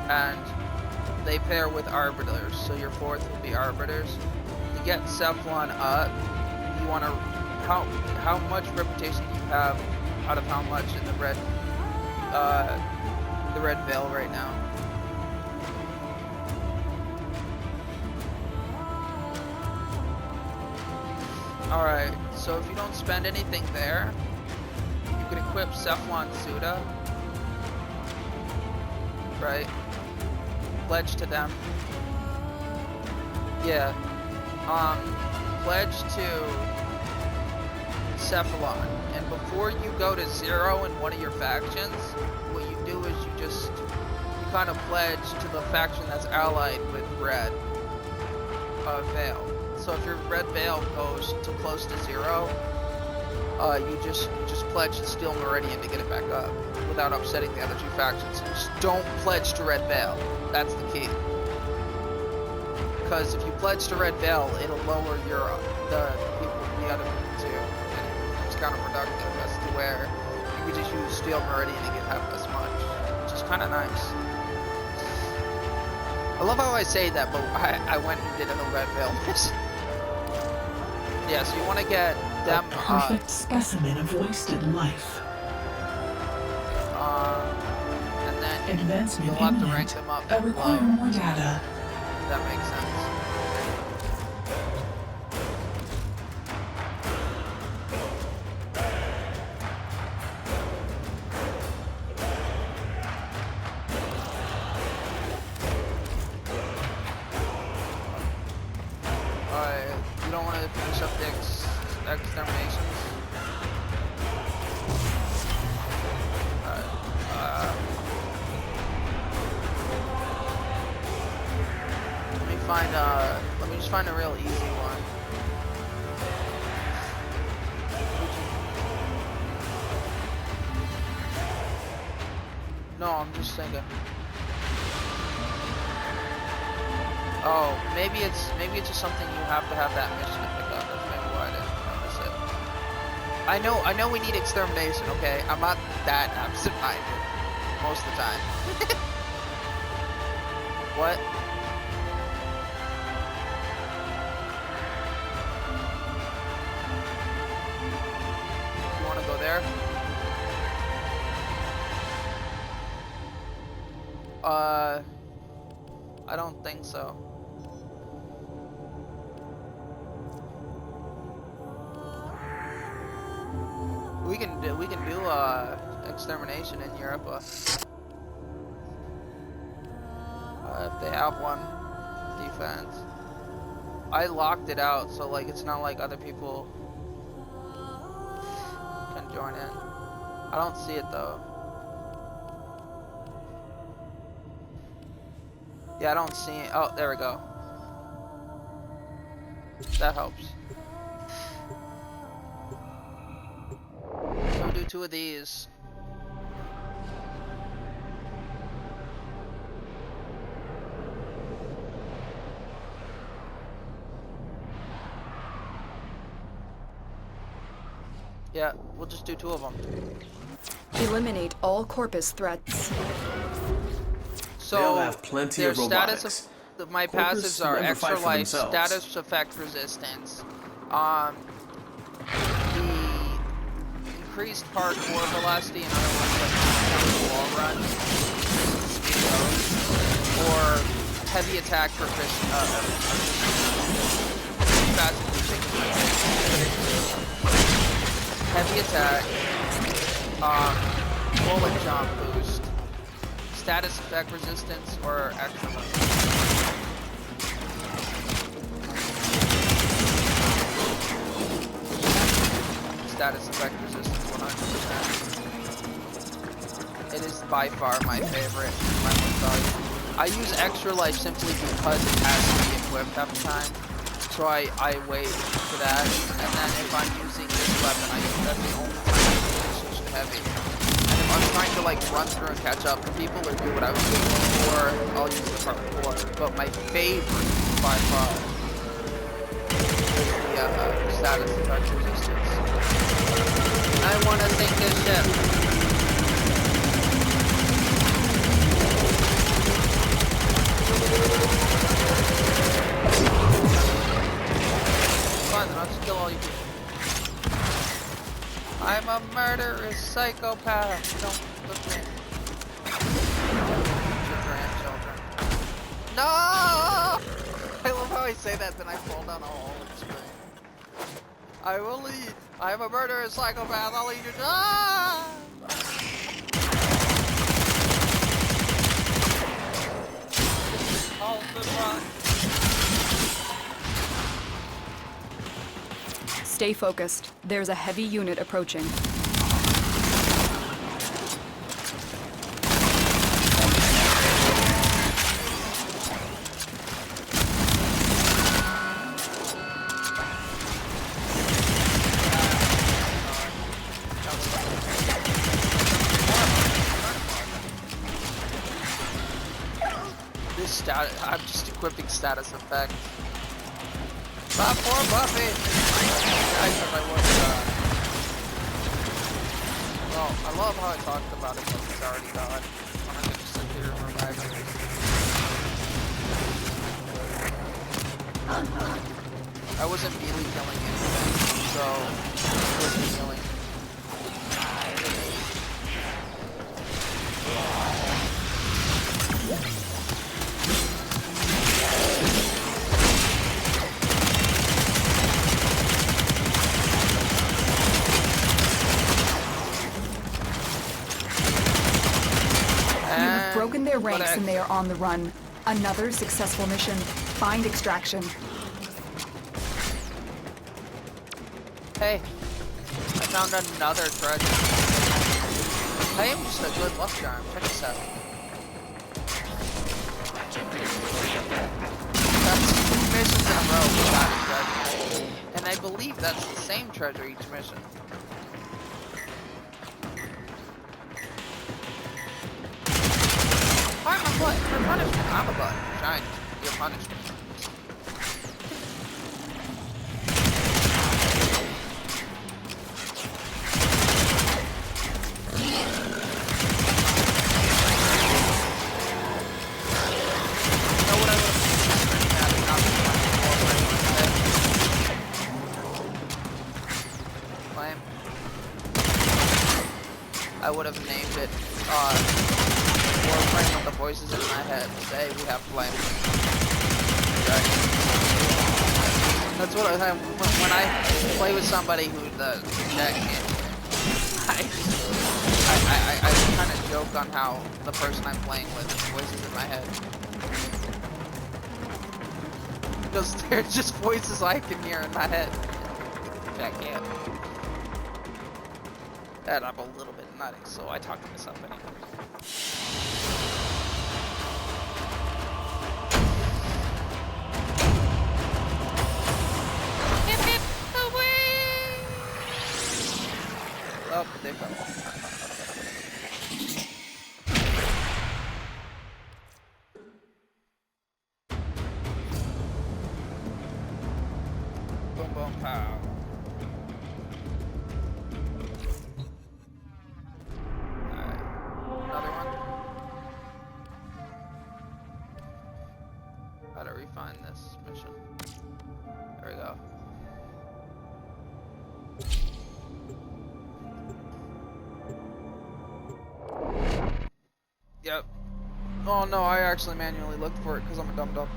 and they pair with Arbiters, so your 4th will be Arbiters. To get Cephalon up, you wanna, how much reputation do you have out of how much in the red veil right now? Alright, so if you don't spend anything there, you can equip Cephalon Suda. Right? Pledge to them. Yeah. Pledge to Cephalon. And before you go to 0 in one of your factions, what you do is you kind of pledge to the faction that's allied with Red Veil. So if your Red Veil goes to close to 0, you just pledge the Steel Meridian to get it back up without upsetting the other two factions. Just don't pledge to Red Veil. That's the key. Because if you pledge to Red Veil, it'll lower the other two. And it's counterproductive as to where you could just use Steel Meridian and get half as much, which is kind of nice. I love how I say that, but I went and did a Red Veil mission. Yeah, so you want to get them
a perfect specimen of wasted life.
And then
advancement
you'll have to
imminent.
rank them up.
I require more data.
That makes sense. You don't want to finish up the exterminations? Let me just find a real easy one. No, I'm just thinking. Oh, maybe it's just something you have to have that mission to pick up. That's maybe why I didn't notice it. I know we need extermination, okay? I'm not that absent-minded most of the time. What? You wanna go there? I don't think so. We can do extermination in Europe if they have one. Defense. I locked it out, so like it's not like other people can join in. I don't see it though. Yeah, I don't see it. Oh, there we go. That helps. So we'll do 2 of these. Yeah, we'll just do 2 of them.
Eliminate all Corpus threats.
So
they'll have plenty
their
of robotics.
status of my
Corpus
passives are
will never
extra
fight for
life,
themselves.
status effect resistance, the increased hardcore velocity, in other words, like wall run, speed goes, or heavy attack heavy attack, bullet jump boost, status effect resistance, or extra life. Status effect resistance 100%. It is by far my favorite. My most valuable. I use extra life simply because it has to be equipped every time. So I wait for that, and then if I'm using this weapon, that's the only time I can switch to heavy. And if I'm trying to like run through and catch up to people or do what I was doing before, I'll use the parkour. But my favorite by far is the status effect resistance. I want to sink this ship. Fine, then I'll just kill all you people. I'm a murderous psychopath. Don't look at me. Children. No! I love how I say that, then I fall down a hole and scream. I will lead. I am a murderous psychopath. I'll lead you. Ah! Halt the run.
Stay focused. There's a heavy unit approaching.
I'm just equipping status effect. But poor Buffy! I said I was, well, I love how I talked about it, but he's already gone. I'm gonna just sit here and revive him. I wasn't melee killing anything, so I wasn't killing.
Broken their ranks and they are on the run. Another successful mission. Find extraction.
Hey, I found another treasure. I am just a good luck charm. Check this out. That's 2 missions in a row we got a treasure. And I believe that's the same treasure each mission. I'm a butt for punishment. I'm a butt. Shine. Your punishment. I would have named it Warframe with the voices in my head say we have flame. Okay. That's what when I play with somebody who does that game. I kind of joke on how the person I'm playing with has voices in my head. Because they're just voices I can hear in my head. I can't. And I'm a little bit nutty, so I talk to myself anyway. Hip hip away! Oh, they fell. Boom boom pow. Another one. Gotta refine this mission. There we go. Yep. Oh no, I actually manually looked for it because I'm a dum-dum.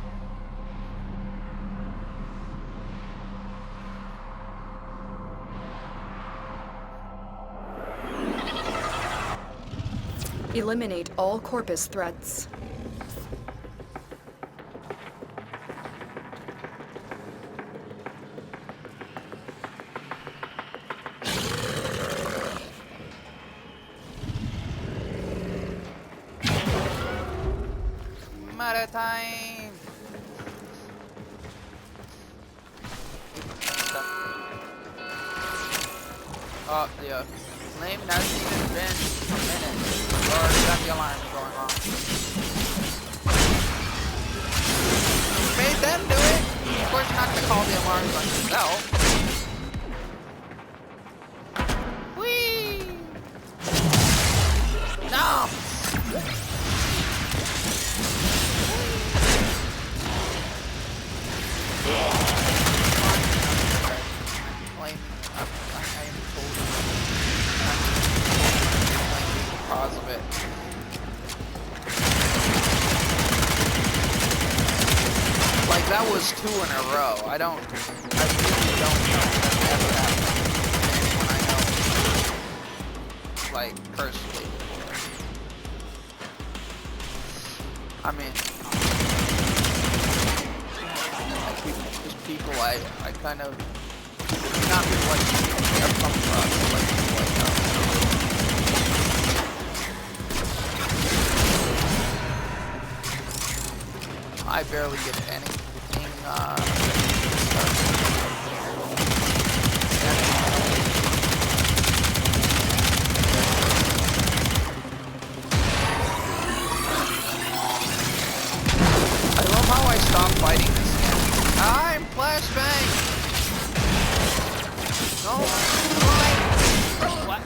Eliminate all corpus threats.
Maritime! Oh, yeah. Flame hasn't even been a minute. We've already got the alarms going on. You made them do it! Of course you're not gonna call the alarms on yourself. Whee! No! Cause of it. Like that was 2 in a row. I really don't know if that's ever happened when I know, like personally. I mean, just people I kind of not people like I've come across, but like people like I barely get anything, I love how I stopped fighting this game. I'm flashbang! No! What?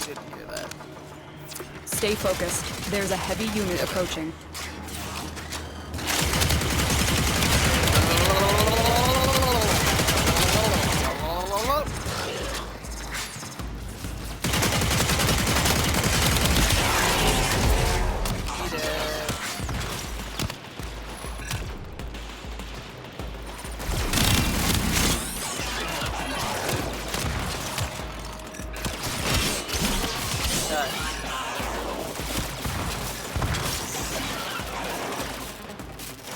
Didn't hear that.
Stay focused. There's a heavy unit approaching.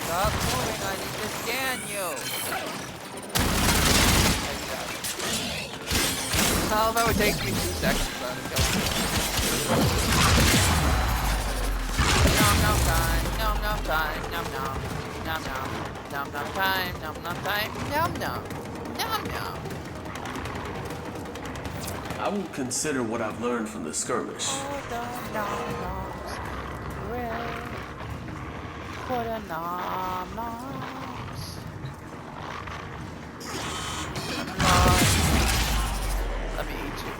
Stop moving, I need to scan you! How that would take me 2 seconds to kill him. Nom nom time, nom nom time, nom nom, nom nom, nom nom time, nom nom time, nom nom, nom nom.
I will consider what I've learned from the skirmish.
Put a nom noms. Let me eat you.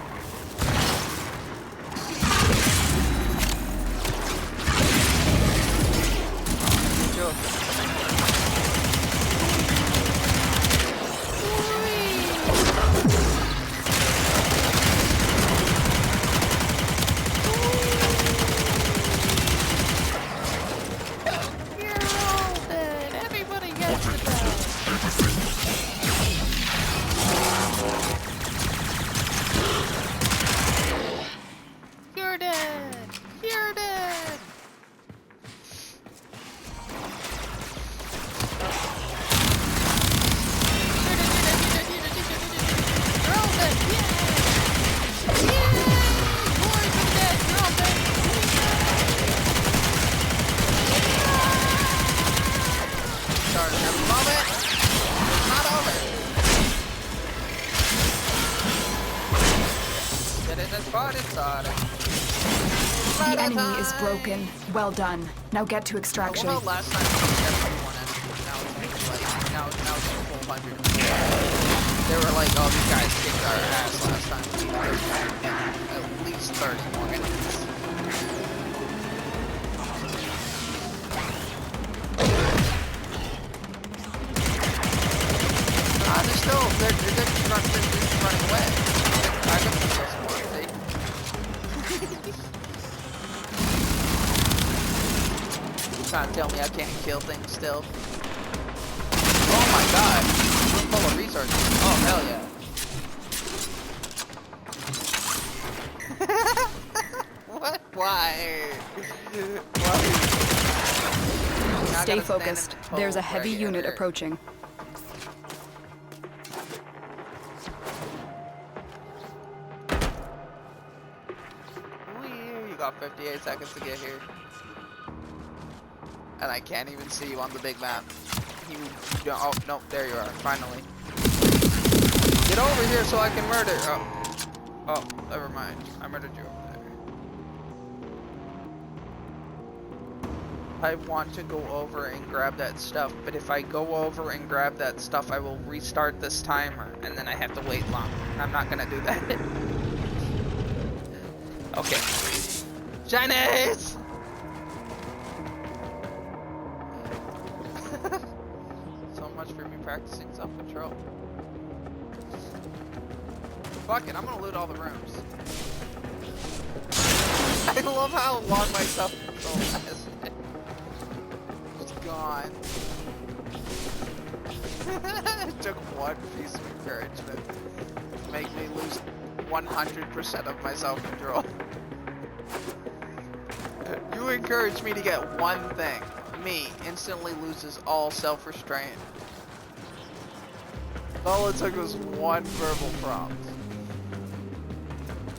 The enemy is broken. Well done. Now get to extraction.
Well, last time everyone ended, now it's like now it's a full 100. They were like, oh, these guys kicked our ass last time. At least 30 more minutes. They're just running away. I can put this one, You can't tell me I can't kill things still. Oh my god. We're full of resources. Oh hell yeah. What? Why?
Stay focused. There's a heavy unit approaching.
You got 58 seconds to get here. And I can't even see you on the big map. Oh, no, there you are, finally. Get over here so I can murder. Oh, never mind. I murdered you over there. I want to go over and grab that stuff, but if I go over and grab that stuff, I will restart this timer, and then I have to wait longer. I'm not gonna do that. Okay. Chinese! So much for me practicing self-control. Fuck it, I'm gonna loot all the rooms. I love how long my self-control has been. It's gone. It took one piece of encouragement to make me lose 100% of my self-control. You encouraged me to get one thing. Me instantly loses all self-restraint. All it took was one verbal prompt.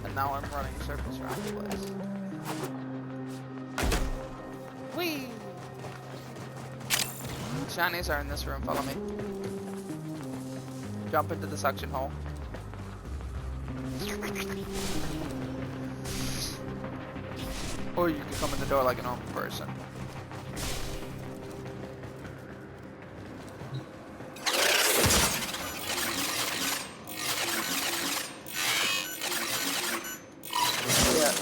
And now I'm running circles around the place. Whee! Shinies are in this room, follow me. Jump into the suction hole. Or you can come in the door like a normal person. Yeah.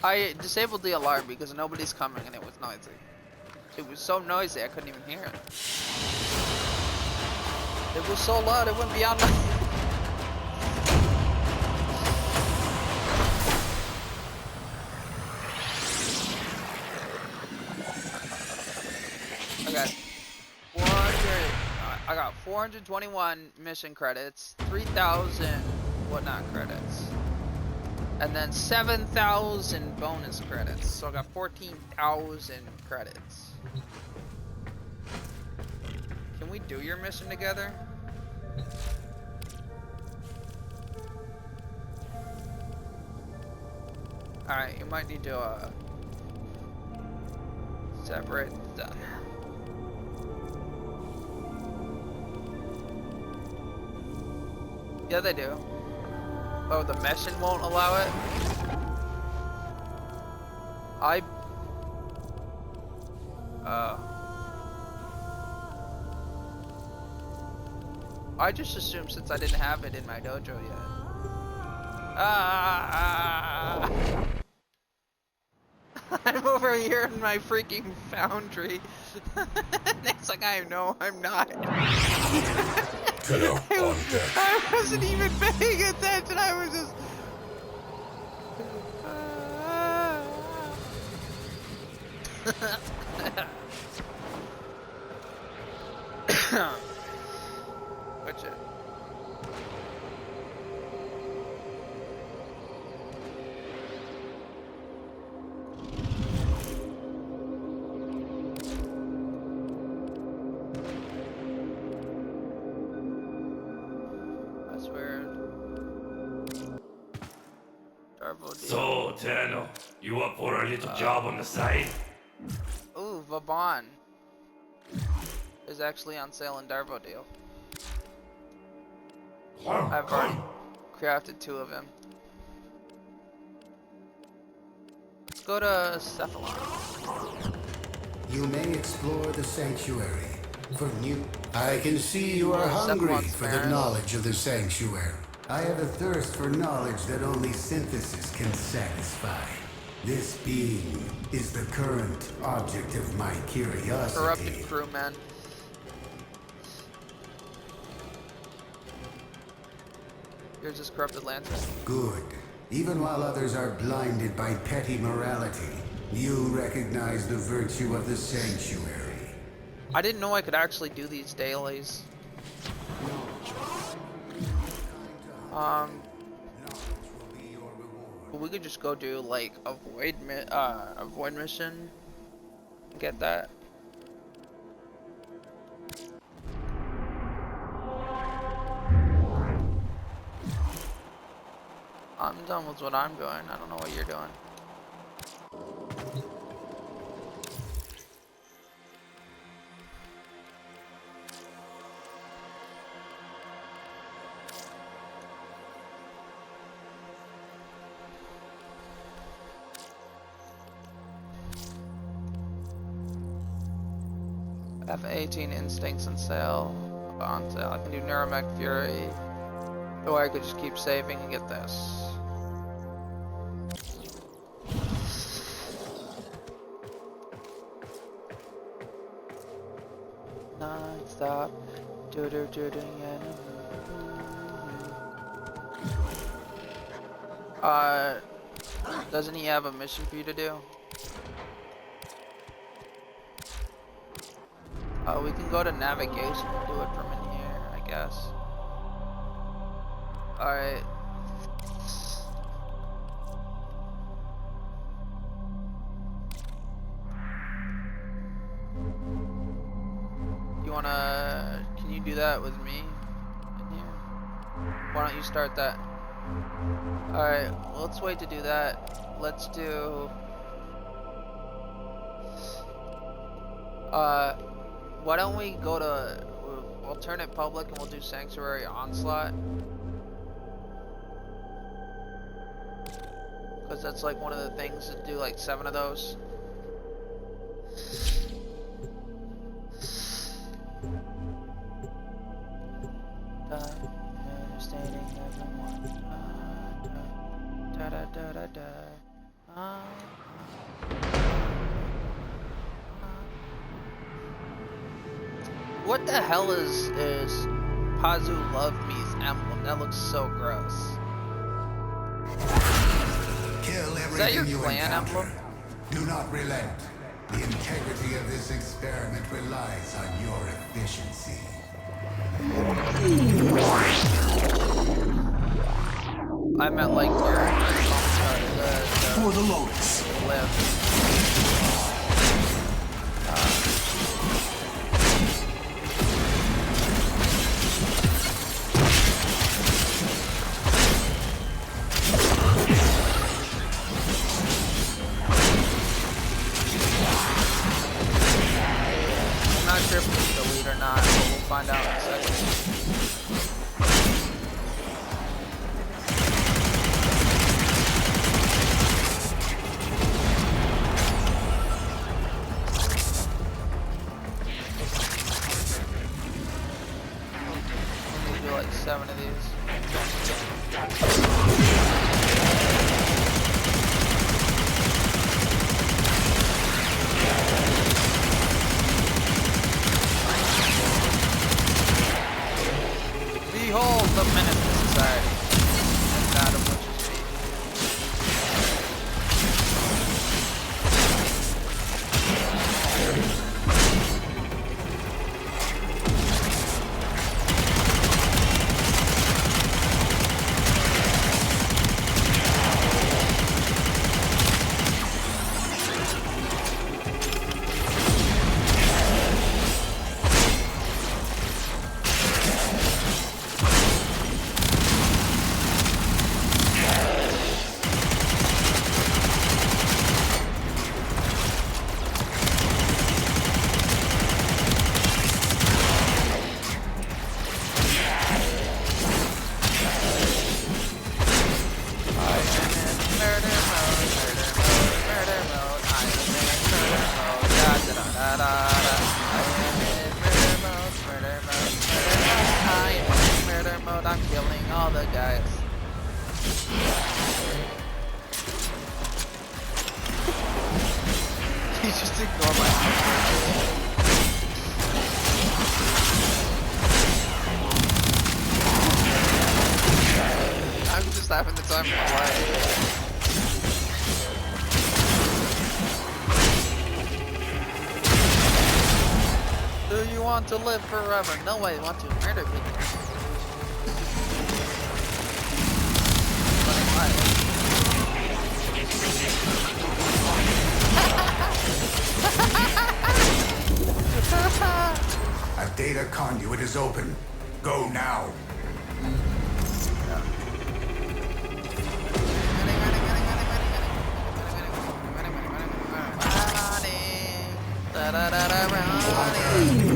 I disabled the alarm because nobody's coming and it was noisy. It was so noisy I couldn't even hear it. It was so loud it went beyond my... I got 421 mission credits, 3,000 whatnot credits, and then 7,000 bonus credits. So I got 14,000 credits. Can we do your mission together? Alright, you might need to separate them. Yeah, they do. Oh, the mission won't allow it? I just assumed since I didn't have it in my dojo yet. I'm over here in my freaking foundry. Next thing I know, I'm not. I wasn't even paying attention. I was just. Watch it.
So, Tano, you up for a little job on the side?
Ooh, Vauban is actually on sale in Darvo deal. I've already crafted 2 of him. go to Cephalon.
You may explore the sanctuary for new. I can see you are hungry for the knowledge of the sanctuary. I have a thirst for knowledge that only synthesis can satisfy. This being is the current object of my curiosity.
Corrupted crewman. Here's this corrupted lantern.
Good. Even while others are blinded by petty morality, you recognize the virtue of the sanctuary.
I didn't know I could actually do these dailies. But we could just go do like a void mission. Get that. I'm done with what I'm doing. I don't know what you're doing. I have 18 instincts and sale. On sale. I can do Neuromech Fury. Or I could just keep saving and get this. Non-stop. Doesn't he have a mission for you to do? We can go to navigation and do it from in here, I guess. Alright. Can you do that with me in here? Why don't you start that? Alright, well, let's wait to do that. Let's do... why don't we go to alternate public and we'll do Sanctuary Onslaught? Because that's like one of the things to do, like 7 of those. Understanding everyone. What the hell is Pazu Love Me's emblem? That looks so gross.
Kill everything
is that your
you
clan
encounter.
emblem?
Do not relent. The integrity of this experiment relies on your efficiency.
I meant like your
for the Lotus.
I'm not sure if it's the lead or not, but we'll find out in a second. Do like 7 of these. Behold the menace to society, and that of which is feet. Murder. all the guys. You just ignore my I'm just having the time of my life. Do you want to live forever? No, I want to murder people.
A data conduit is open. Go now.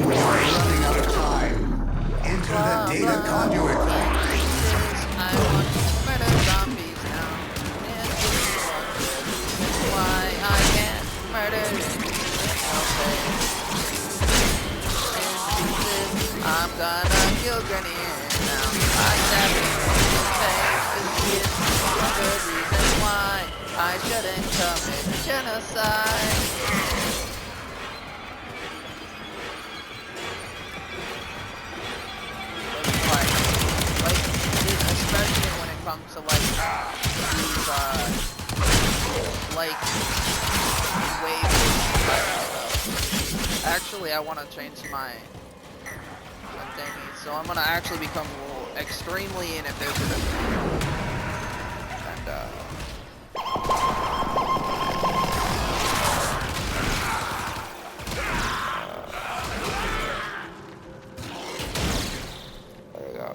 We're running out of time. Enter the data conduit.
I want to murder zombies now. Why I can't murder I'm gonna kill Granny now. I stabbed him in the face. This is a good reason why I shouldn't commit genocide. Especially when it comes to like these waves. Actually, I want to change my thingy, so I'm gonna actually become extremely inefficient. And there you go.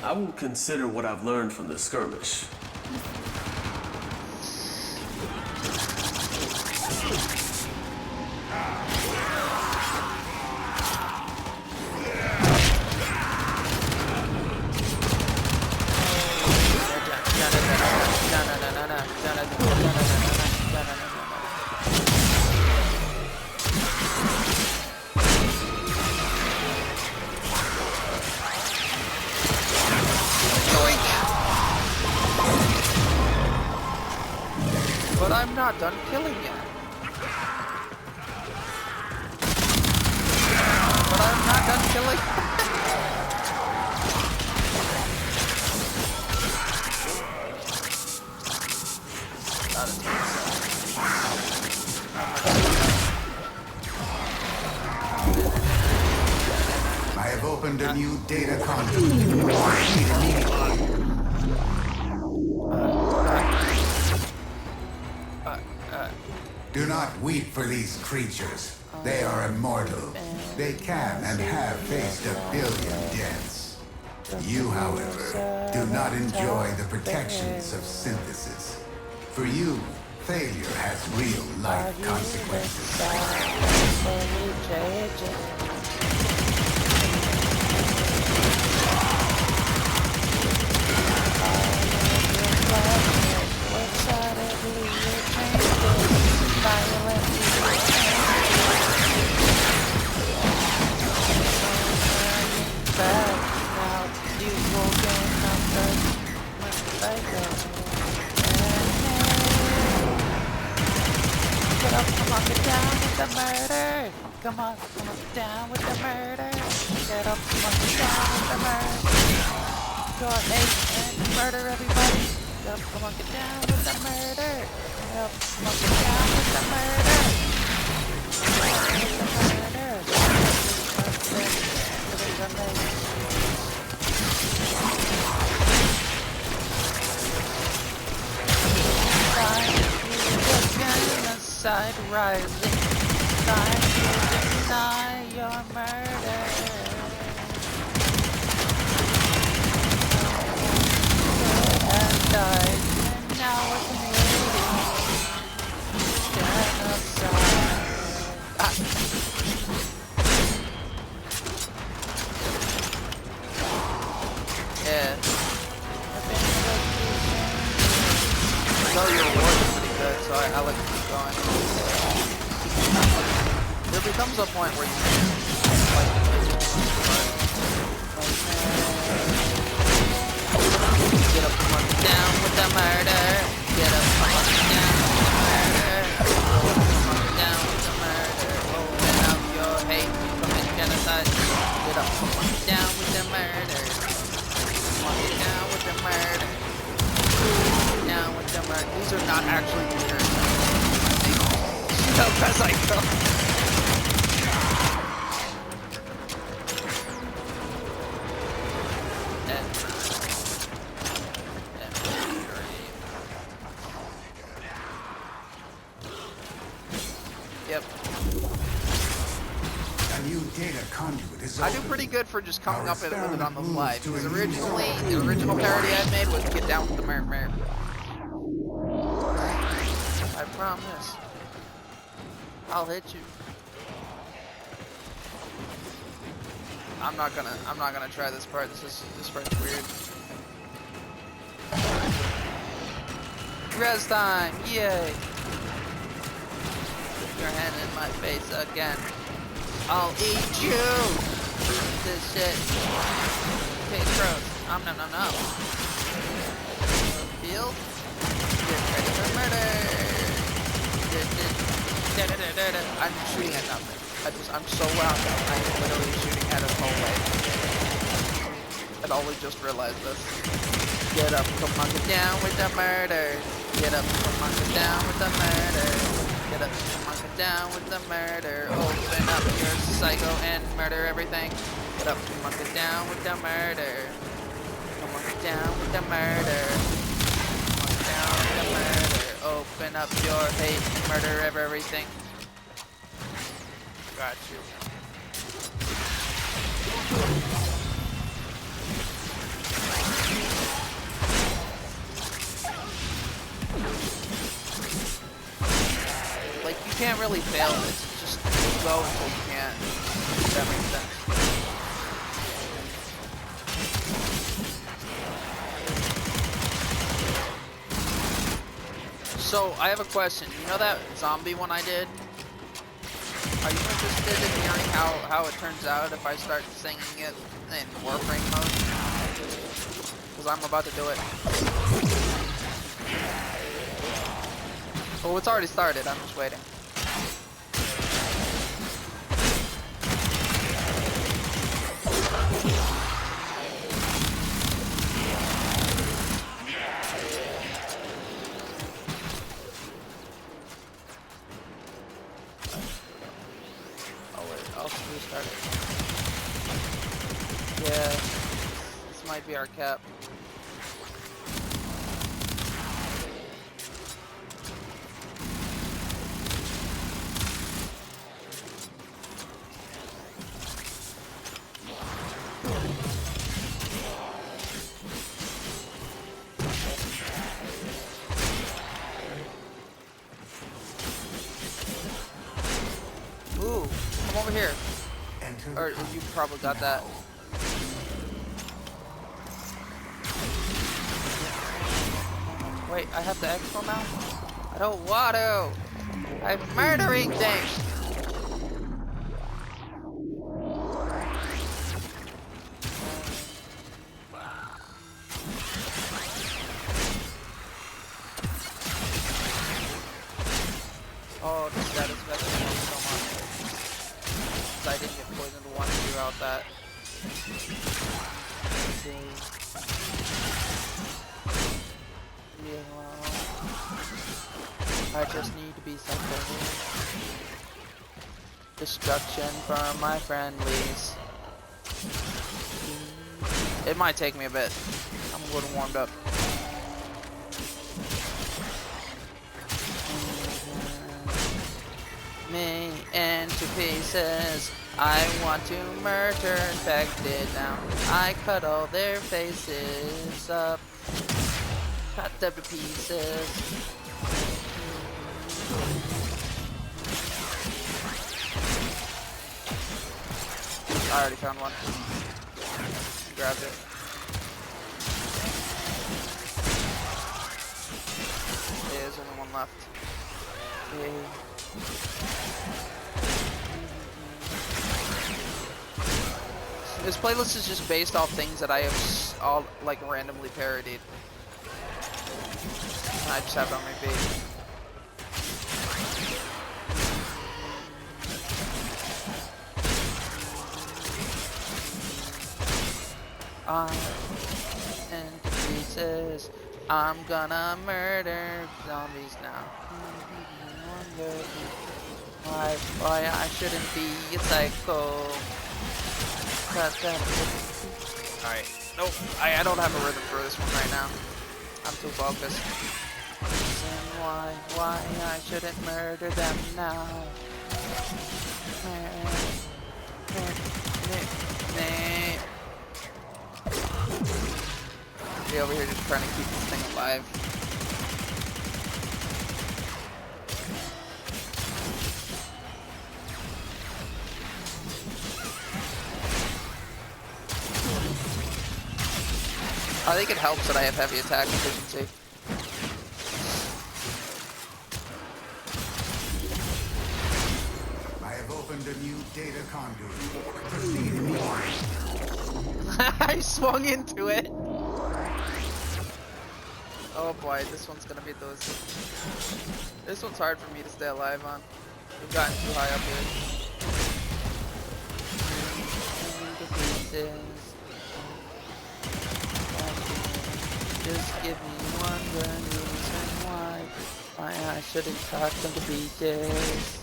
I will consider what I've learned from the skirmish.
But I'm not done killing yet. But I'm not done killing.
I have opened a new data conduit. Do not weep for these creatures. They are immortal. They can and have faced 1 billion deaths. You, however, do not enjoy the protections of synthesis. For you, failure has real-life consequences.
Come on, get down with the murder. Come on, get down with the murder. Get up, come on, get down with the murder. Go ahead and murder everybody. Get up, come on, get down with the murder. Get up, come on, get down with the murder. Genocide rising, time to deny your murder. And died, and now it's becomes a point where you like get up, come on down with the murder. Get up, come on down with the murder. Come on down with the murder. Open up your hate, commit genocide. Get up, come on down with the murder. Come on down with the murder. Down with the murder. These are not actually leaders. I think as I go. Yep.
A new data conduit is
I do pretty good for just coming up with it on the fly, because originally, the original parody I made was Get Down with the Murder. I promise. I'll hit you. I'm not gonna try this part. This part's weird. Res time! Yay! Your hand in my face again. I'll eat you! This shit. Tastes gross. Nom nom nom nom. Field? Get ready for murder! I'm shooting at nothing. I'm so wound up. I'm literally shooting at a hallway. I'd always just realized this. Get up, come on, get down with the murder. Get up, come on, get down with the murder. Get up, come on, get down with the murder. Open up your psycho and murder everything. Get up, come on, get down with the murder. Come on, get down with the murder. Come on, get down with the murder. Open up your hate and murder everything. Got you. Like, you can't really fail this. Just go until you can. If that makes sense. So, I have a question. You know that zombie one I did? Are you interested in hearing how it turns out if I start singing it in Warframe mode? Because I'm about to do it. Oh, it's already started. I'm just waiting. Yeah, this might be our cap. Ooh, come over here. Or you probably got that. Wait, I have the expo now? I don't want to! I'm murdering things! Oh, the status message helps so much. I didn't get poisoned once throughout that. Let's see. I just need to be something. Destruction for my friendlies. It might take me a bit. I'm a little warmed up. Me into pieces. I want to murder infected now. I cut all their faces up. Cut them to pieces. I already found one. Grabbed it. There's only one left. Yay. This playlist is just based off things that I have all like randomly parodied. And I just have it on repeat. And pieces. I'm gonna murder zombies now. Why I shouldn't be a psycho. Alright, nope, I don't have a rhythm for this one right now. I'm too focused. And why I shouldn't murder them now. Be over here just trying to keep this thing alive. I think it helps that I have heavy attack efficiency.
I have opened a new data conduit. Proceed immediately.
I swung into it. Oh boy, this one's gonna be those. This one's hard for me to stay alive on. We've gotten too high up here. Just give me one good reason why I shouldn't cut them to pieces.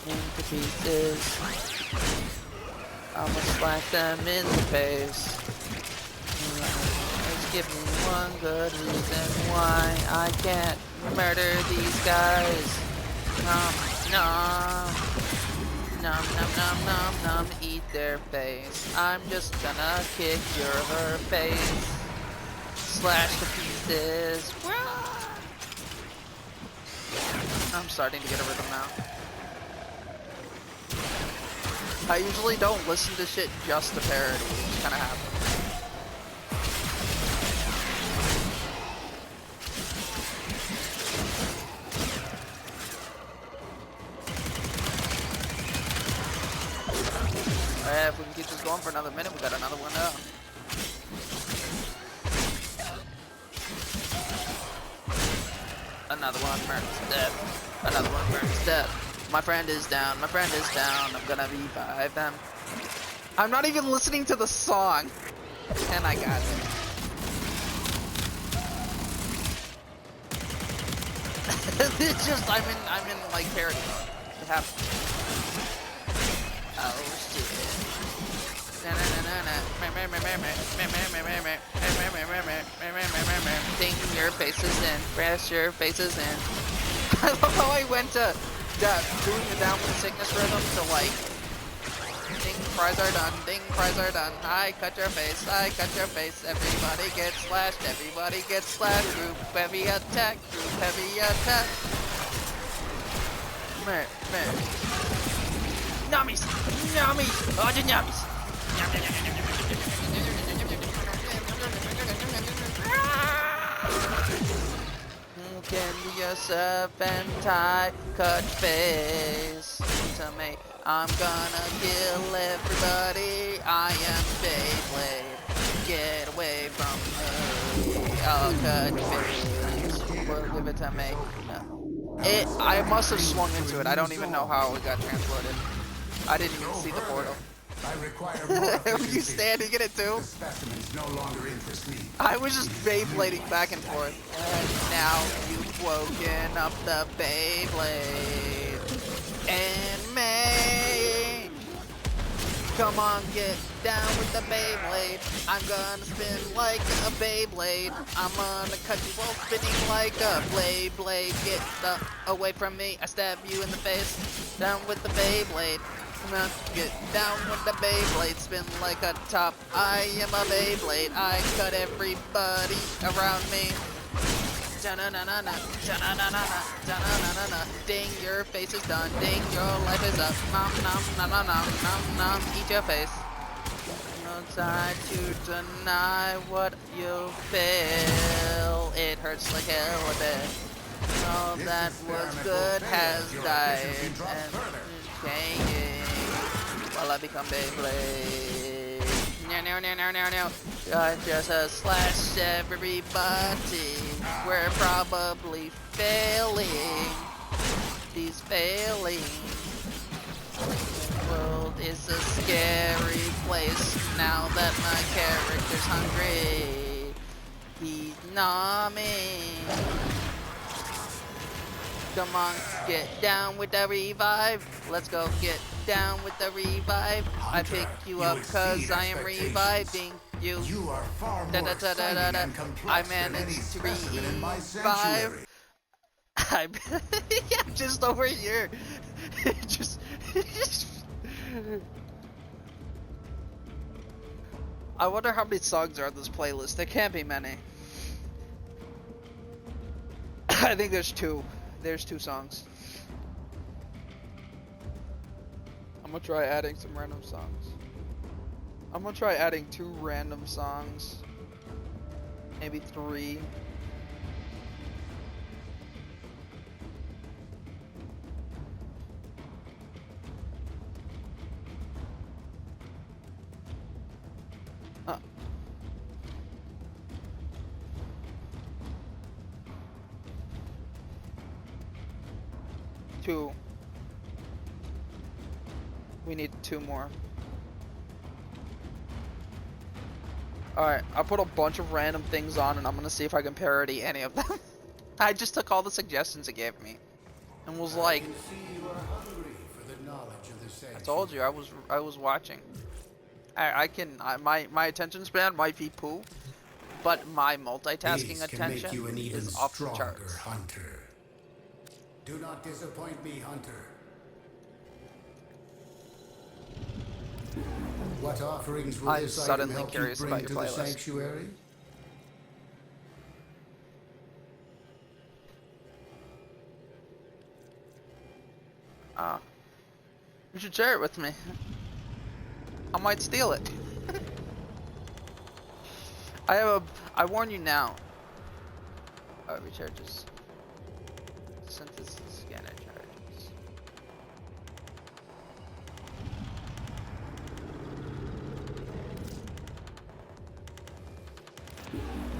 Into pieces. I'ma slash them in the face. Just give me one good reason why I can't murder these guys. Nom, eat their face. I'm just gonna kick her face. Slash to pieces. I'm starting to get a rhythm now. I usually don't listen to shit just to parody. It just kinda happens. If we can keep this going for another minute, we got another one up. Another one burns dead. Another one burns dead. My friend is down. My friend is down. I'm gonna revive them. I'm not even listening to the song, and I got it. It's just I'm in like parody mode. It happens. Oh shit. Ding your faces in, press your faces in. I love how I went to doing the down with the sickness rhythm to like ding fries are done, ding fries are done. I cut your face, I cut your face. Everybody gets slashed, everybody gets slashed. Group heavy attack, group heavy attack. Nummies! Nummies! Oh, the nummies! Can be a serpentine cut face to me. I'm gonna kill everybody. I am Beyblade. Get away from me. I'll cut your face. Well, give it to me. No. I must have swung into it. I don't even know how it got transported. I didn't even see the portal.
I require more.
Were you standing in it too?
The specimens no longer interest me.
I was just Beyblading back and forth. And now you've woken up the Beyblade. And me. Come on, get down with the Beyblade. I'm gonna spin like a Beyblade. I'm gonna cut you all spinning like a blade. Get away from me. I stab you in the face. Down with the Beyblade. Get down with the Beyblade, spin like a top. I am a Beyblade. I cut everybody around me. Ding, your face is done. Ding, your life is up. Nom. Eat your face. No time to deny what you feel. It hurts like hell a bit. All that was good has died and changing. I become Beyblade. No. I just slash everybody. We're probably failing. He's failing. The world is a scary place now that my character's hungry. He's gnawing. Come on, get down with the revive. Let's go get down with the revive.
Hunter,
I picked you up cause I am reviving you.
You are far more exciting and complex than any specimen in my sanctuary.
I'm yeah, just over here. just I wonder how many songs are on this playlist. There can't be many. I think there's two. There's 2 songs. I'm gonna try adding some random songs. I'm gonna try adding 2 random songs. Maybe 3. Two. We need 2 more. Alright, I put a bunch of random things on and I'm gonna see if I can parody any of them. I just took all the suggestions it gave me and was like, I told you I was watching. My attention span might be poo, but my multitasking attention is off the charts.
Hunter. Do not disappoint me, Hunter. What offerings will this item help you bring to the sanctuary?
You should share it with me. I might steal it. I warn you now. Recharges. Synthesis scanner charges.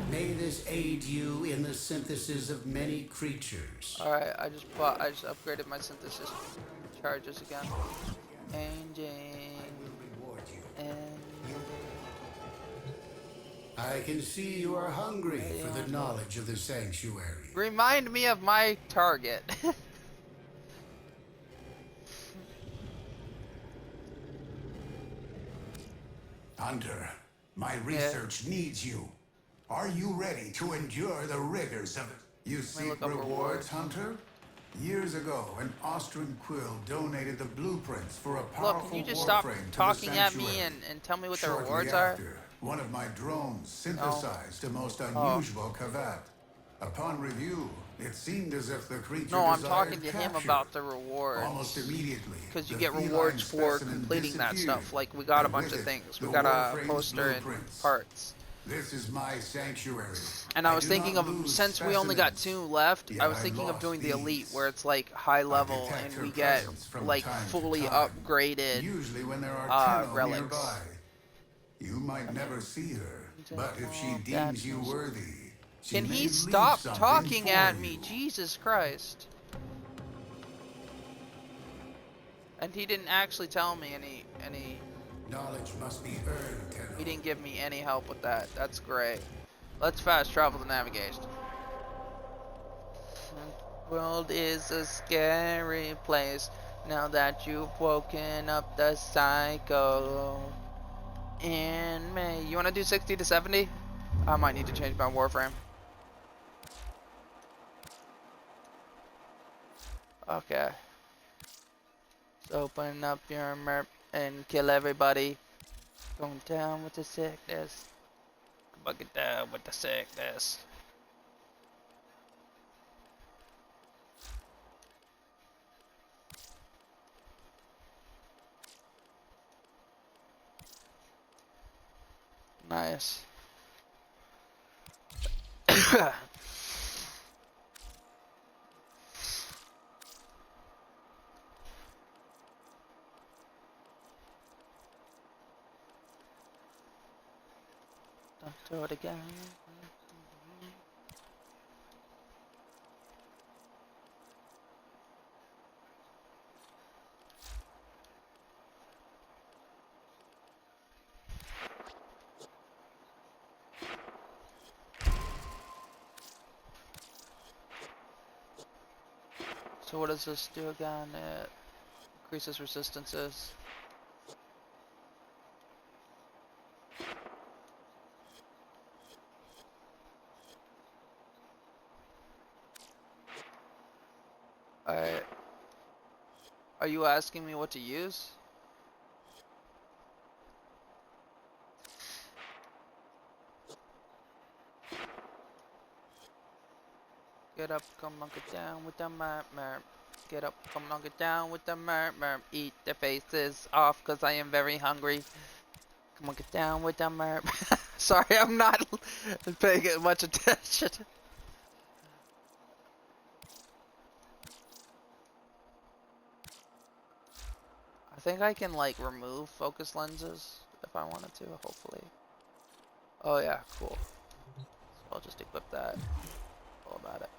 May this aid you in the synthesis of many creatures.
Alright, I just upgraded my synthesis charges again.
I can see you are hungry for the knowledge of the sanctuary.
Remind me of my target.
Hunter, my research needs you. Are you ready to endure the rigors of it? You seek rewards, Hunter? Years ago, an Austrian quill donated the blueprints for a powerful
Look, can you just stop
Warframe
talking at me and tell me what the rewards are?
One of my drones synthesized a most unusual cavat. Upon review, it seemed as if the creature
No, I'm
desired
talking to him
capture.
about the rewards.
Almost immediately,
because you
the
get
feline
rewards for
specimen
completing that
disappeared,
stuff. Like, we got a
and
bunch
with
of
it,
things.
the
We got a
Warframe's
poster and
blueprints.
parts.
This is my sanctuary.
And I was
do
thinking
not
of,
lose
since we only got
specimens.
2 left,
Yet
I was
I
thinking of
lost
doing the
these.
elite, where it's like high level
detect
and
her
we get
presence from
like
time to
fully
time.
upgraded
Usually when there are
relics.
nearby. You might never see her, but if she deems you worthy, she
Can
may
he
leave
stop
something
talking
for
at
you.
me? Jesus Christ. And he didn't actually tell me any
knowledge must be earned, Tenno.
He didn't give me any help with that. That's great. Let's fast travel to navigation. The world is a scary place now that you've woken up the cycle in May. You want to do 60 to 70? I might need to change my Warframe. Okay. So open up your merp and kill everybody. Going down with the sickness. Bucket down with the sickness. Nice. Do it again. So what does this do again? It increases resistances. Alright. Are you asking me what to use? Get up, come on, get down with the merp. Get up, come on, get down with the merp. Eat the faces off, cause I am very hungry. Come on, get down with the merp. Sorry, I'm not paying much attention. I think I can like remove focus lenses if I wanted to, hopefully. Oh yeah, cool. So I'll just equip that. All about it.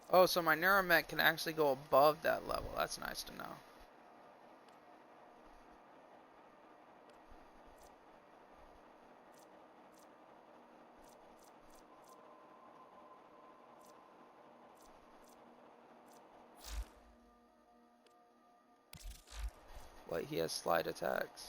Oh, so my neuromech can actually go above that level. That's nice to know. Wait, he has slide attacks.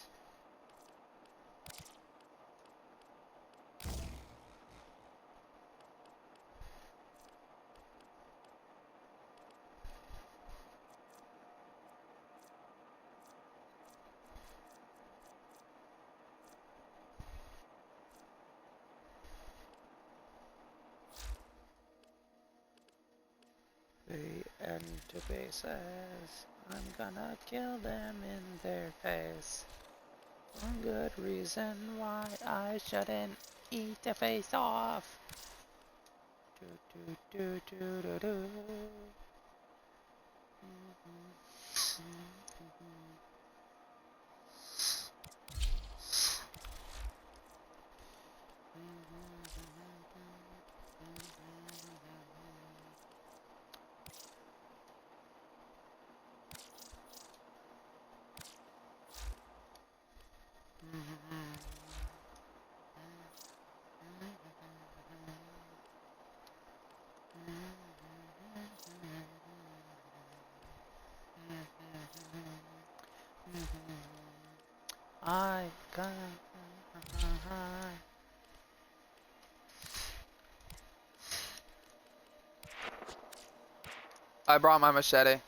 They enter bases. I'm gonna kill them in their face. One good reason why I shouldn't eat the face off. Do do do do do do. I got. I brought my machete.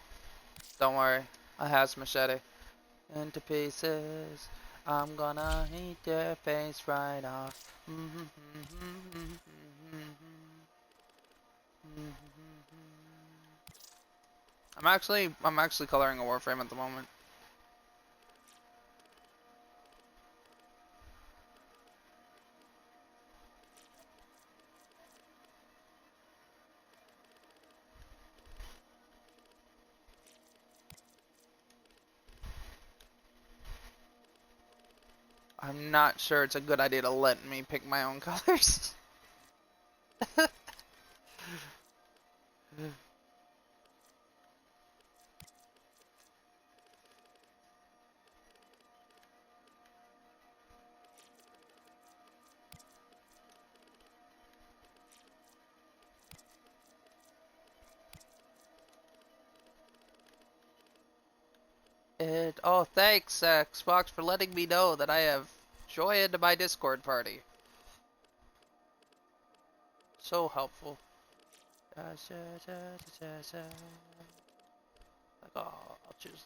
Don't worry, I has machete. Into pieces. I'm gonna eat their face right off. I'm actually coloring a Warframe at the moment. I'm not sure it's a good idea to let me pick my own colors. Oh, thanks, Xbox, for letting me know that I have joined my Discord party. So helpful. Like, oh, I'll choose.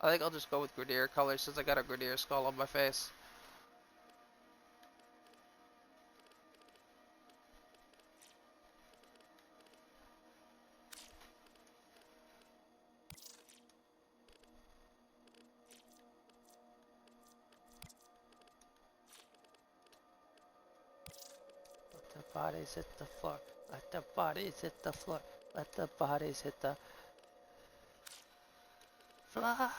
I think I'll just go with Grenadier colors since I got a Grenadier skull on my face. Let the bodies hit the floor. Let the bodies hit the floor. Let the bodies hit the floor. I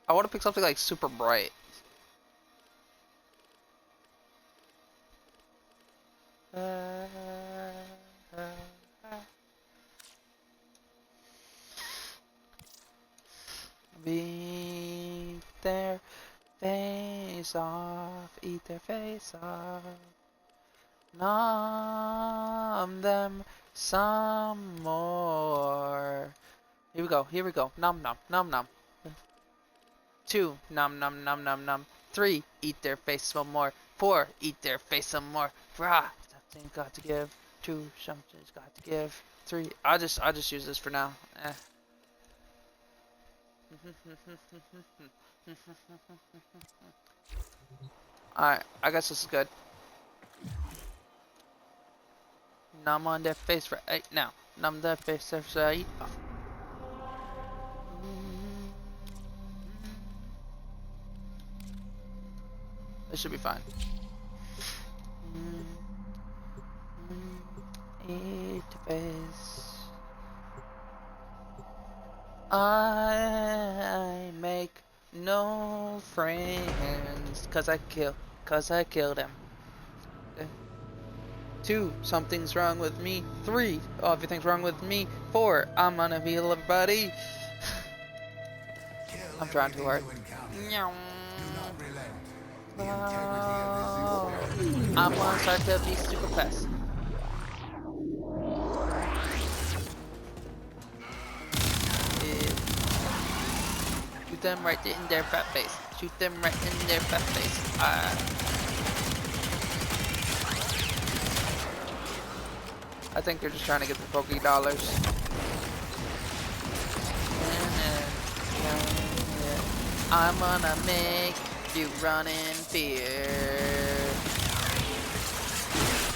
want to pick something like super bright. Beat their face off, eat their face off. Numb them some more. Here we go, here we go. Num num, num num. 2, num num num num num. 3, eat their face some more. 4, eat their face some more. 5, something got to give. 2, something's got to give. 3, I'll just use this for now. Alright, I guess this is good. Numb on their face for 8 now. Numb their face for 8. This should be fine. Eat face. I make no friends cause I killed him. 2, something's wrong with me. 3, everything's wrong with me. 4, I'm gonna heal everybody. I'm trying too hard. I'm gonna start to be super fast. Shoot them right in their fat face. Shoot them right in their fat face. I think they're just trying to get the Poke dollars. I'm gonna make you run in fear.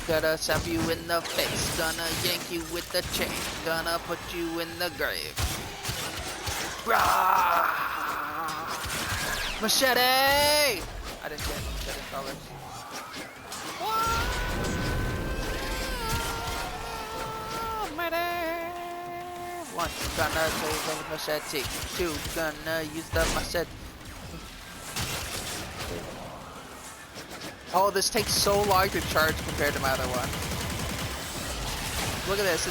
Gonna stab you in the face. Gonna yank you with the chain. Gonna put you in the grave. Rah! Machete! I didn't get machete colors. One, gonna use the machete. 2, gonna use the machete. Oh, this takes so long to charge compared to my other one. Look at this.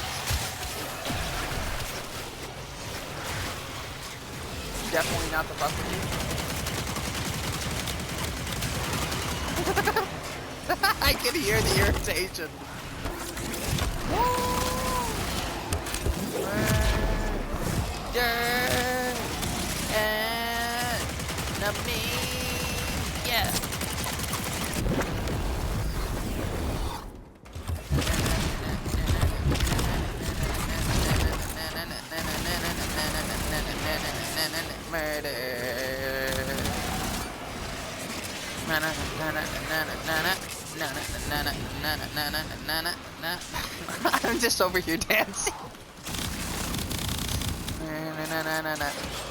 It's definitely not the bucket. I can hear the irritation. Enemy, yeah. Murder. I'm just over here dancing.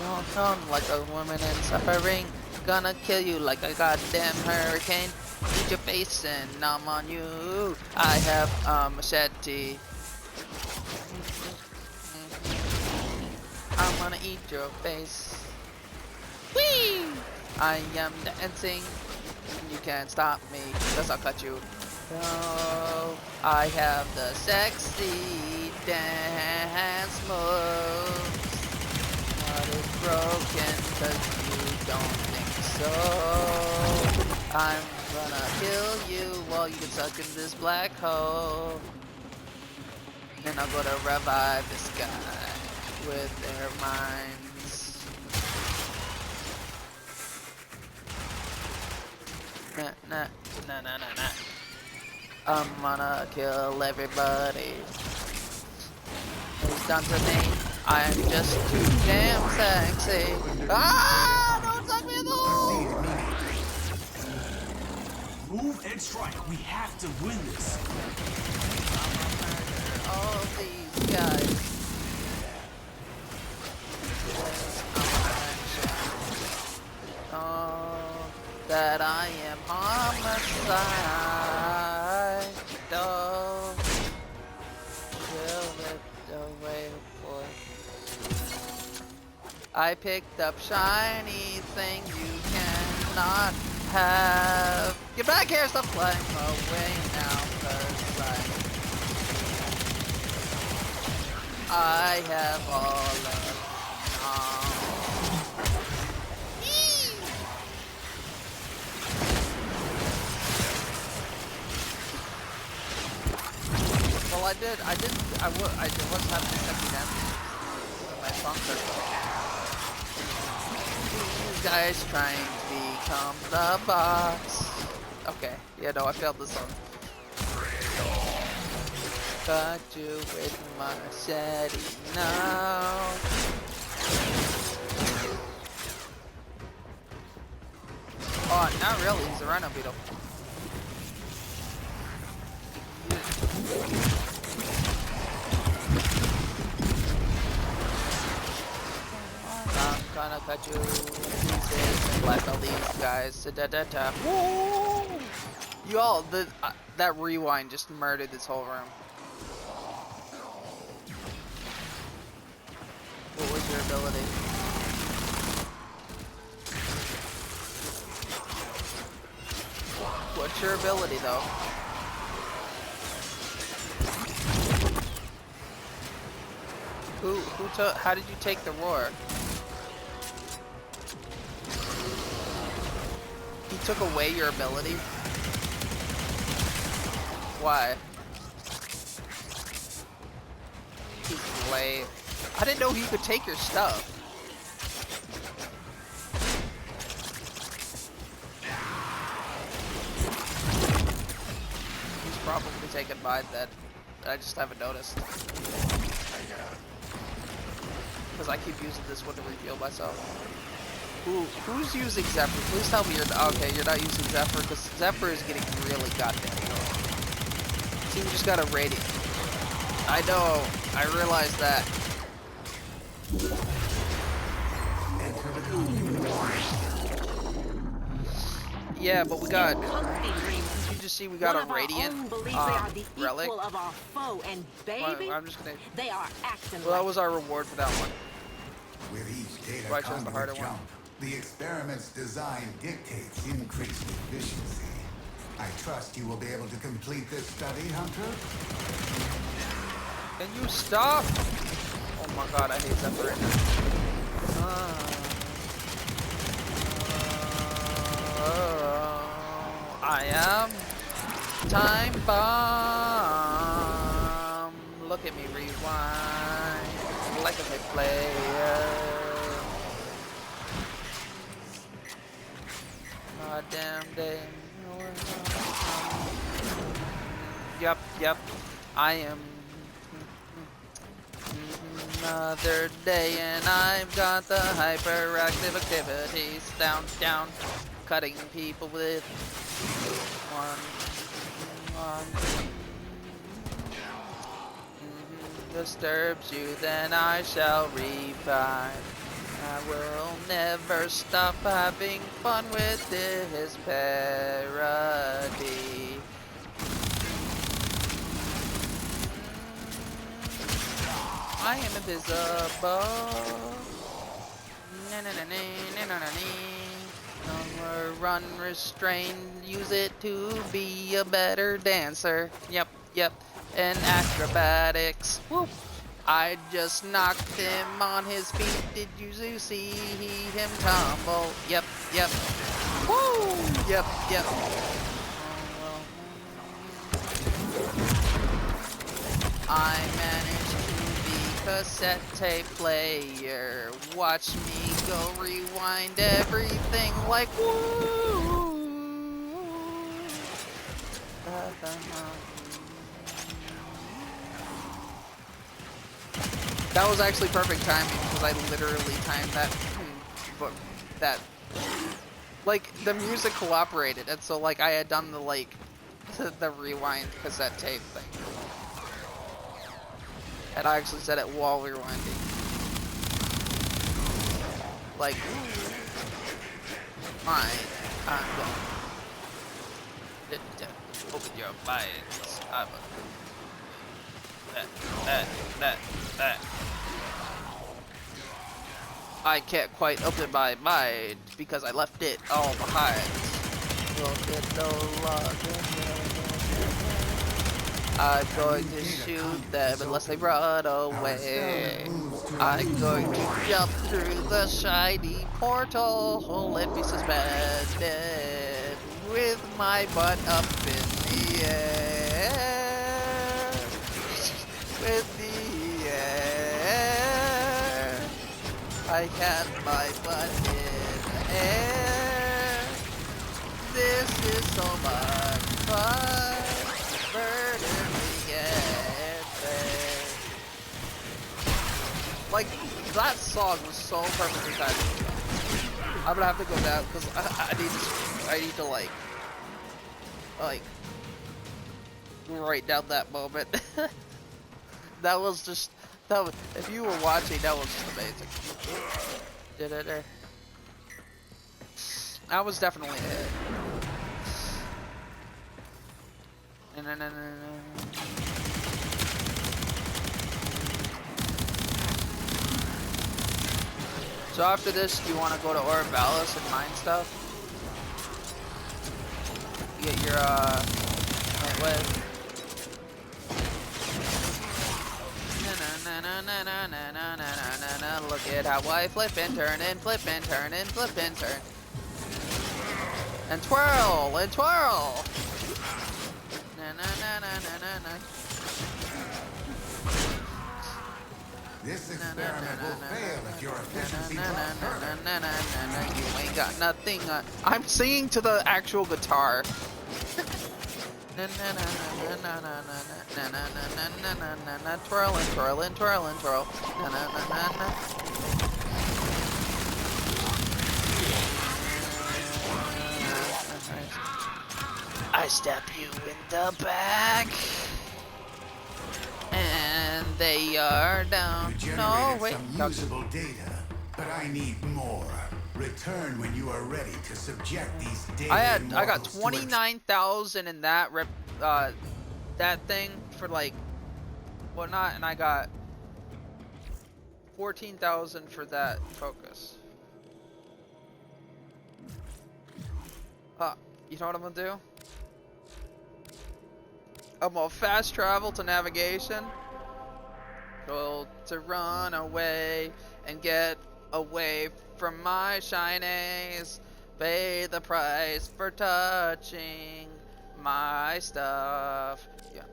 Don't sound like a woman in suffering. Gonna kill you like a goddamn hurricane. Eat your face and numb on you. I have a machete. I'm gonna eat your face. Whee! I am dancing. You can't stop me, cause I'll cut you. Oh, I have the sexy dance moves. What is broken, cause you don't think so. I'm gonna kill you while you get stuck in this black hole. Then I'll go to revive this guy with their minds. Nah. I'm gonna kill everybody. done to me. I'm just too damn sexy. Ah! Don't suck me in the hole!
Move and strike. We have to win this.
All these guys. Oh, that I am homicide. Oh, kill it away, boy. I picked up shiny thing you cannot have. Get back here, stop flying away now, cause I have all of Well, I was having 70 damage with my bunker. These guys trying to become the boss. Okay, yeah, no, I failed this one. Got you with my machete now. Oh, not really, he's a rhino beetle. I'm gonna cut you in pieces and like all these guys. Da-da-da-da. Woo! You all, that rewind just murdered this whole room. What was your ability? What's your ability, though? How did you take the roar? He took away your ability? Why? He's lame. I didn't know he could take your stuff. He's probably taken mine then. I just haven't noticed. Because I keep using this one to reveal myself. Who's using Zephyr? Please tell me you're not using Zephyr, because Zephyr is getting really goddamn good. Team just got a radiant. I know, I realized that. Yeah, but we got. Did you just see we got a radiant relic?
Of our foe, and baby,
I'm just gonna.
They are acting.
Well, that was our reward for that one.
With each data
So I chose the harder
jump,
one.
the experiment's design dictates increased efficiency. I trust you will be able to complete this study, Hunter?
Can you stop? Oh my god, I hate Zephyr right now. I am time bomb. Look at me rewind like a big player. God damn day. Yep. I am another day and I've got the hyperactive activities down, cutting people with one. Disturbs you, then I shall revive. I will never stop having fun with this parody. I am invisible. Don't run restrained. Use it to be a better dancer. Yep. And acrobatics. Whoop. I just knocked him on his feet. Did you see him tumble? Yep. Woo! Yep. I managed to be cassette tape player. Watch me go rewind everything like woo. That was actually perfect timing because I literally timed that. But that, like, the music cooperated, and so like I had done the like the rewind cassette tape thing, and I actually said it while rewinding. Like, mine, I'm going. Open your minds. I'm a. That. I can't quite open my mind because I left it all behind. Look at no longer. I'm going to shoot them unless they run away. I'm going to jump through the shiny portal and be suspended with my butt up in the air. With the air. I had my butt in the air. This is so much fun. Murdering everything. Like, that song was so perfectly timed. I'm gonna have to go down because I need to like write down that moment. That was just, if you were watching, that was just amazing. That was definitely a hit. So after this, do you want to go to Orvalis and mine stuff? You get your, wait. Look at how I flip and turn and flip and turn and flip and turn. And twirl and twirl.
This experiment will fail if your efficiency drops further.
You ain't got nothing. I'm singing to the actual guitar. Twirl and twirl and twirl and twirl. I stab you in the back, and they are down. No, wait.
Some usable data, but I need more. Return when you are ready to subject these data.
I got 29,000 in that that thing for like whatnot, and I got 14,000 for that focus. You know what I'm gonna do? I'm gonna fast travel to navigation. Go to run away and get away from my shinies. Pay the price for touching my stuff. Yeah.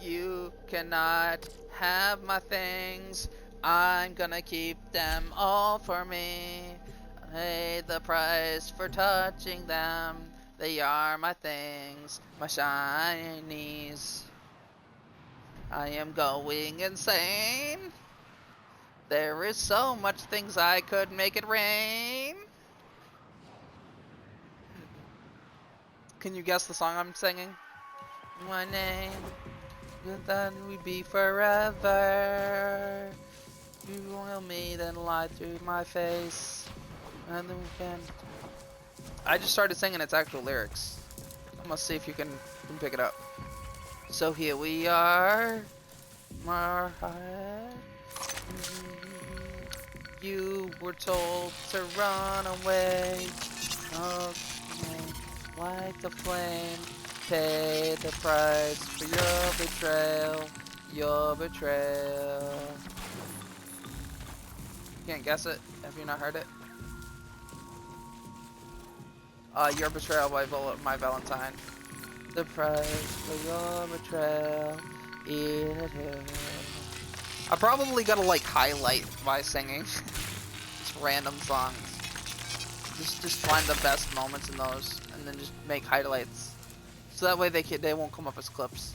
You cannot have my things. I'm gonna keep them all for me. Pay the price for touching them. They are my things, my shinies. I am going insane. There is so much things I could make it rain. Can you guess the song I'm singing? My name, then we'd be forever. You will me, then lie through my face. And then we can. I just started singing its actual lyrics. I'm gonna see if you can pick it up. So here we are. My heart. You were told to run away. Okay. Light the flame. Pay the price for your betrayal. Your betrayal. You can't guess it. Have you not heard it? Your betrayal by My Valentine. The price for your betrayal. I probably gotta like highlight my singing. Just random songs. Just find the best moments in those, and then just make highlights. So that way they won't come up as clips.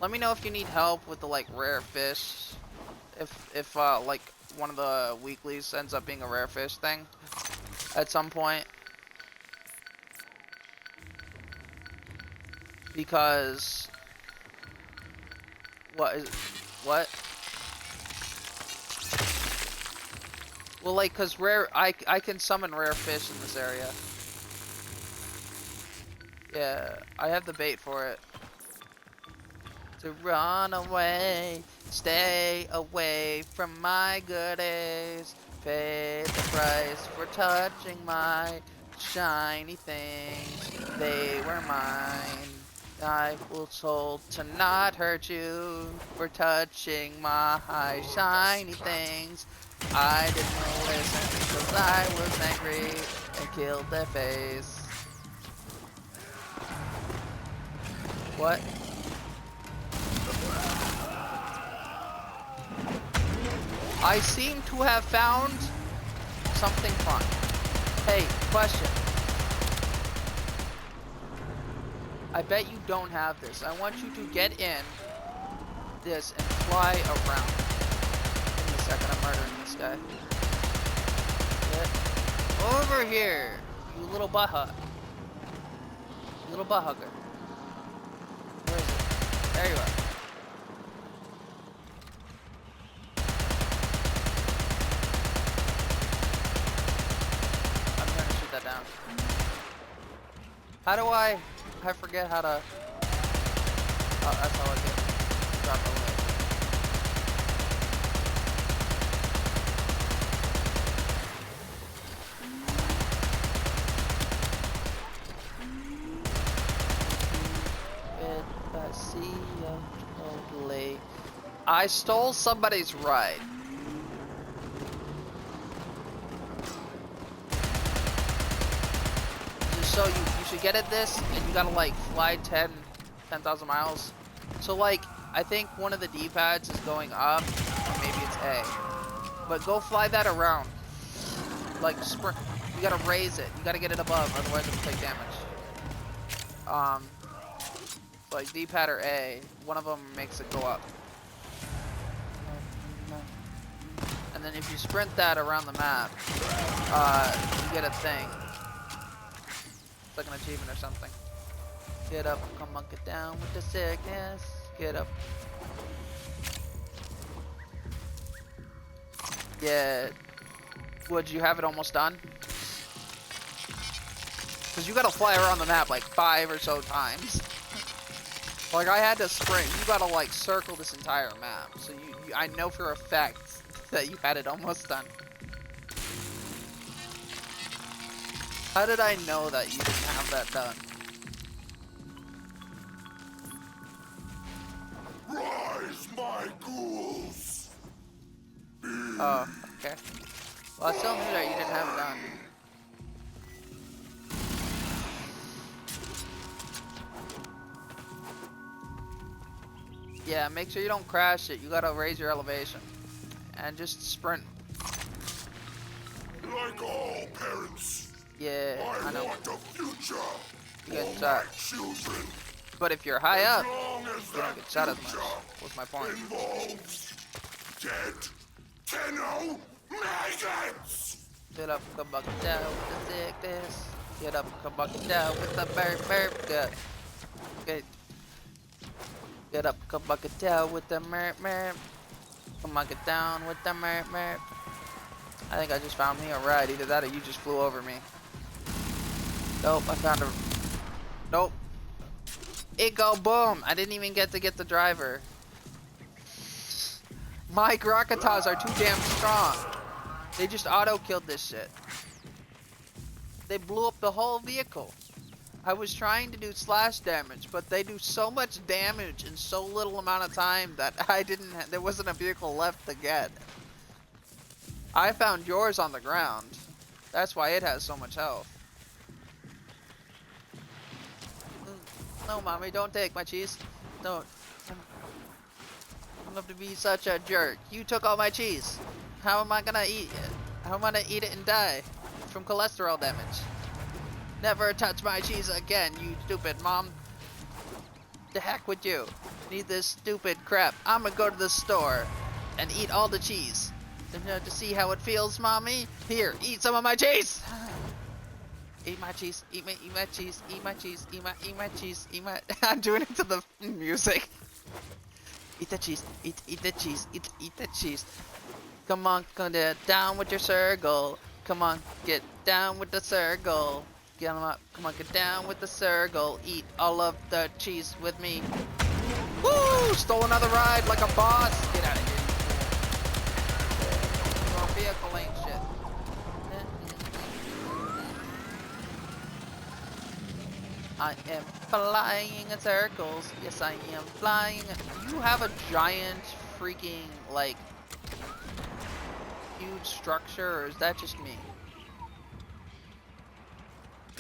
Let me know if you need help with the like rare fish. If like one of the weeklies ends up being a rare fish thing at some point. Because what? Well, like, cause I can summon rare fish in this area. Yeah, I have the bait for it. To run away, stay away from my goodies. Pay the price for touching my shiny things. They were mine. I was told to not hurt you for touching my shiny things. I didn't listen because I was angry and killed their face. What? I seem to have found something fun. Hey, question. I bet you don't have this. I want you to get in this and fly around. Give me a second, I'm murdering this guy. Get over here, you little butt hug. Little butt hugger. Where is it? There you are. I'm trying to shoot that down. How do I forget how to... Oh, that's how I get. Drop away. Totally. I stole somebody's ride. Just so you should get at this, and you gotta like fly 10,000 miles. So like, I think one of the D-pads is going up, or maybe it's A. But go fly that around. Like sprint. You gotta raise it. You gotta get it above, otherwise it'll take damage. Like D-pad or A, one of them makes it go up. And then if you sprint that around the map, you get a thing. It's like an achievement or something. Get up, come on, get down with the sickness. Get up. Yeah. Would you have it almost done? Because you gotta fly around the map like 5 or so times. Like, I had to sprint. You gotta, like, circle this entire map. So I know for a fact that you had it almost done. How did I know that you didn't have that done?
Rise, my ghouls!
Oh, okay. Well, I still knew that you didn't have it done. Yeah, make sure you don't crash it. You gotta raise your elevation. And just sprint.
Like all parents,
yeah, I know.
Want a future
you get shot.
Children.
But if you're high up, you don't get shot as much. What's my point?
Involves dead Tenno maggots!
Get up, come bucket down with the sickness. Get up, come bucket down with the burp. Good. Okay. Get up, come bucket down with the merp. Come on, get down with the merp. I think I just found me a ride. Either that or you just flew over me. Nope, I found a... Nope. It go boom. I didn't even get to get the driver. My Grakatas are too damn strong. They just auto-killed this shit. They blew up the whole vehicle. I was trying to do slash damage, but they do so much damage in so little amount of time that there wasn't a vehicle left to get. I found yours on the ground. That's why it has so much health. No, mommy, don't take my cheese. Don't. I'm going to be such a jerk. You took all my cheese. How am I gonna eat it? How am I gonna eat it and die from cholesterol damage? Never touch my cheese again, you stupid mom. The heck with you. Need this stupid crap. I'm gonna go to the store and eat all the cheese. To see how it feels, mommy. Here, eat some of my cheese. Eat my cheese. Eat my cheese. Eat my cheese. Eat my cheese. Eat my. I'm doing it to the music. Eat the cheese. Eat the cheese. Eat the cheese. Come on, down with your circle. Come on, get down with the circle. Get them up. Come on, get down with the circle. Eat all of the cheese with me. Woo! Stole another ride like a boss. Get out of here. Your vehicle ain't shit. I am flying in circles. Yes, I am flying. You have a giant freaking, like, huge structure, or is that just me?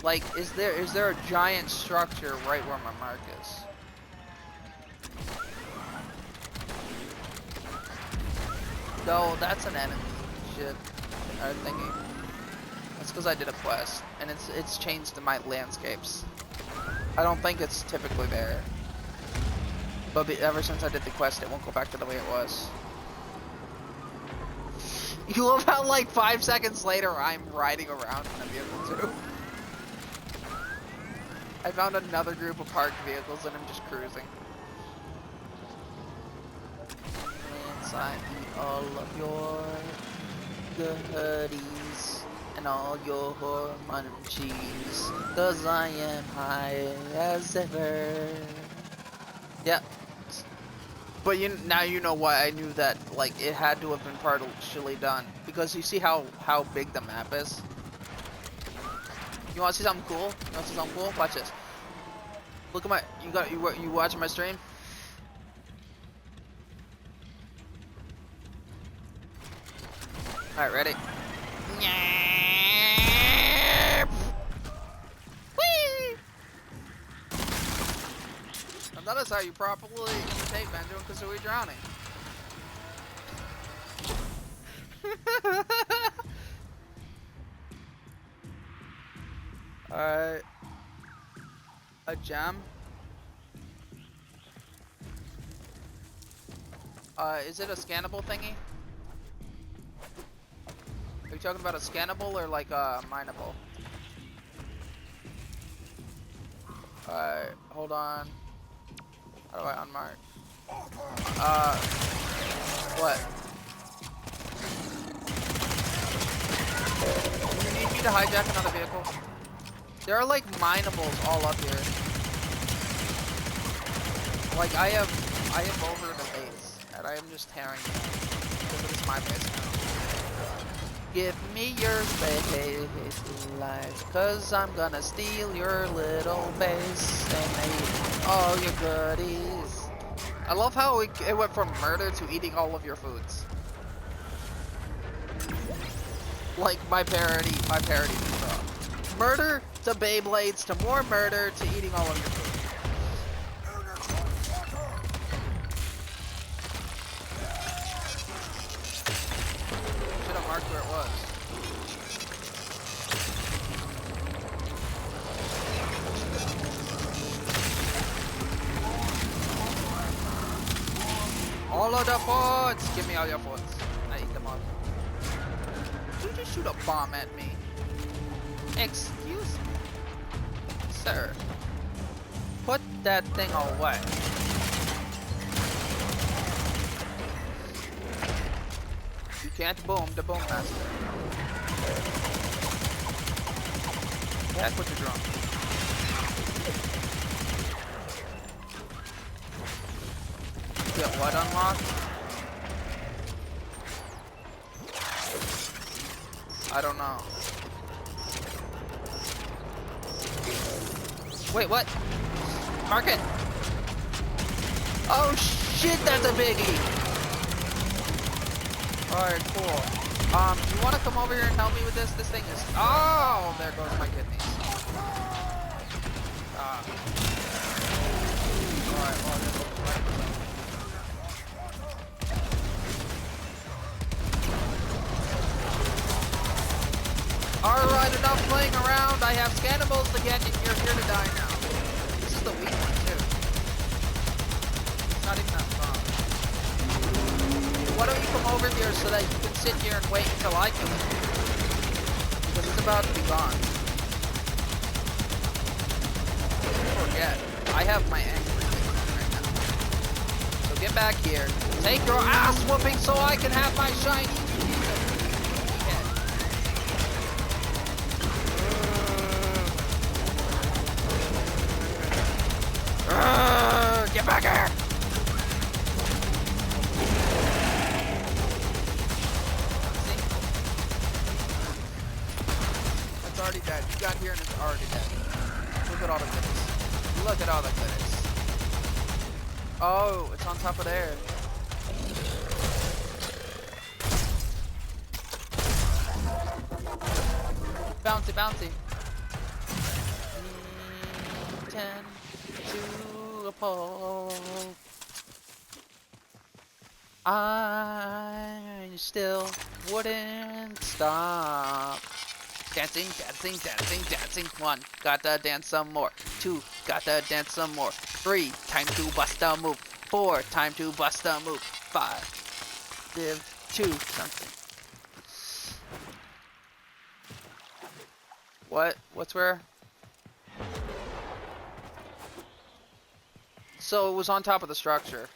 Like, is there a giant structure right where my mark is? No, that's an enemy. Shit. Or thingy. That's because I did a quest, and it's changed to my landscapes. I don't think it's typically there. But ever since I did the quest, it won't go back to the way it was. You love how, like, 5 seconds later, I'm riding around in a vehicle, too. I found another group of parked vehicles, and I'm just cruising. I eat all of your goodies and all your munchies, 'cause I am high as ever. Yeah. But now you know why I knew that, like, it had to have been partially done, because you see how big the map is. You want to see something cool? You want to see something cool? Watch this. Look at my. You watching my stream? All right, ready? Whee! Now notice how you properly imitate Benjamin Kazooie drowning. Alright. A gem. Is it a scannable thingy? Are you talking about a scannable or like a mineable? Alright, hold on. How do I unmark? What? Do you need me to hijack another vehicle? There are like mineables all up here. Like I have over the base, and I am just tearing it because it is my base now. Give me your space, life, 'cause I'm gonna steal your little base and eat all your goodies. I love how it went from murder to eating all of your foods. Like my parody stuff. Murder to Beyblades to more murder to eating all of your food. Should have marked where it was. All of the foods! Give me all your foods. I eat them all. Did you shoot a bomb at me? Excuse me, sir. Put that thing away. You can't boom the boom master. That's what you're drunk. Get what unlocked? I don't know. Wait, what? Mark it! Oh shit, that's a biggie! Alright, cool. You wanna come over here and help me with this? This thing is... Oh, there goes my kidneys. Alright, well, this looks right. Alright, enough playing around. I have scannables to get, and you're here to die now. This is the weak one, too. here so that you can sit here and wait until I kill it. Because it's about to be gone. Don't forget, I have my angry right now. So get back here. Take your ass whooping so I can have my shiny. Get back here! It's already dead. You got here and it's already dead. Look at all the goodies. Look at all the goodies. Oh, it's on top of there. Bouncy, bouncy. 10 to a pole. I still wouldn't stop. Dancing, dancing, dancing, dancing. 1, gotta dance some more. 2, gotta dance some more. 3, time to bust a move. 4, time to bust a move. 5, live 2, something. What? What's where? So it was on top of the structure.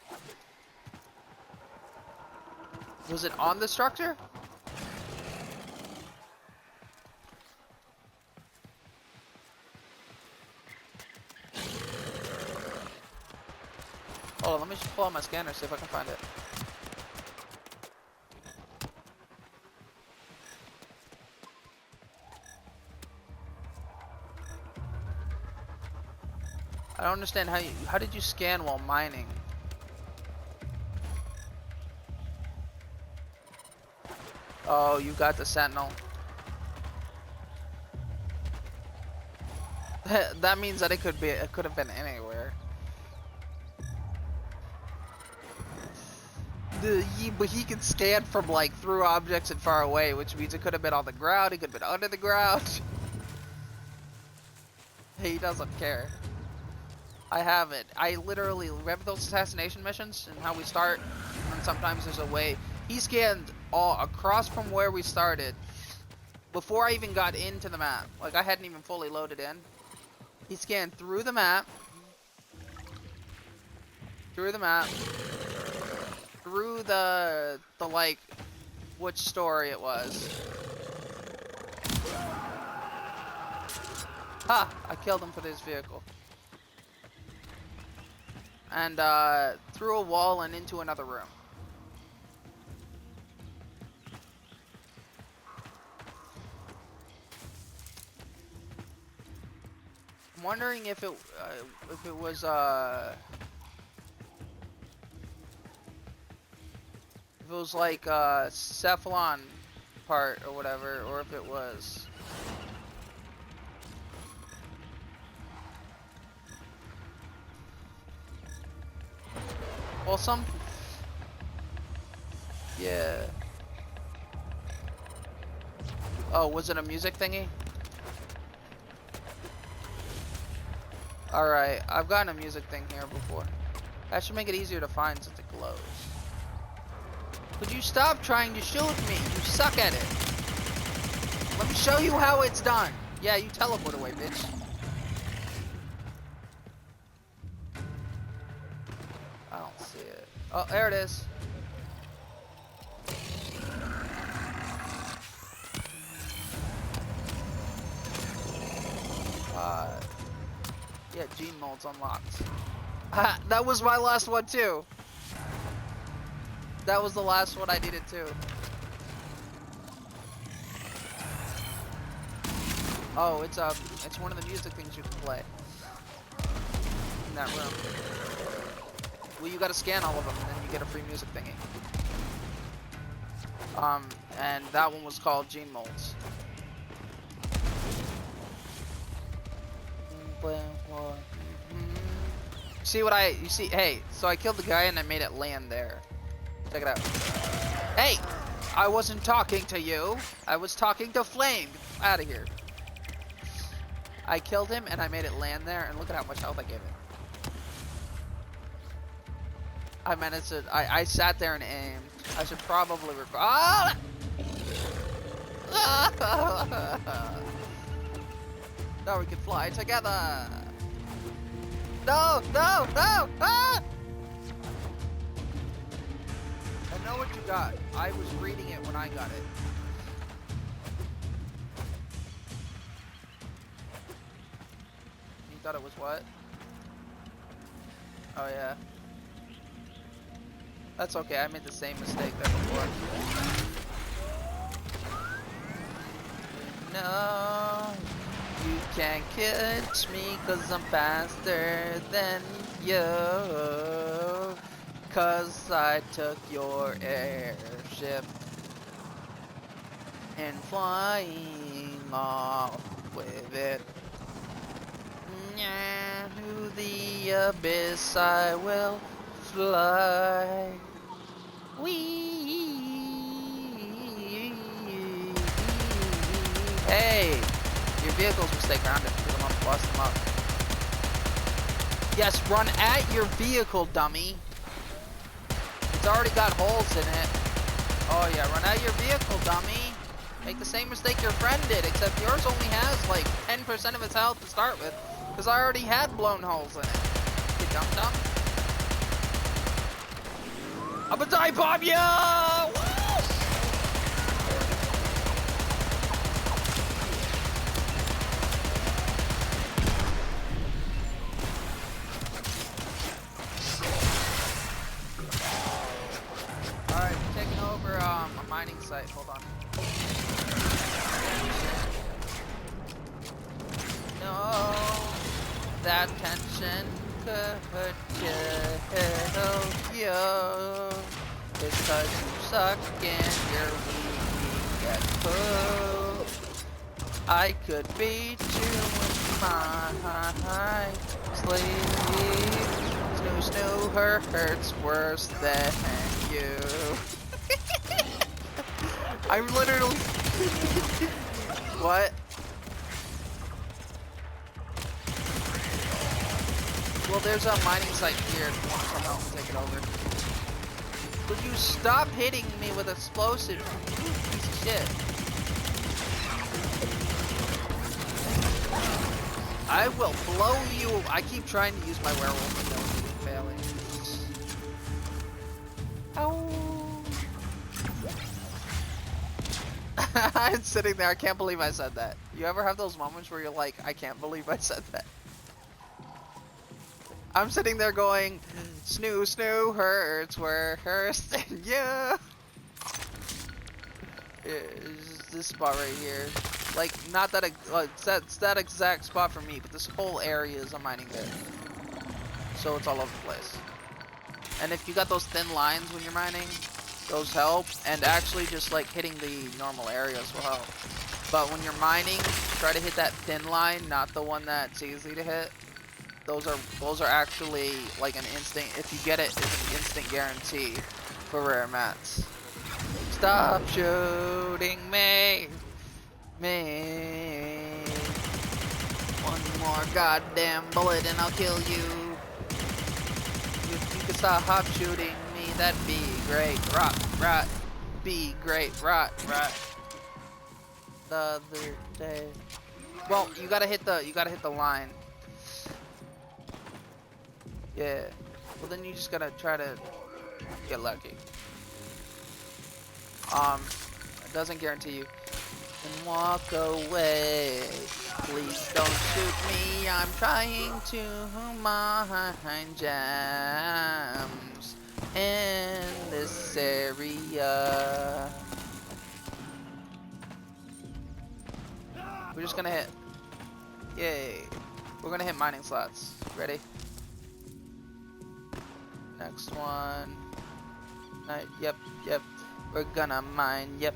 Was it on the structure? Hold on, let me just pull out my scanner, see if I can find it. I don't understand how did you scan while mining? Oh, you got the sentinel. That means that it could have been anywhere. But he can scan from like through objects and far away, which means it could have been on the ground, it could have been under the ground. He doesn't care. I have it. I literally remember those assassination missions and how we start, and sometimes there's a way. He scanned all across from where we started before I even got into the map. Like I hadn't even fully loaded in. He scanned through the map, through the like which story it was. Ha! I killed him for this vehicle. And through a wall and into another room. I'm wondering if it was like Cephalon part or whatever, or if it was. Well, yeah. Oh, was it a music thingy? Alright, I've gotten a music thing here before. That should make it easier to find since it glows. Could you stop trying to shoot me? You suck at it. Let me show you how it's done. Yeah, you teleport away, bitch. I don't see it. Oh, there it is. Yeah, gene mold's unlocked. That was my last one too. That was the last one I needed too. Oh, it's one of the music things you can play in that room. Well, you gotta scan all of them, and then you get a free music thingy. And that one was called Gene Molds. See what you see? Hey, so I killed the guy and I made it land there. Check it out. Hey, I wasn't talking to you. I was talking to Flame. Out of here. I killed him and I made it land there, and look at how much health I gave it. I managed to. I sat there and aimed. I should probably record. Ah! Now we can fly together. No, no, no! Ah! I know what you got. I was reading it when I got it. You thought it was what? Oh yeah. That's okay, I made the same mistake there before. No, you can't catch me 'cause I'm faster than you. 'Cause I took your airship and flying off with it. To the abyss I will fly. Wee. Hey, your vehicles will stay grounded because I'm gonna bust them up. Yes, run at your vehicle, dummy. It's already got holes in it. Oh yeah, run at your vehicle, dummy. Make the same mistake your friend did, except yours only has like 10% of its health to start with. Because I already had blown holes in it. You dum-dum. I'm a die bomb you! Alright, taking over a mining site. Hold on. No, that tension could kill you. It's 'cause you suck and you're weak at food. I could beat you with my sleeve. Snoo snoo hurts worse than you. I'm literally. What? Well, there's a mining site here if you want to come out and take it over. Would you stop hitting me with explosives, you piece of shit? I will blow you. I keep trying to use my werewolf and keep failing. Ow. I'm sitting there, I can't believe I said that. You ever have those moments where you're like, I can't believe I said that? I'm sitting there going, snoo snoo hurts worse than you. It's this spot right here. Like, not that it's that exact spot for me, but this whole area is a mining bit. So it's all over the place. And if you got those thin lines when you're mining, those help. And actually just like hitting the normal areas will help. But when you're mining, try to hit that thin line, not the one that's easy to hit. Those are actually like an instant. If you get it, it's an instant guarantee for rare mats. Stop shooting me. One more goddamn bullet and I'll kill you. If you could stop shooting me, that'd be great. Rot. Be great. Rot. The other day. Well, you gotta hit the line. Yeah. Well, then you just gotta try to get lucky. It doesn't guarantee you. And walk away. Please don't shoot me. I'm trying to mine gems in this area. We're just gonna hit. Yay. We're gonna hit mining slots. Ready? Next one. Yep. We're gonna mine. Yep.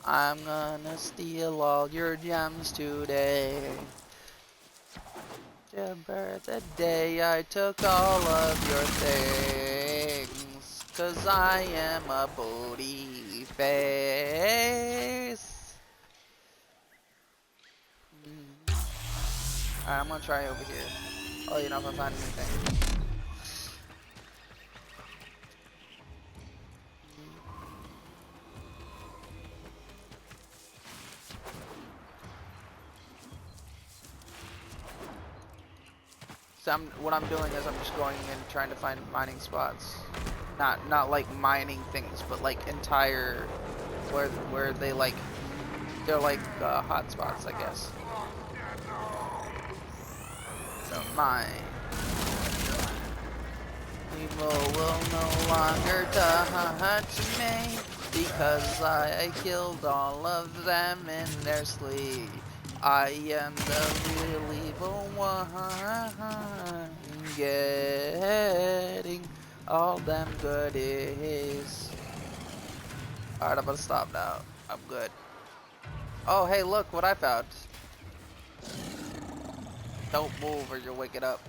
I'm gonna steal all your gems today. Remember the day I took all of your things. 'cause I am a booty face. Alright, I'm gonna try over here. Oh, you know if I find anything. So what I'm doing is I'm just going and trying to find mining spots. Not like mining things, but like entire where they like they're like hot spots, I guess. So mine. Evil will no longer touch me because I killed all of them in their sleep. I am the real evil one, getting all them goodies. Alright, I'm gonna stop now. I'm good. Oh, hey, look what I found. Don't move or you'll wake it up.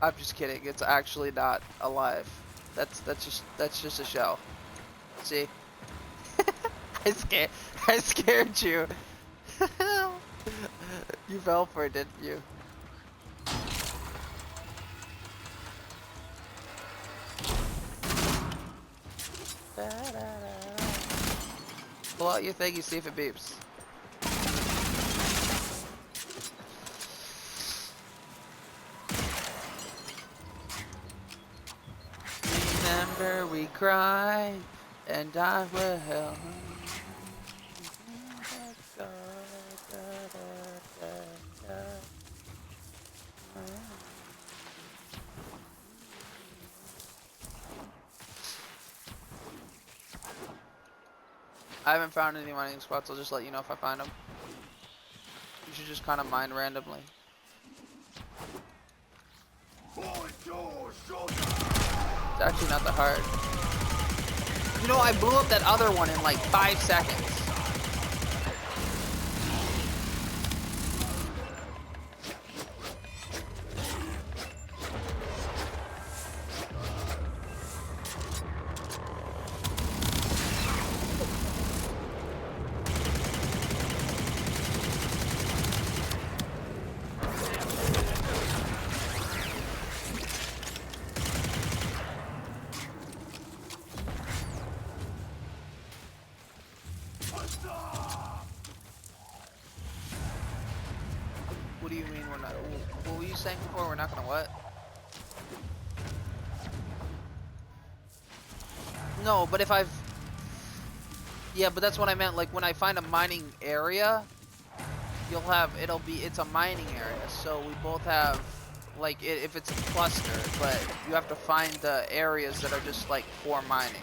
I'm just kidding. It's actually not alive. That's just a shell. See? I scared you. You fell for it, didn't you? Pull out your thing, you see if it beeps. Remember we cry, and I will. I haven't found any mining spots. I'll just let you know if I find them. You should just kind of mine randomly. It's actually not that hard. You know, I blew up that other one in like 5 seconds. What do you mean we're not? What were you saying before? We're not gonna what? No, but if I've... Yeah, but that's what I meant. Like when I find a mining area, you'll have... It's a mining area. So we both have... Like if it's a cluster, but you have to find the areas that are just like for mining.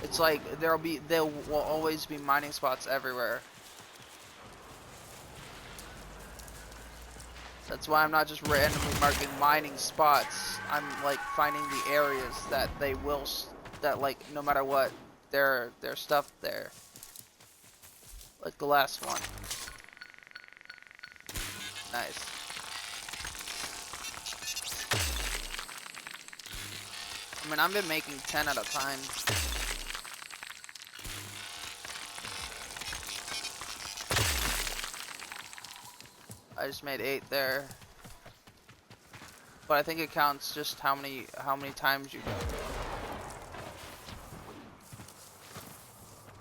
It's like there will always be mining spots everywhere. That's why I'm not just randomly marking mining spots. I'm like finding the areas that they will, that like no matter what, their stuff there. Like the last one. Nice. I mean, I've been making 10 at a time. I just made 8 there, but I think it counts just how many times you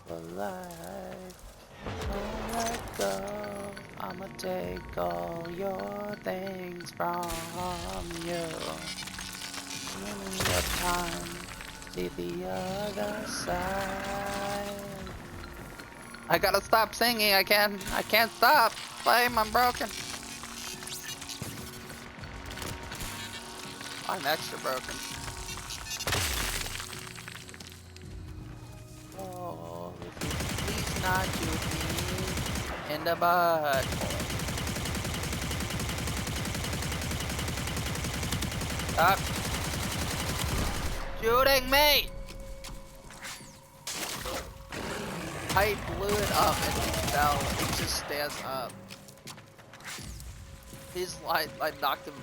go. Alive, don't let go. I'ma take all your things from you. Give me your time, see the other side. I gotta stop singing. I can't stop. Flame, I'm broken. I'm extra broken. Oh, if you please not shoot me in the butt. Stop shooting me! I blew it up and it fell. It just stands up. I knocked him.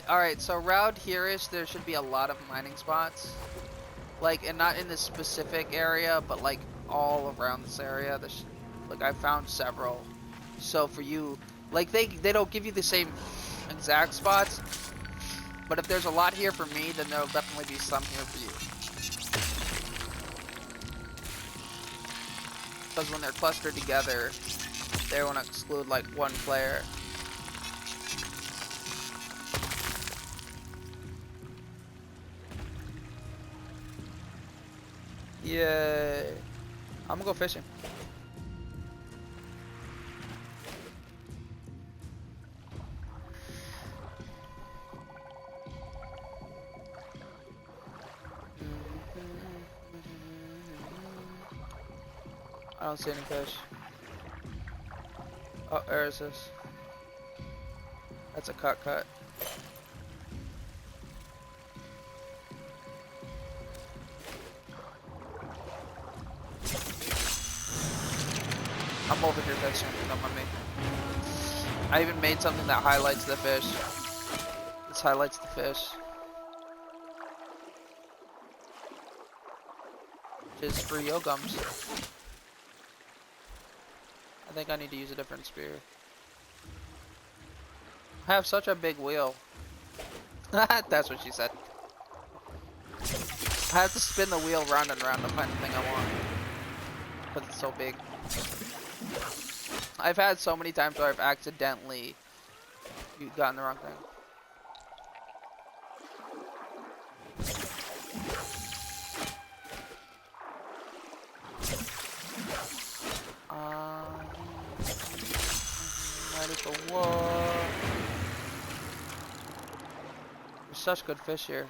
Alright, so around here-ish, there should be a lot of mining spots. Like, and not in this specific area, but like all around this area. Like, I found several. So for you, like, they don't give you the same exact spots, but if there's a lot here for me, then there'll definitely be some here for you. Because when they're clustered together, they want to exclude like one player. Yay. I'm gonna go fishing. I don't see any fish. Oh, there is this. That's a cut. I'm over here fishing, don't mind me. I even made something that highlights the fish. This highlights the fish. Which is for Yogums. I think I need to use a different spear. I have such a big wheel. That's what she said. I have to spin the wheel round and round to find the thing I want. Because it's so big. I've had so many times where I've accidentally gotten the wrong thing. Ready for war. There's such good fish here.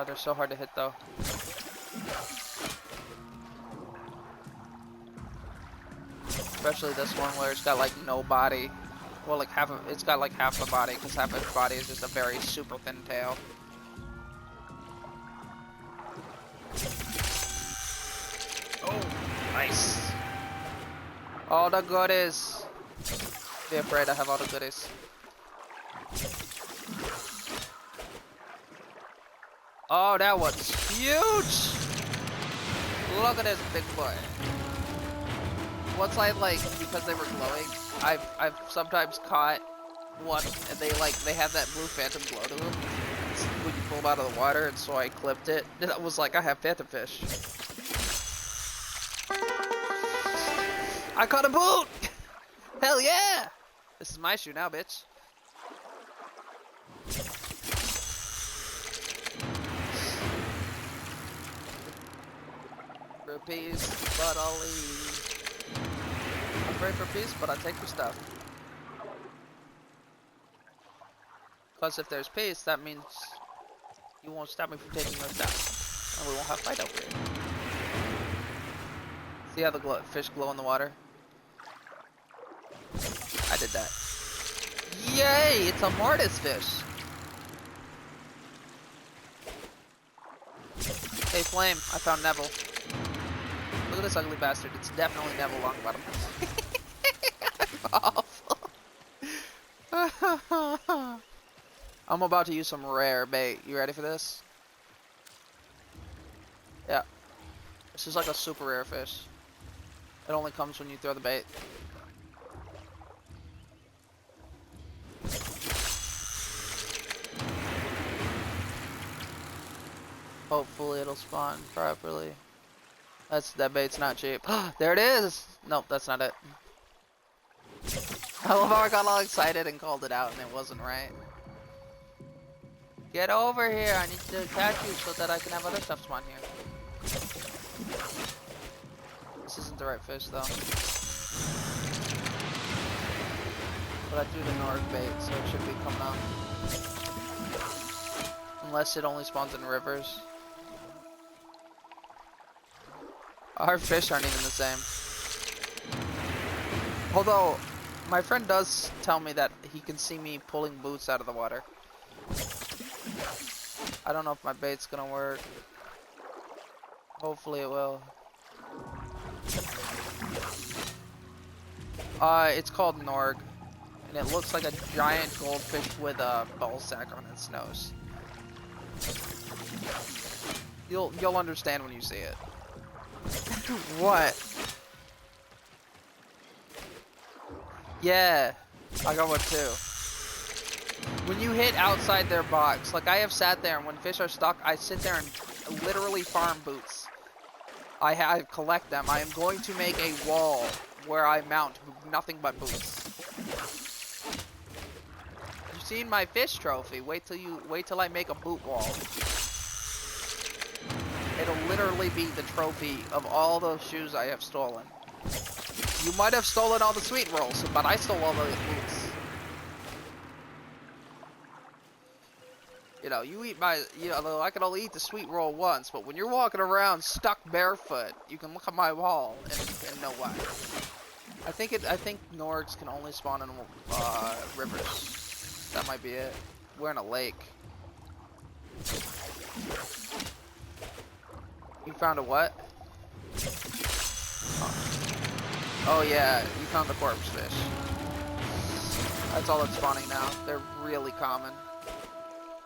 They're so hard to hit though. Especially this one where it's got like no body. Well, like it's got like half the body, because half its body is just a very super thin tail. Oh, nice. All the goodies. Be afraid I have all the goodies. Oh, that one's huge! Look at this big boy. Once I because they were glowing, I've sometimes caught one and they have that blue phantom glow to them when you pull them out of the water, and so I clipped it and I was like, I have phantom fish. I caught a boot! Hell yeah! This is my shoe now, bitch. For peace, but I'll leave. I'm afraid for peace, but I'll take your stuff. Because if there's peace, that means you won't stop me from taking your stuff. And we won't have a fight over it. See how the fish glow in the water? I did that. Yay! It's a mortis fish! Hey Flame, I found Neville. Look at this ugly bastard. It's definitely Neville Longbottom. I'm awful. I'm about to use some rare bait. You ready for this? Yeah. This is like a super rare fish. It only comes when you throw the bait. Hopefully it'll spawn properly. That bait's not cheap. There it is! Nope, that's not it. I love how I got all excited and called it out and it wasn't right. Get over here, I need to catch you so that I can have other stuff spawn here. This isn't the right fish though. But I threw the Norg bait, so it should be coming out. Unless it only spawns in rivers. Our fish aren't even the same. Although, my friend does tell me that he can see me pulling boots out of the water. I don't know if my bait's gonna work. Hopefully it will. It's called Norg, and it looks like a giant goldfish with a ball sack on its nose. You'll understand when you see it. What? Yeah, I got one too. When you hit outside their box, like I have sat there and when fish are stuck, I sit there and literally farm boots. I collect them. I am going to make a wall where I mount nothing but boots. You've seen my fish trophy. Wait till I make a boot wall. It'll literally be the trophy of all those shoes I have stolen. You might have stolen all the sweet rolls, but I stole all the boots. You know, I can only eat the sweet roll once, but when you're walking around stuck barefoot, you can look at my wall and know why. I think Norgs can only spawn in rivers. That might be it. We're in a lake. You found a what? Oh yeah, you found the corpse fish. That's all that's spawning now. They're really common.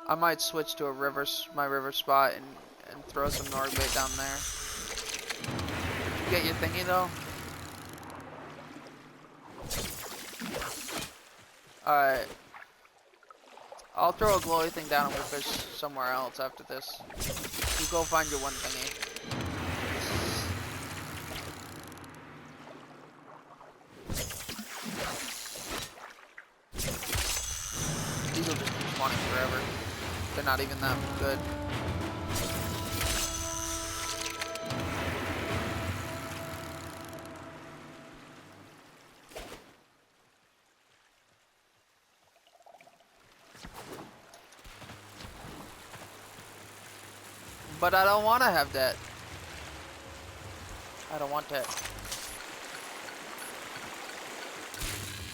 I might switch to my river spot and throw some Norg bait down there. Did you get your thingy though? Alright. I'll throw a glowy thing down and we'll fish somewhere else after this. You go find your one thingy. These will just keep spawning forever. They're not even that good. But I don't want to have that. I don't want that.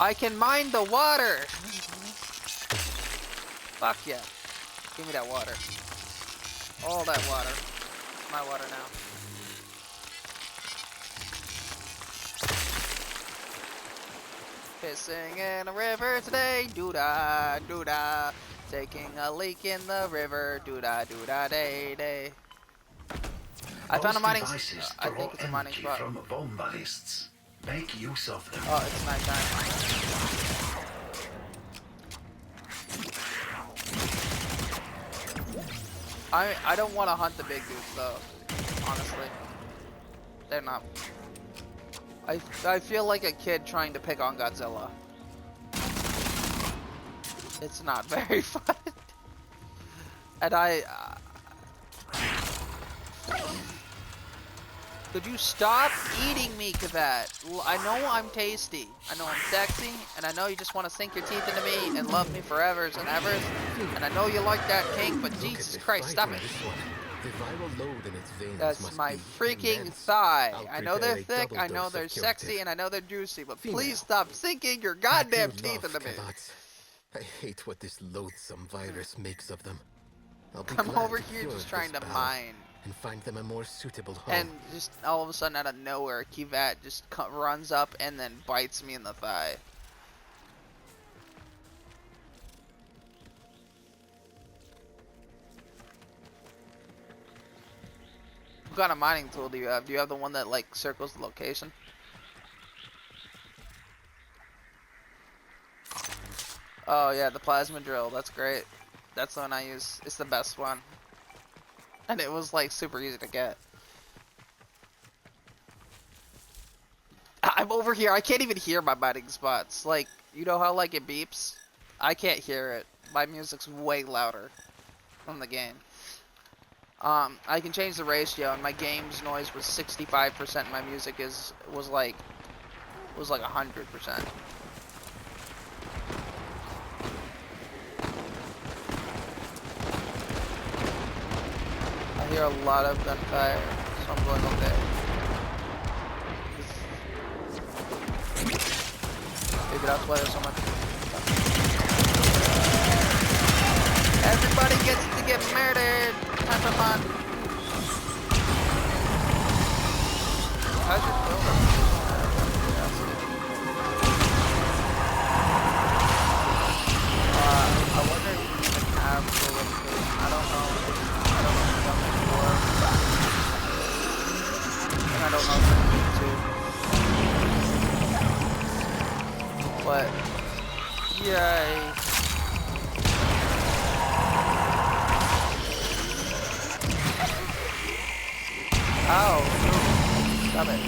I can mine the water! Fuck yeah. Give me that water. All that water. It's my water now. Pissing in a river today. Doo-da, doo-da. Taking a leak in the river. Doo-da, doo-da, day. I found a mining spot. I think it's a mining spot.
From bomb ballists. Make use of them.
Oh, it's nighttime. I don't want to hunt the big dudes though, honestly. They're not. I feel like a kid trying to pick on Godzilla. It's not very fun. And could you stop eating me, Kavat? I know I'm tasty. I know I'm sexy, and I know you just want to sink your teeth into me and love me forever and ever. And I know you like that kink, but Jesus Christ, stop it. That's my freaking thigh. I know they're thick, I know they're sexy, and I know they're juicy, but please stop sinking your goddamn teeth into me.
I hate what this loathsome virus makes of them.
I'm over here just trying to mine.
And find them a more suitable home.
And just all of a sudden out of nowhere, Kivat just runs up and then bites me in the thigh. What kind of mining tool do you have? Do you have the one that like circles the location? Oh yeah, the plasma drill. That's great. That's the one I use. It's the best one. And it was like super easy to get. I'm over here. I can't even hear my mining spots. Like, you know how like it beeps? I can't hear it. My music's way louder from the game. I can change the ratio, and my game's noise was 65%. And my music was like 100%. I hear a lot of gunfire, so I'm going okay. Maybe that's why there's so much. Everybody gets to get murdered! Time for fun! How's your build But yay. Ow. Stop it.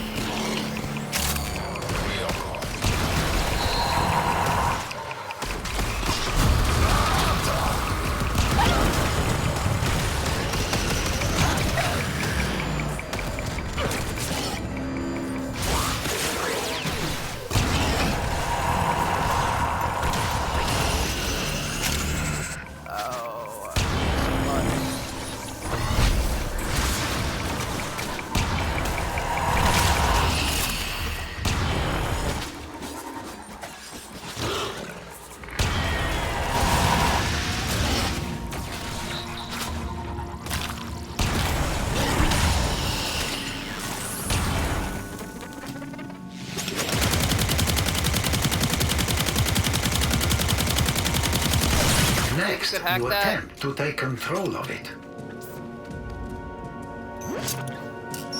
Next, you attempt to take control of it.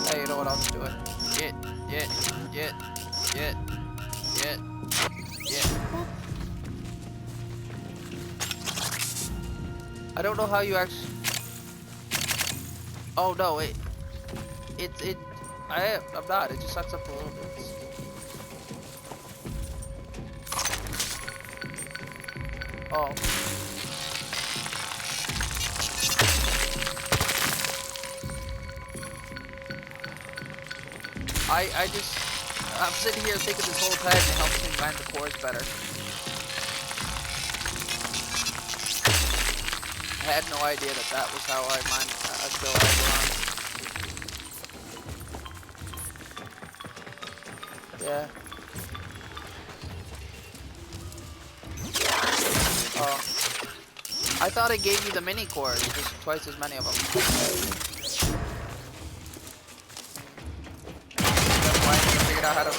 Hey, you know what? I'll just do it. Get. I don't know how you actually. Oh no, I'm not. It just sucks up a little bit. Oh. I'm sitting here thinking this whole time it helps me mine the cores better. I had no idea that was how I mined until I yeah. Oh. I thought it gave you the mini cores, just twice as many of them. Out how to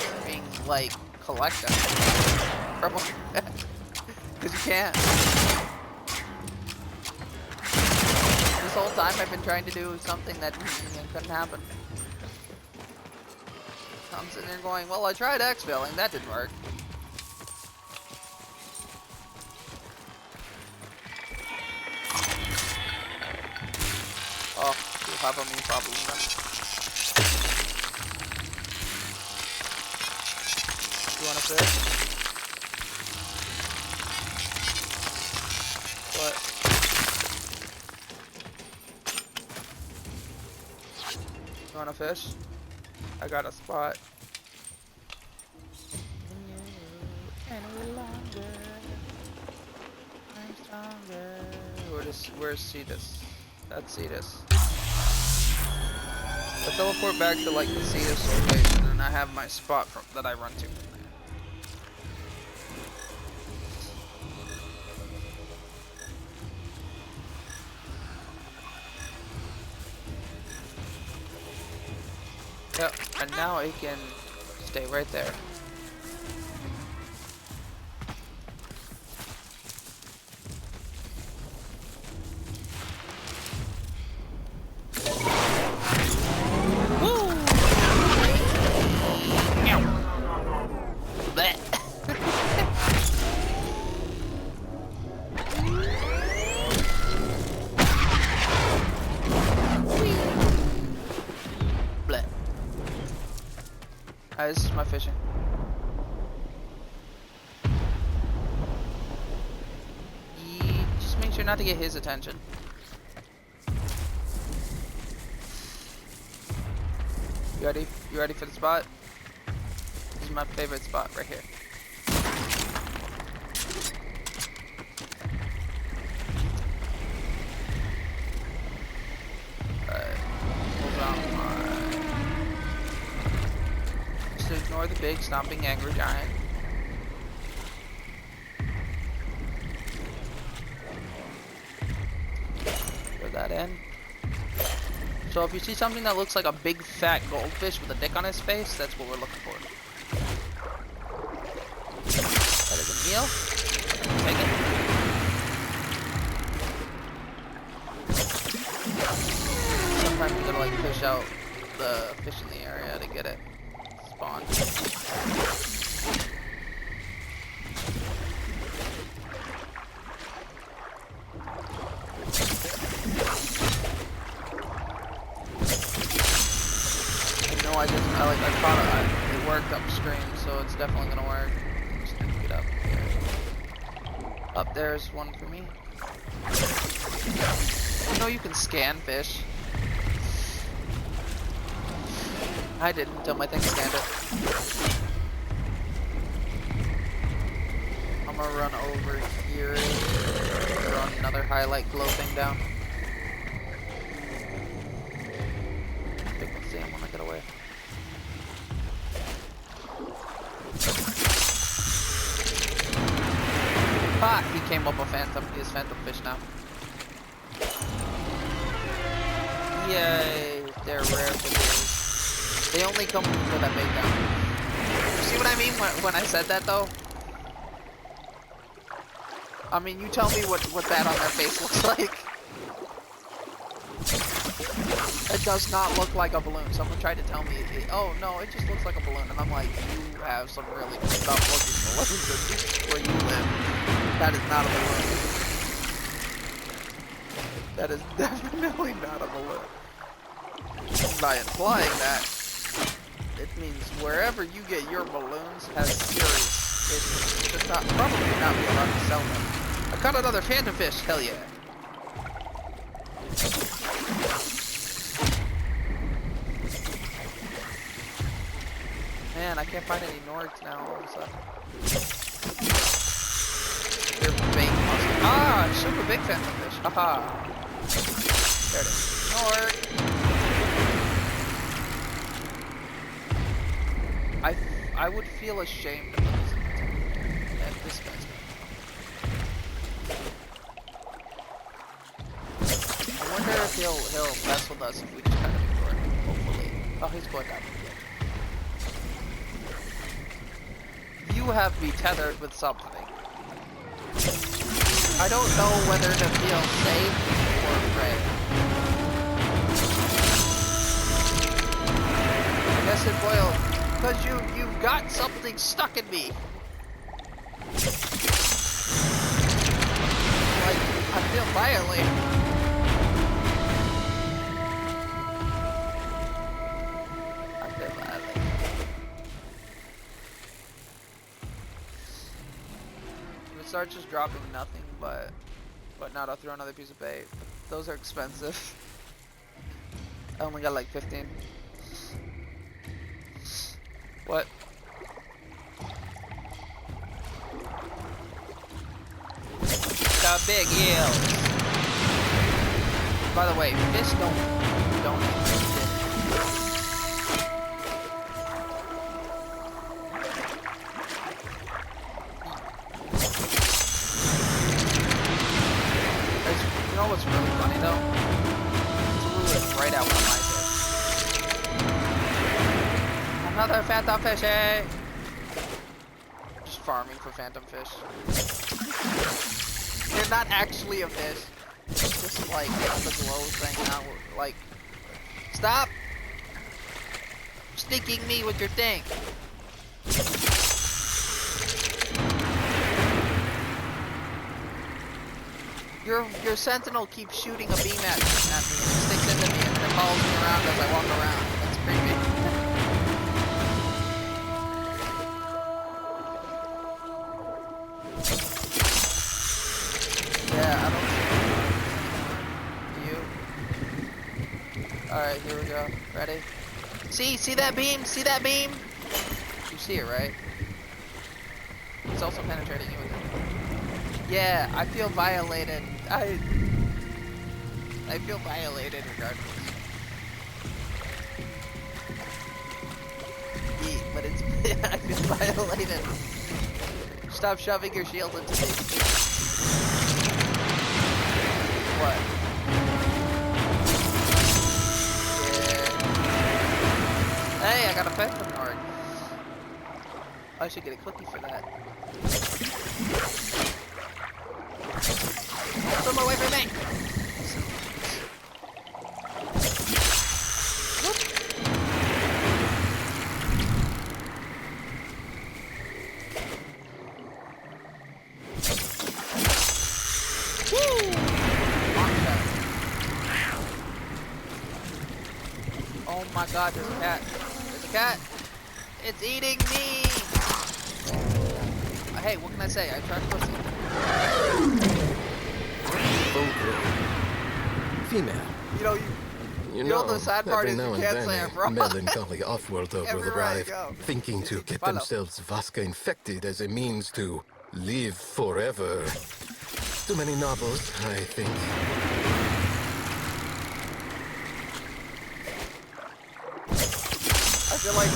like collect them because you can't. This whole time I've been trying to do something that couldn't happen. I'm sitting there going, well, I tried exfilling, that didn't work. Oh, you have a me problem. You want a fish? What? You want a fish? I got a spot. Where's Cetus? That's Cetus. I teleport back to like the Cetus location and I have my spot that I run to. Yep, and now I can stay right there. This is my fishing. Just make sure not to get his attention. You ready? You ready for the spot? This is my favorite spot right here. Ignore the big stomping angry giant. Put that in. So if you see something that looks like a big fat goldfish with a dick on his face, that's what we're looking for. That is a meal. Take it. Sometimes you gotta like push out the fish in the area to get it. Spawn. I caught it. It worked upstream, so it's definitely gonna work. Just need to get up here. Up there's one for me. You know you can scan fish. I didn't until my thing scanned it. I'm gonna run over here. Run another highlight glow thing down. I think we'll see him when I get away. Ah, he came up a phantom. He is phantom fish now. Yay, they're rare for days. They only come for that bait down. You see what I mean when I said that though? I mean, you tell me what that on their face looks like. It does not look like a balloon. Someone tried to tell me, oh no, it just looks like a balloon. And I'm like, you have some really stuff looking balloons where you live. That is not a balloon. That is definitely not a balloon. By implying that, it means wherever you get your balloons has serious issues. You should probably not be allowed to sell them. I caught another phantom fish, hell yeah. Man, I can't find any Nords now all of a sudden. They're big muscle. Ah, super big phantom fish. Haha. There it is. Nord. I would feel ashamed of this guy's. I wonder if he'll mess with us if we just kind of ignore him. Hopefully. Oh, he's going down. You have me tethered with something. I don't know whether to feel safe or afraid. I guess it boiled. Because you've got something stuck in me. Like, I feel violated. I feel violated. If it starts just dropping nothing, but not, I'll throw another piece of bait. Those are expensive. I only got like 15. What? The big eels. By the way, fish don't exist. You know what's really funny though? It's really right out when I another phantom fish, eh? Just farming for phantom fish. They're not actually a fish. It's just like the glow thing. Not like, stop stinking me with your thing. Your sentinel keeps shooting a beam at me, and it sticks into me, and it follows me around as I walk around. That's creepy. Yeah, I don't see you. Alright, here we go. Ready? See that beam? See that beam? You see it, right? It's also penetrating you with it. Yeah, I feel violated. I feel violated regardless. Yeah, but it's I feel violated. Stop shoving your shield into me. What? Yeah. Hey, I got a phantom Nord. I should get a cookie for that. Come away from me! Oh my god, there's a cat. There's a cat. It's eating me. Hey, what can I say? I tried pussy.
Female.
You know the sad part is you can't say I'm wrong.
Melancholy off-world over
Everywhere I
arrive,
go.
thinking to get themselves Vasca infected as a means to live forever. Too many novels, I think.
I feel like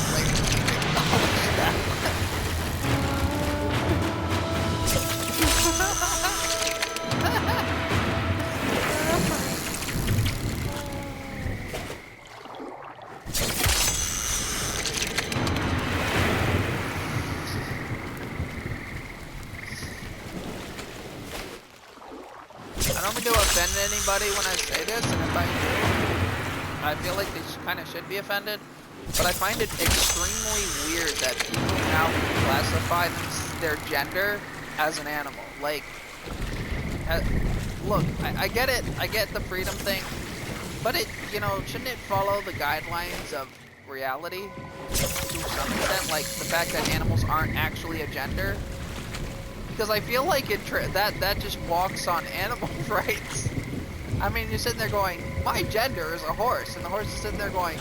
I don't mean to offend anybody when I say this, and if I do, I feel like they kind of should be offended. But I find it extremely weird that people now classify their gender as an animal. Like, look, I get it. I get the freedom thing. But shouldn't it follow the guidelines of reality to some extent? Like the fact that animals aren't actually a gender? Because I feel like that just walks on animal rights. I mean, you're sitting there going, my gender is a horse. And the horse is sitting there going,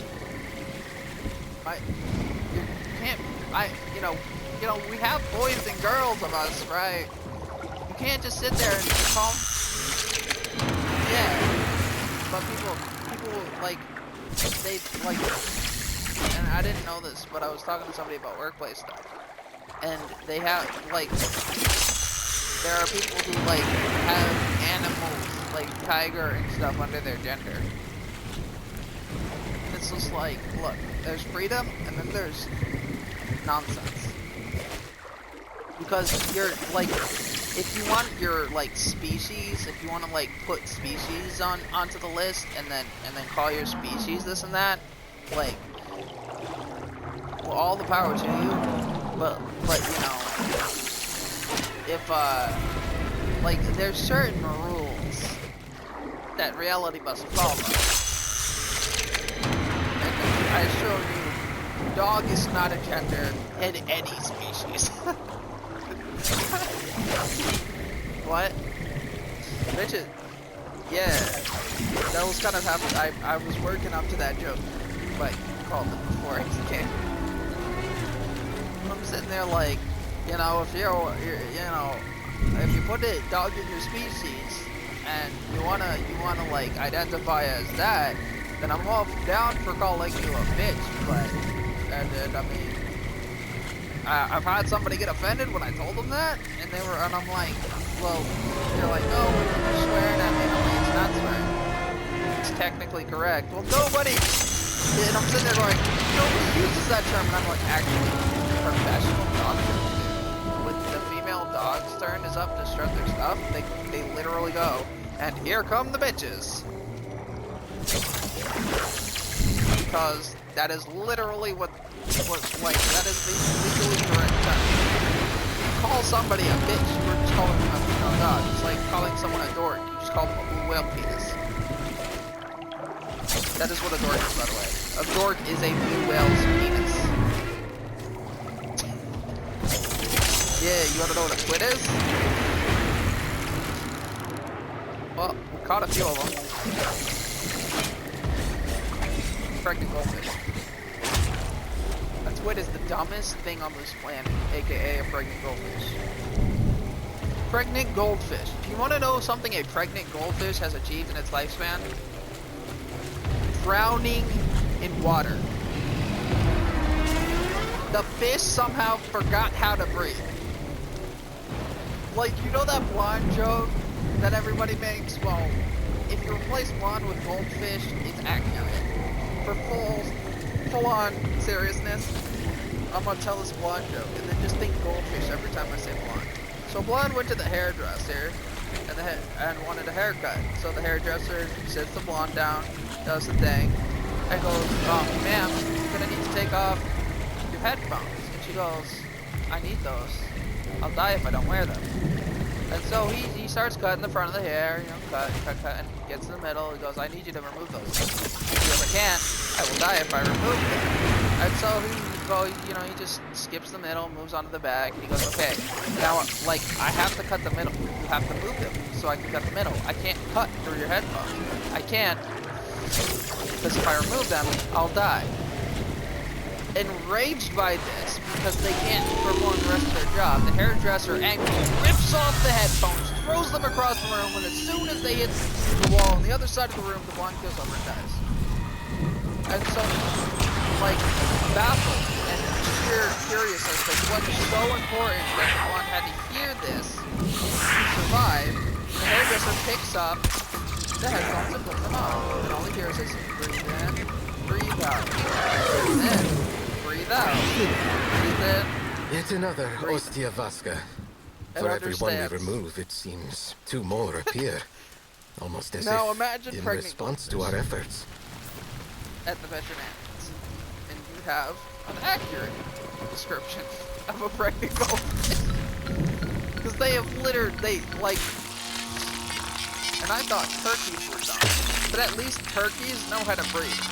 we have boys and girls of us, right? You can't just sit there and call. Yeah, but people like and I didn't know this, but I was talking to somebody about workplace stuff, and they have there are people who have animals like tiger and stuff under their gender. It's just like, look, there's freedom, and then there's nonsense. Because you're if you want your species, if you want to put species onto the list, and then call your species this and that, well, all the power to you. But if there's certain rules that reality must follow. I assure you, dog is not a gender in any species. What? Bitches. Yeah. That was kind of happening. I was working up to that joke. Called it before it came. I'm sitting there if you put a dog in your species and you wanna identify as that, then I'm all down for calling you a bitch, but I've had somebody get offended when I told them that, and I'm like, well, they're like, oh, you're swearing at me. I'm like, it's not swearing. It's technically correct. Well, nobody, and I'm sitting there going, nobody uses that term, and I'm like, actually, professional dog shows, when the female dog's turn is up to strut their stuff, they literally go, and here come the bitches. Because that is literally that is the legally correct term. You call somebody a bitch, you were just calling them a female dog. It's like calling someone a dork. You just call them a blue whale penis. That is what a dork is, by the way. A dork is a blue whale's penis. Yeah, you wanna know what a squid is? Well, we caught a few of them. Pregnant goldfish. A squid is the dumbest thing on this planet, aka a pregnant goldfish. Pregnant goldfish. If you want to know something a pregnant goldfish has achieved in its lifespan, drowning in water. The fish somehow forgot how to breathe. You know that blonde joke that everybody makes? Well, if you replace blonde with goldfish, it's accurate. For full-on seriousness, I'm gonna tell this blonde joke, and then just think goldfish every time I say blonde. So blonde went to the hairdresser, and wanted a haircut. So the hairdresser sits the blonde down, does the thing, and goes, ma'am, you're gonna need to take off your headphones. And she goes, I need those. I'll die if I don't wear them. And so he starts cutting the front of the hair, cut, and he gets to the middle. He goes, I need you to remove those. He goes, I can't. I will die if I remove them. And so he just skips the middle, moves on to the back, and he goes, okay, now, like, I have to cut the middle. You have to move them so I can cut the middle. I can't cut through your headphones. I can't, because if I remove them, I'll die. Enraged by this, because they can't perform the rest of their job, the hairdresser angrily rips off the headphones, throws them across the room, and as soon as they hit the wall on the other side of the room, the blonde kills over and dies. And so, like, baffled and sheer curious as to what's so important that the blonde had to hear this to survive, the hairdresser picks up the headphones and puts them on, and all he hears is breathe in, breathe out, breathe in, breathe out, breathe in.
Yet another Ostia Vasca. For every one we remove, it seems two more appear. Almost as
now,
if
imagine
in
pregnant
response to our efforts.
At the veterinarians, and you have an accurate description of a pregnant goldfish. Because they have littered, and I thought turkeys were dumb, but at least turkeys know how to breathe.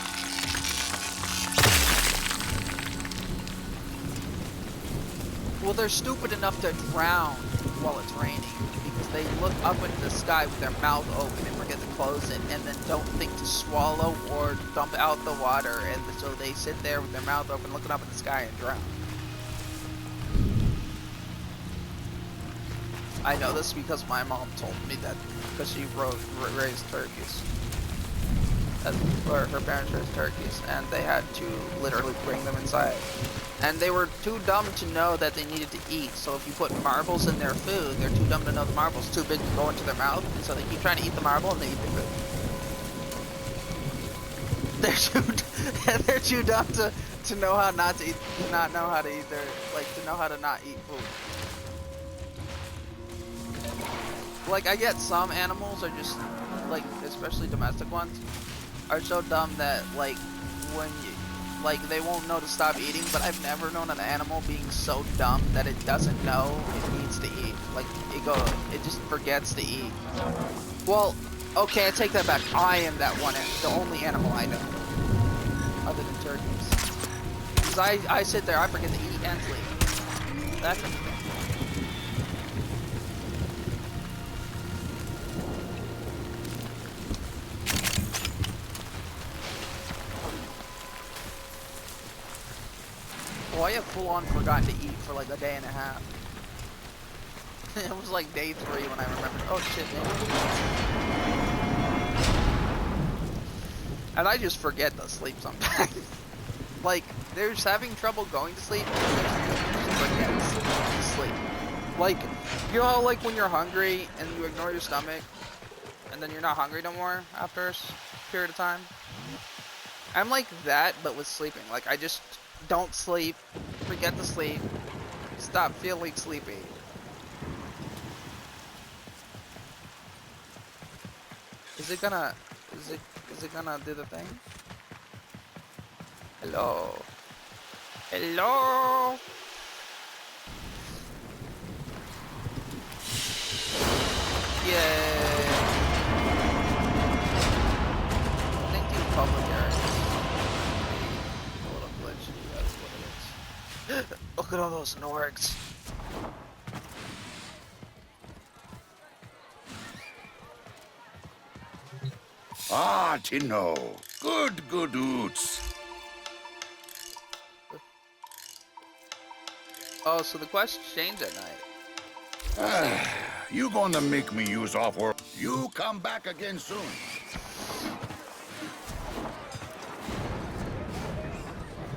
Well, they're stupid enough to drown while it's raining, because they look up into the sky with their mouth open and forget to close it, and then don't think to swallow or dump out the water, and so they sit there with their mouth open looking up at the sky and drown. I know this because my mom told me that, because she raised turkeys. Or her parents raised turkeys, and they had to literally bring them inside. And they were too dumb to know that they needed to eat, so if you put marbles in their food, they're too dumb to know the marble's too big to go into their mouth, and so they keep trying to eat the marble and they eat the food. They're too dumb to know how not to eat, to not know how to eat their, like, to know how to not eat food. Like, I get some animals are just, like, especially domestic ones, are so dumb that, like, when you, like, they won't know to stop eating, but I've never known an animal being so dumb that it doesn't know it needs to eat. Like, it just forgets to eat. Well, okay, I take that back. I am that one, the only animal I know, other than turkeys. Because I sit there, I forget to eat and sleep. That's a thing. Well, I have full-on forgotten to eat for like a day and a half. It was like day 3 when I remembered. Oh shit, man. And I just forget to sleep sometimes. Like, there's having trouble going to sleep, and there's forget to sleep. Like, you know how, like, when you're hungry and you ignore your stomach, and then you're not hungry no more after a period of time? I'm like that, but with sleeping. Like, I just don't sleep, forget to sleep, stop feeling sleepy. Is it gonna do the thing? Hello? Hello? Yay. Thank you, public areas. Look at all those Norgs.
Ah, Tino. Good oots.
Oh, so the quests change at night.
You gonna make me use off-world? You come back again soon.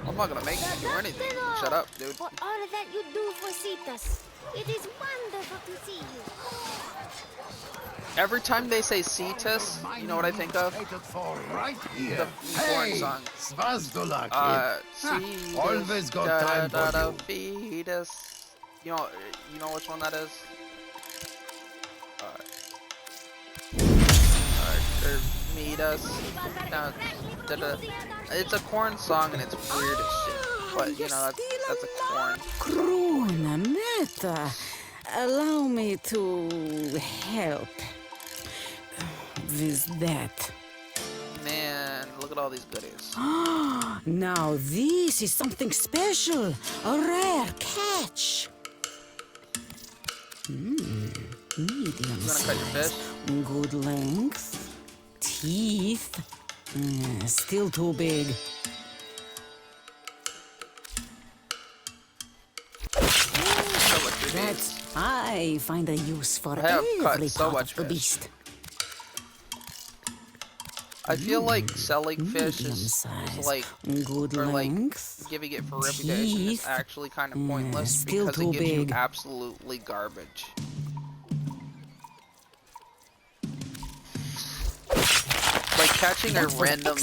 I'm not gonna make you do anything. Shut up, dude.
For all that you do for Cetus. It is wonderful to see you.
Every time they say Cetus, you know what I think of?
Right here.
The foreign song.
Svasdola,
Cetus,
always got time for you.
Fetus. You know which one that is? Or meet us. It's a corn song and it's weird as shit. But you know that's a corn.
Krona Meta, allow me to help with that.
Man, look at at all these goodies.
Now this is something special. A rare catch. Medium size. Good length. Teeth. Still too big. But I find a use for every part of the beast.
I feel like selling fish is like,
good
or like
length,
giving it for reputation is actually kind of pointless because it gives you absolutely garbage. Like catching a random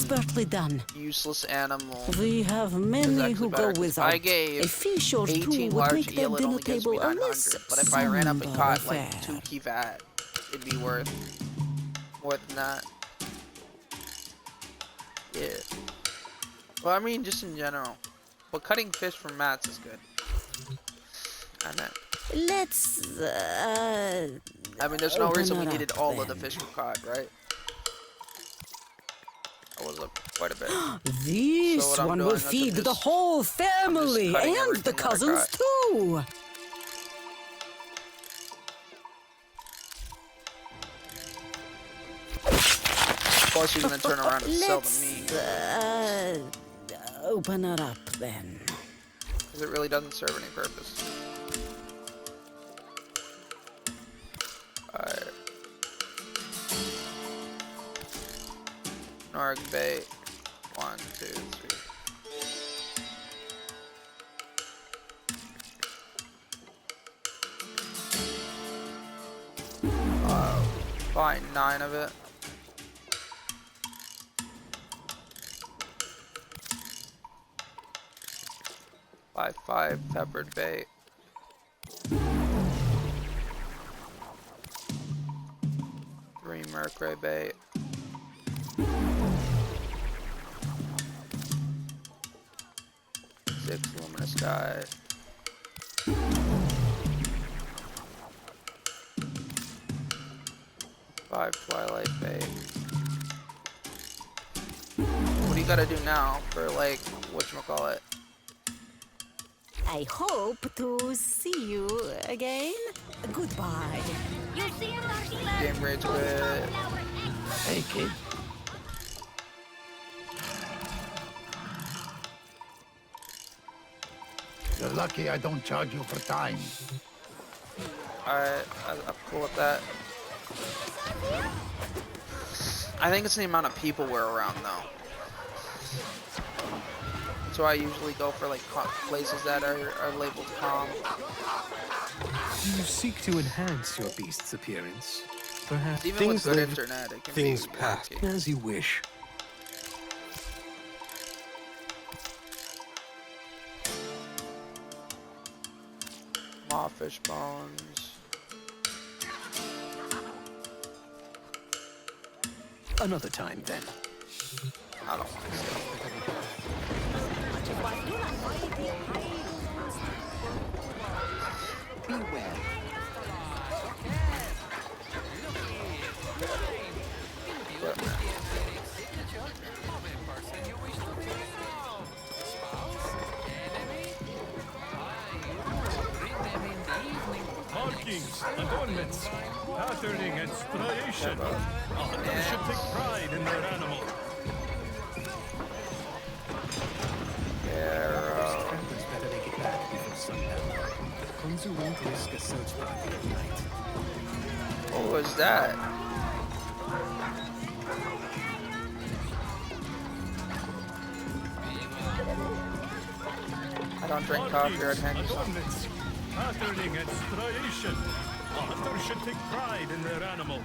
useless animal.
We have many who go without.
I gave
a fish or
18
two would
large
make their
eel, it
dinner
only gives me
table a
900.
less
But if I ran up and
somber
caught like
affair.
2 kivat, it'd be worth more than that. Yeah. Well, I mean, just in general. But cutting fish from mats is good. I meant.
Let's.
I mean, there's no reason we needed all of the fish we caught, right? That was quite a bit.
This one will feed the whole family and the cousins too.
Plus, you're gonna turn around and sell the meat.
Open it up then.
Because it really doesn't serve any purpose. Alright. Narg bait. 1, 2, 3. Fine, 9 of it. Five peppered bait. 3 mercury bait. 6 luminous sky. 5 twilight bait. What do you gotta do now for like whatchamacallit?
I hope to see you again. Goodbye.
Game rage quit.
Hey, kid.
You're lucky I don't charge you for time.
Alright, I'm cool with that. I think it's the amount of people we're around though. So I usually go for like places that are labeled calm.
You seek to enhance your beast's appearance. Perhaps
even with good internet, it can
things
be
pass
wonky.
as you wish.
Mawfish bones.
Another time then.
I don't want to see.
Beware.
Markings, adornments, patterning and striation. A hunter should take pride in their animal.
Travelers better make it back before sundown. The Kunzu won't risk a search party at night.
What was that? I don't drink coffee or
Adornments, patterning and striation. A hunter should take pride in their animal.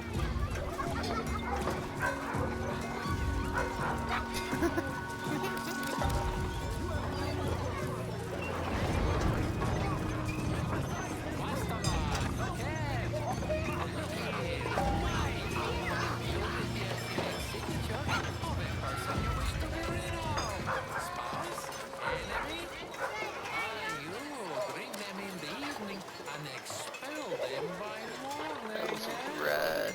That was red.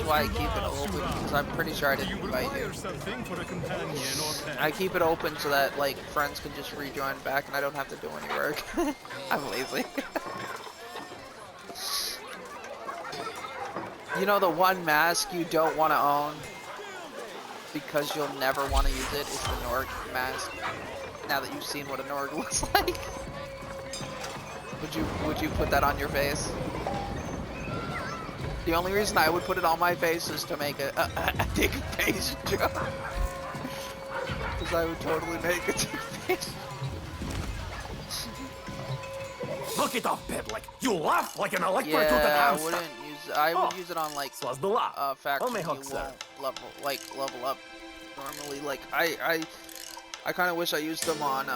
why I keep it open, because I'm pretty sure I didn't invite you. I keep it open so that, like, friends can just rejoin back and I don't have to do any work. I'm lazy. You know the one mask you don't want to own? Because you'll never want to use it, is the Norg mask. Now that you've seen what a Norg looks like. Would you put that on your face? The only reason I would put it on my face is to make a dick face joke. Because I would totally make a dick face.
Look it up, Pebble. You laugh like an electrocuted hamster.
I would use it on like faction you won't level up normally. Like I kind of wish I used them on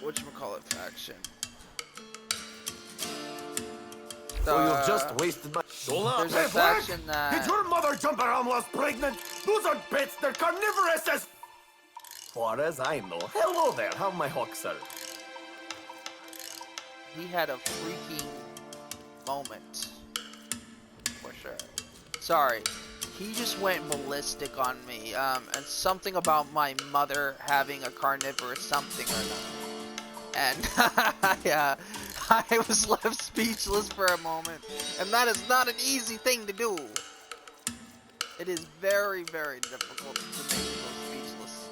whatchamacallit faction.
So you've just wasted my...
There's a faction that...
Did your mother jump around whilst pregnant? Those are pets, they're carnivorous as... Far as I know. Hello there, how my hawk, sir?
He had a freaking moment. For sure. Sorry. He just went ballistic on me. And something about my mother having a carnivorous something or another. And yeah, I was left speechless for a moment. And that is not an easy thing to do. It is very, very difficult to make people speechless.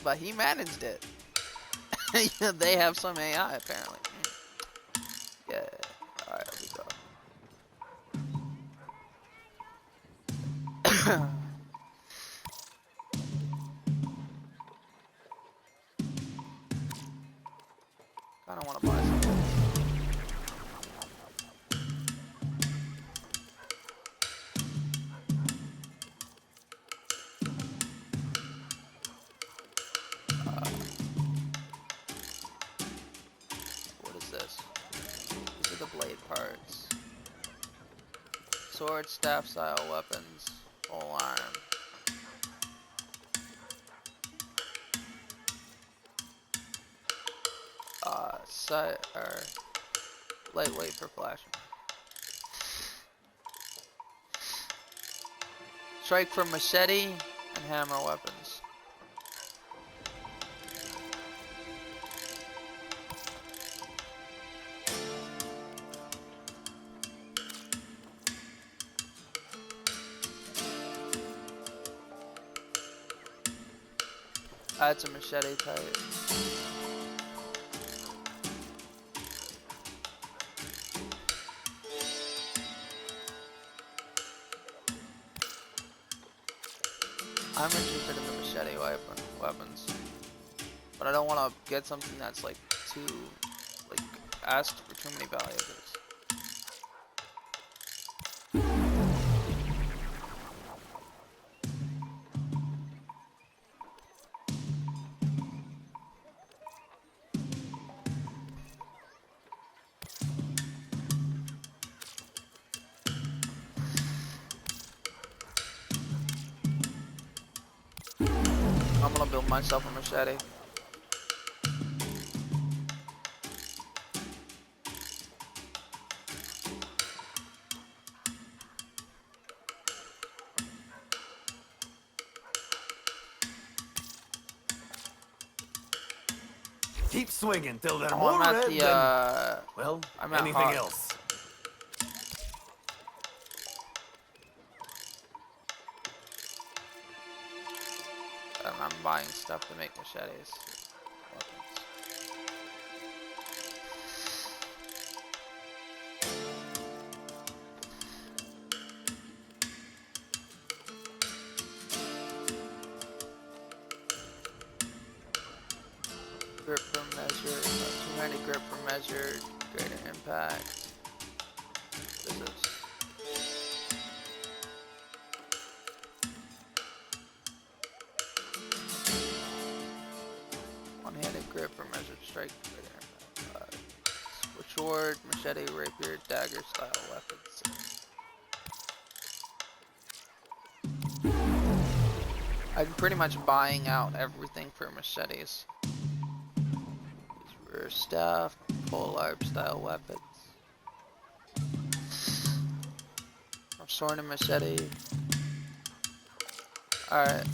But he managed it. They have some AI apparently. Yeah. Alright, here we go. I don't want to buy something. What is this? These are the blade parts. Sword, staff style weapons, full arm. Or lightweight for flashing. Strike for machete and hammer weapons. That's a machete type. I'm interested in the machete weapons, but I don't want to get something that's like too, like, asked for too many valuables. I'm gonna build myself a machete.
Keep swinging till they're more red than... Well,
I'm at
anything else?
I'm buying stuff to make machetes. Grip for measure, two-handed grip for measure, greater impact. What is this? One-handed grip for measured strike. Sword, machete, rapier, dagger style weapons. I'm pretty much buying out everything for machetes. These rear staff, polearm style weapons. Sword and machete. Alright.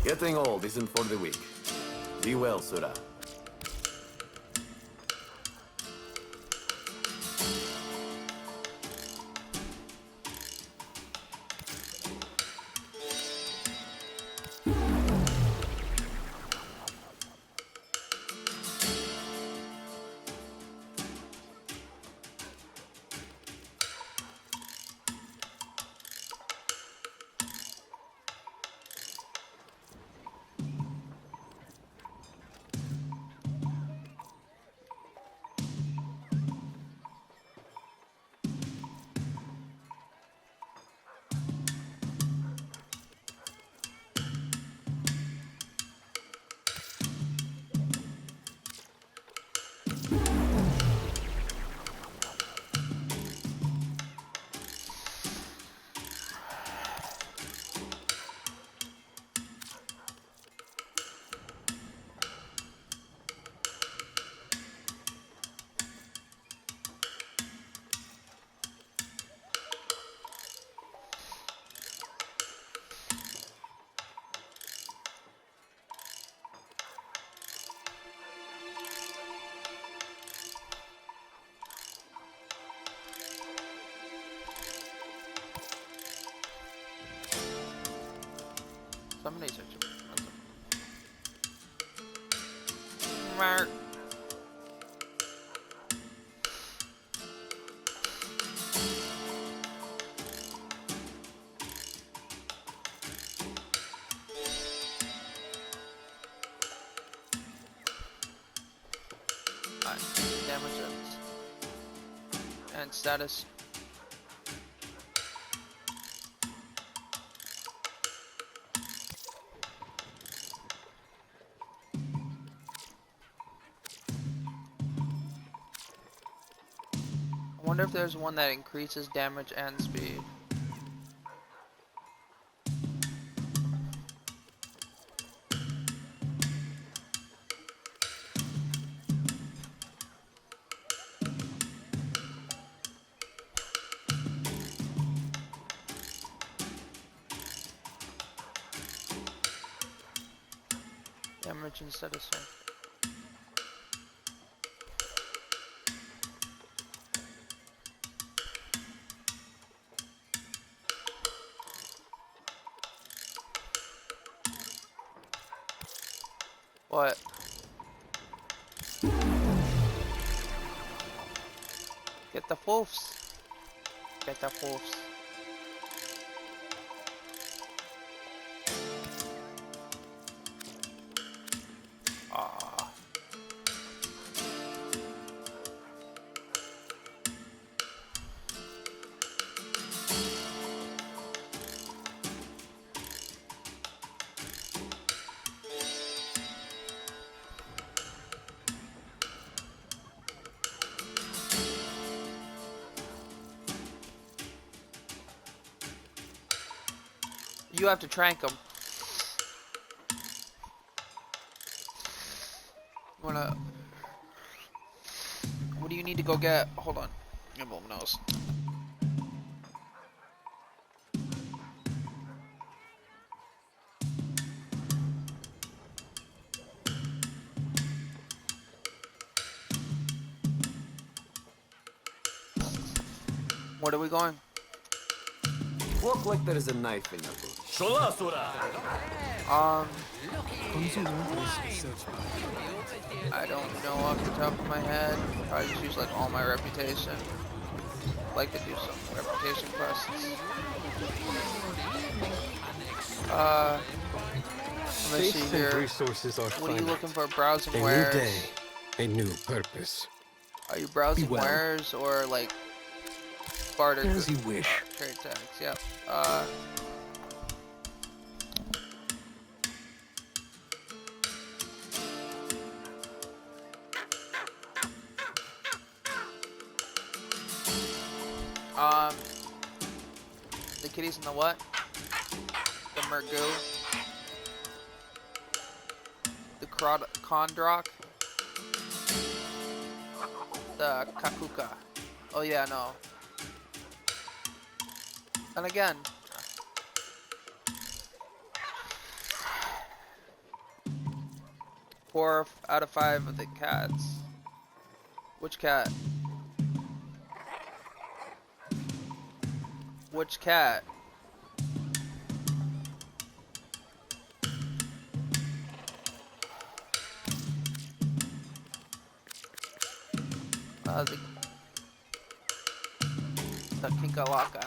Getting old isn't for the weak. Be well, Sura. Somebody's such a... Mark. Damage and status. I wonder if there's one that increases damage and speed. Damage instead of strength. What? Get the wolves. Get the wolves. Ah. You have to trank them. What do you need to go get? Hold on. Give me a moment. Where are we going? Walk like there is a knife in your boot.
I don't know off the top of my head. I just use like all my reputation. like to do some reputation quests. Let me see
Space
here.
and resources are
What are you
finite.
looking for? Browsing
A
wares?
new day, a new purpose.
Are you browsing
Be well.
wares or like barter?
As you wish.
Trade tags. Yep. The kitties in the what? The Mergu. The Kondrok. The Kakuka. Oh yeah, no. And again. 4 out of 5 of the cats. Which cat? Which cat? The Kinkalaka.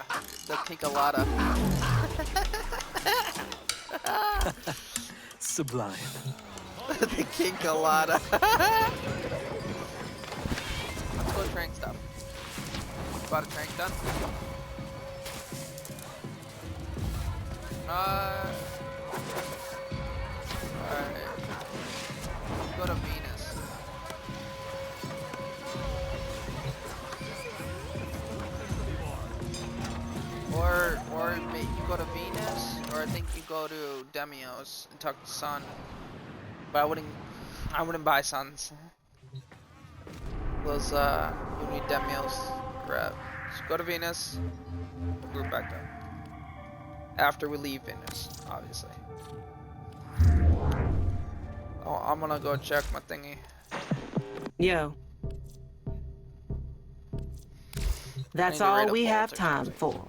The Kinkalata.
Sublime.
The Kinkalata. Let's go trank stuff. Got a trank done? Alright. Go to Venus. Or you go to Venus, or I think you go to Demios and talk to Sun. But I wouldn't buy Suns. Those you need Demios crap. So go to Venus. We'll group back up. After we leave Venus, obviously. Oh, I'm gonna go check my thingy.
Yo. That's all we have time for.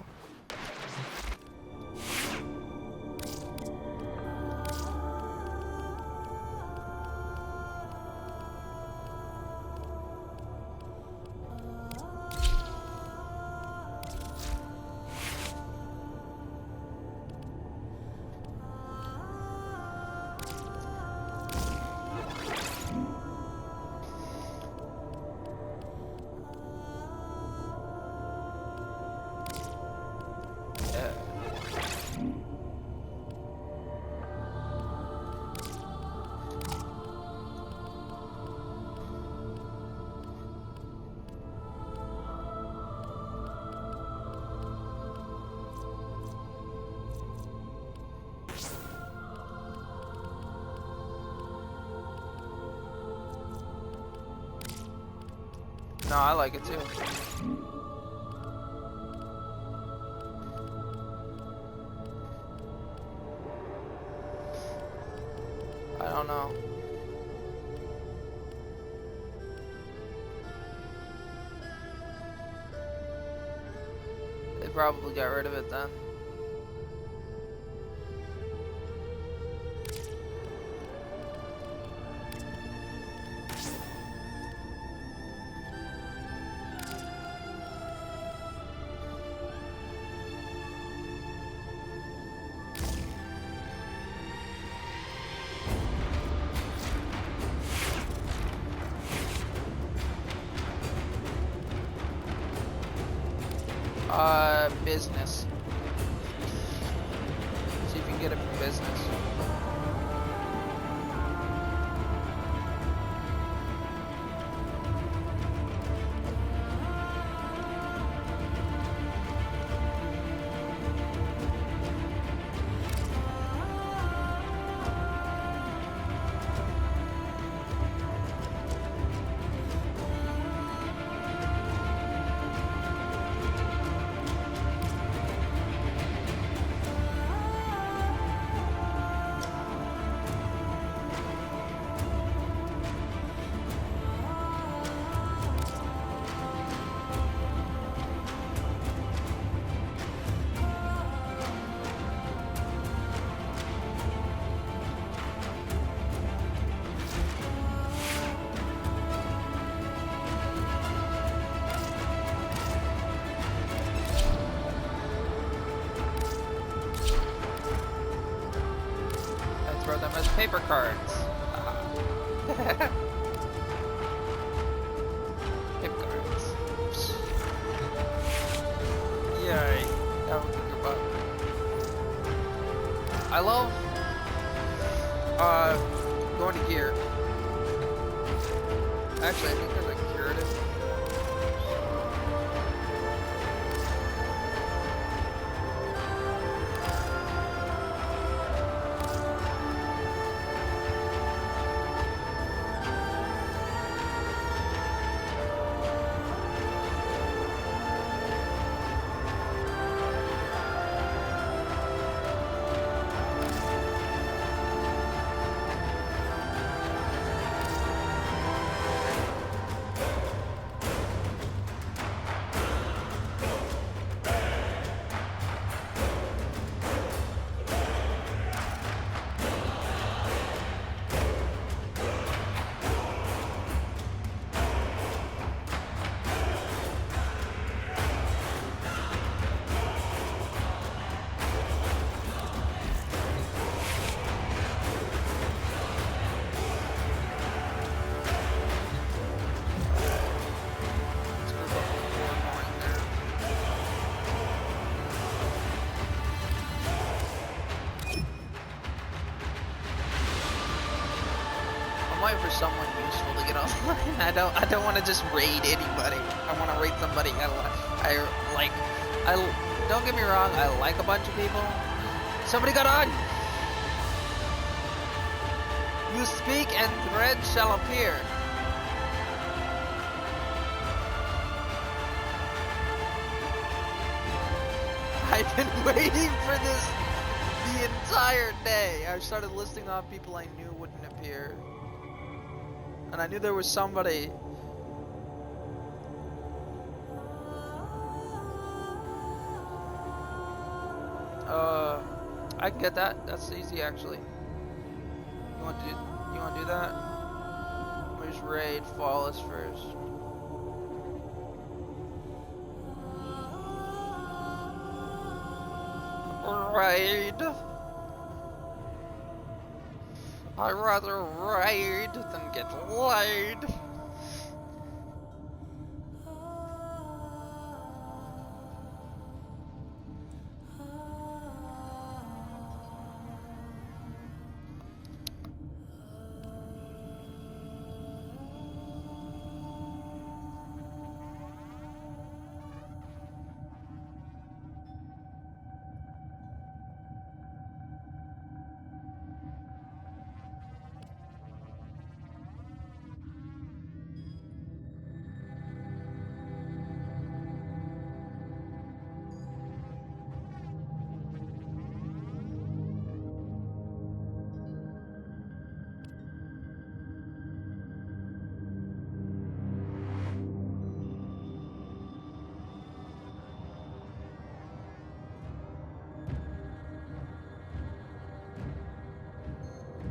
No, I like it too. I don't know. They probably got rid of it then. Business. See if you can get it from business. paper cards. Paper cards. Yay. That would kick your butt. I love going to gear. Actually, I think there's a curative. For someone useful to get online. I don't want to just raid anybody. I want to raid somebody I like. Don't get me wrong, I like a bunch of people. Somebody got on. You speak and thread shall appear. I've been waiting for this the entire day. I started listing off people I knew wouldn't appear. And I knew there was somebody. I can get that. That's easy, actually. You want to do that? Let me just raid Flawless first. Raid. I'd rather raid than get laid.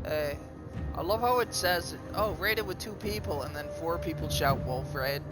Hey, I love how it says, oh, raided with 2 people, and then 4 people shout wolf raid.